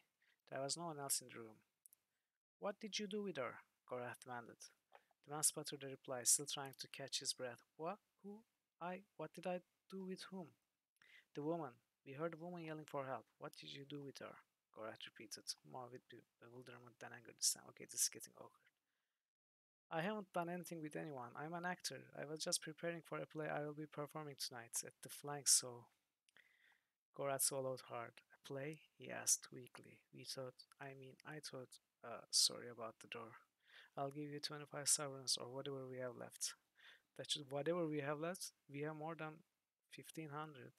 Speaker 1: There was no one else in the room. "What did you do with her?" Gorath demanded. The man sputtered a reply, still trying to catch his breath. "What? Who? What did I do with whom?" "The woman. We heard a woman yelling for help. What did you do with her?" Gorath repeated, more with bewilderment than anger this time. Okay, this is getting awkward. "I haven't done anything with anyone. I'm an actor. I was just preparing for a play I will be performing tonight at the Flying So." Gorath swallowed hard. "A play?" he asked weakly. I thought, sorry about the door. I'll give you 25 severance or whatever we have left." "That's whatever we have left? We have more than 1500.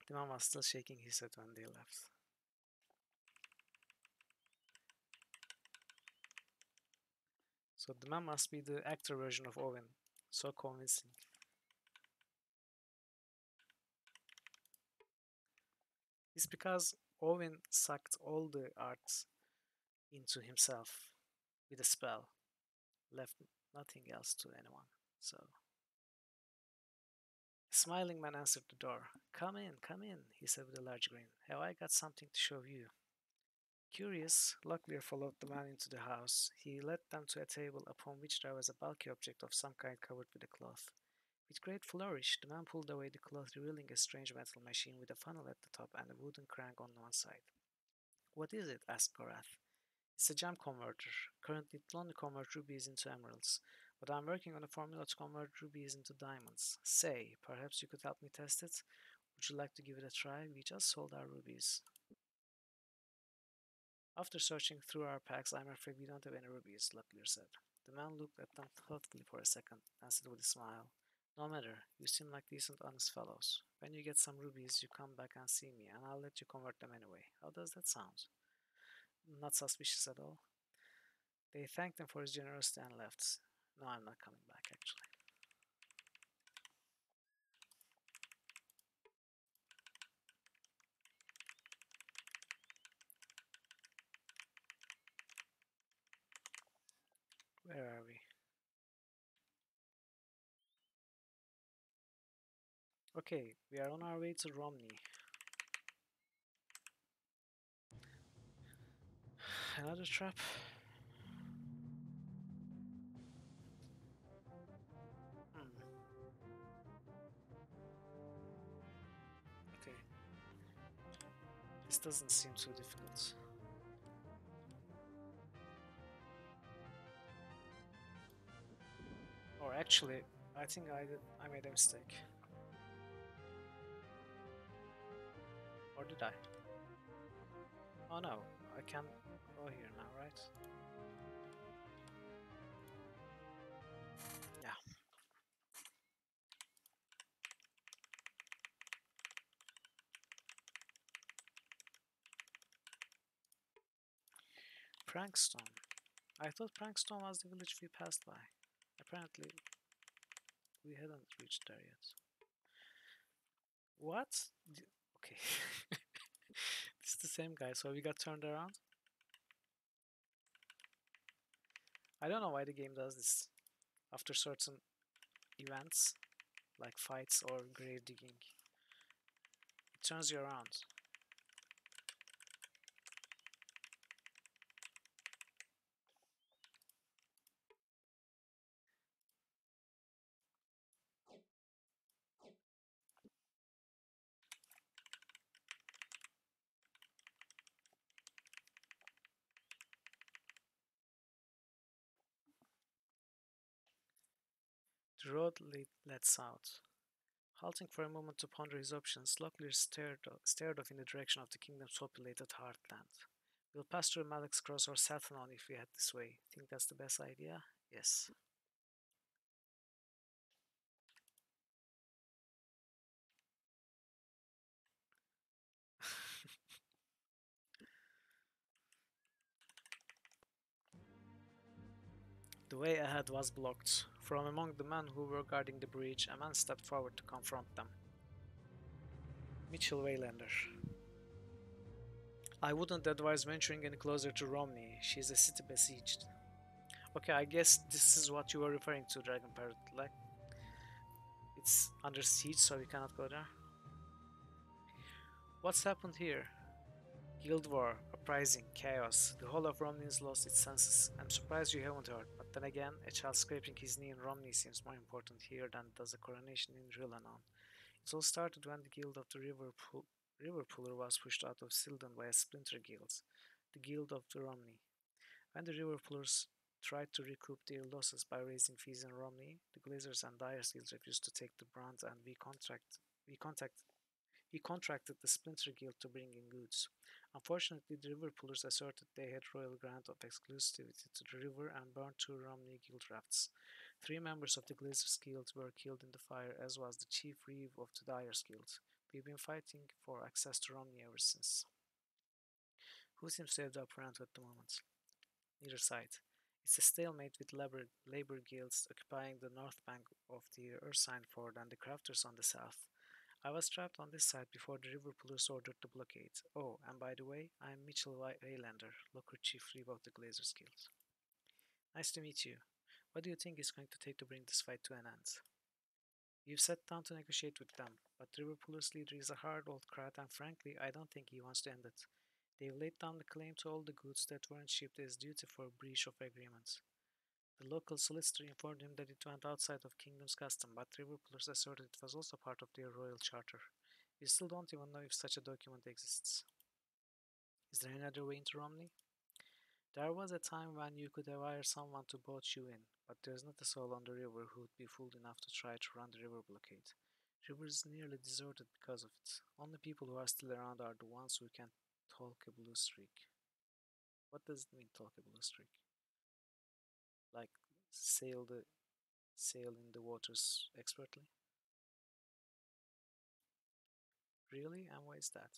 Speaker 1: The man was still shaking his head when they left. So the man must be the actor version of Owen. So convincing. It's because Owen sucked all the arts into himself with a spell, left nothing else to anyone. So, a smiling man answered the door. Come in," he said with a large grin. "Have I got something to show you?" Curious, Locklear followed the man into the house. He led them to a table upon which there was a bulky object of some kind covered with a cloth. With great flourish, the man pulled away the cloth, revealing a strange metal machine with a funnel at the top and a wooden crank on one side. "What is it?" asked Gorath. "It's a gem converter. Currently, it will only convert rubies into emeralds, but I'm working on a formula to convert rubies into diamonds. Say, perhaps you could help me test it? Would you like to give it a try? We just sold our rubies. After searching through our packs, I'm afraid we don't have any rubies, Luckier said. The man looked at them thoughtfully for a second, then said with a smile, No matter, you seem like decent, honest fellows. When you get some rubies, you come back and see me, and I'll let you convert them anyway. How does that sound? Not suspicious at all. They thanked him for his generosity and left. No, I'm not coming back, actually. Where are we? Okay, we are on our way to Romney. Another trap? Hmm, okay. This doesn't seem too difficult. Or actually, I think I made a mistake. Or did I? Oh no, I can't go here now, right? Yeah. Prankstone. I thought Prankstone was the village we passed by. Apparently, we hadn't reached there yet. What? Okay. This is the same guy, so we got turned around? I don't know why the game does this. After certain events, like fights or grave digging, it turns you around. The road led south. Halting for a moment to ponder his options, Locklear stared off in the direction of the kingdom's populated heartland. We'll pass through Malik's Cross or Sathanon if we head this way. Think that's the best idea? Yes. The way ahead was blocked. From among the men who were guarding the bridge, a man stepped forward to confront them. Mitchell Waylander. I wouldn't advise venturing any closer to Romney. She's a city besieged. Okay, I guess this is what you were referring to, Dragon Parrot. Like, it's under siege, so we cannot go there. What's happened here? Guild war, uprising, chaos. The whole of Romney's lost its senses. I'm surprised you haven't heard, but then again, a child scraping his knee in Romney seems more important here than does a coronation in Rillanon. It all started when the Guild of the River Puller was pushed out of Sildon by a splinter guild, the Guild of the Romney. When the River Pullers tried to recoup their losses by raising fees in Romney, the Glazers and Dyers Guilds refused to take the brunt, and we contact we contracted the Splinter Guild to bring in goods. Unfortunately, the river pullers asserted they had royal grant of exclusivity to the river and burned two Romney Guild rafts. Three members of the Glazers Guild were killed in the fire, as was the chief reeve of the Dyers Guild. We've been fighting for access to Romney ever since. Who seems to have the upper hand at the moment? Neither side. It's a stalemate with labor guilds occupying the north bank of the Ursine Ford and the crafters on the south. I was trapped on this side before the river pullers ordered the blockade. Oh, and by the way, I'm Mitchell Waylander, local chief reeve of the Glazers Guild. Nice to meet you. What do you think it's going to take to bring this fight to an end? You've sat down to negotiate with them, but the river pullers leader is a hard old crat, and frankly, I don't think he wants to end it. They've laid down the claim to all the goods that weren't shipped as duty for breach of agreement. The local solicitor informed him that it went outside of Kingdom's custom, but river pullers asserted it was also part of their royal charter. We still don't even know if such a document exists. Is there any other way into Romney? There was a time when you could have hired someone to boat you in, but there's not a soul on the river who'd be fool enough to try to run the river blockade. River is nearly deserted because of it. Only people who are still around are the ones who can talk a blue streak. What does it mean, talk a blue streak? Like sail the sail in the waters expertly? Really? And why is that?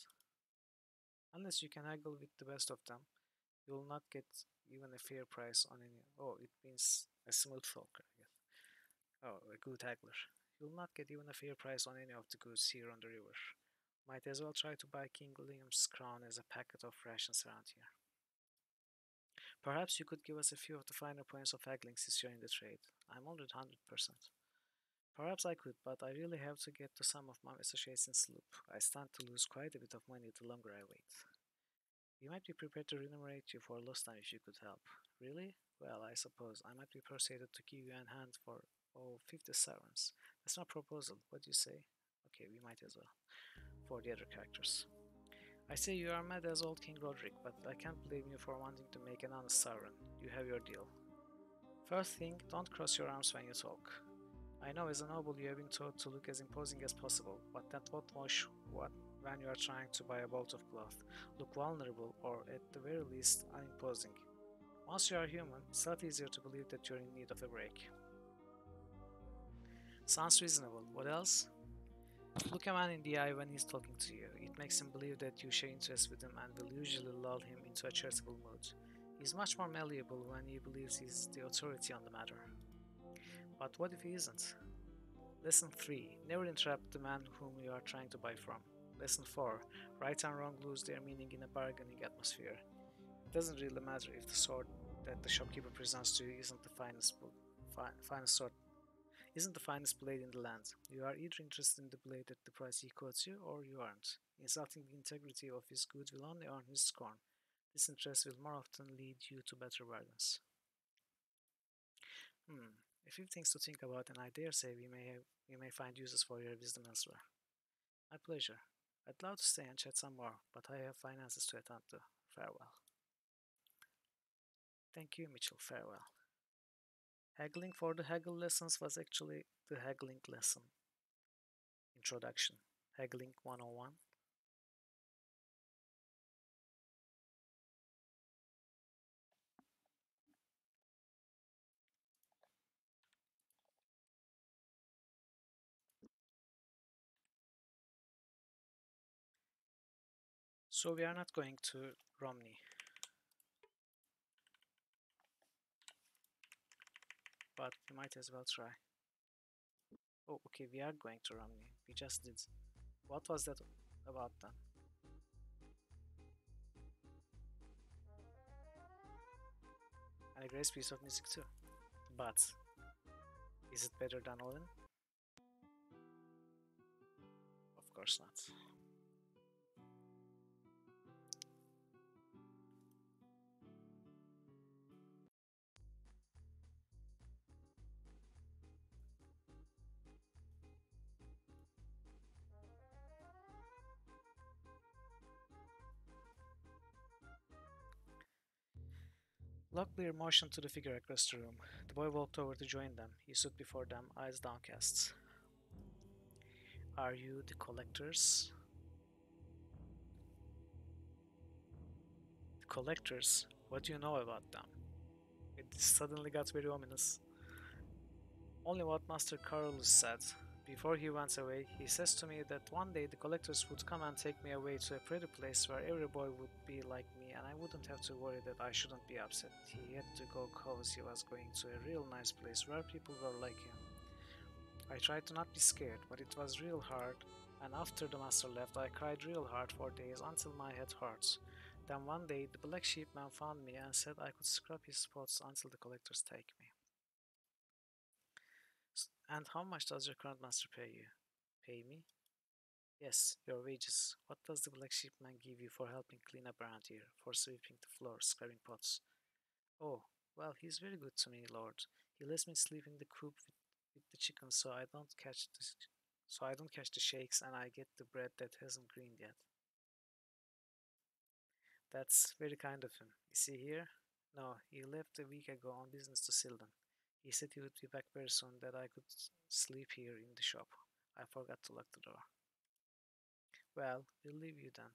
Speaker 1: Unless you can haggle with the best of them, you will not get even a fair price on any. Oh, it means a smooth talker, I guess. Oh, a good haggler. You'll not get even a fair price on any of the goods here on the river. Might as well try to buy King William's crown as a packet of rations around here. Perhaps you could give us a few of the finer points of haggling since you're in the trade. I'm already 100%. Perhaps I could, but I really have to get to some of my associates in Sloop. I stand to lose quite a bit of money the longer I wait. We might be prepared to remunerate you for lost time if you could help. Really? Well, I suppose I might be persuaded to give you a hand for, 50 sovereigns. That's my proposal. What do you say? Okay, we might as well. For the other characters. I say you are mad as old King Roderick, but I can't blame you for wanting to make an honest sovereign. You have your deal. First thing, don't cross your arms when you talk. I know as a noble you have been taught to look as imposing as possible, but that won't wash what when you are trying to buy a bolt of cloth. Look vulnerable or at the very least unimposing. Once you are human, it's a lot easier to believe that you're in need of a break. Sounds reasonable. What else? Look a man in the eye when he's talking to you. It makes him believe that you share interest with him and will usually lull him into a charitable mood. He's much more malleable when he believes he's the authority on the matter. But what if he isn't? Lesson 3. Never interrupt the man whom you are trying to buy from. Lesson 4. Right and wrong lose their meaning in a bargaining atmosphere. It doesn't really matter if the sword that the shopkeeper presents to you finest sword isn't the finest blade in the land. You are either interested in the blade at the price he quotes you, or you aren't. Insulting the integrity of his good will only earn his scorn. This interest will more often lead you to better bargains. A few things to think about, and I dare say we may find uses for your wisdom elsewhere. My pleasure. I'd love to stay and chat some more, but I have finances to attend to. Farewell. Thank you, Mitchell. Farewell. Haggling for the haggle lessons was actually the haggling lesson. Introduction. Haggling 101. So we are not going to Romney, but we might as well try. Oh, okay, we are going to Romney. We just did. What was that about then? And a great piece of music too. But is it better than Owen? Of course not. Locklear motioned to the figure across the room. The boy walked over to join them. He stood before them, eyes downcast. Are you the collectors? The collectors? What do you know about them? It suddenly got very ominous. Only what Master Carolus said. Before he went away, he says to me that one day the collectors would come and take me away to a pretty place where every boy would be like me and I wouldn't have to worry that I shouldn't be upset. He had to go cause he was going to a real nice place where people were like him. I tried to not be scared, but it was real hard, and after the master left, I cried real hard for days until my head hurts. Then one day, the black sheep man found me and said I could scrub his spots until the collectors take me. And how much does your current master pay you? Pay me? Yes, your wages. What does the black sheep man give you for helping clean up around here, for sweeping the floors, scrubbing pots? Oh, well, he's very good to me, Lord. He lets me sleep in the coop with the chickens so I don't catch the shakes and I get the bread that hasn't greened yet. That's very kind of him. Is he here? No, he left a week ago on business to Silden. He said he would be back very soon, that I could sleep here in the shop. I forgot to lock the door. Well, we'll leave you then.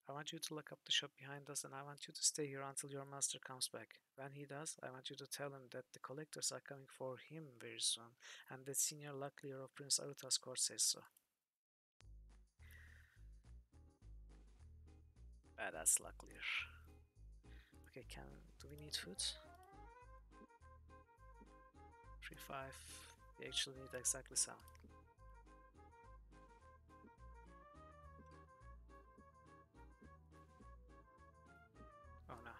Speaker 1: I want you to lock up the shop behind us, and I want you to stay here until your master comes back. When he does, I want you to tell him that the collectors are coming for him very soon, and that Senior Locklear of Prince Aruta's court says so. Badass Locklear. Okay, do we need food? 3, 5. We actually need exactly 7. Oh no,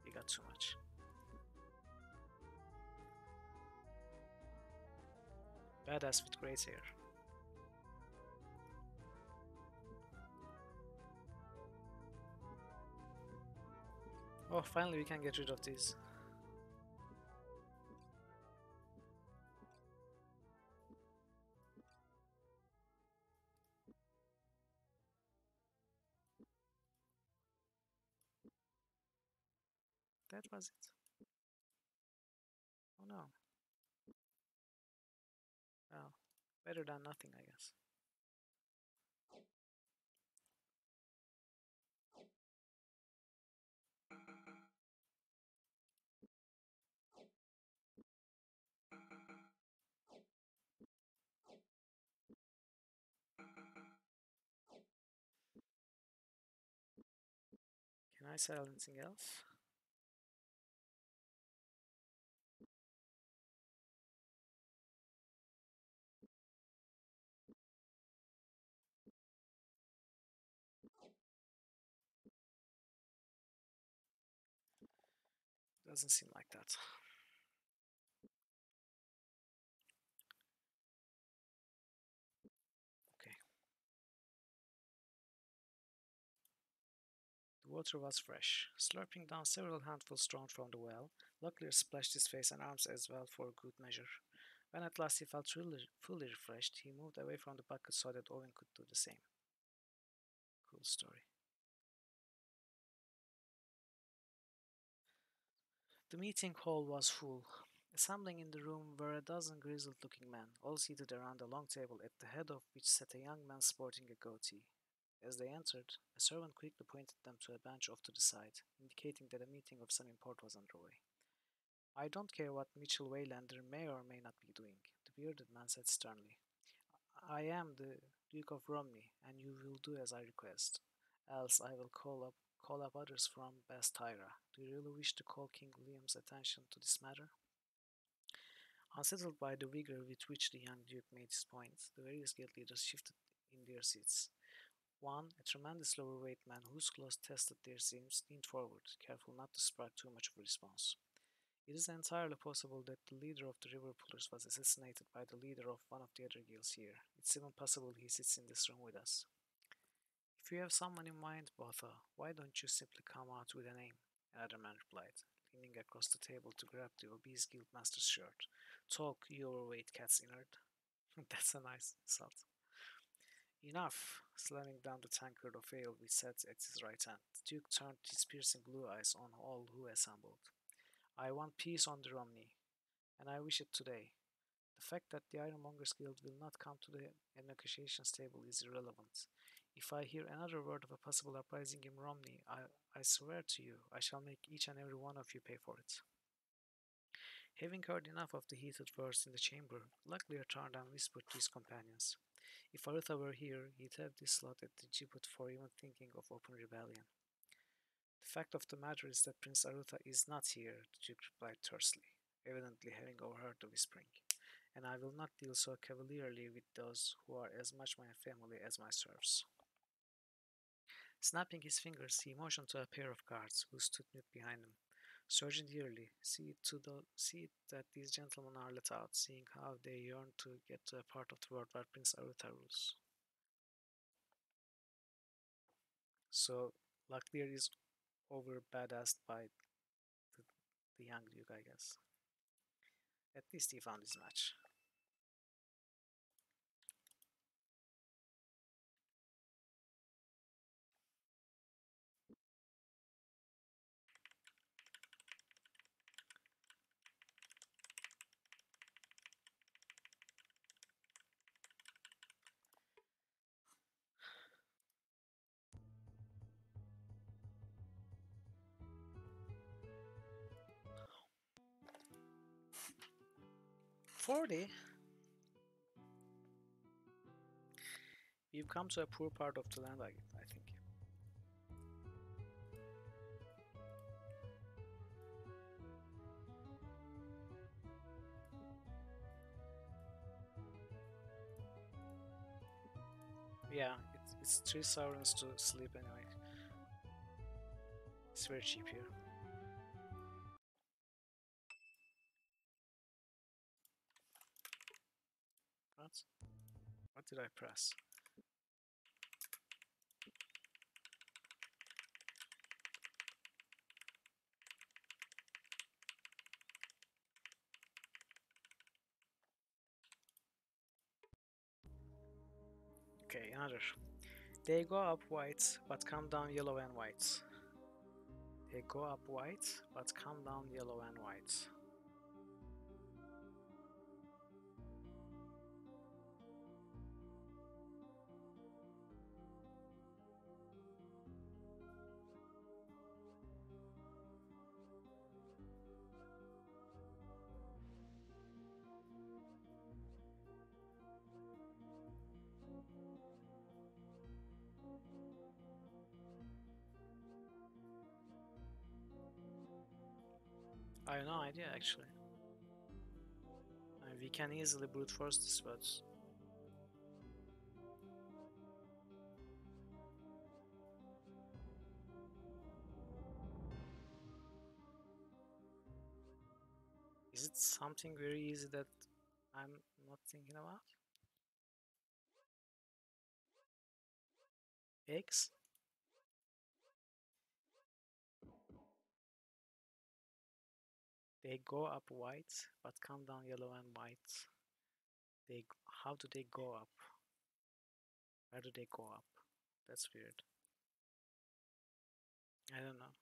Speaker 1: we got too much. Badass with great hair. Oh, finally we can get rid of these. That was it. Oh no. Well, better than nothing, I guess. Can I sell anything else? Doesn't seem like that. Okay. The water was fresh. Slurping down several handfuls drawn from the well, Locklear splashed his face and arms as well for good measure. When at last he felt fully refreshed, he moved away from the bucket so that Owen could do the same. Cool story. The meeting hall was full. Assembling in the room were a dozen grizzled-looking men, all seated around a long table at the head of which sat a young man sporting a goatee. As they entered, a servant quickly pointed them to a bench off to the side, indicating that a meeting of some import was underway. I don't care what Mitchell Waylander may or may not be doing, the bearded man said sternly. I am the Duke of Romney, and you will do as I request. Else I will call up others from Bastyra. Do you really wish to call King William's attention to this matter? Unsettled by the vigor with which the young duke made his point, the various guild leaders shifted in their seats. One, a tremendously overweight man whose clothes tested their seams, leaned forward, careful not to sprout too much of a response. It is entirely possible that the leader of the river pullers was assassinated by the leader of one of the other guilds here. It's even possible he sits in this room with us. If you have someone in mind, Botha, why don't you simply come out with a name? Another man replied, leaning across the table to grab the obese guildmaster's shirt. Talk, you overweight cat's innard. That's a nice insult. Enough! Slamming down the tankard of ale which sat at his right hand, the Duke turned his piercing blue eyes on all who assembled. I want peace on the Romney, and I wish it today. The fact that the Ironmongers Guild will not come to the negotiations table is irrelevant. If I hear another word of a possible uprising in Romney, I swear to you, I shall make each and every one of you pay for it. Having heard enough of the heated words in the chamber, Locklear turned and whispered to his companions. If Arutha were here, he'd have this slot at the gibbet for even thinking of open rebellion. The fact of the matter is that Prince Arutha is not here, the Duke replied tersely, evidently having overheard the whispering, and I will not deal so cavalierly with those who are as much my family as my serfs. Snapping his fingers, he motioned to a pair of guards who stood mute behind him. Sergeant Yearly, see that these gentlemen are let out, seeing how they yearn to get to a part of the world where Prince Arutha rules. So, Locklear is over badassed by the, the young duke, I guess. At least he found his match. 40? We've come to a poor part of the land, I think. Yeah, it's 3 sovereigns to sleep anyway. It's very cheap here. What? What did I press? Okay, another. They go up white, but come down yellow and white. They go up white, but come down yellow and white. I have no idea actually. I mean, we can easily brute force this, but is it something very easy that I'm not thinking about? Eggs? They go up white, but come down yellow and white. How do they go up? Where do they go up? That's weird. I don't know.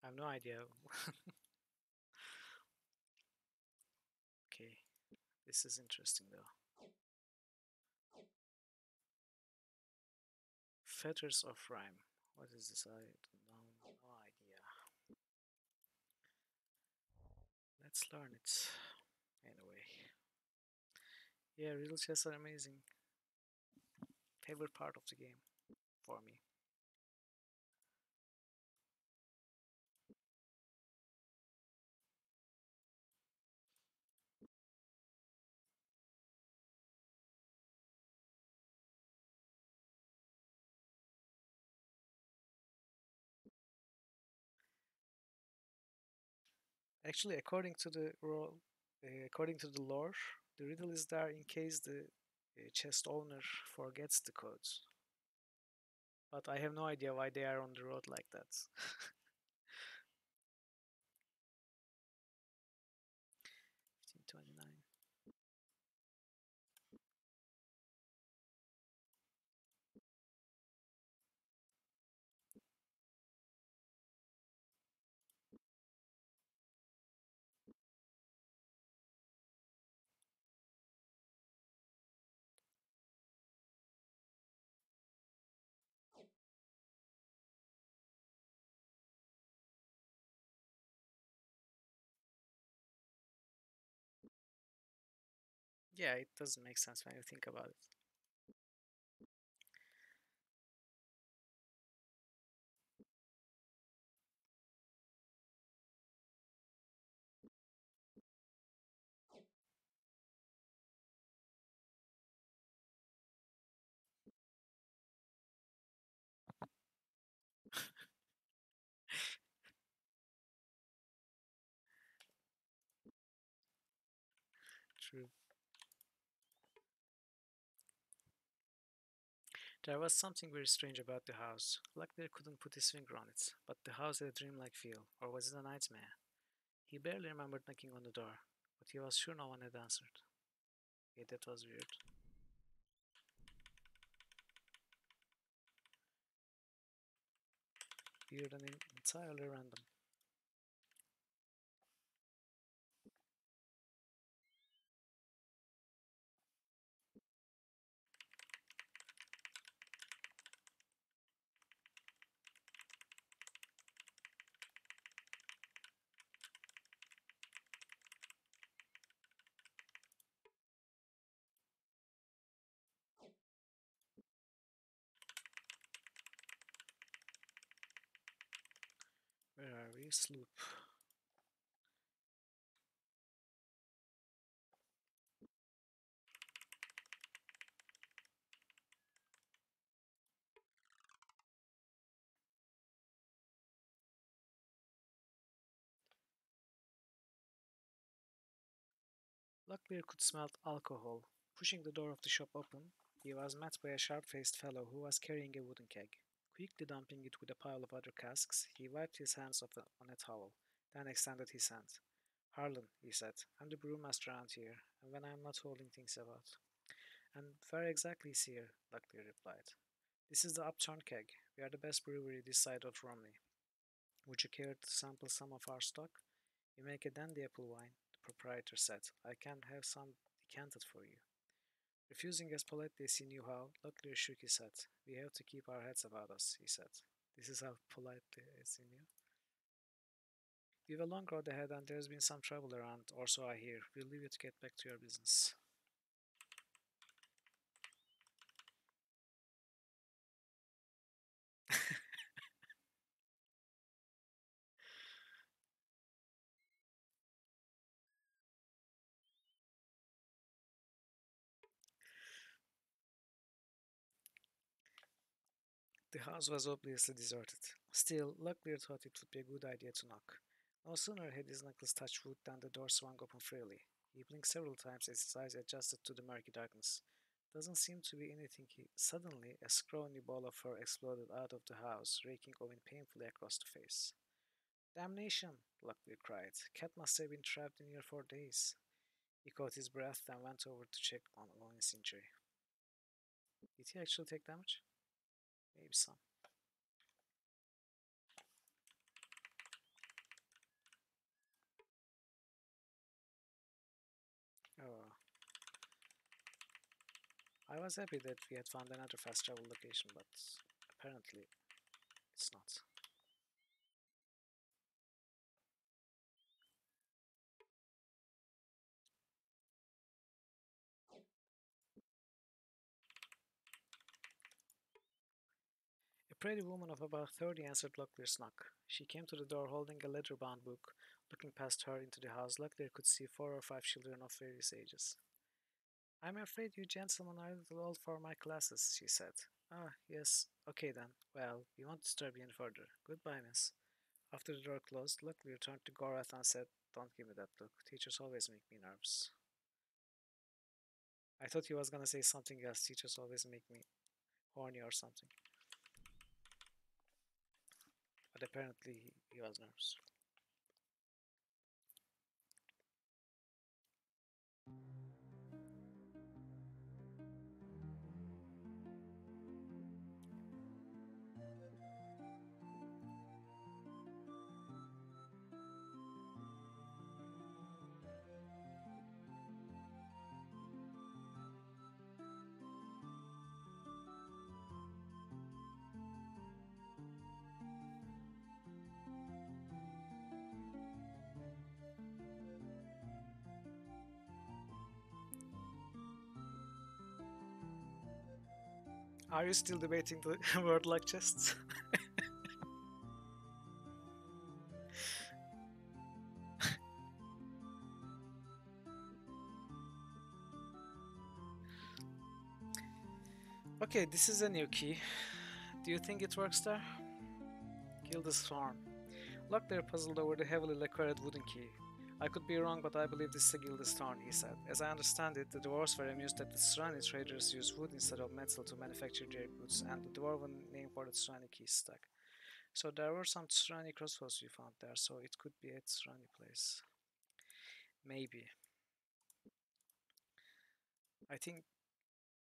Speaker 1: I have no idea. Okay, this is interesting though. Fetters of rhyme. What is this? I don't know. No idea. Let's learn it. Anyway. Yeah, riddle chests are amazing. Favorite part of the game for me. Actually, according to the lore, the riddle is there in case the chest owner forgets the codes. But I have no idea why they are on the road like that. 1529. Yeah, it doesn't make sense when you think about it. True. There was something very strange about the house. Blackbeard couldn't put his finger on it, but the house had a dreamlike feel, or was it a nightmare? He barely remembered knocking on the door, but he was sure no one had answered. Okay, that was weird. Weird and entirely random. Discovery sloop. Locklear could smell alcohol. Pushing the door of the shop open, he was met by a sharp-faced fellow who was carrying a wooden keg. Quickly dumping it with a pile of other casks, he wiped his hands off on a towel, then extended his hand. Harlan, he said, I'm the brewmaster around here, and when I'm not holding things about. And where exactly is here? Locklear replied. This is the Uptown Keg. We are the best brewery this side of Romney. Would you care to sample some of our stock? We make a dandy apple wine, the proprietor said. I can have some decanted for you. Refusing as politely as he knew how, Locklear shook his head. We have to keep our heads about us, he said. This is how politely as he knew. We've a long road ahead and there's been some trouble around, or so I hear. We'll leave you to get back to your business. The house was obviously deserted. Still, Locklear thought it would be a good idea to knock. No sooner had his knuckles touched wood than the door swung open freely. He blinked several times as his eyes adjusted to the murky darkness. Doesn't seem to be anything he. Suddenly, a scrawny ball of fur exploded out of the house, raking Owen painfully across the face. Damnation! Locklear cried. Cat must have been trapped in here for days. He caught his breath, then went over to check on Owen's injury. Did he actually take damage? Maybe some. Oh, I was happy that we had found another fast travel location, but apparently it's not. A pretty woman of about 30 answered Locklear's knock. She came to the door holding a leather-bound book. Looking past her into the house, Locklear could see 4 or 5 children of various ages. I'm afraid you gentlemen are a little old for my classes, she said. Ah, yes. Okay then. Well, we won't disturb you any further. Goodbye, miss. After the door closed, Locklear turned to Gorath and said, Don't give me that look. Teachers always make me nervous. I thought he was gonna say something else. Teachers always make me horny or something. But apparently he was nervous. Are you still debating the word like chests? Okay, this is a new key. Do you think it works there? Gilda's Thorn. Locklear puzzled over the heavily lacquered wooden key. I could be wrong, but I believe this is a Gilda's Thorn, he said. As I understand it, the dwarves were amused that the Tsurani traders used wood instead of metal to manufacture their goods, and the dwarven name for the Tsurani key stuck. So there were some Tsurani crossbows you found there, so it could be a Tsurani place. Maybe. I think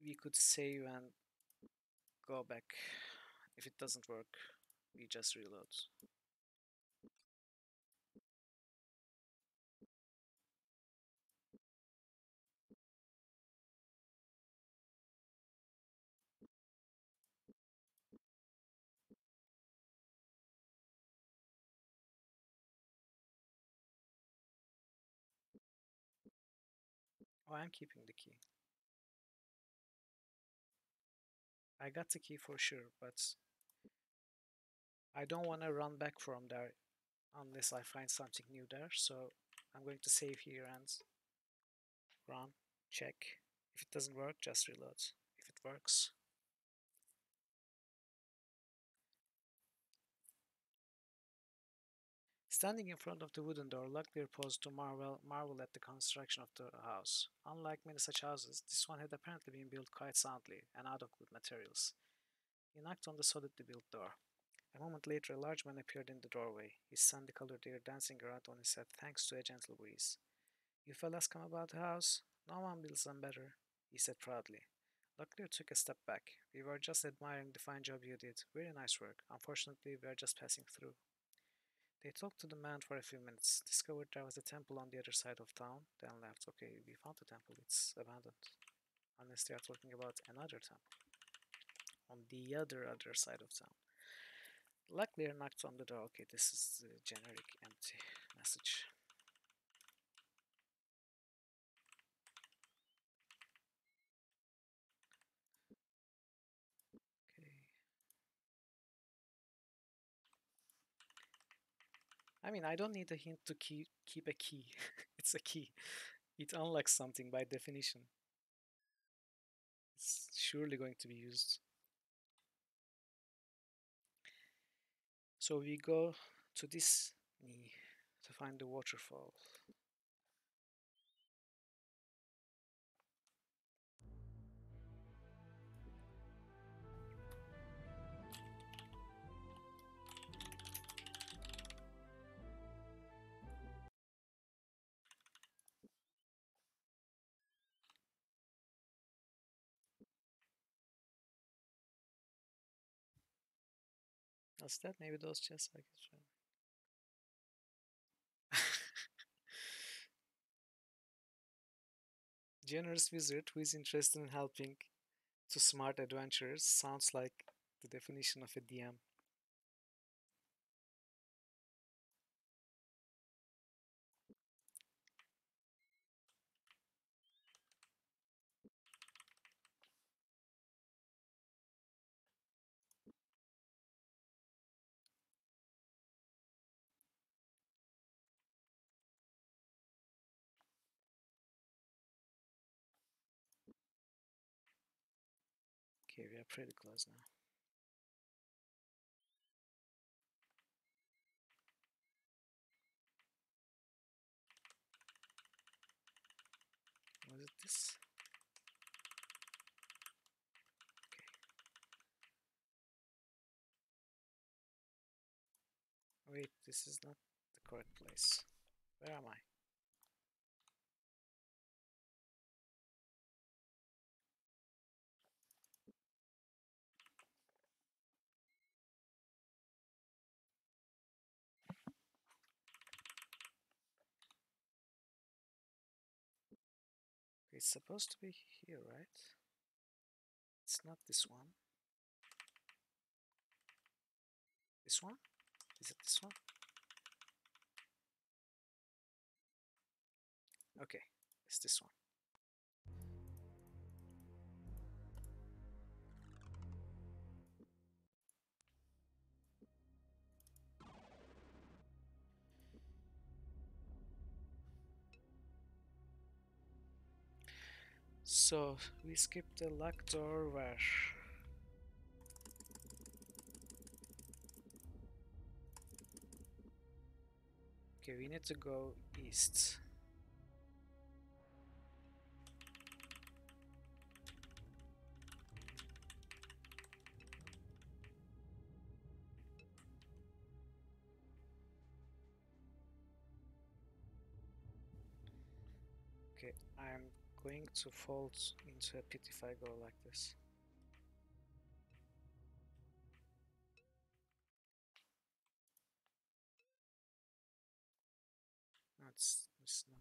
Speaker 1: we could save and go back. If it doesn't work, we just reload. Oh, I'm keeping the key. I got the key for sure, but I don't want to run back from there unless I find something new there. So I'm going to save here and run, check. If it doesn't work, just reload. If it works, standing in front of the wooden door, Locklear paused to marvel at the construction of the house. Unlike many such houses, this one had apparently been built quite soundly and out of good materials. He knocked on the solidly built door. A moment later, a large man appeared in the doorway, his sandy-colored hair dancing around on his head thanks to a gentle breeze. "You fellas come about the house? No one builds them better," he said proudly. Locklear took a step back. "We were just admiring the fine job you did. Very nice work. Unfortunately, we are just passing through." They talked to the man for a few minutes, discovered there was a temple on the other side of town, then left. Okay, we found the temple, it's abandoned. Unless they are talking about another temple on the other side of town. Luckily, knocked on the door. Okay, this is the generic empty message. Okay. I mean, I don't need a hint to keep a key. It's a key. It unlocks something by definition. It's surely going to be used. So we go to this knee to find the waterfall. What's that? Maybe those chests I could try. Generous wizard who is interested in helping to smart adventurers sounds like the definition of a DM. Okay, we are pretty close now. Was it this? Okay. Wait, this is not the correct place. Where am I? It's supposed to be here, right? It's not this one. This one? Is it this one? Okay, it's this one. So, we skipped the locked door where? Okay, we need to go east. Okay, I'm going to fall into a pit if I go like this. No, it's not.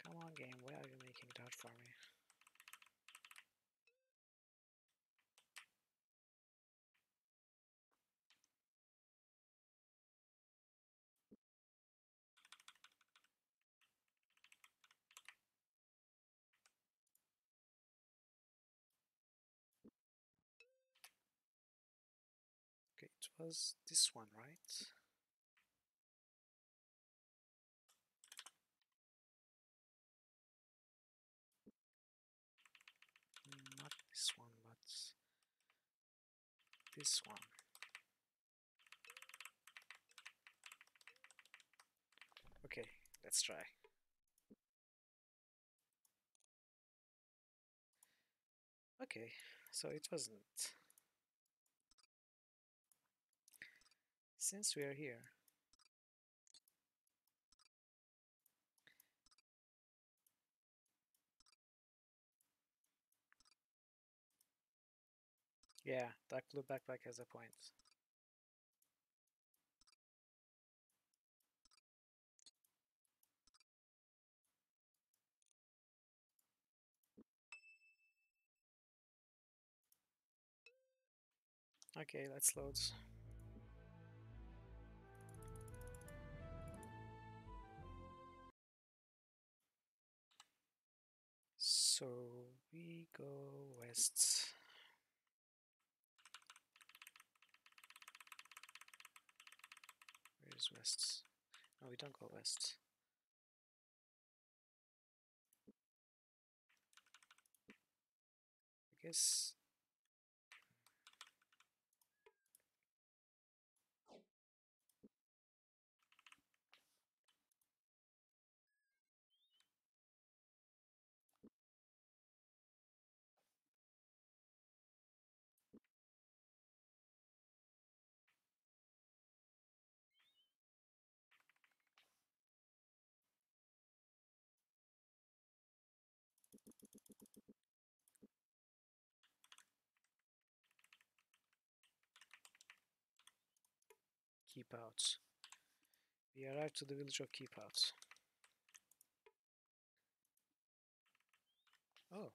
Speaker 1: Come on, game, why are you making it hard for me? It was this one, right? Not this one, but this one. Okay, let's try. Okay, so it wasn't. Since we are here, yeah, that blue backpack has a point. Okay, let's load. So we go west. Where's west? No, we don't go west. I guess keep out. We arrived to the village of Keep Out. Oh,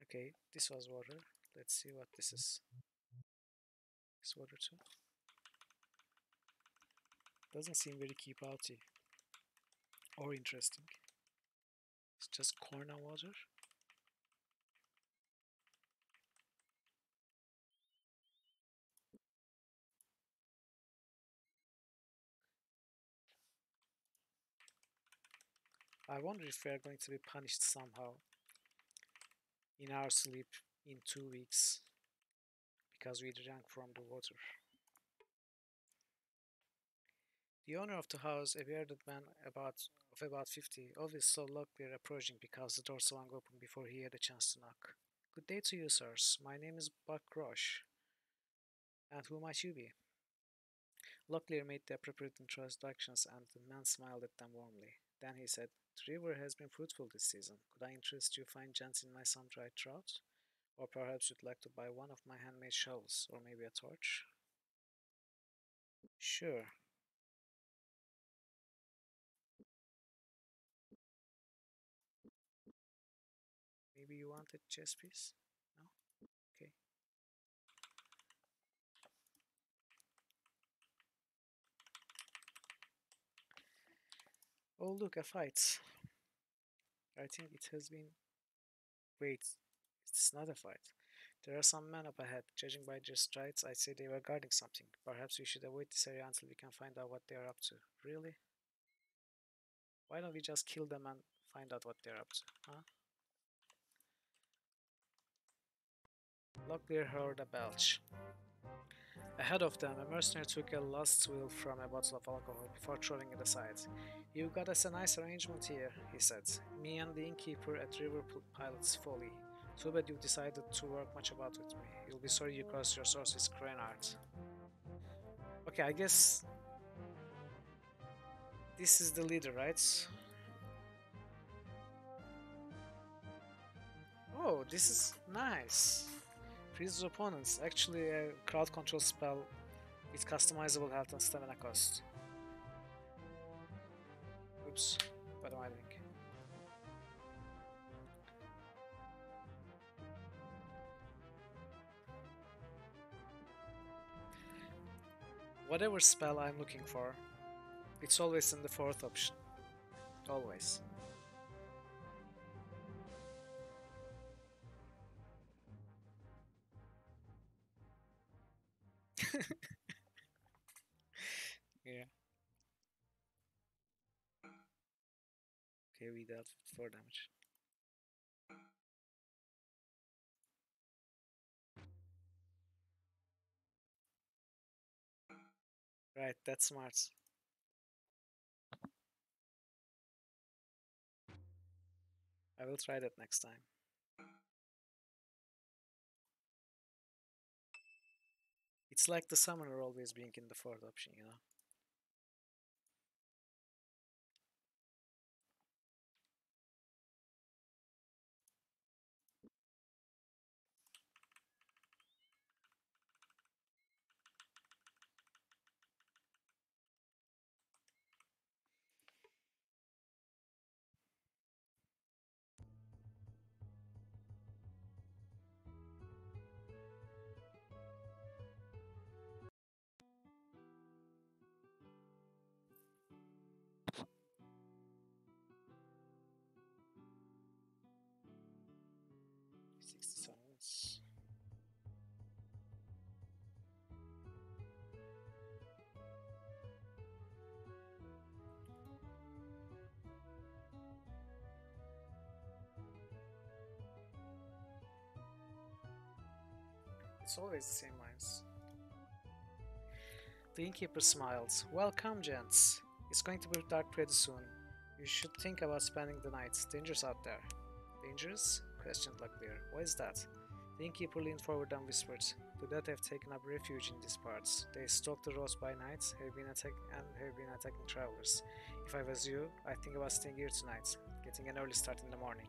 Speaker 1: okay, this was water. Let's see what this is. This water too. Doesn't seem very keep outy or interesting. It's just corn and water. I wonder if we are going to be punished somehow in our sleep in 2 weeks because we drank from the water. The owner of the house, a bearded man of about 50, always saw Locklear approaching because the door swung open before he had a chance to knock. Good day to you, sirs. My name is Buck Roche. And who might you be? Locklear made the appropriate introductions and the man smiled at them warmly. Then he said, "The river has been fruitful this season. Could I interest you fine gents in my sun-dried trout? Or perhaps you'd like to buy one of my handmade shovels, or maybe a torch?" "Sure. Maybe you want a chess piece? No? Okay. Oh, look, a fight. I think it has been. Wait, it's not a fight. There are some men up ahead. Judging by their strides, I'd say they were guarding something. Perhaps we should avoid this area until we can find out what they are up to." "Really? Why don't we just kill them and find out what they're up to, huh?" Locklear heard a belch. Ahead of them, a mercenary took a last swill from a bottle of alcohol before throwing it aside. "You've got us a nice arrangement here," he said. "Me and the innkeeper at River Pilot's Folly. Too bad you've decided to work much about with me. You'll be sorry you crossed your swords with Cranard." Okay, I guess this is the leader, right? Oh, this is nice. Freezes opponents. Actually, a crowd control spell with customizable health and stamina cost. Oops, what am I doing? Whatever spell I'm looking for, it's always in the fourth option. Always. Yeah. Okay, we dealt with 4 damage. Right, that's smart. I will try that next time. It's like the summoner always being in the fourth option, you know? Sixty summons. It's always the same lines. The innkeeper smiles. Welcome, gents. It's going to be dark pretty soon. You should think about spending the night. Dangerous out there. Dangerous? Questioned Luclear. What is that? The innkeeper leaned forward and whispered. The dead have taken up refuge in these parts. They stalk the roads by night, have been attacking travelers. If I was you, I'd think about staying here tonight, getting an early start in the morning.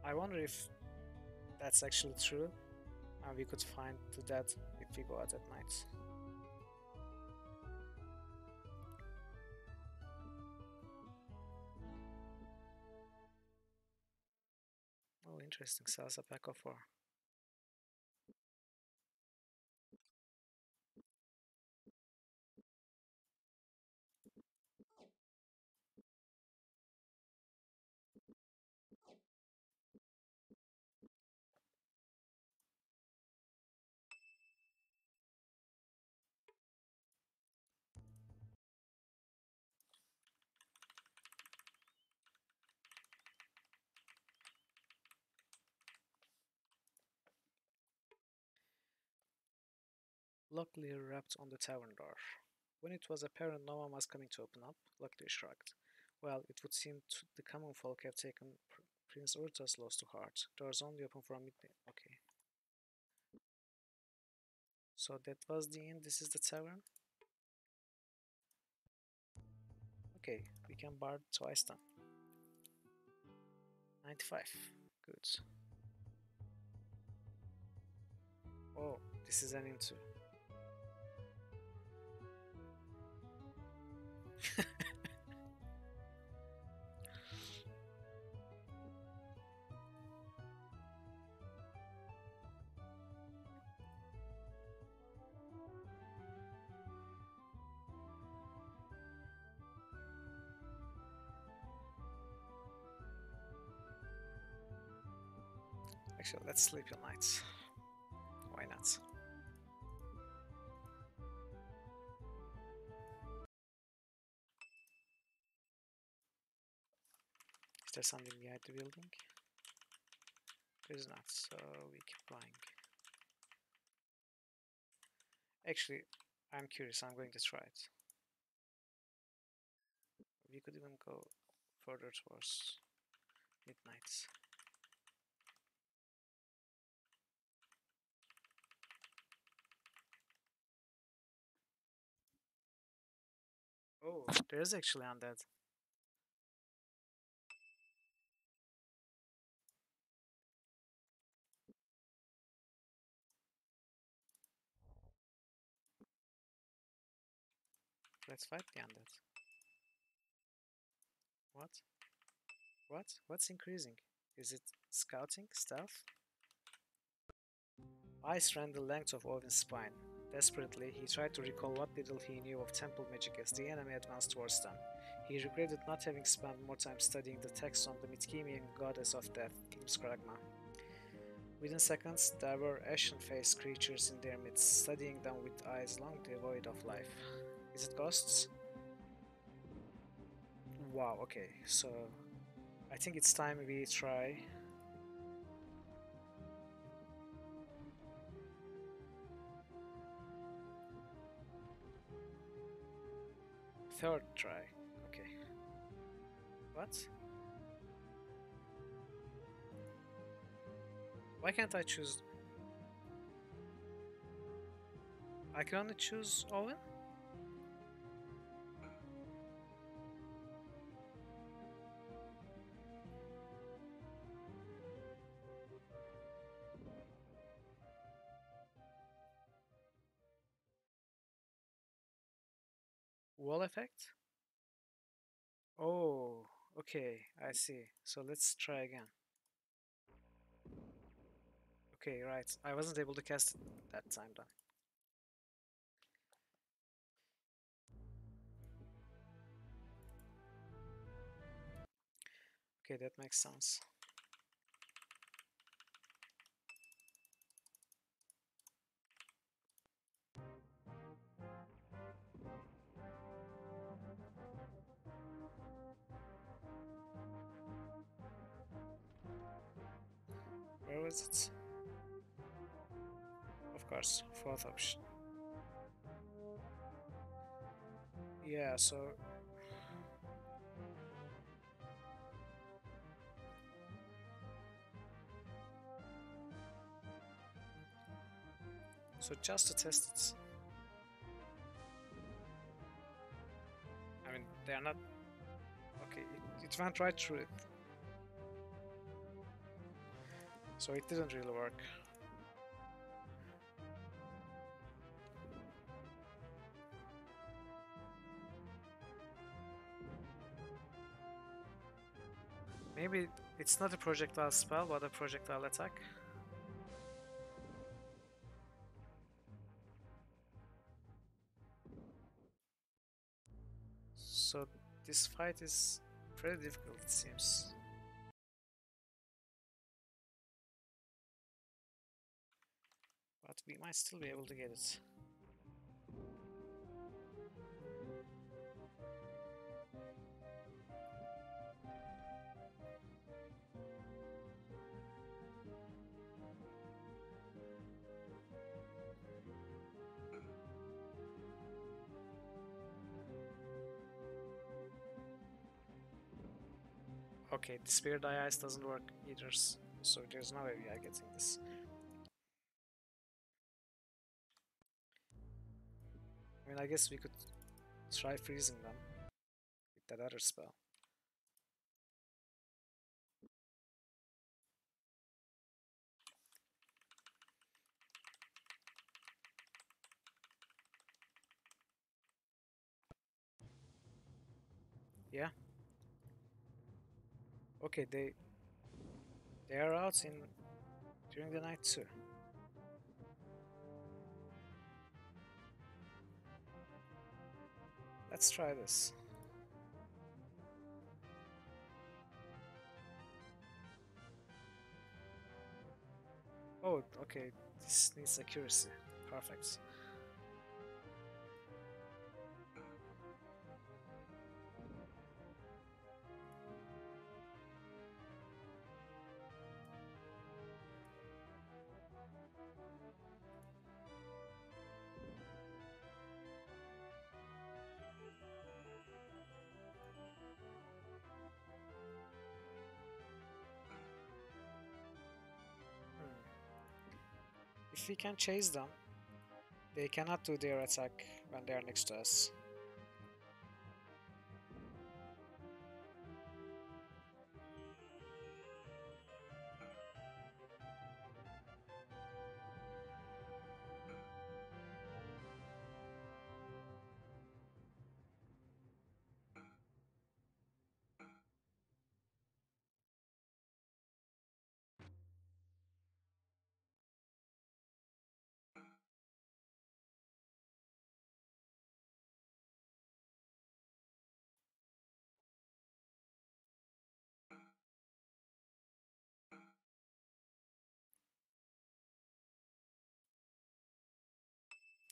Speaker 1: I wonder if that's actually true, and we could find the dead if we go out at night. Oh, interesting. Salsa pack of 4. Locklear rapped on the tavern door. When it was apparent no one was coming to open up, Locklear shrugged. Well, it would seem the common folk have taken Prince Urta's loss to heart. Doors only open from midnight. Okay. So that was the inn. This is the tavern. Okay, we can bar twice then. 95. Good. Oh, this is an into. Actually, let's sleep all night. Why not? Is there something behind the building? There's not, so we keep going. Actually, I'm curious. I'm going to try it. We could even go further towards midnight. Oh, there's actually undead. Let's fight the undead. What? What? What's increasing? Is it scouting? Stealth? Ice ran the length of Owen's spine. Desperately, he tried to recall what little he knew of temple magic as the enemy advanced towards them. He regretted not having spent more time studying the text on the Midkemian goddess of death, Imskragma. Within seconds, there were ashen-faced creatures in their midst, studying them with eyes long devoid of life. Is it ghosts? Wow, okay, so I think it's time we try. Third try. Okay. What? Why can't I choose? I can only choose Owen? Wall effect? Oh, okay, I see. So let's try again. Okay, right. I wasn't able to cast it that time then. Okay, that makes sense. Where was it? Of course, fourth option. Yeah, so just to test it. I mean, they are not. Okay, it went right through it. So it didn't really work. Maybe it's not a projectile spell, but a projectile attack. So this fight is pretty difficult, it seems. But we might still be able to get it. Okay, the Spear Die Ice doesn't work either, so there's no way we are getting this. I mean, I guess we could try freezing them with that other spell. Yeah. Okay, they are out in during the night too. Let's try this. Oh, okay. This needs accuracy. Perfect. Hmm. If we can chase them, they cannot do their attack when they are next to us.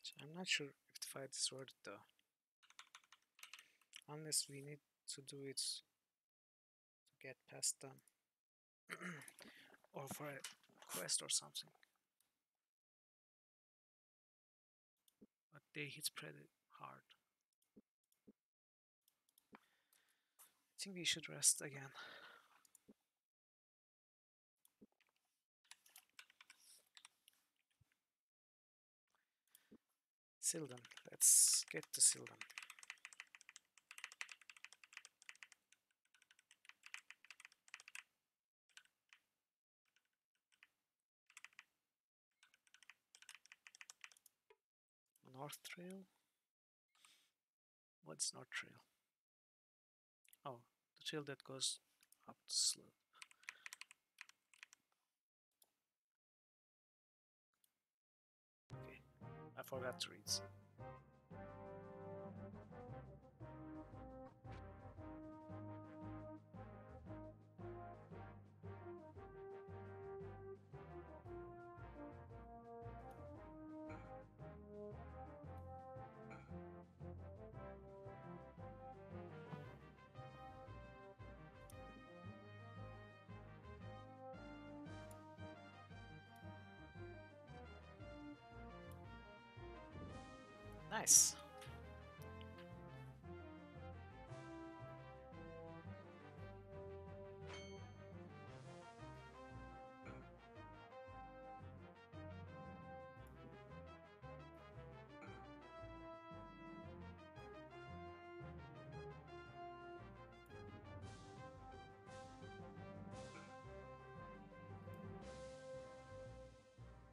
Speaker 1: So I'm not sure if the fight is worth it though. Unless we need to do it to get past them. Or for a quest or something. But they hit pretty hard. I think we should rest again. Silden. Let's get to Silden. North Trail? What's North Trail? Oh, the trail that goes up the slope. Okay, I forgot to read. Nice.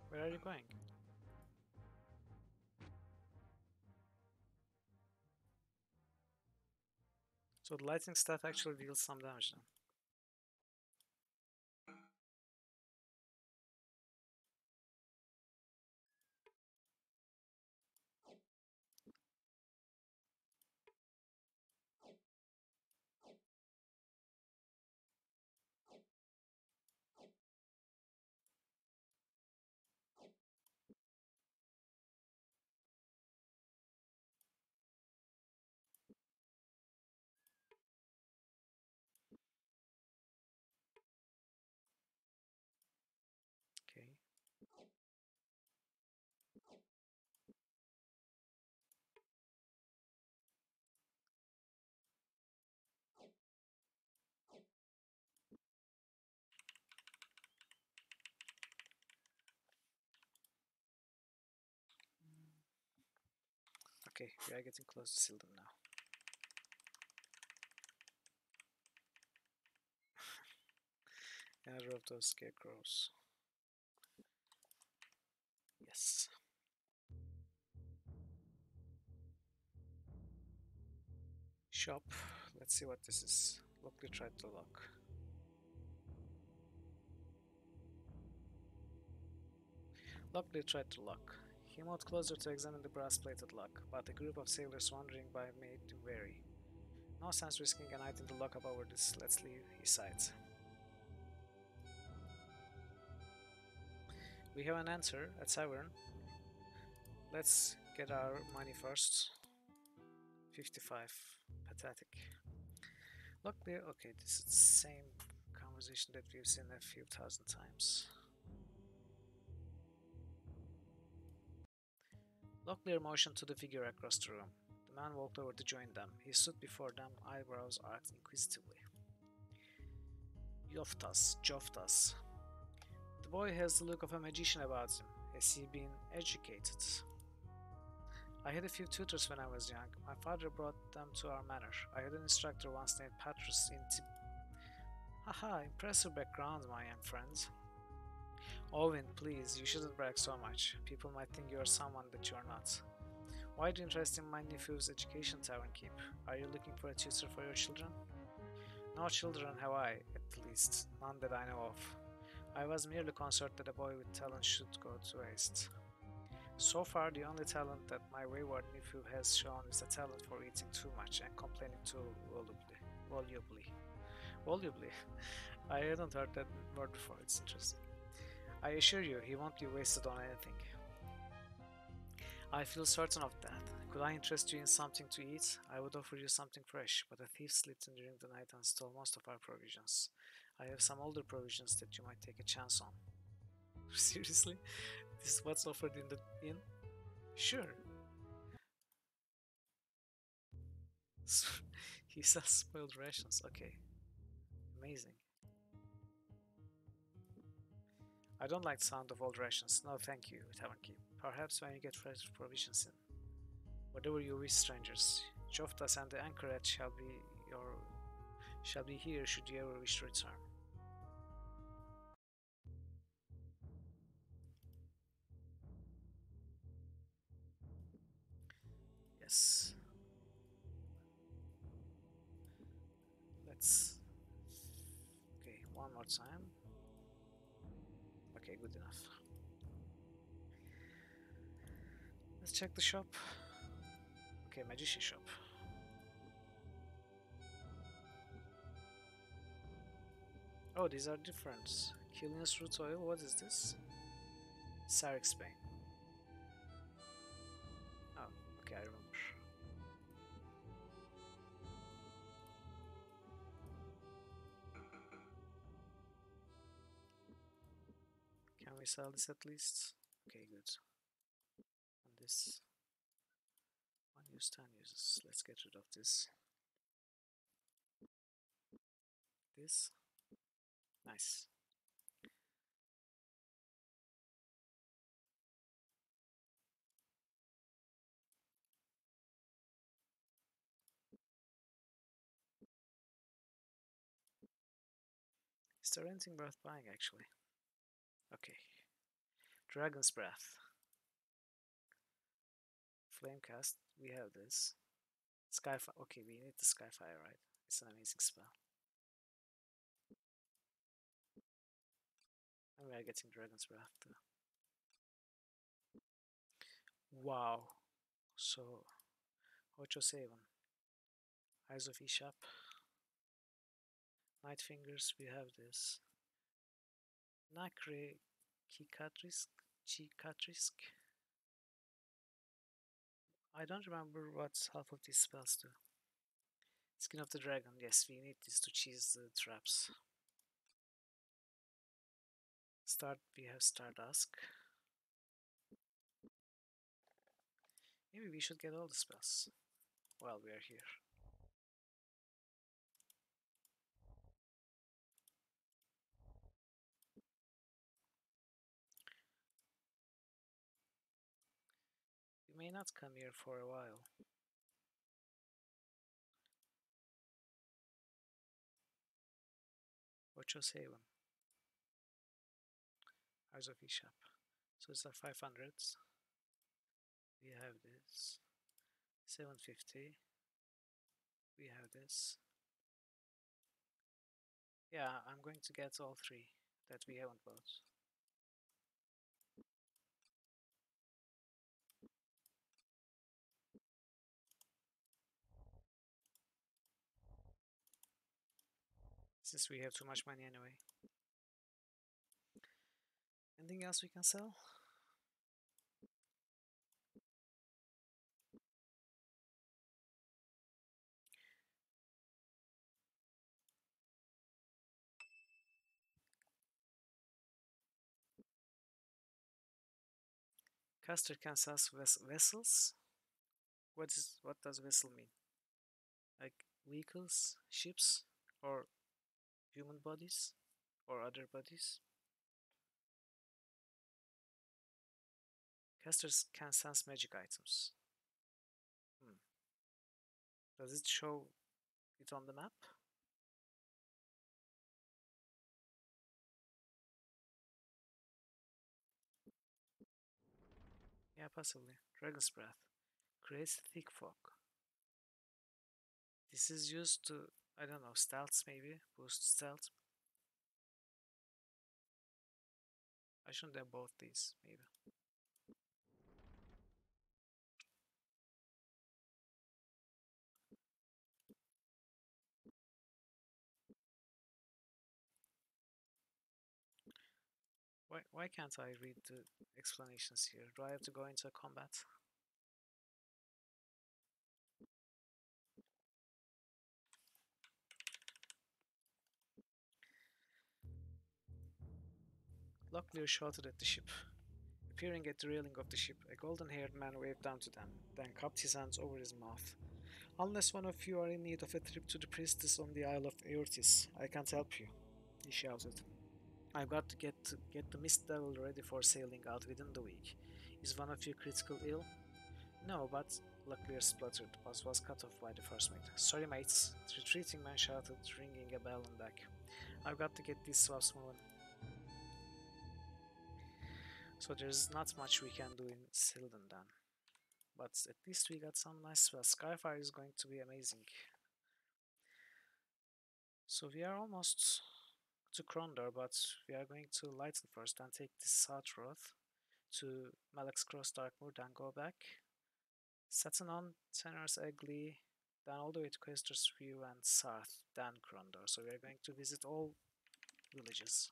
Speaker 1: Where are you going? So the lightning staff actually deals some damage then. Okay. Okay, we are getting close to Silden now. Another of those scarecrows. Yes. Shop. Let's see what this is. Luckily tried to lock. Luckily tried to lock. He moved closer to examine the brass-plated lock, but a group of sailors wandering by made him wary. No sense risking a night in the lockup over this. Let's leave, he sighed. We have an answer at Tavern. Let's get our money first. 55. Pathetic. Luckily, okay, this is the same conversation that we've seen a few thousand times. Locklear motioned to the figure across the room. The man walked over to join them. He stood before them, eyebrows arched inquisitively. Joftas. The boy has the look of a magician about him. Has he been educated? I had a few tutors when I was young. My father brought them to our manor. I had an instructor once named Patrus in Haha, impressive background, my young friend. Owen, please, you shouldn't brag so much. People might think you are someone that you are not. Why do you interest in my nephew's education, Tavern Keep? Are you looking for a tutor for your children? No children have I, at least, none that I know of. I was merely concerned that a boy with talent should go to waste. So far, the only talent that my wayward nephew has shown is a talent for eating too much and complaining too volubly. Volubly? I hadn't heard that word before, it's interesting. I assure you, he won't be wasted on anything. I feel certain of that. Could I interest you in something to eat? I would offer you something fresh, but a thief slipped in during the night and stole most of our provisions. I have some older provisions that you might take a chance on. Seriously? This is what's offered in the inn? Sure. He sells spoiled rations. Okay. Amazing. I don't like the sound of old rations. No, thank you, Tavern Keep. Perhaps when you get fresh provisions in. Whatever you wish, strangers. Joftas and the anchorage shall be here should you ever wish to return. Yes. Let's. Okay, one more time. Okay, good enough. Let's check the shop. Okay, magician shop. Oh, these are different. Killian's root oil. What is this? Sarix Bane. Oh, okay, I remember. Can we sell this at least? Okay, good. And this unused 10 uses. Let's get rid of this. This. Nice. Is there anything worth buying actually? Okay. Dragon's Breath. Flamecast. We have this. Skyfire. Okay, we need the Skyfire, right? It's an amazing spell. And we are getting Dragon's Breath too. Wow. So, Ocho Seven. Eyes of Ishap. Night Fingers. We have this. Nakre Kikatrisk. Chikatrisk. I don't remember what half of these spells do. Skin of the Dragon. Yes, we need this to cheese the traps. We have Stardusk. Maybe we should get all the spells while we are here. We may not come here for a while. Ocho Seven. Eyes of Ishap. So it's our 500s. We have this. 750. We have this. Yeah, I'm going to get all three that we haven't bought. Since we have too much money anyway. Anything else we can sell? Caster can sell vessels? What does vessel mean? Like vehicles, ships, or human bodies, or other bodies? Casters can sense magic items. Hmm. Does it show it on the map? Yeah, possibly. Dragon's Breath creates thick fog. This is used to, I don't know, stealth maybe? Boost stealth? I shouldn't have both these, maybe. Why can't I read the explanations here? Do I have to go into a combat? Locklear shouted at the ship. Appearing at the railing of the ship, a golden-haired man waved down to them, then cupped his hands over his mouth. Unless one of you are in need of a trip to the priestess on the Isle of Eortis, I can't help you, he shouted. I've got to get the Mist Devil ready for sailing out within the week. Is one of you critical ill? No, but Locklear spluttered, but was cut off by the first mate. Sorry, mates, the retreating man shouted, ringing a bell on deck. I've got to get these swaps moving. So there's not much we can do in Silden then. But at least we got some nice spells. Skyfire is going to be amazing. So we are almost to Krondor, but we are going to Lighten first and take this south road to Malak's Cross Darkmoor, then go back. Saturn on Tenor's Eggley, then all the way to Questor's View and south, then Krondor. So we are going to visit all villages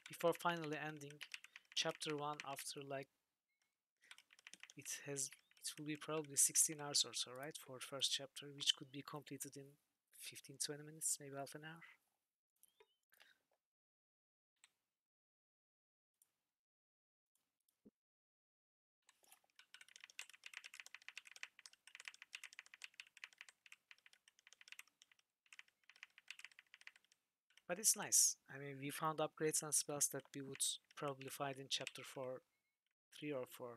Speaker 1: before finally ending chapter 1 after like it will be probably 16 hours or so, right, for first chapter, which could be completed in 15-20 minutes, maybe half an hour. But it's nice. I mean, we found upgrades and spells that we would probably find in chapter 4, 3 or 4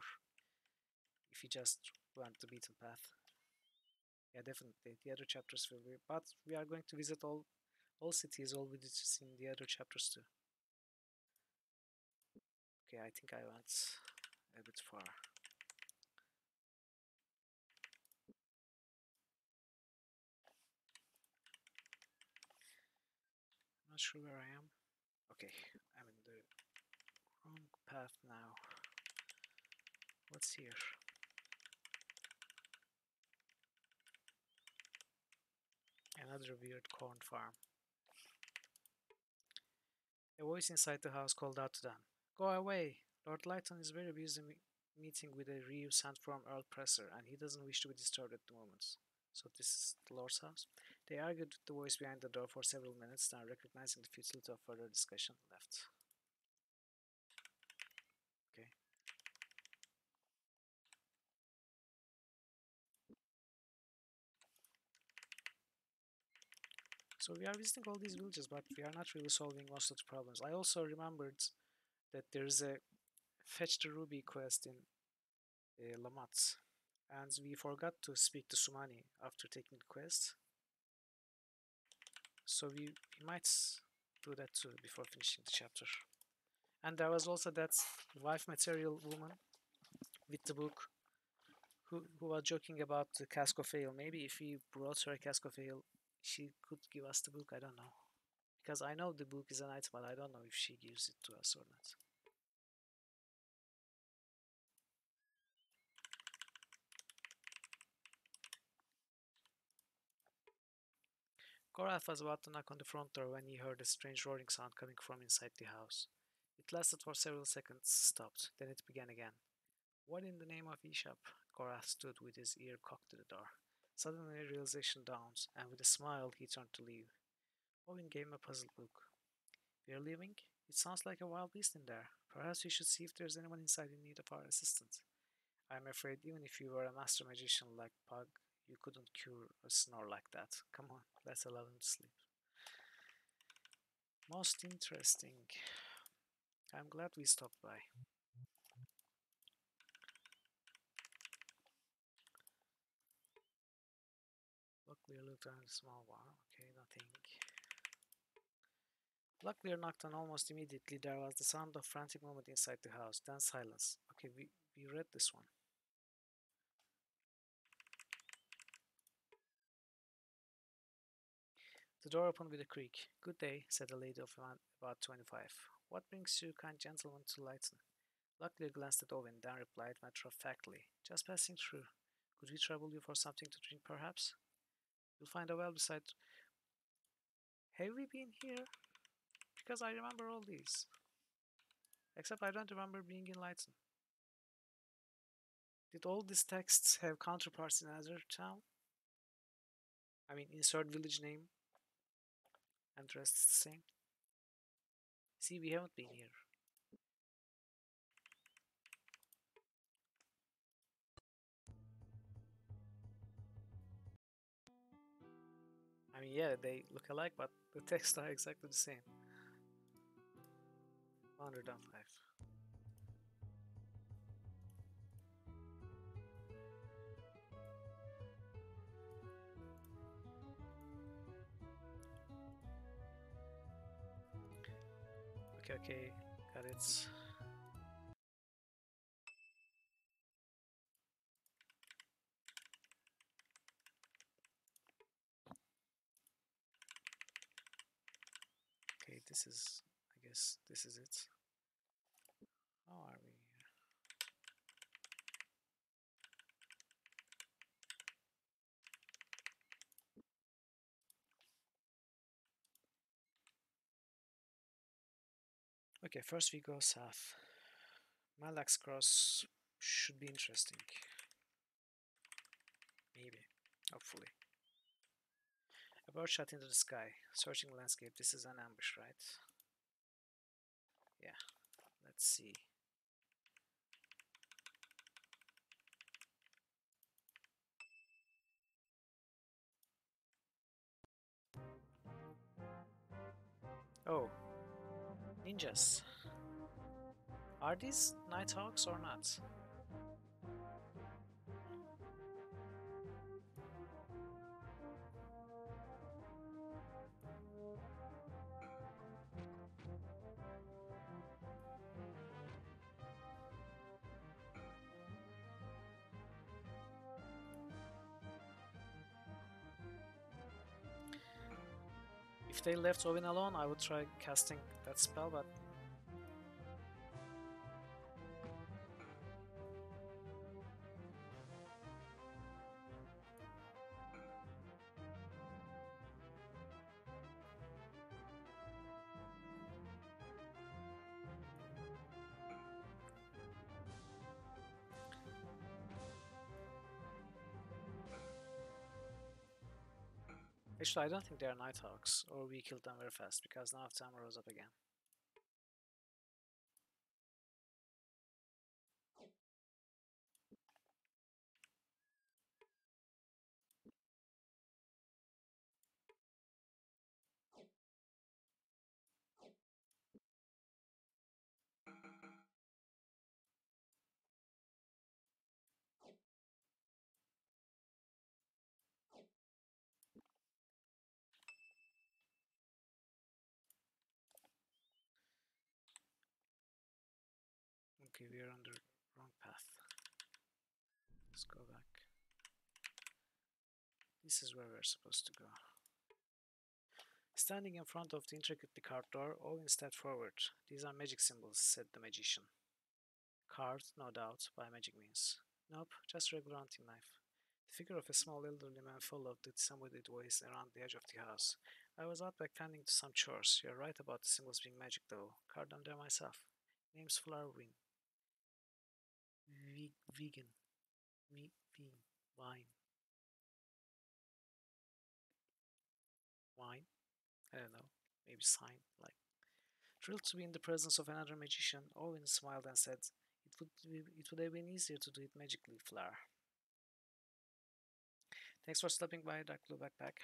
Speaker 1: if you just went the beaten path. Yeah, definitely. The other chapters will be, but we are going to visit all cities, all villages in the other chapters too. Okay, I think I went a bit far. Not sure where I am. Okay, I'm in the wrong path now. What's here? Another weird corn farm. A voice inside the house called out to them. Go away! Lord Lighton is very busy meeting with a review sent from Earl Presser, and he doesn't wish to be disturbed at the moment. So this is the Lord's house. They argued with the voice behind the door for several minutes, then recognizing the futility of further discussion, left. Okay. So we are visiting all these villages, but we are not really solving most of the problems. I also remembered that there's a Fetch the Ruby quest in Lamat, and we forgot to speak to Sumani after taking the quest. So we might do that too before finishing the chapter. And there was also that wife material woman with the book who was joking about the cask of ale. Maybe if we brought her a cask of ale, she could give us the book. I don't know. Because I know the book is an item, but I don't know if she gives it to us or not. Korath was about to knock on the front door when he heard a strange roaring sound coming from inside the house. It lasted for several seconds, stopped, then it began again. What in the name of Ishap? Korath stood with his ear cocked to the door. Suddenly realization dawned, and with a smile he turned to leave. Owen gave him a puzzle book. We are leaving? It sounds like a wild beast in there. Perhaps we should see if there's anyone inside in need of our assistance. I'm afraid even if you were a master magician like Pug, you couldn't cure a snore like that. Come on, let's allow him to sleep. Most interesting. I'm glad we stopped by. Luckily, I looked around the small one. Okay, nothing. Luckily, knocked on almost immediately. There was the sound of frantic movement inside the house, then silence. Okay, we read this one. The door opened with a creak. Good day, said a lady of about 25. What brings you, kind gentlemen, to Lighton? Luckily glanced at Owen, then replied matter-of-factly. Just passing through. Could we trouble you for something to drink, perhaps? You'll find a well beside... Have we been here? Because I remember all these. Except I don't remember being in Lighton. Did all these texts have counterparts in another town? I mean, insert village name and the rest is the same. See, we haven't been here. I mean, yeah, they look alike, but the texts are exactly the same. 105. Okay, okay, got it. Okay, this is, I guess, this is it. How are we here? Okay, first we go south. Malax Cross should be interesting. Maybe. Hopefully. A bird shot into the sky. Searching landscape. This is an ambush, right? Yeah. Let's see. Oh. Ninjas. Are these Nighthawks or not? If they left Owen alone, I would try casting that spell, but actually I don't think they are Nighthawks, or we killed them very fast, because now time rose up again. Okay, we are on the wrong path. Let's go back. This is where we're supposed to go. Standing in front of the intricately carved door, Owen stepped forward. These are magic symbols, said the magician. Carved, no doubt, by magic means. Nope, just a regular hunting knife. The figure of a small elderly man followed the disembodied voice around the edge of the house. I was out back tending to some chores. You're right about the symbols being magic, though. Carved them there myself. Name's Flowerwing. Vegan. Vegan. Wine. Wine? I don't know. Maybe sign, like. Thrilled to be in the presence of another magician, Owen smiled and said, it would have been easier to do it magically, Flower. Thanks for stopping by, Dark Blue Backpack.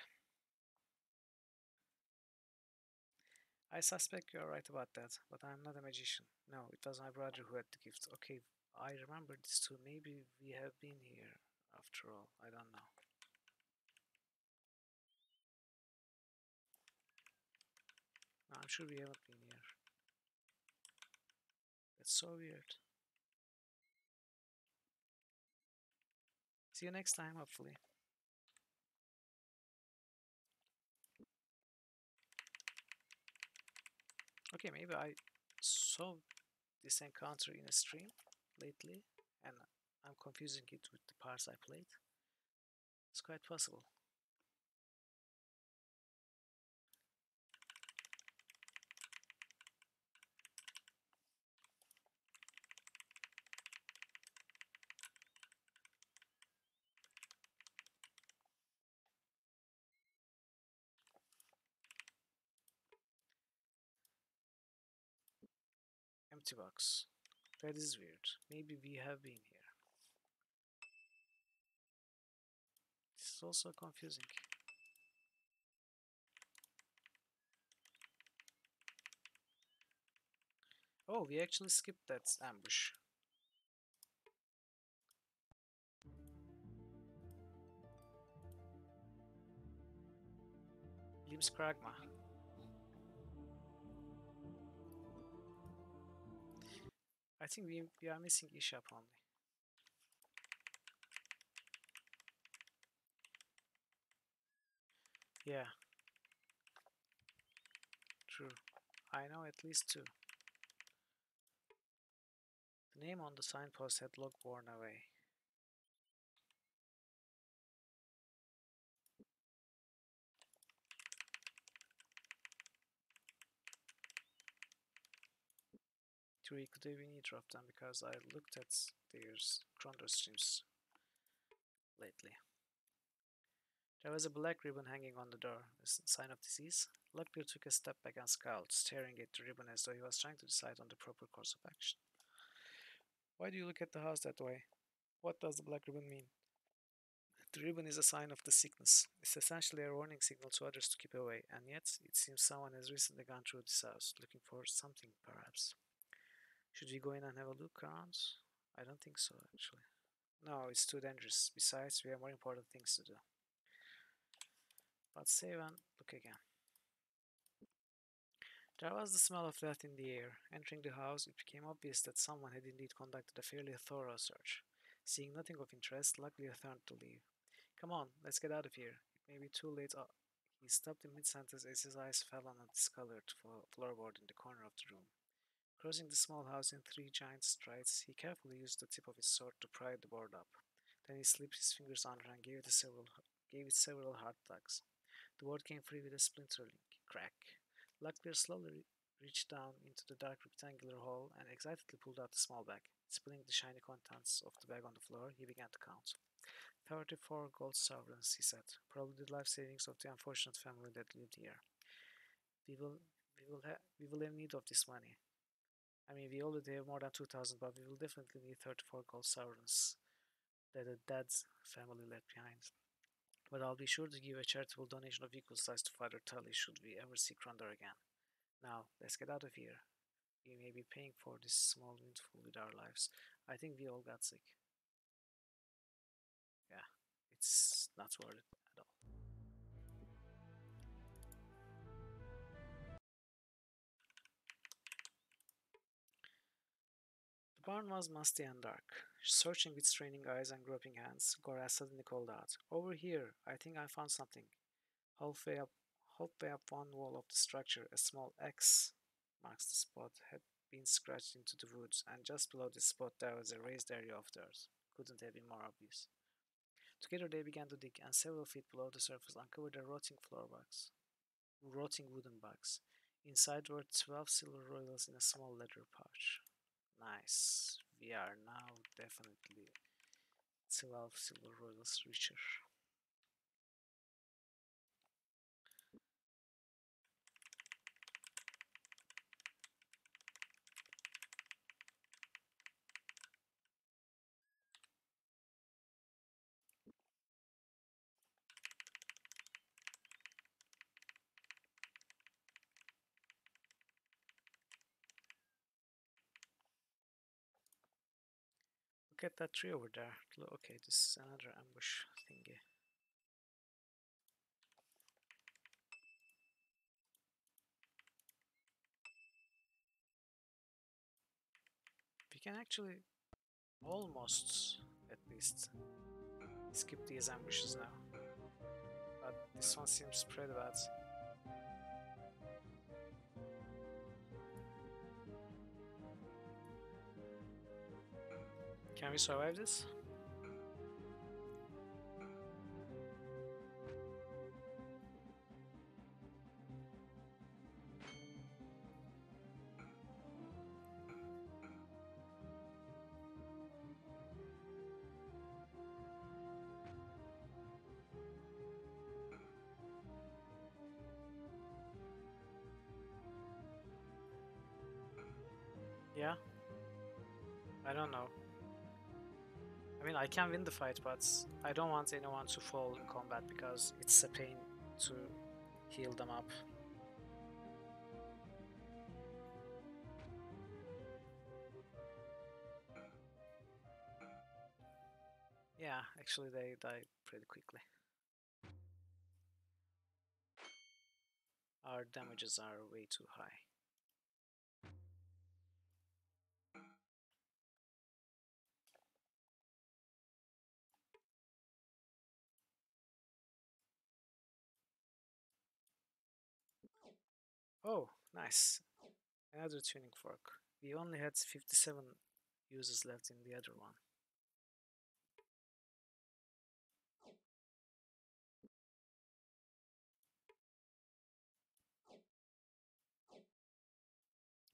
Speaker 1: I suspect you are right about that, but I am not a magician. No, it was my brother who had the gift. Okay, I remember this too. Maybe we have been here after all. I don't know. No, I'm sure we haven't been here. That's so weird. See you next time, hopefully. Okay, maybe I saw this encounter in a stream lately, and I'm confusing it with the parts I played. It's quite possible. Empty box. That is weird. Maybe we have been here. This is also confusing. Oh, we actually skipped that ambush. Limbs Kragma. I think we are missing Ishap only. Yeah, true. I know at least two. The name on the signpost had looked worn away. Three could have been either of them because I looked at their Krondor streams lately. There was a black ribbon hanging on the door, a sign of disease. Lockbeard took a step back and scowled, staring at the ribbon as though he was trying to decide on the proper course of action. Why do you look at the house that way? What does the black ribbon mean? The ribbon is a sign of the sickness. It's essentially a warning signal to others to keep away, and yet it seems someone has recently gone through this house, looking for something, perhaps. Should we go in and have a look around? I don't think so, actually. No, it's too dangerous. Besides, we have more important things to do. But save and look again. There was the smell of death in the air. Entering the house, it became obvious that someone had indeed conducted a fairly thorough search. Seeing nothing of interest, Locklear turned to leave. Come on, let's get out of here. It may be too late. He stopped in mid-sentence as his eyes fell on a discolored floorboard in the corner of the room. Crossing the small house in three giant strides, he carefully used the tip of his sword to pry the board up. Then he slipped his fingers under and gave it several hard tugs. The board came free with a splintering crack. Locklear slowly reached down into the dark rectangular hole and excitedly pulled out the small bag. Spilling the shiny contents of the bag on the floor, he began to count. 34 gold sovereigns, he said. Probably the life savings of the unfortunate family that lived here. We will, we will have need of this money. I mean, we already have more than 2,000, but we will definitely need 34 gold sovereigns that a dead family left behind. But I'll be sure to give a charitable donation of equal size to Father Tully should we ever see Krondor again. Now, let's get out of here. We may be paying for this small windfall with our lives. I think we all got sick. Yeah, it's not worth it at all. The barn was musty and dark. Searching with straining eyes and groping hands, Gora suddenly called out, "Over here! I think I found something." Halfway up, halfway up one wall of the structure, a small X marks the spot had been scratched into the woods, and just below this spot there was a raised area of dirt. Couldn't have been more obvious. Together they began to dig, and several feet below the surface uncovered a rotting wooden box. Inside were 12 silver royals in a small leather pouch. Nice. We are now definitely 12 silver royals richer. Look at that tree over there. Okay, this is another ambush thingy. We can actually almost, at least, skip these ambushes now. But this one seems pretty bad. Can we survive this? Yeah? I don't know. I mean, I can win the fight, but I don't want anyone to fall in combat because it's a pain to heal them up. Yeah, actually they die pretty quickly. Our damages are way too high. Oh, nice. Another tuning fork. We only had 57 uses left in the other one.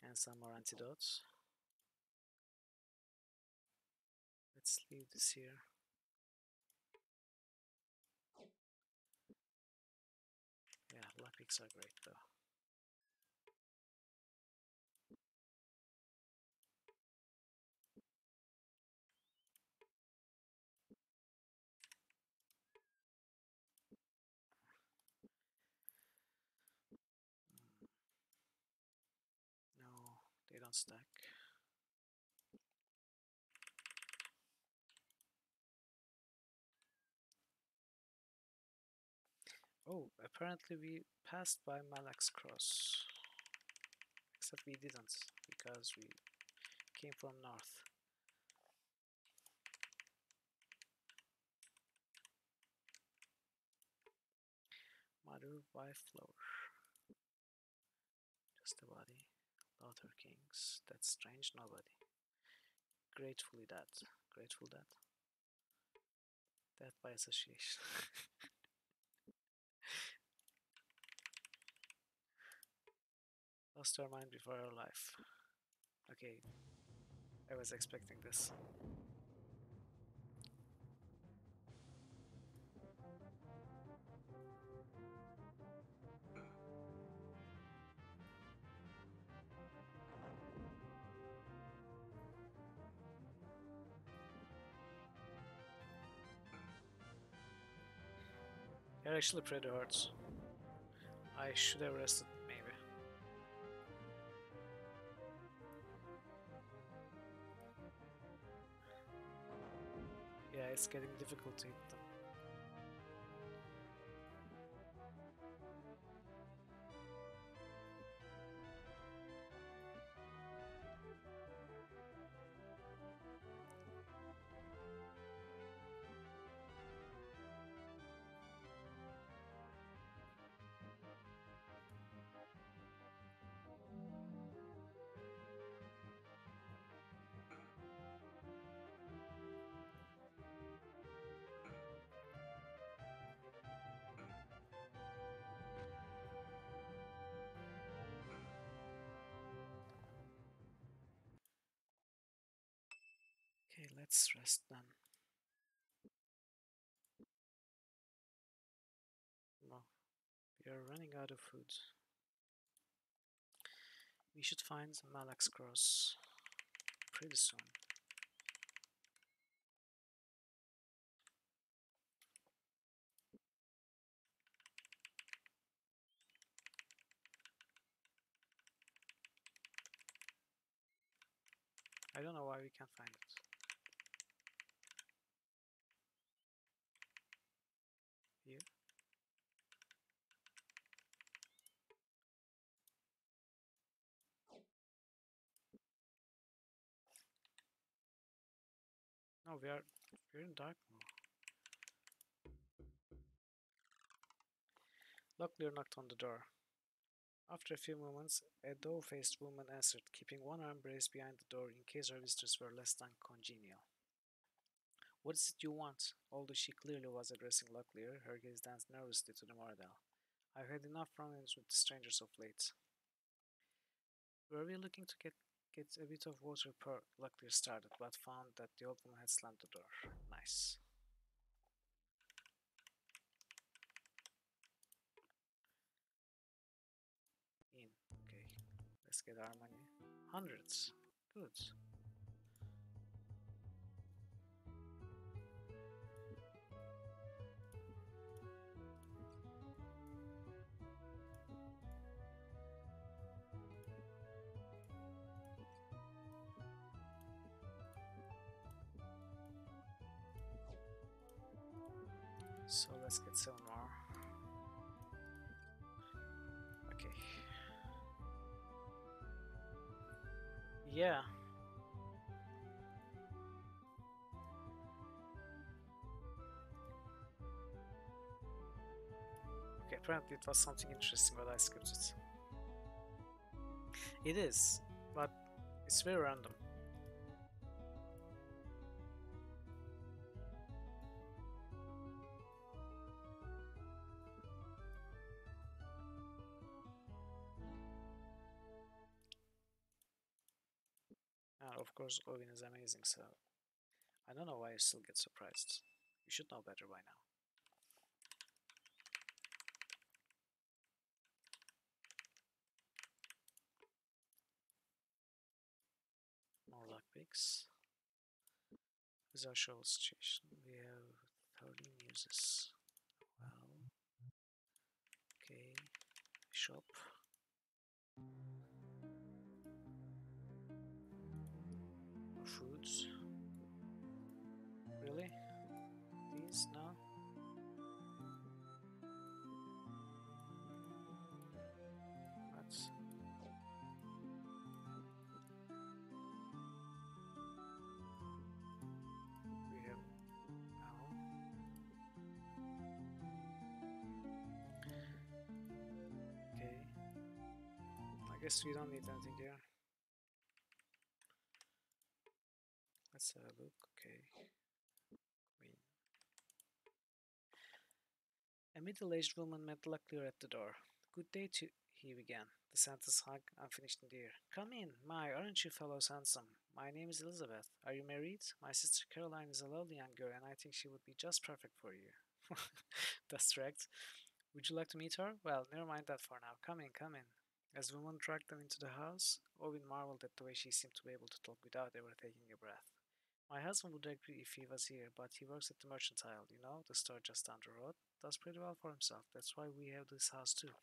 Speaker 1: And some more antidotes. Let's leave this here. Yeah, lockpicks are great though. No, they don't stack. Oh, apparently we passed by Malak's Cross. Except we didn't, because we came from north. Mother, wife, flower. Just a body. Daughter kings. That's strange, nobody. Gratefully dead. Grateful dead. Death by association. Lost our mind before our life. Okay, I was expecting this. They're actually pretty hard. I should have rested, maybe. Yeah, it's getting difficult to hit them. Okay, let's rest then. No, we are running out of food. We should find Malak's Cross pretty soon. I don't know why we can't find it. Here? No, we're in dark mode. Locklear knocked on the door. After a few moments, a dough-faced woman answered, keeping one arm braced behind the door in case her visitors were less than congenial. What is it you want? Although she clearly was addressing Locklear, her gaze danced nervously to the Moradel. I've had enough run-ins with the strangers of late. Were we looking to get a bit of water per Locklear started, but found that the old woman had slammed the door. Nice. In. Okay. Let's get our money. Hundreds. Good. So let's get 7 more. Okay. Yeah. Okay, apparently it was something interesting, but I skipped it. It is, but it's very random. And of course, Owen is amazing, so I don't know why you still get surprised. You should know better by now. More luck picks. This is our shovel situation. We have 30 muses. Well, okay. Shop. More foods. Really? These? No? What? We have no. Okay. I guess we don't need anything here. Let's have a look. Okay. Queen. A middle-aged woman met Luckier at the door. Good day to he began. The sentence hung unfinished in the air. Come in. My, aren't you fellows handsome? My name is Elizabeth. Are you married? My sister Caroline is a lovely young girl, and I think she would be just perfect for you. That's correct. Would you like to meet her? Well, never mind that for now. Come in, come in. As the woman dragged them into the house, Owen marveled at the way she seemed to be able to talk without ever taking a breath. My husband would agree if he was here, but he works at the mercantile, the store just down the road. Does pretty well for himself. That's why we have this house too.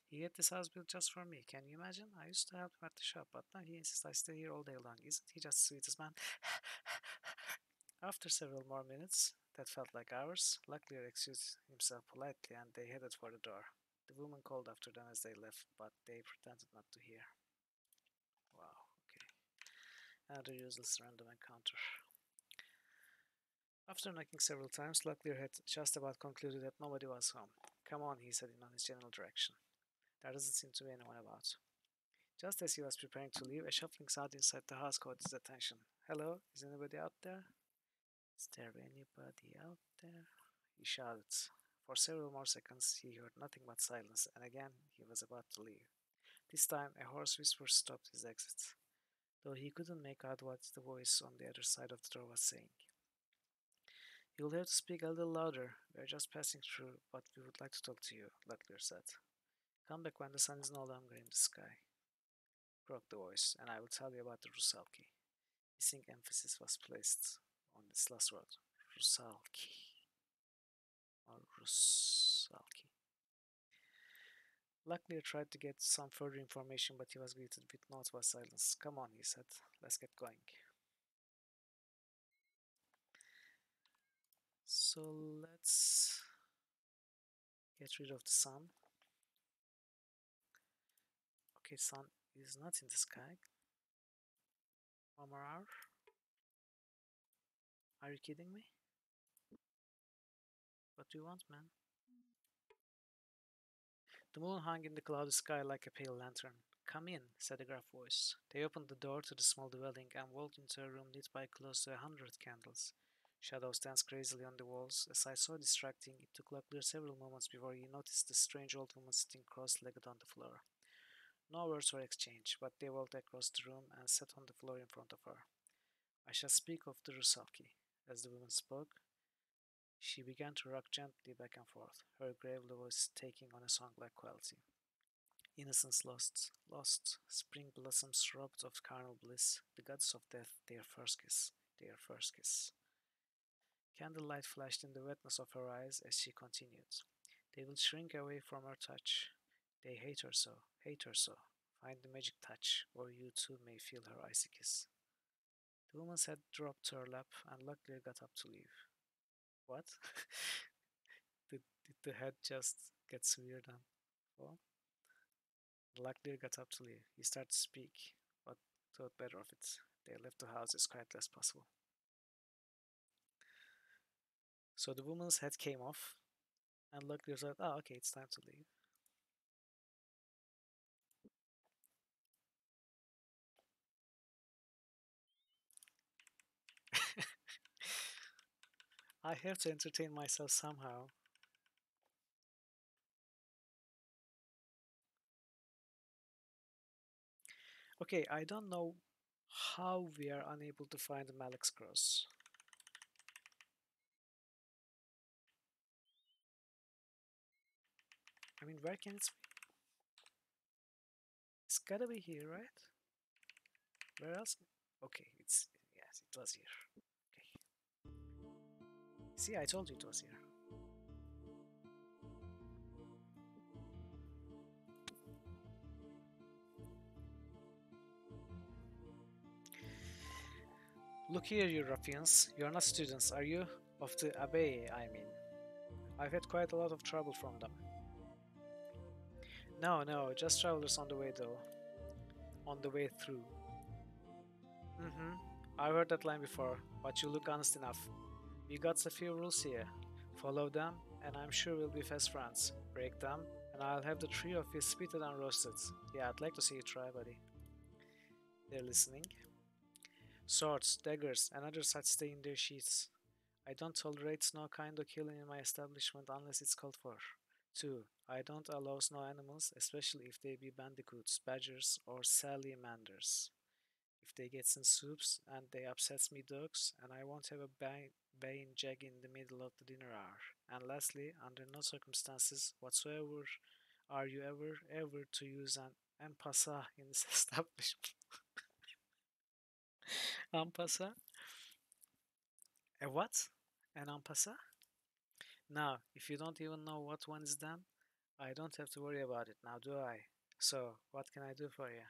Speaker 1: He had this house built just for me. Can you imagine? I used to help him at the shop, but now he insists I stay here all day long. Isn't he just the sweetest man? After several more minutes, that felt like hours, Luckier excused himself politely and they headed for the door. The woman called after them as they left, but they pretended not to hear. Wow, okay. Another useless random encounter. After knocking several times, Luckier had just about concluded that nobody was home. Come on, he said in his general direction. There doesn't seem to be anyone about. Just as he was preparing to leave, a shuffling sound inside the house caught his attention. Hello, is anybody out there? Is there anybody out there? He shouted. For several more seconds, he heard nothing but silence, and again he was about to leave. This time, a hoarse whisper stopped his exit, though he couldn't make out what the voice on the other side of the door was saying. You'll have to speak a little louder. We're just passing through, but we would like to talk to you, Lutler said. Come back when the sun is no longer in the sky, croaked the voice, and I will tell you about the Rusalki. Hissing emphasis was placed on this last word. Rusalki. Or Rusalki. Luckier tried to get some further information, but he was greeted with naught but silence. Come on, he said. Let's get going. So let's get rid of the sun. Okay, sun is not in the sky. One more hour. Are you kidding me? What do you want, man? The moon hung in the cloudy sky like a pale lantern. Come in, said a gruff voice. They opened the door to the small dwelling and walked into a room lit by close to 100 candles. Shadows danced crazily on the walls. A sight so distracting, it took Locklear several moments before he noticed the strange old woman sitting cross-legged on the floor. No words were exchanged, but they walked across the room and sat on the floor in front of her. I shall speak of the Rusaki. As the woman spoke, she began to rock gently back and forth, her grave voice taking on a song-like quality. Innocence lost, lost, spring blossoms robbed of carnal bliss, the gods of death, their first kiss, their first kiss. Candlelight flashed in the wetness of her eyes as she continued. They will shrink away from her touch. They hate her so, hate her so. Find the magic touch, or you too may feel her icy kiss. The woman's head dropped to her lap, and Luckier got up to leave. What? Did the head just gets weird and well, the Luckdeer got up to leave. He started to speak, but thought better of it. They left the house as quietly as possible. So the woman's head came off, and Luckdeer said, "Oh, okay, it's time to leave." I have to entertain myself somehow. Okay, I don't know how we are unable to find the Malik's cross. I mean, where can it be? It's gotta be here, right? Where else? Okay, it's yes, it was here. Okay. See, I told you it was here. Look here, you ruffians. You're not students, are you? Of the Abbey, I mean. I've had quite a lot of trouble from them. No, no, just travelers on the way though. On the way through. Mm-hmm. I've heard that line before, but you look honest enough. We got a few rules here. Follow them, and I'm sure we'll be fast friends. Break them, and I'll have the three of you spitted and roasted. Yeah, I'd like to see you try, buddy. They're listening. Swords, daggers, and other such stay in their sheaths. I don't tolerate no kind of killing in my establishment unless it's called for. 2. I don't allow no animals, especially if they be bandicoots, badgers, or salamanders. If they get in soups and they upsets me dogs, and I won't have a baying jag in the middle of the dinner hour. And lastly, under no circumstances whatsoever are you ever to use an ampasa in this establishment. Ampasa? A what? An ampasa? Now, if you don't even know what one is done, I don't have to worry about it now, do I? So, what can I do for you?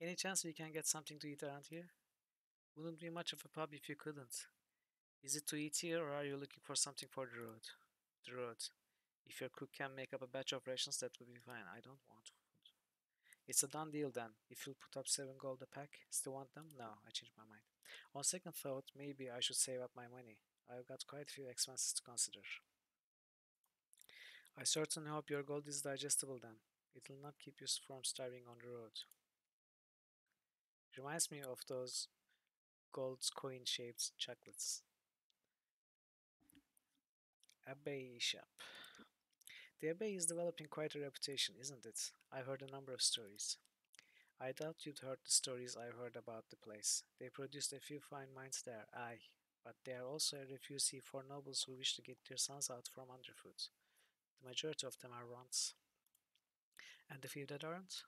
Speaker 1: Any chance we can get something to eat around here? Wouldn't be much of a pub if you couldn't. Is it to eat here, or are you looking for something for the road? The road. If your cook can make up a batch of rations, that would be fine. I don't want food. It's a done deal then. If you'll put up 7 gold a pack, still want them? No, I changed my mind. On second thought, maybe I should save up my money. I've got quite a few expenses to consider. I certainly hope your gold is digestible then. It will not keep you from starving on the road. Reminds me of those gold coin shaped chocolates. Abbey shop. The Abbey is developing quite a reputation, isn't it? I've heard a number of stories. I doubt you'd heard the stories I've heard about the place. They produced a few fine minds there, aye, but they are also a refuge for nobles who wish to get their sons out from underfoot. The majority of them are runts. And the few that aren't?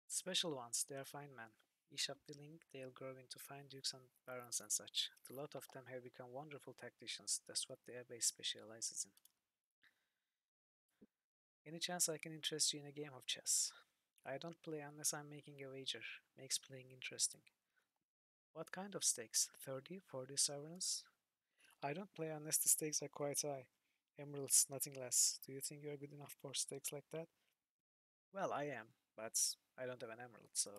Speaker 1: Special ones, they are fine men. Each upwilling, they'll grow into fine dukes and barons and such. The lot of them have become wonderful tacticians. That's what the abbey specializes in. Any chance I can interest you in a game of chess? I don't play unless I'm making a wager. Makes playing interesting. What kind of stakes? 30, 40 sovereigns? I don't play unless the stakes are quite high. Emeralds, nothing less. Do you think you're good enough for stakes like that? Well, I am, but I don't have an emerald, so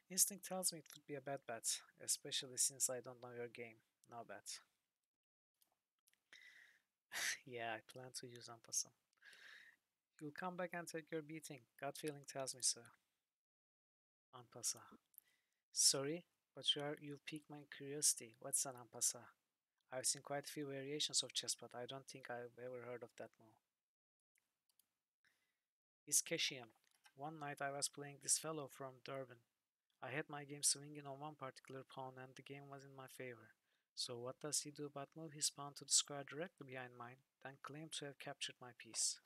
Speaker 1: instinct tells me it would be a bad bet, especially since I don't know your game. No bet. Yeah, I plan to use Ampasa. You'll come back and take your beating. Gut feeling tells me so. Ampasa. Sorry, but you've piqued my curiosity. What's an Ampasa? I've seen quite a few variations of chess, but I don't think I've ever heard of that move. It's Keshian. One night I was playing this fellow from Durban. I had my game swinging on one particular pawn and the game was in my favor. So what does he do but move his pawn to the square directly behind mine, then claim to have captured my piece.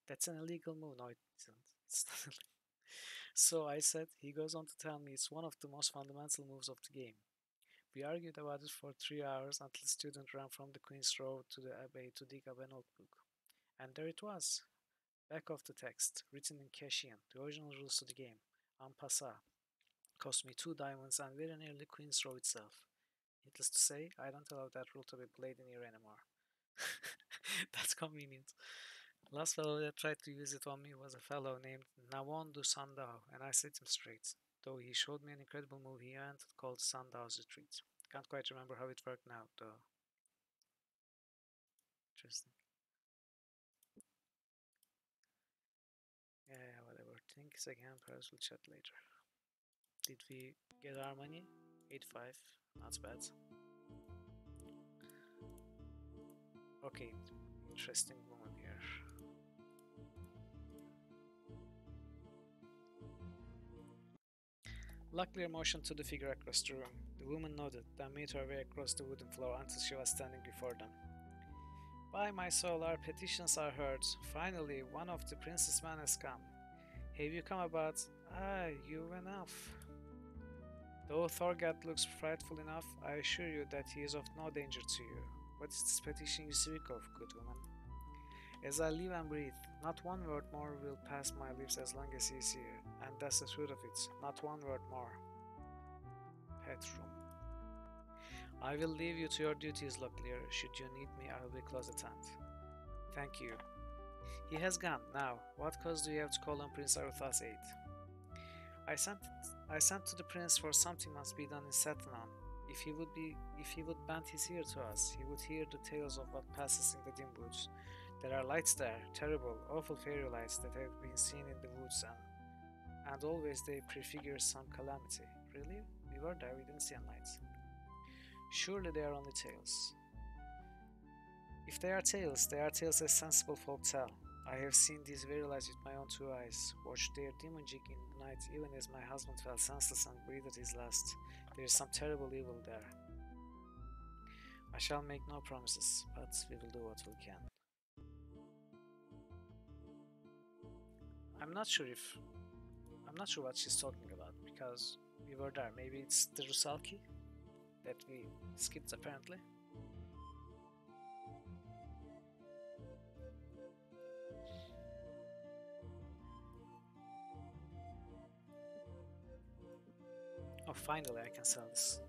Speaker 1: That's an illegal move. No, it isn't. It's not. So I said, he goes on to tell me it's one of the most fundamental moves of the game. We argued about it for 3 hours until the student ran from the Queen's Row to the Abbey to dig up a notebook. And there it was, back of the text, written in Keshian, the original rules to the game. En passant. Cost me 2 diamonds and very nearly Queen's Row itself. It Needless to say, I don't allow that rule to be played in here anymore. That's convenient. Last fellow that tried to use it on me was a fellow named Nawondu Sandao, and I set him straight. Though he showed me an incredible move he invented called Sandao's Retreat. Can't quite remember how it worked now, though. Interesting. Yeah, whatever. Thanks again. Perhaps we'll chat later. Did we get our money? 8.5. Not bad. Okay. Interesting woman here. Luckily, I motioned to the figure across the room. The woman nodded, then made her way across the wooden floor until she was standing before them. By my soul, our petitions are heard. Finally, one of the prince's men has come. Have you come about? Ah, you enough. Though Thorgat looks frightful enough, I assure you that he is of no danger to you. What is this petition you speak of, good woman? As I live and breathe, not one word more will pass my lips as long as he is here, and that's the truth of it, not one word more. Headroom. I will leave you to your duties, Locklear. Should you need me, I will be close at hand. Thank you. He has gone. Now, what cause do you have to call on Prince Arutha's aid? I sent to the prince, for something must be done in Satanan. If he would bend his ear to us, he would hear the tales of what passes in the dim woods. There are lights there, terrible, awful fairy lights that have been seen in the woods, and always they prefigure some calamity. Really? We were there, we didn't see a light. Surely they are only tales. If they are tales as sensible folk tell. I have seen these very lights with my own two eyes, watched their demon jig in the night even as my husband fell senseless and breathed his last. There is some terrible evil there. I shall make no promises, but we will do what we can. I'm not sure what she's talking about, because we were there. Maybe it's the Rusalki that we skipped apparently. Oh, finally I can sell this.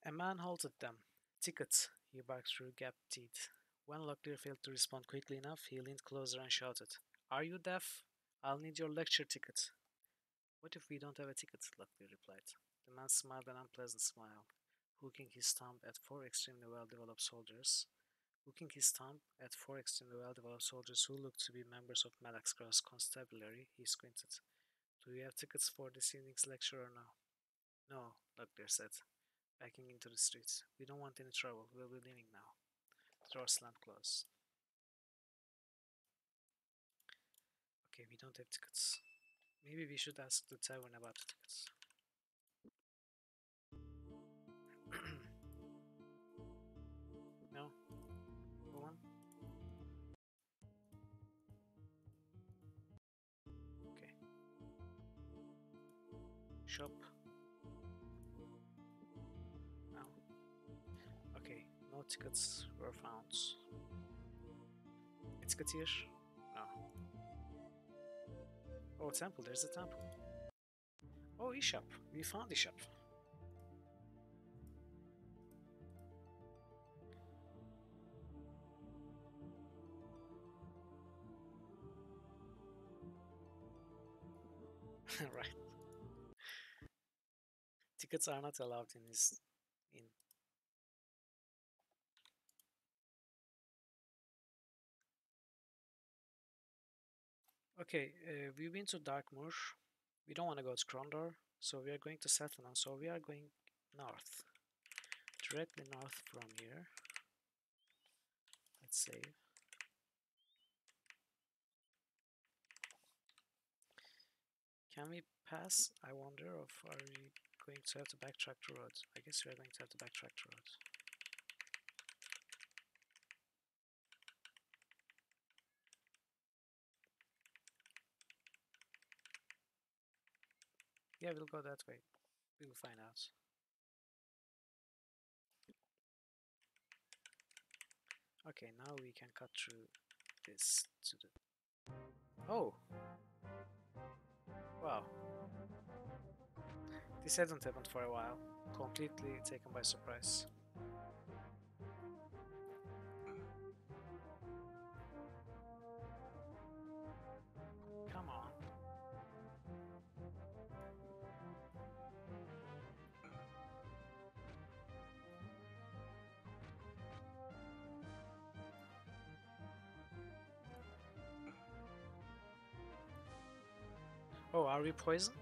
Speaker 1: A man halted them. Tickets, he barked through gapped teeth. When Locklear failed to respond quickly enough, he leaned closer and shouted, Are you deaf? I'll need your lecture ticket. What if we don't have a ticket? Locklear replied. The man smiled an unpleasant smile, hooking his thumb at four extremely well-developed soldiers. Who looked to be members of Maddox Cross Constabulary, he squinted. Do you have tickets for this evening's lecture or no? No, Locklear said, backing into the street. We don't want any trouble. We'll be leaving now. The door slammed closed. Okay, we don't have tickets. Maybe we should ask the tavern about the tickets. No? Go on. Okay. Shop. No. Okay, no tickets were found. A ticket here? No. Oh, temple, there's a temple. Oh, eShop. We found eShop. Right. Tickets are not allowed in this inn. Okay, we've been to Darkmoor. We don't want to go to Krondor, so we are going to Satanan. So we are going north. Directly north from here. Let's save. Can we pass? I wonder, or are we going to have to backtrack the road? I guess we are going to have to backtrack the road. Yeah, we'll go that way. We'll find out. Okay, now we can cut through this to the... Oh! Wow. This hadn't happened for a while. Completely taken by surprise. Come on. Oh, are we poisoned?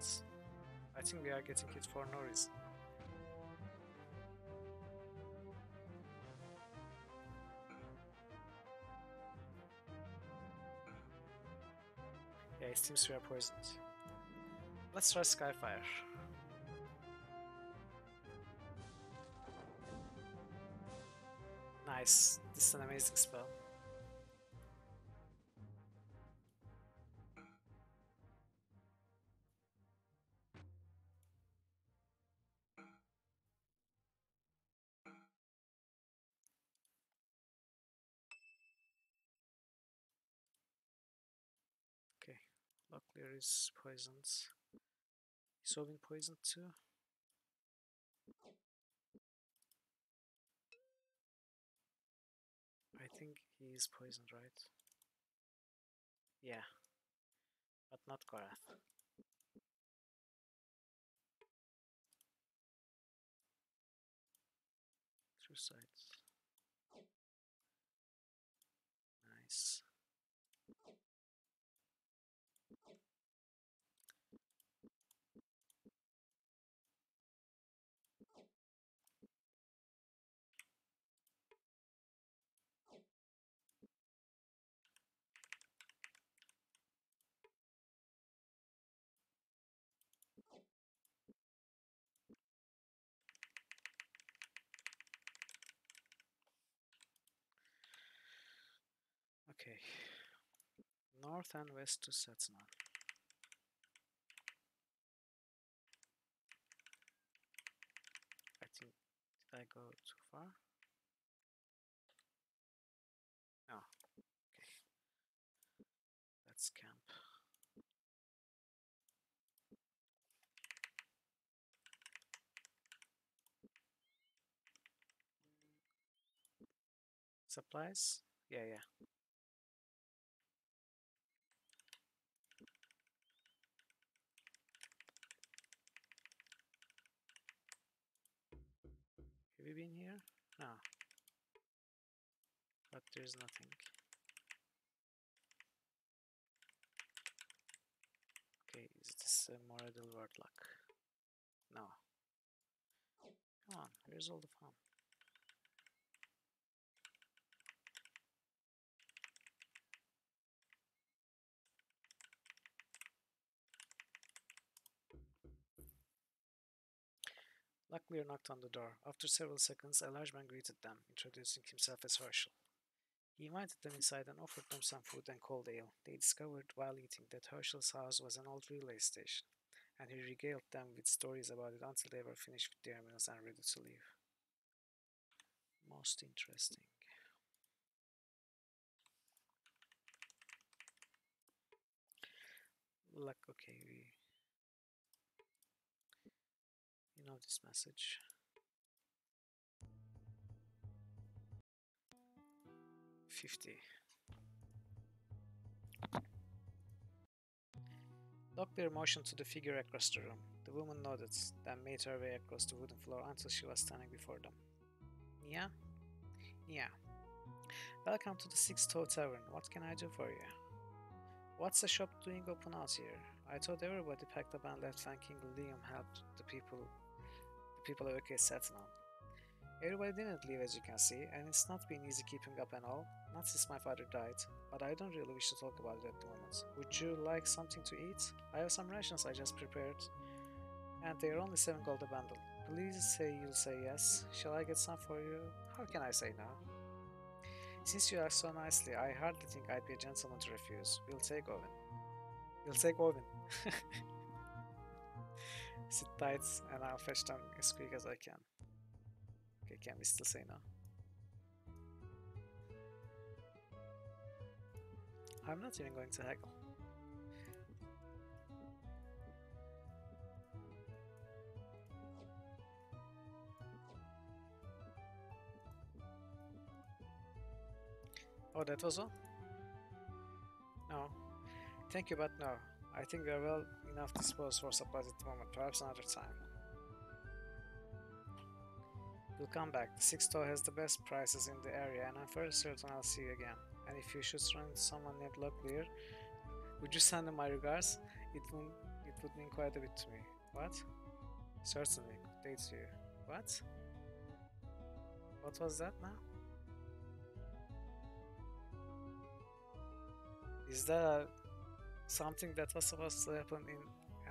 Speaker 1: I think we are getting hit for no reason. Yeah, it seems we are poisoned. Let's try Skyfire. Nice. This is an amazing spell. Okay. Locklear is poisoned. Is Owen poisoned too? I think he is poisoned, right? Yeah, but not Korath. Two sides. Nice. Okay. North and west to Setna. I think, did I go too far? No. Okay. Let's camp. Supplies? Yeah, yeah. Have you been here? No. But there's nothing. Okay, is this a Moradil Wordlock? No. Come on, where's all the fun? Locklear knocked on the door. After several seconds, a large man greeted them, introducing himself as Herschel. He invited them inside and offered them some food and cold ale. They discovered while eating that Herschel's house was an old relay station, and he regaled them with stories about it until they were finished with their meals and ready to leave. Most interesting. Like, okay, you know this message. 50. Locklear motioned to the figure across the room. The woman nodded, then made her way across the wooden floor until she was standing before them. Yeah? Yeah. Welcome to the Six Toe Tavern. What can I do for you? What's the shop doing open out here? I thought everybody packed up and left thanking Liam helped the people evacuate Satnam. Everybody didn't leave as you can see, and it's not been easy keeping up and all, not since my father died, but I don't really wish to talk about it at the moment. Would you like something to eat? I have some rations I just prepared, and they are only 7 gold a bundle. Please say you'll say yes. Shall I get some for you? How can I say no? Since you ask so nicely, I hardly think I'd be a gentleman to refuse. We'll take Owen. We'll take Owen. Sit tight and I'll fetch them as quick as I can. Okay, can we still say no? I'm not even going to haggle. Oh, that was all? No. Thank you, but no. I think we are well enough disposed for supplies at the moment. Perhaps another time. We'll come back. The Six Toe has the best prices in the area, and I'm fairly certain I'll see you again. And if you should run into someone named Locklear, would you send him my regards? It would mean quite a bit to me. What? Certainly. Good day to you. What? What was that now? Is that something that was supposed to happen in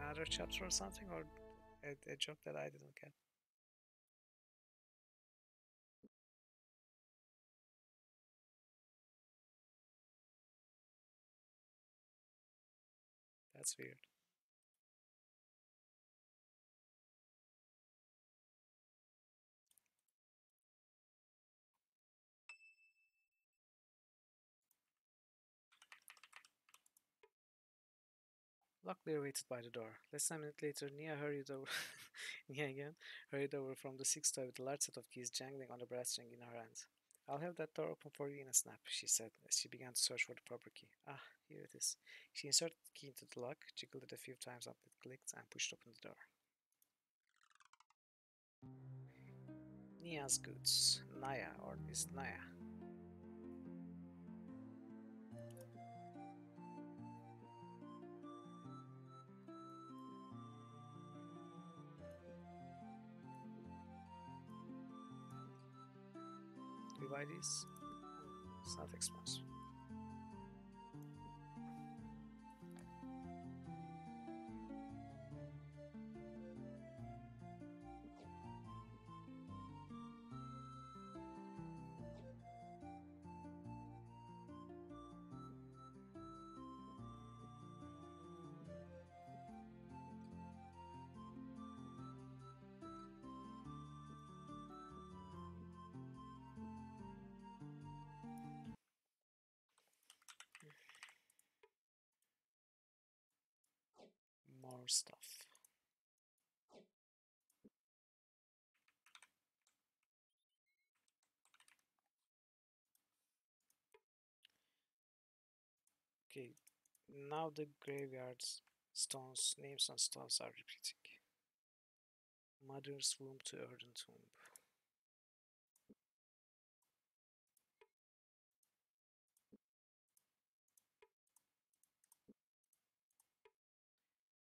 Speaker 1: another chapter or something, or a joke that I didn't get? That's weird. Locklear waited by the door. Less than a minute later, Nia hurried over. Nia again hurried over from the sixth toy with a large set of keys jangling on a brass string in her hand. I'll have that door open for you in a snap, she said as she began to search for the proper key. Ah, here it is. She inserted the key into the lock, jiggled it a few times until it clicked, and pushed open the door. Nia's goods. Naya, or is it Naya? Do we buy these? It's not expensive. More stuff. Okay, now the graveyard's stones, names on stones are repeating. Mother's womb to earthen tomb.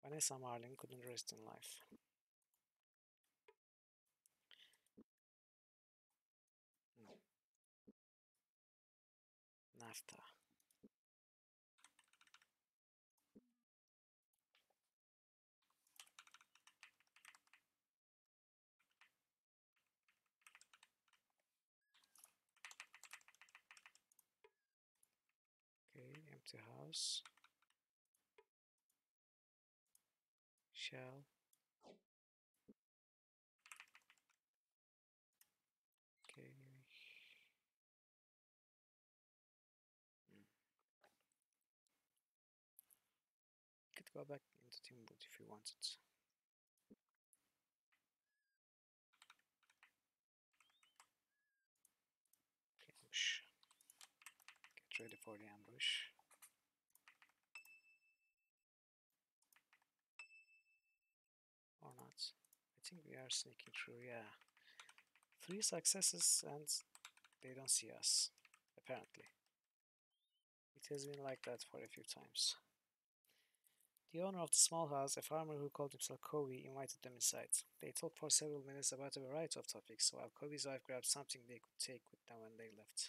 Speaker 1: Vanessa Marlin couldn't rest in life. Hmm. NAFTA. Okay, empty house. Shell. Okay. Hmm. Could go back into Timwood if you wanted. Okay, ambush. Get ready for the ambush. Or not. I think we are sneaking through, yeah. 3 successes and they don't see us. Apparently. It has been like that for a few times. The owner of the small house, a farmer who called himself Covey, invited them inside. They talked for several minutes about a variety of topics, while Covey's wife grabbed something they could take with them when they left.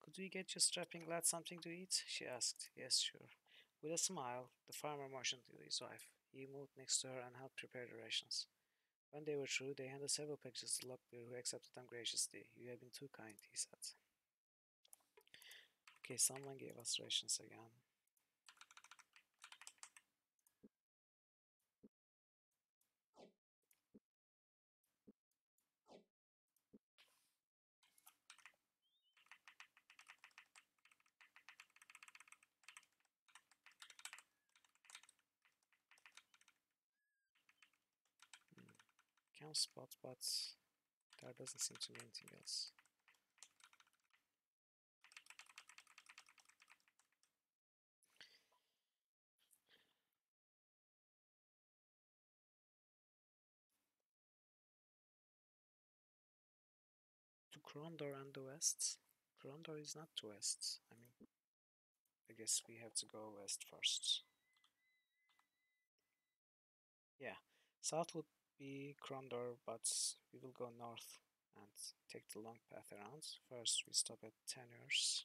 Speaker 1: Could we get your strapping lad something to eat? She asked. Yes, sure. With a smile, the farmer motioned to his wife. He moved next to her and helped prepare the rations. When they were through, they handed several packages to Lockbear, who accepted them graciously. You have been too kind, he said. Okay, someone gave us rations again. one spot, but there doesn't seem to be anything else. To Krondor and the west? Krondor is not to west. I mean, I guess we have to go west first. Yeah, south would be Krondor, but we will go north and take the long path around. First, we stop at Tanner's.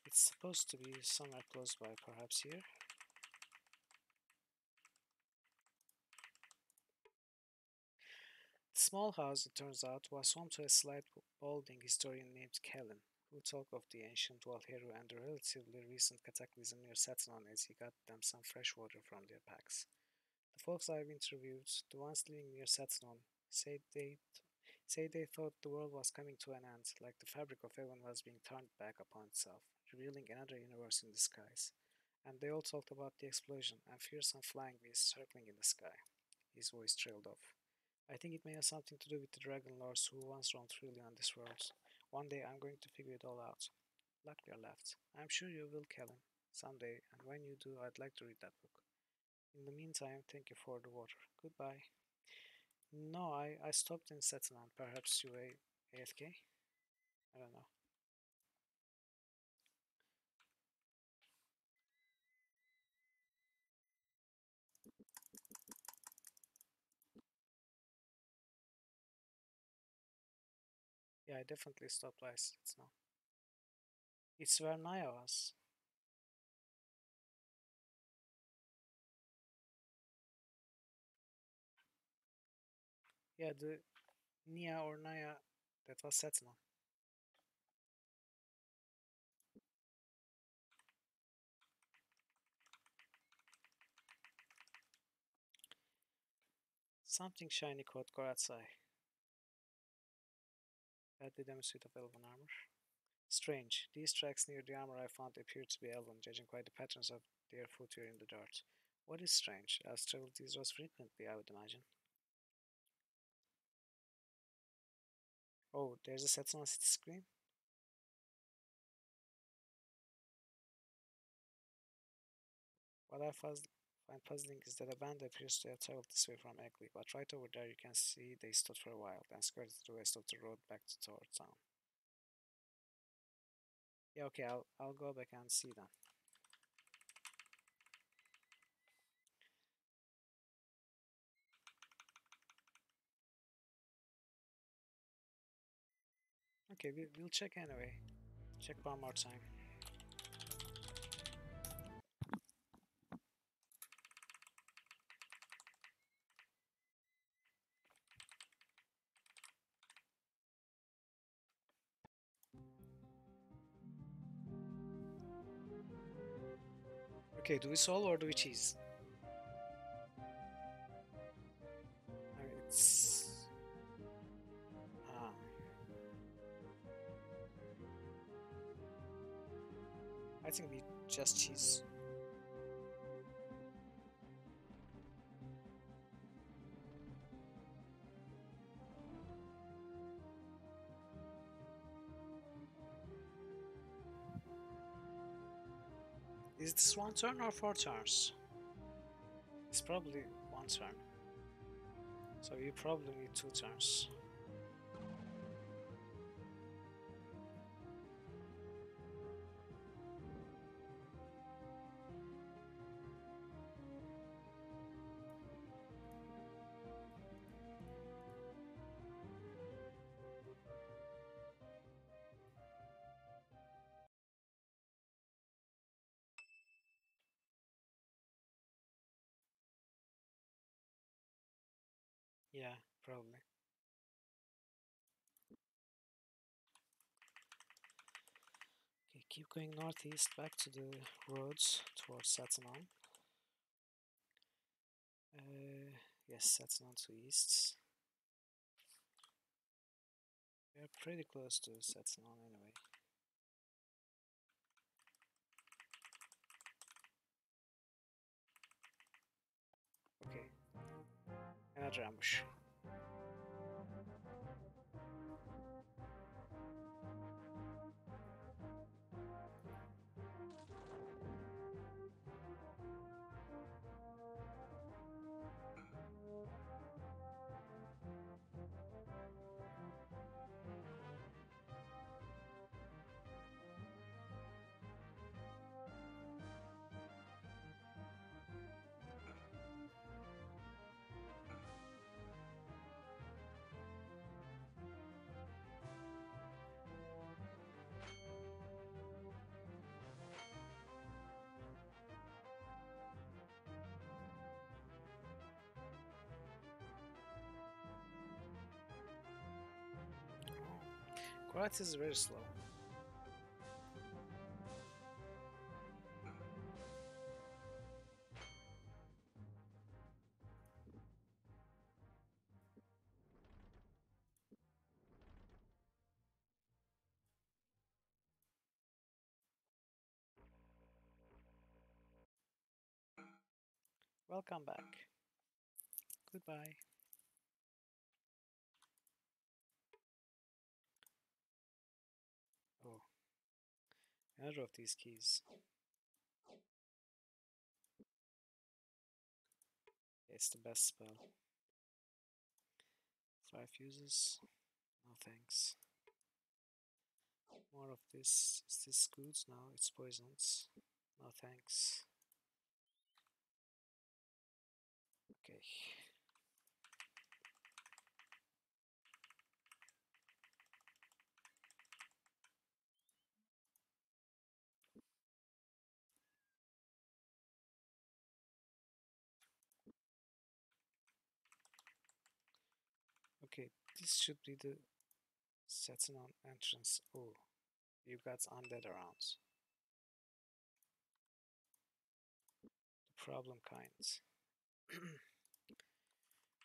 Speaker 1: It's supposed to be somewhere close by, perhaps here. The small house, it turns out, was home to a slight balding historian named Kellen, who talked of the ancient Walheru and the relatively recent cataclysm near Satanon as he got them some fresh water from their packs. The folks I've interviewed, the ones living near Satanon, say they thought the world was coming to an end, like the fabric of heaven was being turned back upon itself, revealing another universe in disguise. And they all talked about the explosion and fearsome flying beasts circling in the sky. His voice trailed off. I think it may have something to do with the dragon lords who once roamed freely on this world. One day I'm going to figure it all out. Luckily I left. I'm sure you will, Kellen, someday, and when you do, I'd like to read that book. In the meantime, thank you for the water. Goodbye. No, I stopped in Settlement. Perhaps you were AFK? I don't know. Yeah, I definitely stopped by Settlement. It's where Naya was. Yeah, the Nia or Naya, that was Settlement. Something shiny caught Gorat's eye. Badly damaged suit of elven armor. Strange. These tracks near the armor I found appear to be elven, judging by the patterns of their footwear in the dirt. What is strange? I've traveled these roads frequently, I would imagine. Oh, there's a Settlement City screen? What find puzzling is that a band appears to have traveled this way from Egley, but right over there you can see they stopped for a while, then skirted the rest of the road back toward town. Yeah, okay, I'll go back and see them. Okay, we'll check anyway. Check one more time. Okay, do we solve or do we cheese? It's ah, I think we just cheese. Is this one turn or four turns? It's probably one turn. So you probably need two turns. Yeah, probably. Okay, keep going northeast back to the roads towards Satanon. Yes, Satanon to east. We're pretty close to Satanon anyway. Okay, another ambush. What is very slow? Welcome back. Goodbye. Oh, another of these keys. It's the best spell. 5 uses. No thanks. More of this. Is this good? No, it's poisons. No thanks. Okay. Okay, this should be the setting on entrance. Oh, you got undead around. The problem kinds.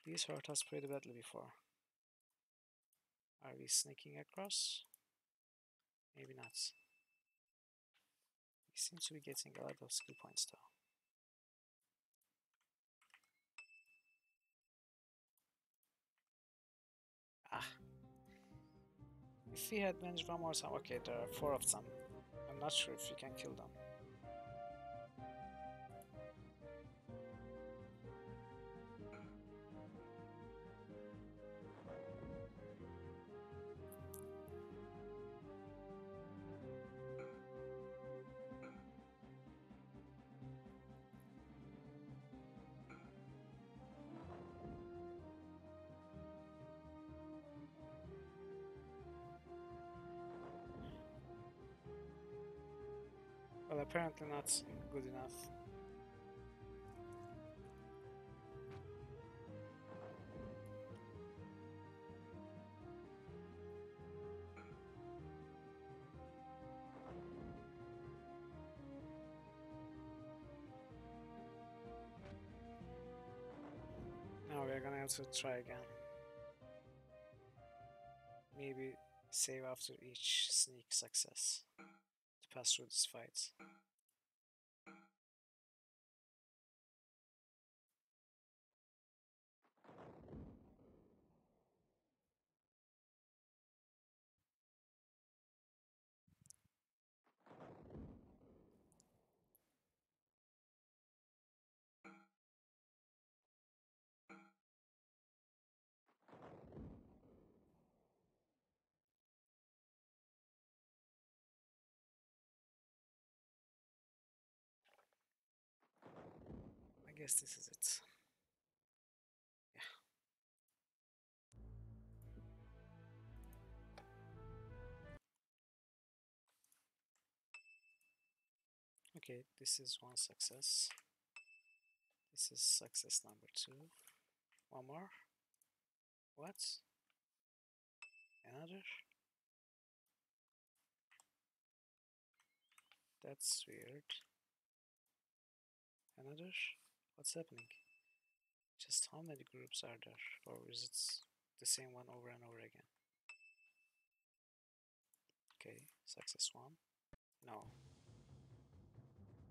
Speaker 1: These hurt us pretty badly before. Are we sneaking across? Maybe not. We seem to be getting a lot of skill points though. Ah. If we had managed one more time. Okay, there are 4 of them. I'm not sure if we can kill them. Well, apparently not good enough. Now we're gonna have to try again. Maybe save after each sneak success to pass through this fight. I guess this is it. Yeah. Okay, this is one success. This is success number 2. One more. What? Another? That's weird. Another? What's happening? Just how many groups are there? Or is it the same one over and over again? Okay, success 1. No.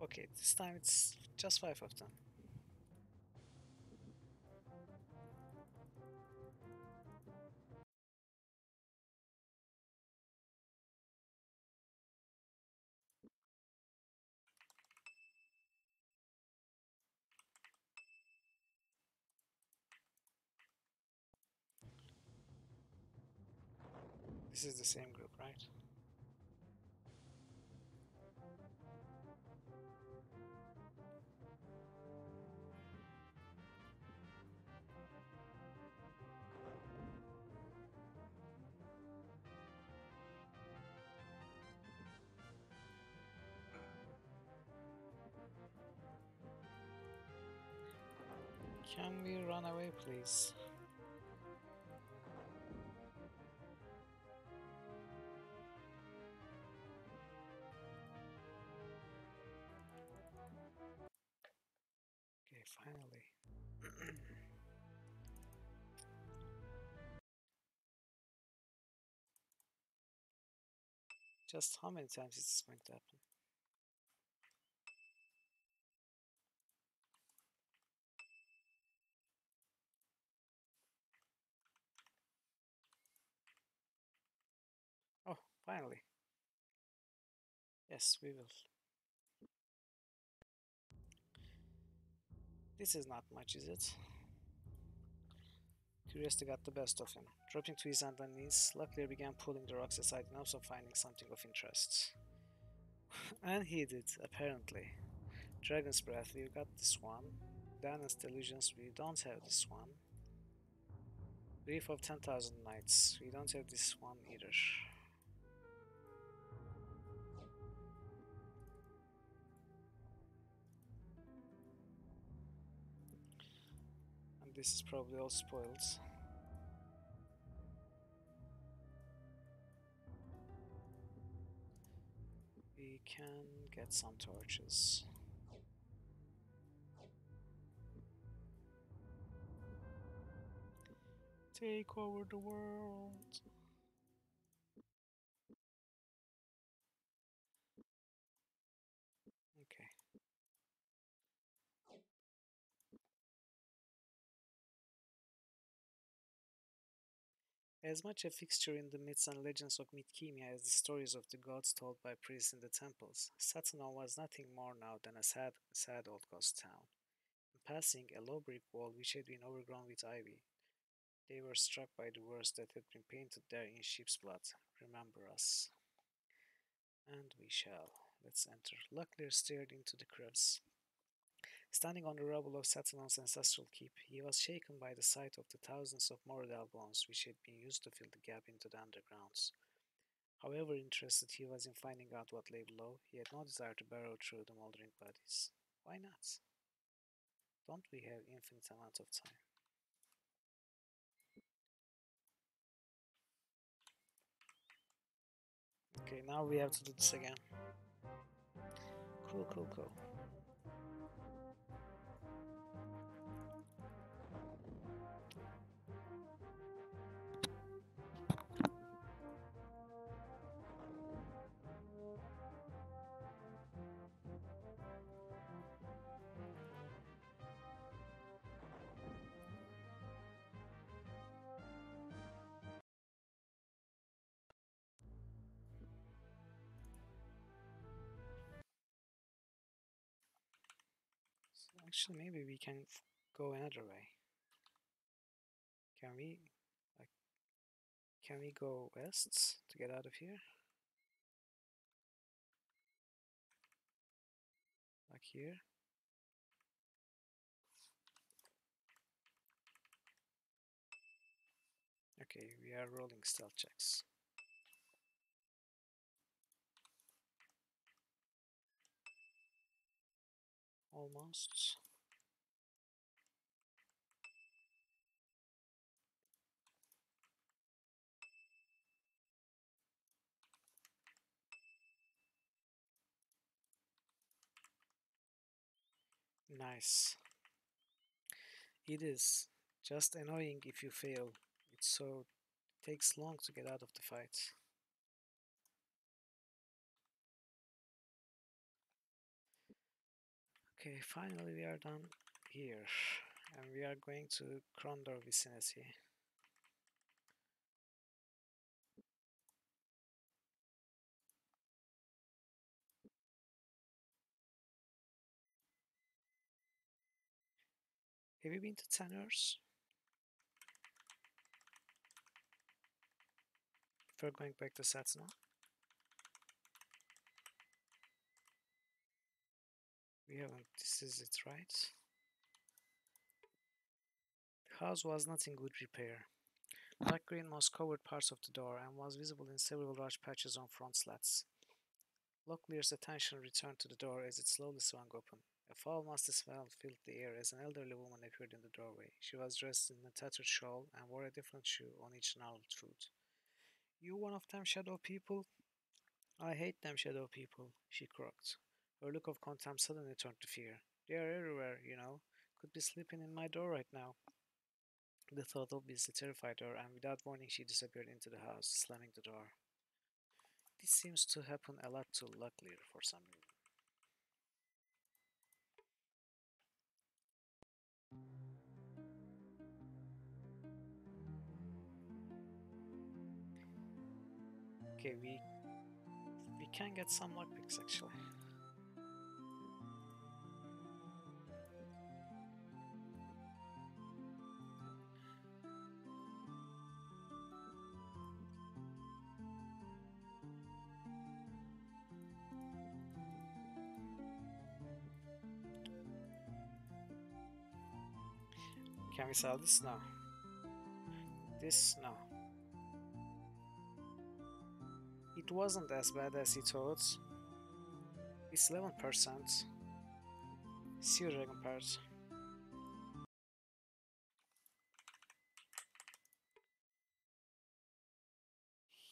Speaker 1: Okay, this time it's just 5 of them. This is the same group, right? Can we run away, please? Finally. Just how many times is this going to happen? Oh, finally. Yes, we will. This is not much, is it? Curiosity got the best of him. Dropping to his hands and knees, Luckier began pulling the rocks aside in hopes of finding something of interest. And he did, apparently. Dragon's Breath, we got this one. Dana's Delusions, we don't have this one. Grief of 10,000 Nights, we don't have this one either. And this is probably all spoiled. We can get some torches. Take over the world. Okay. As much a fixture in the myths and legends of Mythkemia as the stories of the gods told by priests in the temples, Satanon was nothing more now than a sad, sad old ghost town. In passing a low brick wall which had been overgrown with ivy, they were struck by the words that had been painted there in sheep's blood. Remember us. And we shall. Let's enter. Luckier stared into the crevice. Standing on the rubble of Saturn's ancestral keep, he was shaken by the sight of the thousands of Moradal bones which had been used to fill the gap into the undergrounds. However interested he was in finding out what lay below, he had no desire to burrow through the moldering bodies. Why not? Don't we have infinite amount of time? Okay, now we have to do this again. Cool, cool, cool. So actually, maybe we can go another way. Can we, like, can we go west to get out of here? Like here? Okay, we are rolling stealth checks. Almost. Nice. It is. Just annoying if you fail. It so takes long to get out of the fight. Okay, finally we are done here. And we are going to Krondor vicinity. Have you been to Tanner's? Before going back to Satsuma? We haven't. This is it, right? The house was not in good repair. Black green moss covered parts of the door and was visible in several large patches on front slats. Locklear's attention returned to the door as it slowly swung open. A foul musty smell filled the air as an elderly woman appeared in the doorway. She was dressed in a tattered shawl and wore a different shoe on each gnarled foot. You one of them shadow people? I hate them shadow people, she croaked. Her look of contempt suddenly turned to fear. They are everywhere, you know. could be sleeping in my door right now. The thought obviously terrified her, and without warning, she disappeared into the house, slamming the door. This seems to happen a lot to Lucklier for some reason. Okay, we can get some lockpicks actually. Can we sell this? No. This? No. It wasn't as bad as he thought. It's 11%. See you, Dragon Parrot.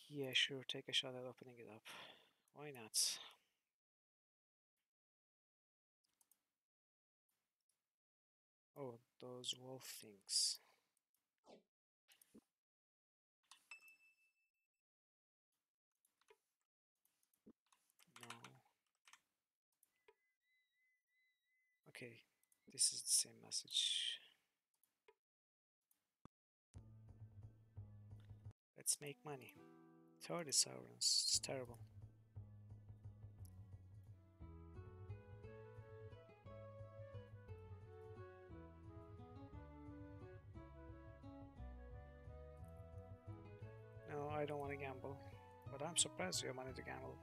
Speaker 1: Yeah, sure, take a shot at opening it up. Why not? Oh, those wolf things. No. Okay, this is the same message. Let's make money. 30 sovereigns. It's terrible. No, I don't want to gamble. But I'm surprised you have money to gamble.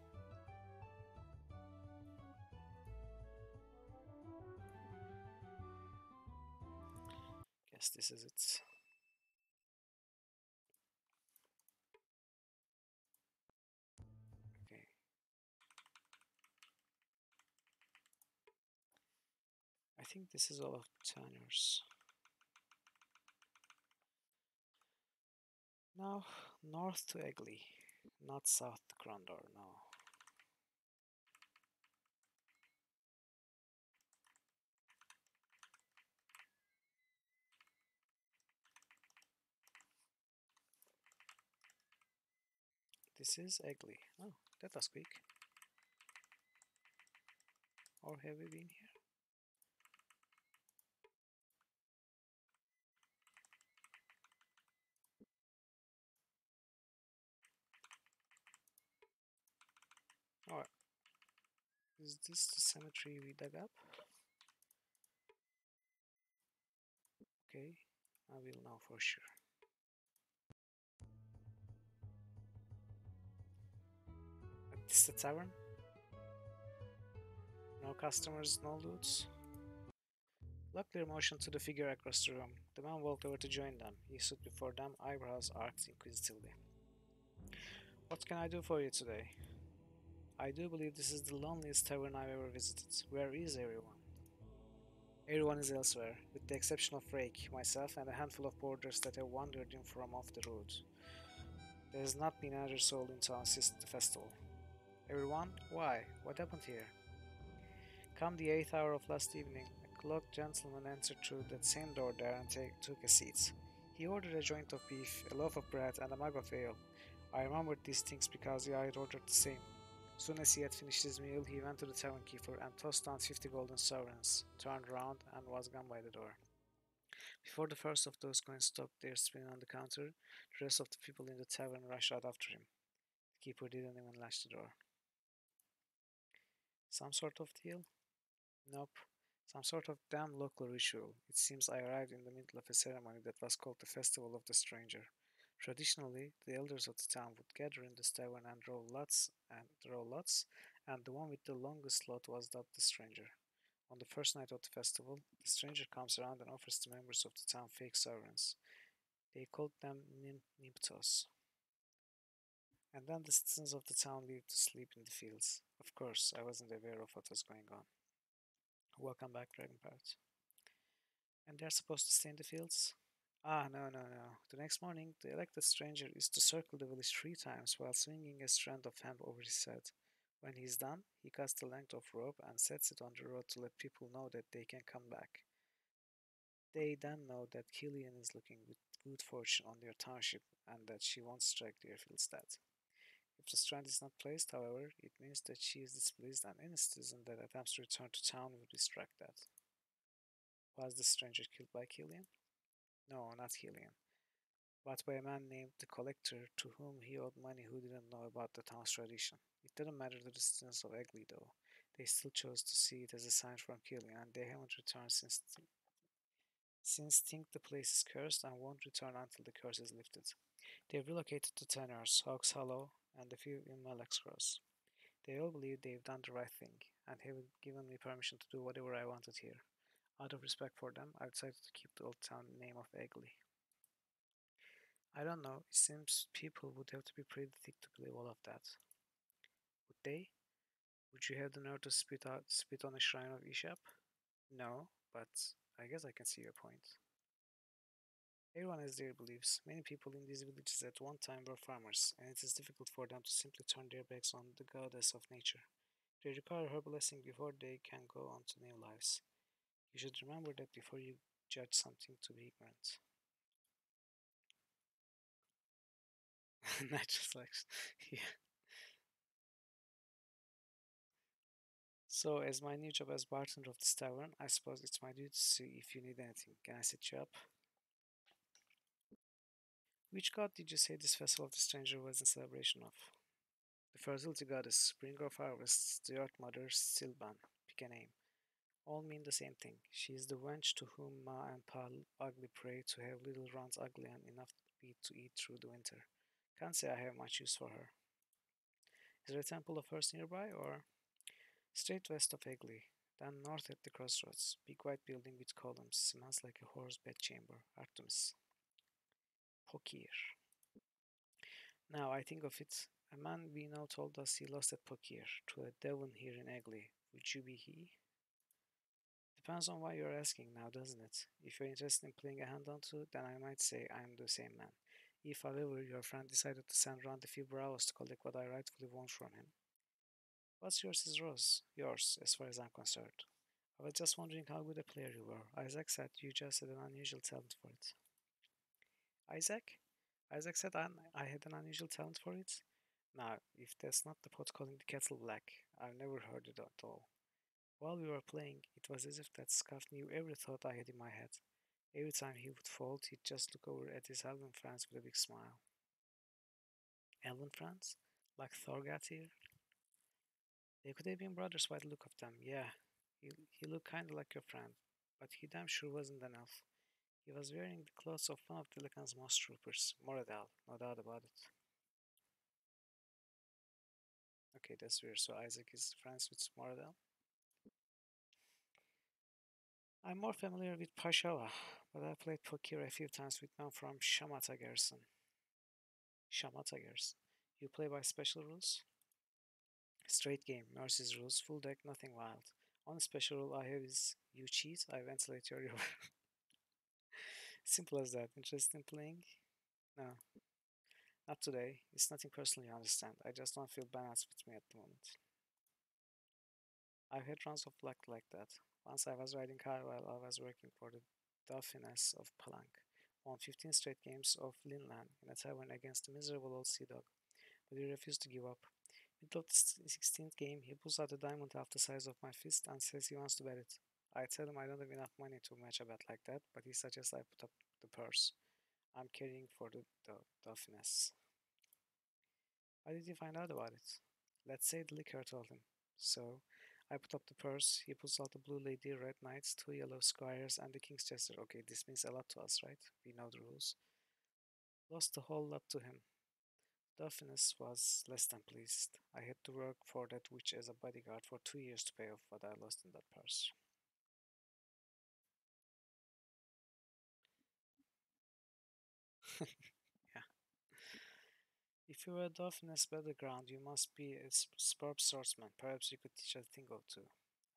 Speaker 1: Guess this is it. Okay. I think this is all of tenors. Now, north to Eggley. Not south to Krondor, no. This is Eggley. Oh, that was quick. Or have we been here? Oh, is this the cemetery we dug up? Okay, I will know for sure. This is the tavern? No customers, no loots? Luckily motioned to the figure across the room. The man walked over to join them. He stood before them, eyebrows arched inquisitively. What can I do for you today? I do believe this is the loneliest tavern I've ever visited. Where is everyone? Everyone is elsewhere, with the exception of Rake, myself, and a handful of boarders that have wandered in from off the road. There has not been another soul in town since the festival. Everyone? Why? What happened here? Come the 8th hour of last evening, a cloaked gentleman entered through that same door there and took a seat. He ordered a joint of beef, a loaf of bread, and a mug of ale. I remembered these things because I had ordered the same. Soon as he had finished his meal, he went to the tavern keeper and tossed down 50 golden sovereigns, turned round, and was gone by the door. Before the first of those coins stopped their spinning on the counter, the rest of the people in the tavern rushed out after him. The keeper didn't even latch the door. Some sort of deal? Nope. Some sort of damn local ritual. It seems I arrived in the middle of a ceremony that was called the Festival of the Stranger. Traditionally, the elders of the town would gather in this tavern and draw lots, and the one with the longest lot was dubbed the Stranger. On the first night of the festival, the Stranger comes around and offers the members of the town fake sovereigns. They called them Nimptos. And then the citizens of the town leave to sleep in the fields. Of course, I wasn't aware of what was going on. Welcome back, Dragon Parrot. And they're supposed to stay in the fields? Ah, no, no, no. The next morning, the elected stranger is to circle the village 3 times while swinging a strand of hemp over his head. When he's done, he cuts the length of rope and sets it on the road to let people know that they can come back. They then know that Killian is looking with good fortune on their township and that she won't strike their fields dead. If the strand is not placed, however, it means that she is displeased and any citizen that attempts to return to town will be struck dead. Was the stranger killed by Killian? No, not Killian, but by a man named the Collector to whom he owed money who didn't know about the town's tradition. It didn't matter to the citizens of Eggley, though. They still chose to see it as a sign from Killian, and they haven't returned since think the place is cursed and won't return until the curse is lifted. They've relocated to Tenors, Hawks Hollow, and a few in Malak's Cross. They all believe they've done the right thing, and have given me permission to do whatever I wanted here. Out of respect for them, I decided to keep the old town name of Eggley. I don't know, it seems people would have to be pretty thick to believe all of that. Would they? Would you have the nerve to spit on a shrine of Ishap? No, but I guess I can see your point. Everyone has their beliefs. Many people in these villages at one time were farmers, and it is difficult for them to simply turn their backs on the goddess of nature. They require her blessing before they can go on to new lives. You should remember that before you judge something to be ignorant. Natural selection. Yeah. So, as my new job as bartender of this tavern, I suppose it's my duty to see if you need anything. Can I set you up? Which god did you say this festival of the stranger was in celebration of? The fertility goddess, bringer of harvests, the earth mother, Silban. Pick a name. All mean the same thing. She is the wench to whom Ma and Pa ugly pray to have little runs ugly and enough meat to eat through the winter. Can't say I have much use for her. Is there a temple of hers nearby, or straight west of Eggley? Then north at the crossroads. Big white building with columns. Smells like a horse bedchamber. Artemis. Pokir. Now I think of it, a man we know told us he lost at Pokir to a devon here in Eggley. Would you be he? Depends on why you're asking now, doesn't it? If you're interested in playing a hand on two, then I might say I'm the same man. If, however, your friend decided to send round a few bravos to collect what I rightfully want from him, what's yours is yours, as far as I'm concerned. I was just wondering how good a player you were. Isaac said you just had an unusual talent for it. Isaac? Isaac said I had an unusual talent for it? Now, if that's not the pot calling the kettle black, I've never heard it at all. While we were playing, it was as if that scuff knew every thought I had in my head. Every time he would fold, he'd just look over at his elven friends with a big smile. Elven friends? Like Thorgatir? They could have been brothers by the look of them, yeah. He looked kinda like your friend, but he damn sure wasn't an elf. He was wearing the clothes of one of Delican's most troopers, Moradal, no doubt about it. Okay, that's weird. So Isaac is friends with Moradal? I'm more familiar with Pashawa, but I played poker a few times with men from Shamata Garrison. Shamata Garrison. You play by special rules? Straight game, Mercy's rules, full deck, nothing wild. Only special rule I have is you cheat, I ventilate your river. Simple as that. Interested in playing? No, not today. It's nothing personal, you understand. I just don't feel balanced with me at the moment. I've had runs of luck like that. Once I was riding high while I was working for the Dauphiness of Palanque. Won 15 straight games of Linlan in a tavern against a miserable old sea dog, but he refused to give up. Middle of the 16th game, he pulls out a diamond half the size of my fist and says he wants to bet it. I tell him I don't have enough money to match a bet like that, but he suggests I put up the purse I'm carrying for the Dauphiness. How did you find out about it? Let's say the liquor told him. So, I put up the purse, he pulls out the blue lady, red knights, two yellow squires, and the king's chester. Okay, this means a lot to us, right? We know the rules. Lost a whole lot to him. Dauphiness was less than pleased. I had to work for that witch as a bodyguard for 2 years to pay off what I lost in that purse. Yeah. If you were a Dauphiness battleground, you must be a superb swordsman. Perhaps you could teach a thing or two.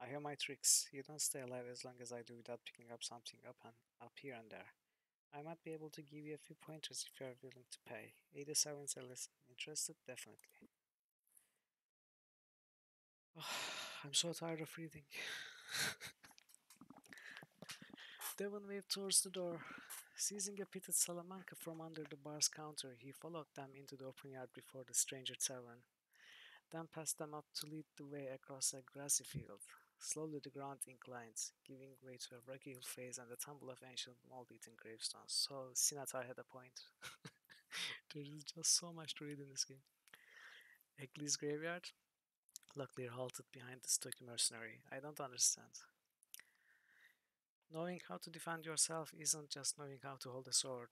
Speaker 1: I have my tricks. You don't stay alive as long as I do without picking up something up here and there. I might be able to give you a few pointers if you are willing to pay. 87 a listen. Interested? Definitely. I'm so tired of reading. Devon waved towards the door. Seizing a pitted salamanca from under the bar's counter, he followed them into the open yard before the stranger tavern, then passed them up to lead the way across a grassy field. Slowly the ground inclined, giving way to a rocky hill face and a tumble of ancient mold-eaten gravestones. So Sinatar had a point. There is just so much to read in this game. Egley's graveyard? Locklear halted behind the stocky mercenary. I don't understand. Knowing how to defend yourself isn't just knowing how to hold a sword.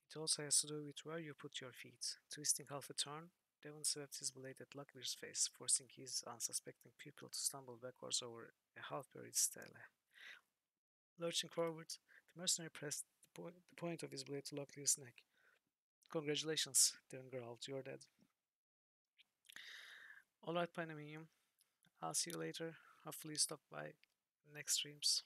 Speaker 1: It also has to do with where you put your feet. Twisting half a turn, Devon swept his blade at Locklear's face, forcing his unsuspecting pupil to stumble backwards over a half-buried stele. Lurching forward, the mercenary pressed the point of his blade to Locklear's neck. Congratulations, Devon growled. You're dead. Alright, Panamanium. I'll see you later. Hopefully you stop by next streams.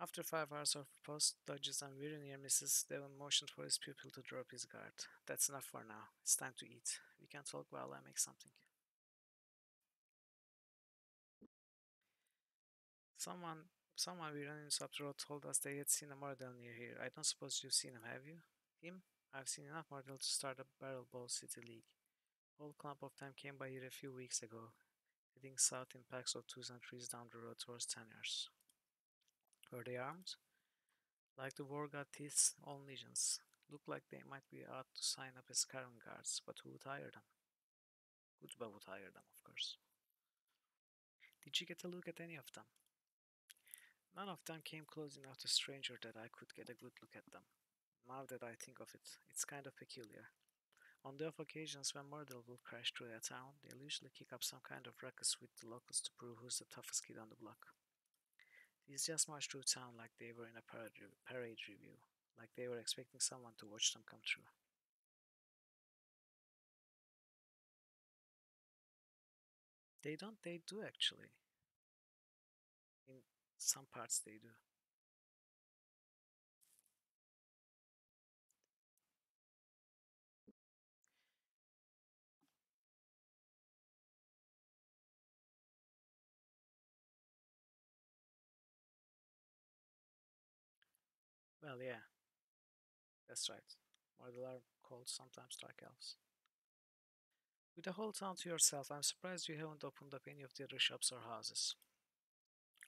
Speaker 1: After 5 hours of post dodges and very near misses, Devon motioned for his pupil to drop his guard. That's enough for now. It's time to eat. We can talk while I make something. Someone someone we ran into up the road told us they had seen a Mordell near here. I don't suppose you've seen him, have you? Him? I've seen enough Mordell to start a Barrel Bowl City League. A whole clump of them came by here a few weeks ago, heading south in packs of twos and threes down the road towards Tanyars. Were they armed? Like the war god Thief's own legions. Looked like they might be out to sign up as caravan guards, but who would hire them? Gutba would hire them, of course. Did you get a look at any of them? None of them came close enough to stranger that I could get a good look at them. Now that I think of it, it's kind of peculiar. On the off occasions when Mordor will crash through their town, they'll usually kick up some kind of ruckus with the locals to prove who's the toughest kid on the block. These just march through town like they were in a parade review, like they were expecting someone to watch them come through. They don't, they do actually. In some parts they do. Well, yeah, that's right. Mordor are called sometimes Dark Elves. With the whole town to yourself, I'm surprised you haven't opened up any of the other shops or houses.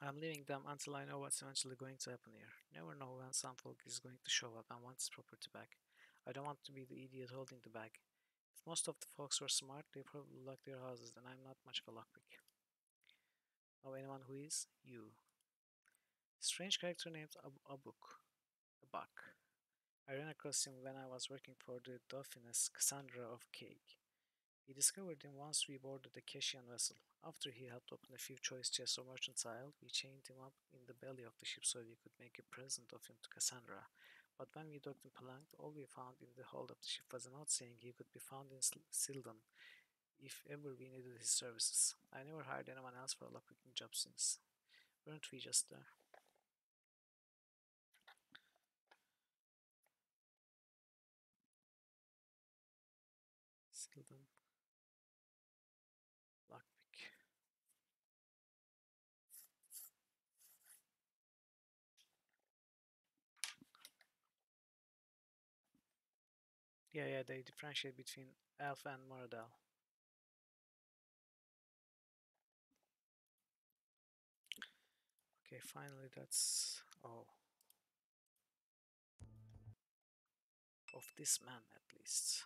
Speaker 1: I'm leaving them until I know what's eventually going to happen here. Never know when some folk is going to show up and want his property back. I don't want to be the idiot holding the bag. If most of the folks were smart, they probably locked their houses, and I'm not much of a lockpick. Know anyone who is? You. Strange character named Abuk. Abak. I ran across him when I was working for the Dauphiness Cassandra of Cake. We discovered him once we boarded a Cashian vessel. After he helped open a few choice chests of mercantile, we chained him up in the belly of the ship so we could make a present of him to Cassandra. But when we docked in Palanque, all we found in the hold of the ship was a note saying he could be found in Sildon if ever we needed his services. I never hired anyone else for a lockpicking job since. Weren't we just there? Sildon. Lockpick. Yeah, they differentiate between Alpha and Moradel. Okay, finally that's... Oh. Of this man, at least.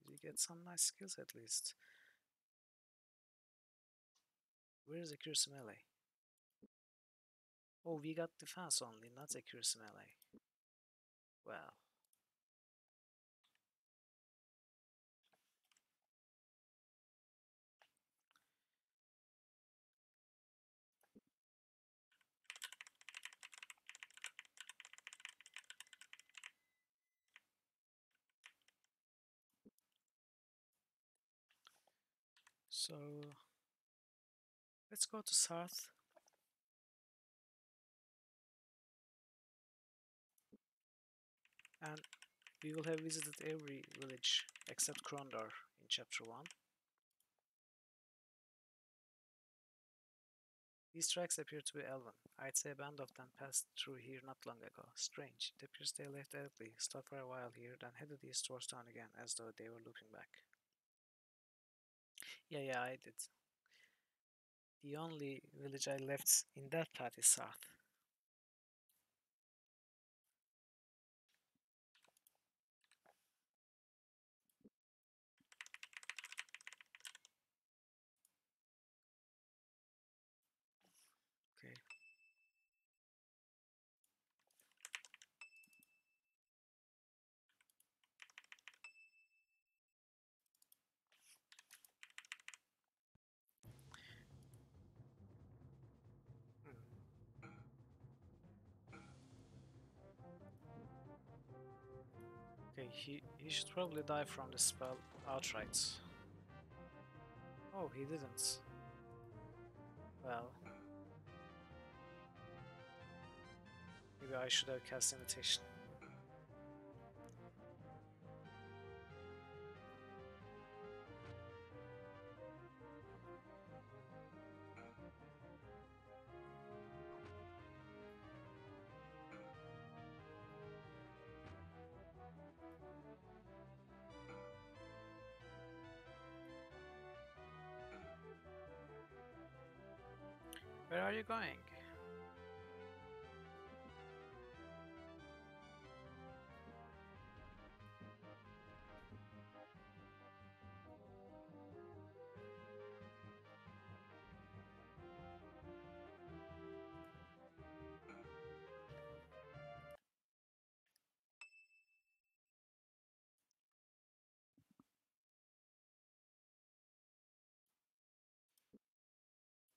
Speaker 1: Did you get some nice skills, at least? Where is accuracy melee? Oh, we got defense only, not accuracy melee. Well. So... Let's go to south. And we will have visited every village except Krondor in chapter 1. These tracks appear to be elven. I'd say a band of them passed through here not long ago. Strange. It appears they left early, stopped for a while here, then headed east towards town again, as though they were looping back. Yeah, I did. The only village I left in that path is south. Okay. Hmm. Okay, he should probably die from the spell outright. Oh, he didn't. Well, maybe I should have cast Invitation. Where are you going?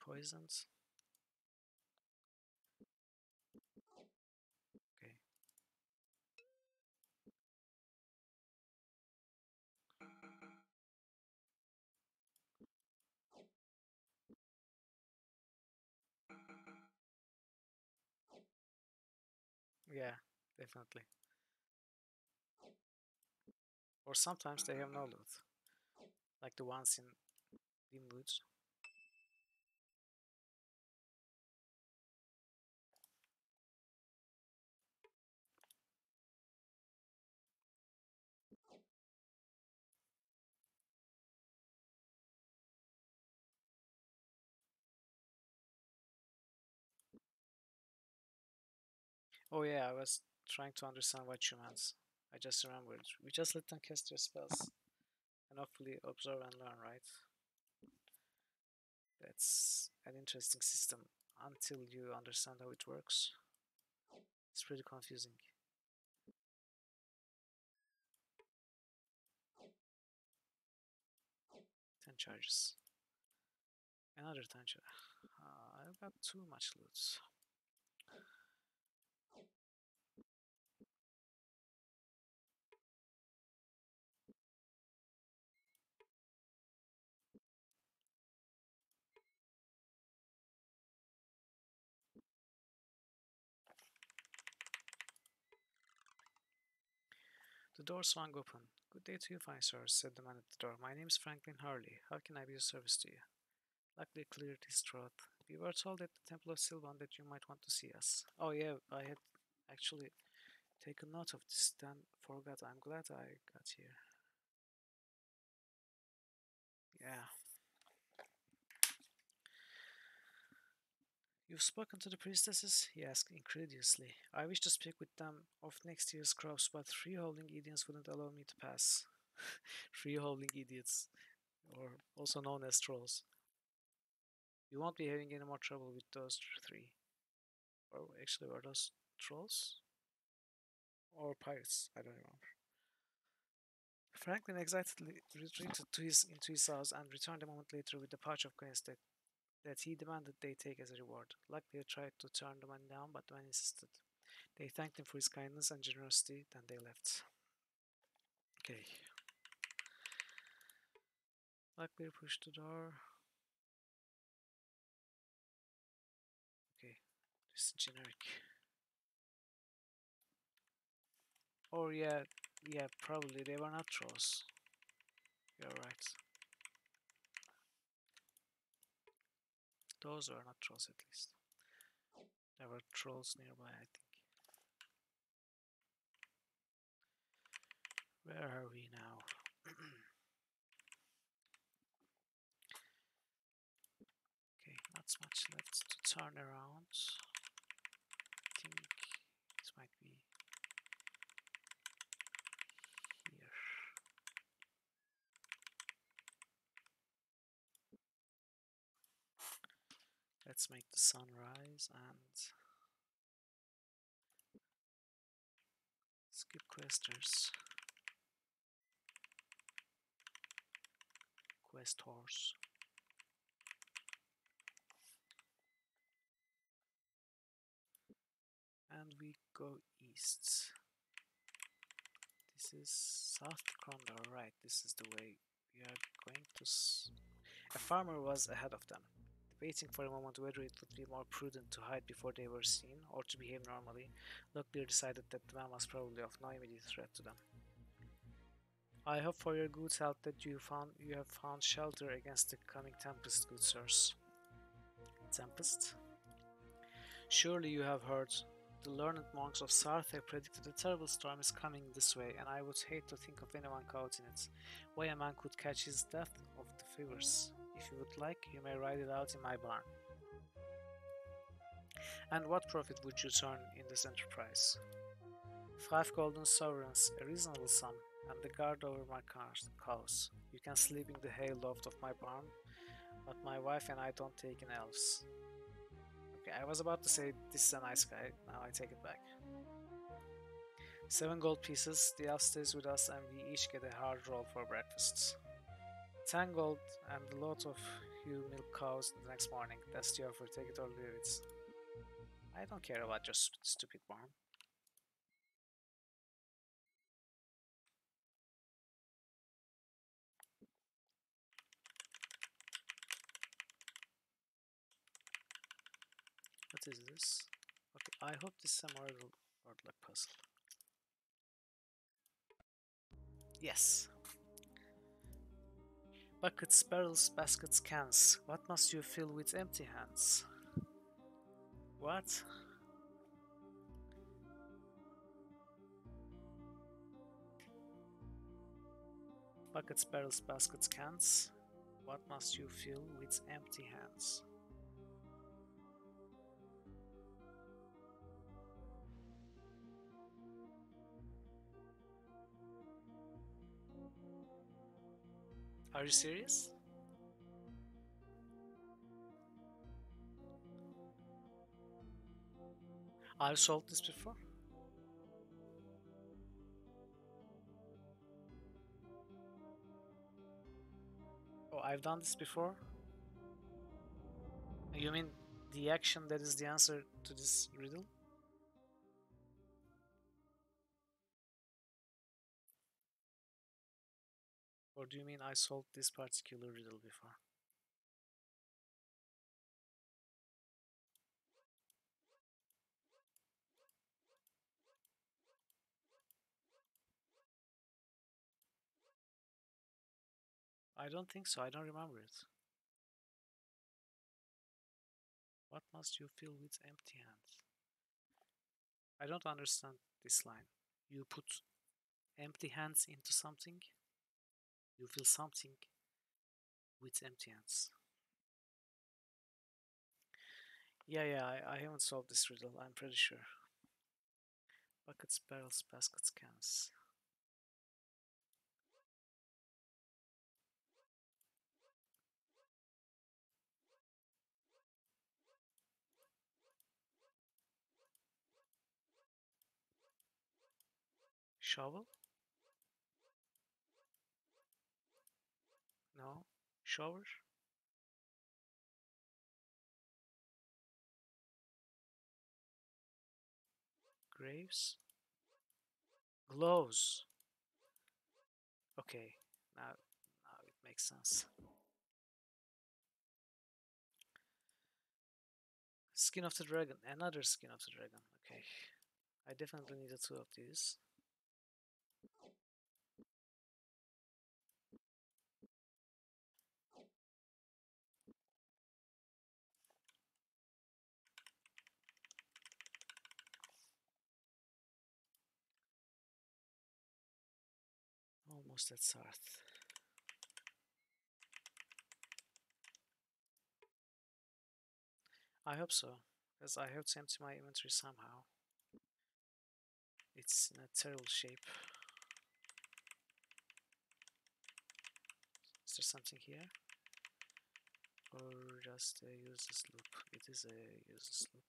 Speaker 1: Poisoned? Okay. Yeah, definitely. Or sometimes they have no loot, like the ones in Limwood. Oh yeah, I was trying to understand what you meant. I just remembered. We just let them cast their spells and hopefully observe and learn, right? That's an interesting system until you understand how it works. It's pretty confusing. 10 charges. Another 10 charges. I've got too much loot. The door swung open. Good day to you, fine sirs, said the man at the door. My name is Franklin Harley. How can I be of service to you? Luckily cleared his throat. We were told at the Temple of Sylvan that you might want to see us. Oh yeah, I had actually taken note of this, then forgot. I'm glad I got here. Yeah. You've spoken to the priestesses? He asked incredulously. I wish to speak with them of next year's crops, but freeholding idiots wouldn't allow me to pass. Freeholding idiots, or also known as trolls. You won't be having any more trouble with those three. Or actually, were those trolls? Or pirates? I don't remember. Franklin excitedly retreated into his house and returned a moment later with a pouch of coins that he demanded they take as a reward. Luckily, I tried to turn the man down, but the man insisted. They thanked him for his kindness and generosity, then they left. Okay. Luckily, pushed the door. Okay, this is generic. Or yeah, probably they were not trolls. You're right. Those were not trolls at least. There were trolls nearby, I think. Where are we now? Okay, not much left to turn around. I think it might be here. Let's make the sun rise and skip questers. Quest horse. And we go east. This is South Krondor, right? This is the way we are going to. A farmer was ahead of them, debating for a moment whether it would be more prudent to hide before they were seen or to behave normally. Locklear decided that the man was probably of no immediate threat to them. I hope for your good health that you have found shelter against the coming tempest, good sirs. Tempest? Surely you have heard. The learned monks of Sarth have predicted a terrible storm is coming this way, and I would hate to think of anyone caught in it. Why a man could catch his death of the fevers. If you would like, you may ride it out in my barn. And what profit would you turn in this enterprise? 5 golden sovereigns, a reasonable sum, and the guard over my cows. You can sleep in the hay loft of my barn, but my wife and I don't take in elves. Okay, I was about to say this is a nice guy, now I take it back. 7 gold pieces, the elf stays with us and we each get a hard roll for breakfast. 10 gold and a lot of you milk cows the next morning, that's the offer, take it or leave it. I don't care about your stupid barn. What is this? Okay, I hope this is a more word-like puzzle. Yes. Buckets, barrels, baskets, cans. What must you fill with empty hands? What? Buckets, barrels, baskets, cans. What must you fill with empty hands? Are you serious? I've solved this before. Oh, I've done this before? You mean the action that is the answer to this riddle? Or do you mean I solved this particular riddle before? I don't think so, I don't remember it. What must you fill with empty hands? I don't understand this line. You put empty hands into something, you fill something with empty hands. Yeah, I haven't solved this riddle, I'm pretty sure. Buckets, barrels, baskets, cans. Shovel? No. Shower? Graves? Gloves. Okay, now it makes sense. Skin of the dragon, another skin of the dragon. Okay, I definitely needed 2 of these. almost at Sarth. I hope so, as I have to empty my inventory somehow. It's in a terrible shape. Is there something here? Or just a useless loop? It is a useless loop.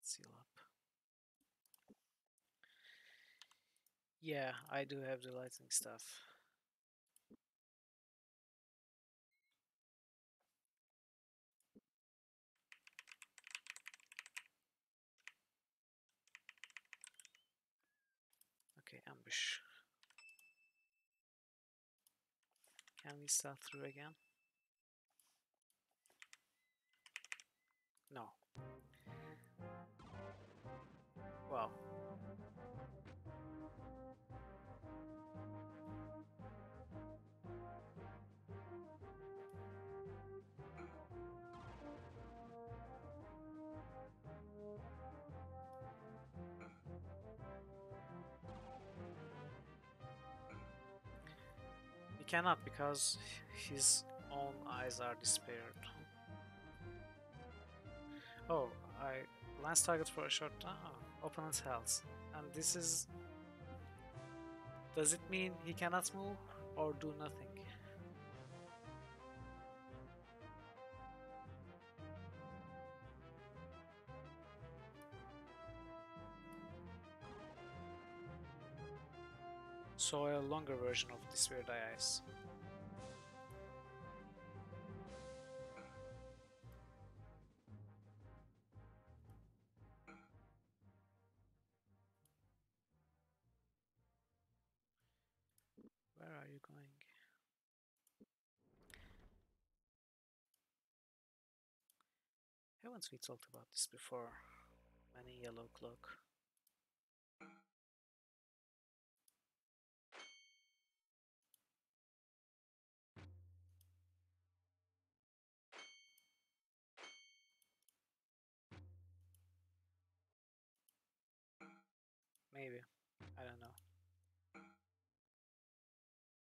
Speaker 1: Seal up. Yeah, I do have the lightning stuff. Okay, ambush. Can we start through again? No. Wow. He cannot because his own eyes are despaired. Oh, I lance target for a short time. Oh, opponent's health. And this is. Does it mean he cannot move or do nothing? So a longer version of this weird eyes. Where are you going? Haven't we talked about this before? Many yellow cloak. Maybe. I don't know.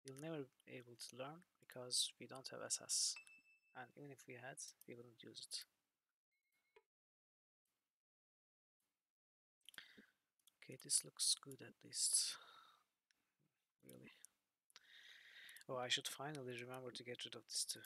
Speaker 1: You'll never be able to learn because we don't have SS. And even if we had, we wouldn't use it. Okay, this looks good at least. Really. Oh, I should finally remember to get rid of this too.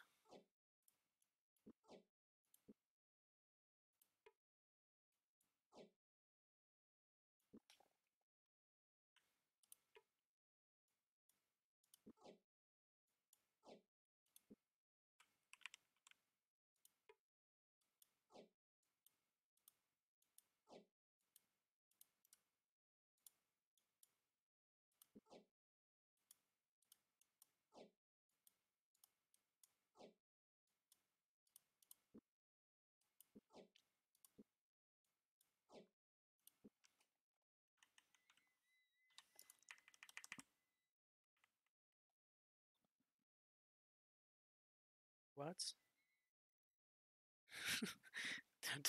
Speaker 1: What?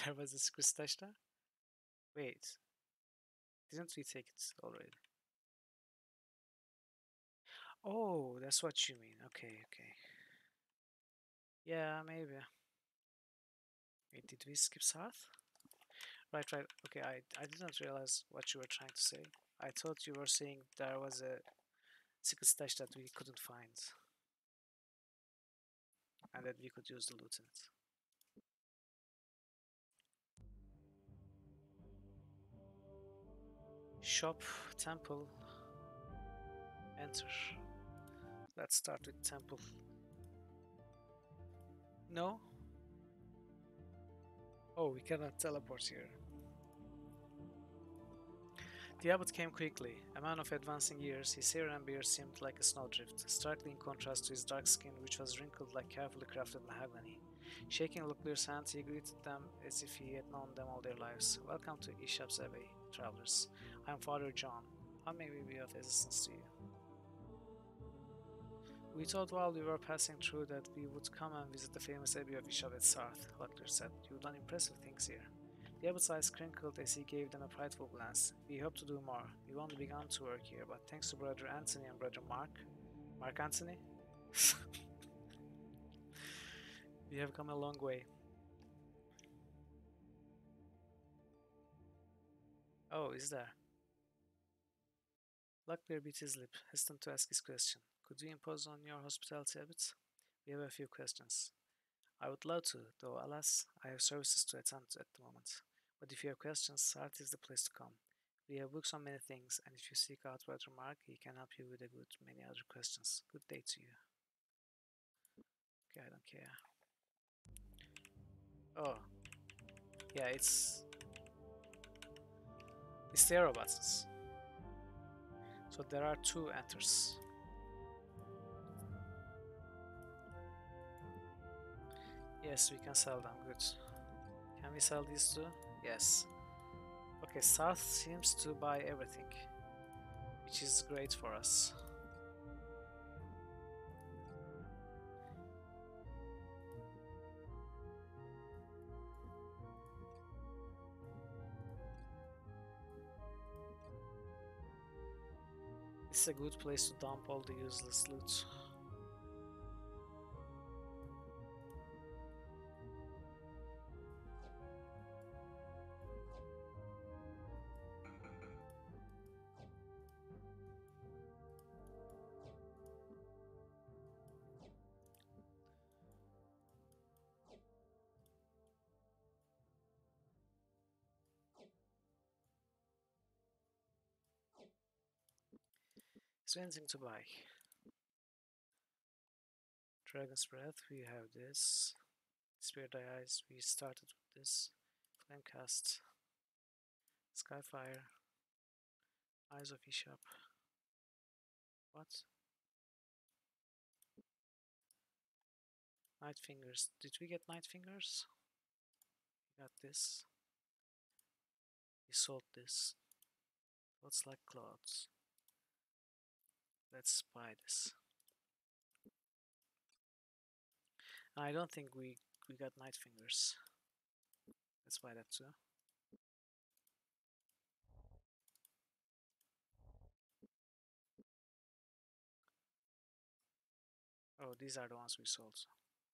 Speaker 1: There was a Kristashta? Wait, didn't we take it already? Oh, that's what you mean. Okay, okay. Yeah, maybe. Wait, did we skip south? Right, right. Okay, I didn't realize what you were trying to say. I thought you were saying there was a secret stash that we couldn't find and that we could use the loot in it. Shop, temple, enter. Let's start with temple. No? Oh, we cannot teleport here. The abbot came quickly. A man of advancing years, his hair and beard seemed like a snowdrift, starkly in contrast to his dark skin, which was wrinkled like carefully crafted mahogany. Shaking Luclear's hand, he greeted them as if he had known them all their lives. Welcome to Ishap's Abbey, travelers. I am Father John. How may we be of assistance to you? We thought while we were passing through that we would come and visit the famous Abbey of Ishap at Sarth, Luclear said. You've done impressive things here. The abbot's eyes crinkled as he gave them a prideful glance. We hope to do more. We've only begun to work here, but thanks to Brother Anthony and Brother Mark Anthony, we have come a long way. Oh, is there? Locklear bit his lip, hesitant to ask his question. Could we impose on your hospitality habits? We have a few questions. I would love to, though alas, I have services to attend to at the moment. But if you have questions, Sart is the place to come. We have books on many things, and if you seek out Brother Mark, he can help you with a good many other questions. Good day to you. Okay, I don't care. Oh, yeah, it's the arrow buttons. So there are two enters. Yes, we can sell them. Good. Can we sell these two? Yes. Okay, South seems to buy everything, which is great for us. This is a good place to dump all the useless loot. Is there anything to buy? Dragon's Breath, we have this. Spirit Eyes, we started with this. Flamecast, Skyfire, Eyes of Ishap. What? Night Fingers. Did we get Night Fingers? We got this. We sold this. Looks like clouds. Let's buy this. I don't think we got Night Fingers. Let's buy that too. Oh, these are the ones we sold.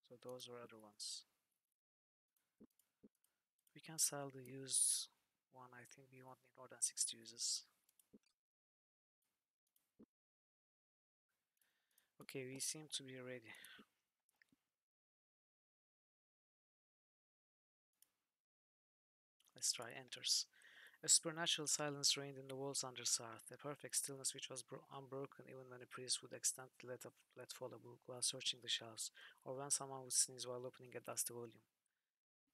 Speaker 1: So those were other ones. We can sell the used one. I think we won't need more than 60 uses. Okay, we seem to be ready. Let's try enters. A supernatural silence reigned in the walls under Sarth, a perfect stillness which was unbroken even when a priest would accidentally let fall a book while searching the shelves, or when someone would sneeze while opening a dusty volume.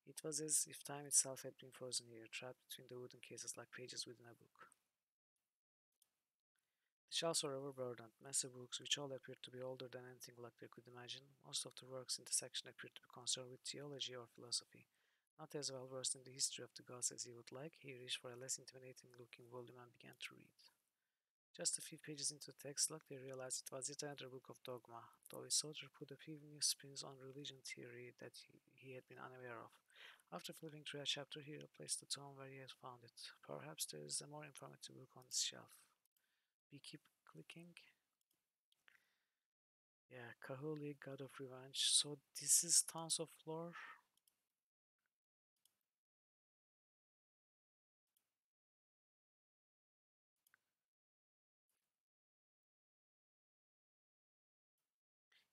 Speaker 1: It was as if time itself had been frozen here, trapped between the wooden cases like pages within a book. The shelves were overburdened, massive books which all appeared to be older than anything Locklear could imagine. Most of the works in the section appeared to be concerned with theology or philosophy. Not as well versed in the history of the gods as he would like, he reached for a less intimidating looking volume and began to read. Just a few pages into the text, Locklear realized it was yet another book of dogma, though its author put a few new spins on religion theory that he had been unaware of. After flipping through a chapter, he replaced the tome where he had found it. Perhaps there is a more informative book on this shelf. We keep clicking. Yeah, Kahuli, God of Revenge. So this is Tons of Lore.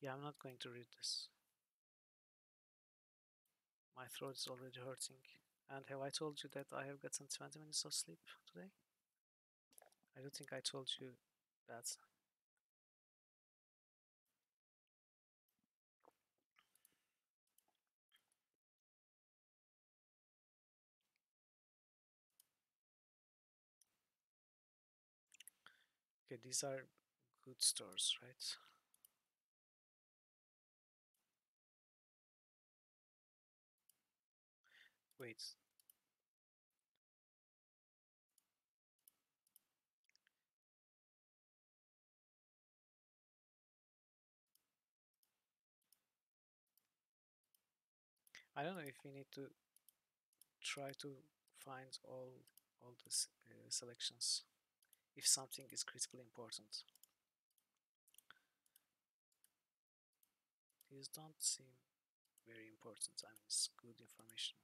Speaker 1: Yeah, I'm not going to read this. My throat is already hurting. And have I told you that I have gotten 20 minutes of sleep today? I don't think I told you that. Okay, these are good stores, right? Wait, I don't know if we need to try to find all the selections if something is critically important. These don't seem very important. I mean, it's good information.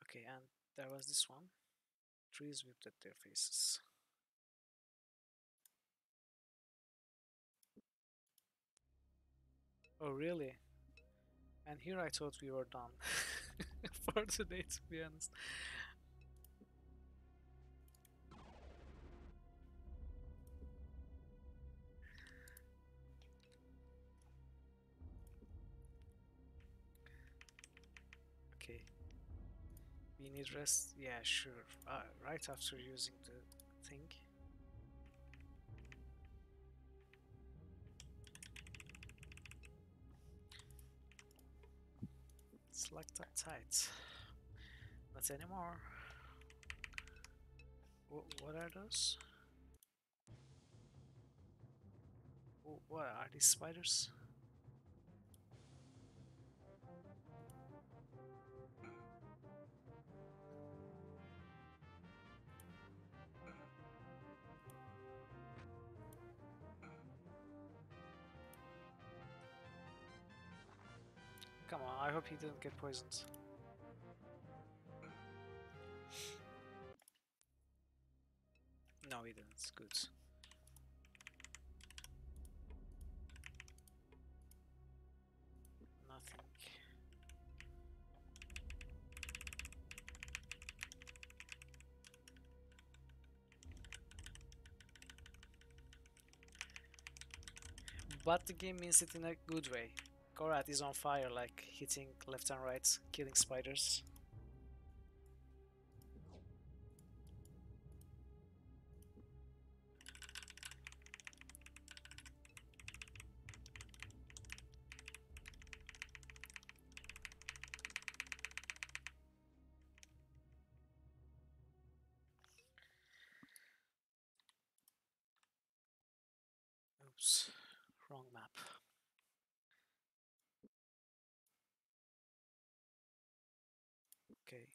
Speaker 1: Okay, and there was this one. Trees whipped at their faces. Oh, really? And here I thought we were done for today, to be honest. Okay, we need rest. Yeah, sure. Right after using the thing. It's locked up tight. Not anymore. What are those? What are these spiders? Come on, I hope he didn't get poisoned. No, he didn't. It's good. Nothing. But the game means it in a good way. Gorat is on fire, like hitting left and right, killing spiders. Oops, wrong map. Okay.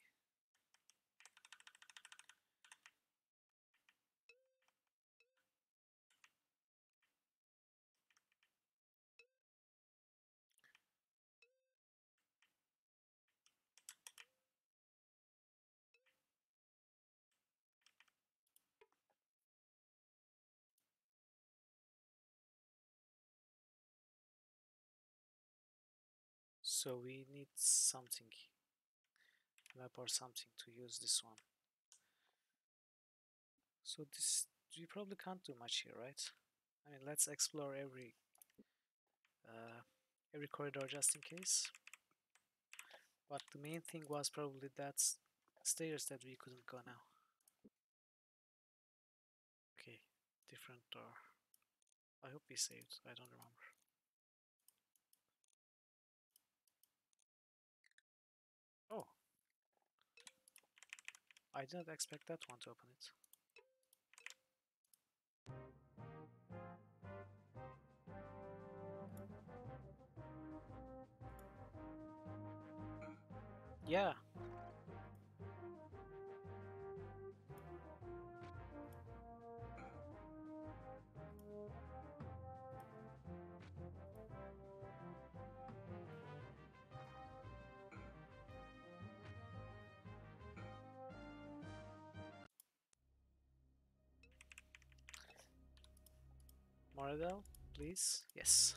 Speaker 1: So we need something, map or something to use this one. So this, we probably can't do much here, right? I mean, let's explore every corridor just in case. But the main thing was probably that stairs that we couldn't go now. Okay, different door. I hope we saved. I don't remember. Oh, I didn't expect that one to open it. Yeah. Moradel, please. Yes.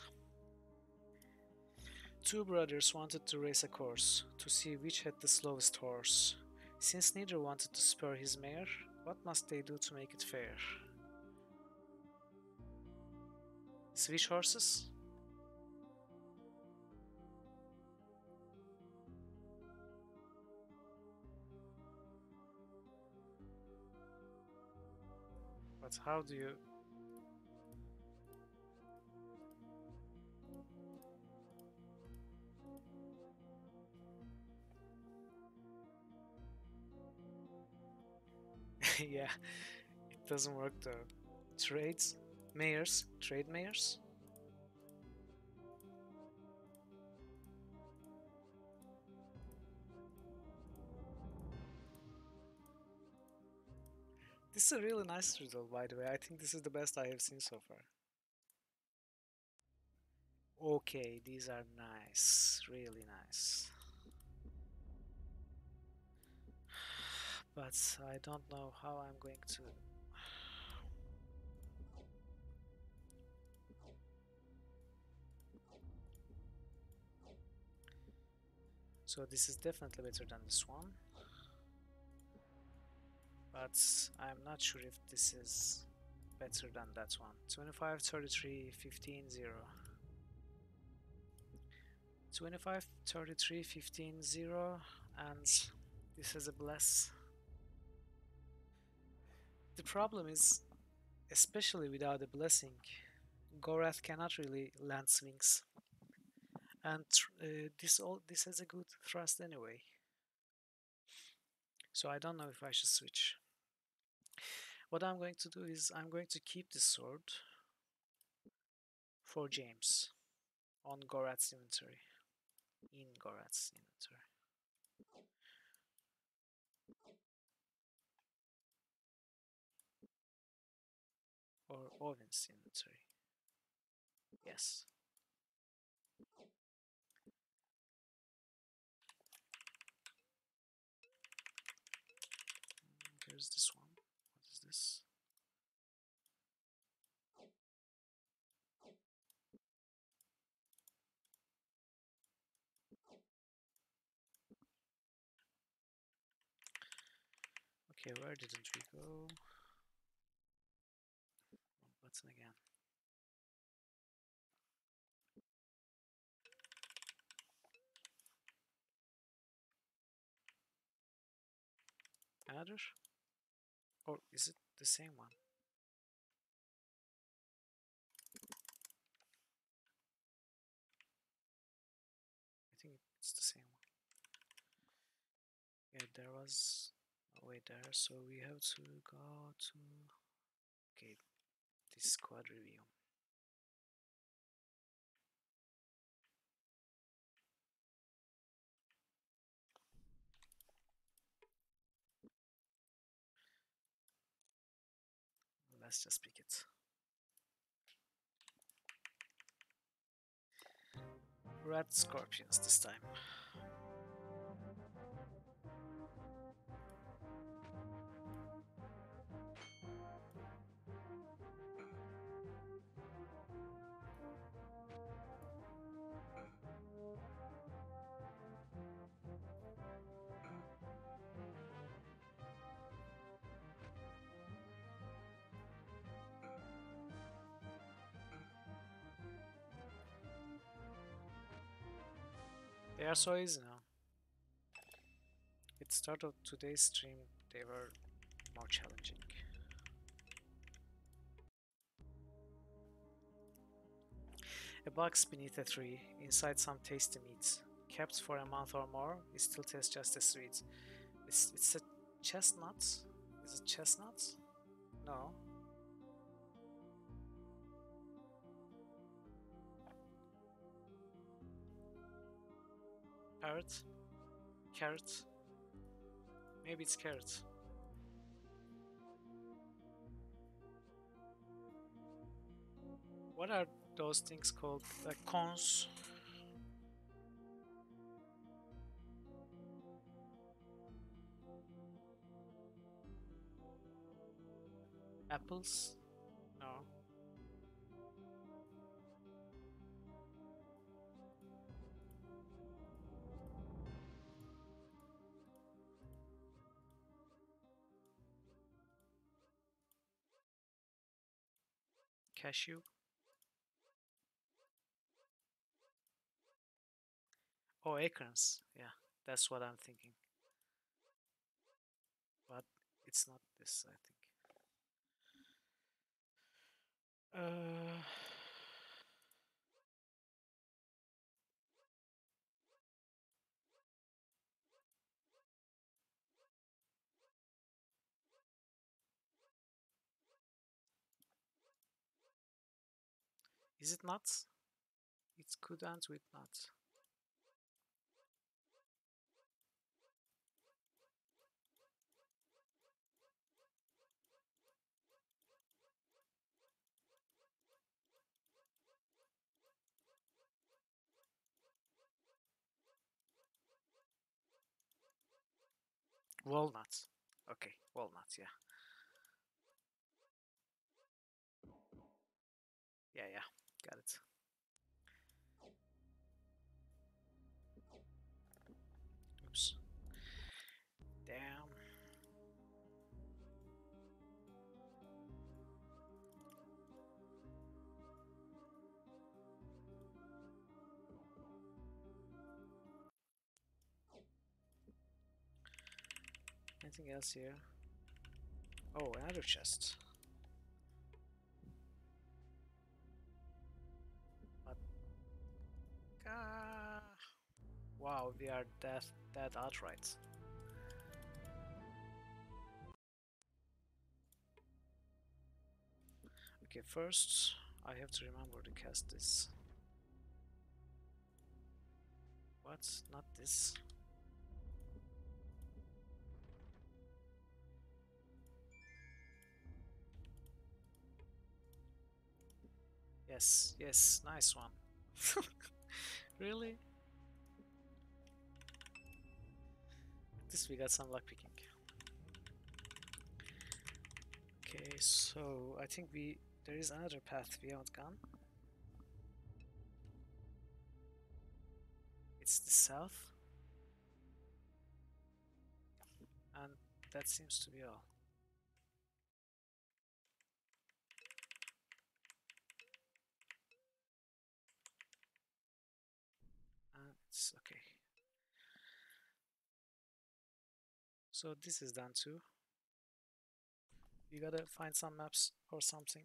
Speaker 1: Two brothers wanted to race a course to see which had the slowest horse. Since neither wanted to spur his mare, what must they do to make it fair? Switch horses? But how do you... Yeah, it doesn't work though. Trades? Mayors? Trade mayors? This is a really nice result, by the way. I think this is the best I have seen so far. Okay, these are nice, really nice. But I don't know how I'm going to. So this is definitely better than this one. But I'm not sure if this is better than that one. 25, 33, 15, 0. 25, 33, 15, 0. And this is a bless. The problem is, especially without a blessing, Gorath cannot really land swings. And this has a good thrust anyway. So I don't know if I should switch. What I'm going to do is I'm going to keep the sword for James on Gorath's inventory. In Gorath's inventory. Or Owen's inventory. Yes. There's this one. What is this? Okay, where didn't we go? Wrong button again. Another? Or is it the same one? I think it's the same one. Yeah, there was a way there, so we have to go to. Okay, this squad review. Let's just pick it. Red scorpions this time. They are so easy now. At the start of today's stream, they were more challenging. A box beneath a tree, inside some tasty meat. Kept for a month or more, it still tastes just as sweet. It's a chestnut? Is it chestnut? No. Parrot? Carrot? Maybe it's carrot. What are those things called? Like corns? Apples? No. Cashew? Oh, acorns. Yeah, that's what I'm thinking. But it's not this, I think. Uh, is it nuts? It could end with nuts. Walnut. Okay, walnut, yeah. Yeah, yeah, got it. Oops. Damn. Anything else here? Oh, another chest. But wow, we are dead outright. Okay, first I have to remember to cast this. What? Not this. Yes, yes, nice one. Really? This we got some luck picking. Okay, so I think there is another path we haven't gone. It's the south, and that seems to be all. It's okay. So this is done too. You gotta find some maps or something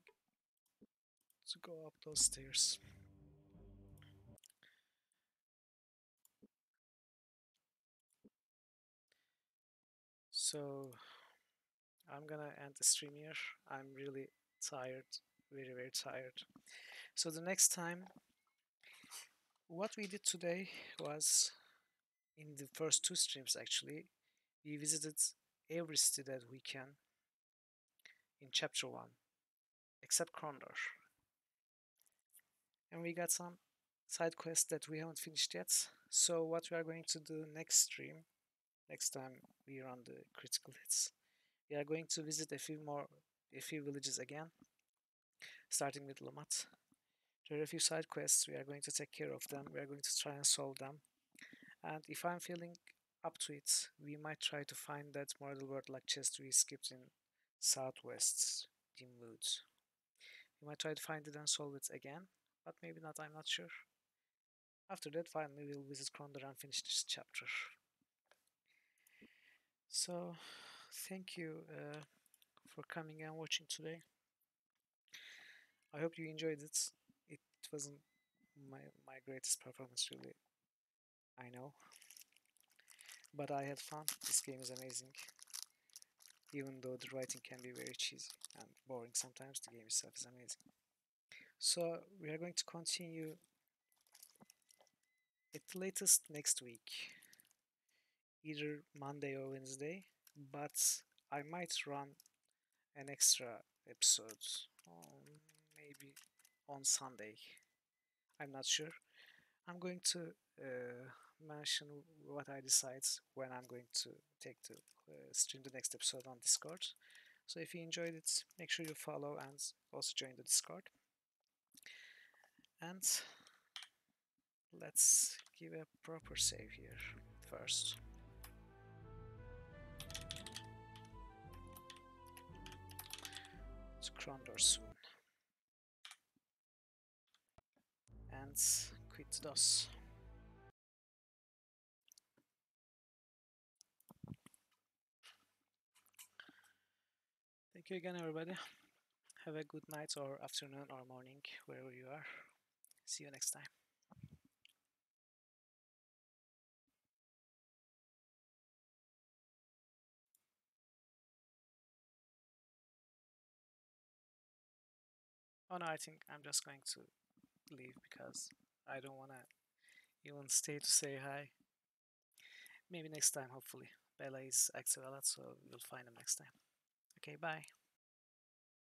Speaker 1: to go up those stairs. So I'm gonna end the stream here. I'm really tired, very, very tired. So the next time, what we did today was in the first two streams actually, we visited every city that we can in chapter 1, except Krondor. And we got some side quests that we haven't finished yet. So what we are going to do next stream, next time we run the critical hits, we are going to visit a few villages again, starting with Lamat. There are a few side quests. We are going to take care of them. We are going to try and solve them. And if I'm feeling up to it, we might try to find that mortal word like chest we skipped in Southwest Dim Woods. We might try to find it and solve it again, but maybe not, I'm not sure. After that, finally, we'll visit Krondor and finish this chapter. So, thank you for coming and watching today. I hope you enjoyed it. It wasn't my greatest performance, really, I know. But I had fun. This game is amazing. Even though the writing can be very cheesy and boring sometimes, the game itself is amazing. So, we are going to continue at the latest next week, either Monday or Wednesday, but I might run an extra episode maybe on Sunday. I'm not sure. I'm going to mention what I decide when I'm going to take the stream the next episode on Discord. So if you enjoyed it, make sure you follow and also join the Discord. And let's give a proper save here first. It's Krondor soon. And quit DOS. Thank you again, everybody. Have a good night or afternoon or morning, wherever you are. See you next time. Oh no, I think I'm just going to leave because I don't want to even stay to say hi. Maybe next time, hopefully. Bella is active a lot, so we'll find him next time. Okay, bye.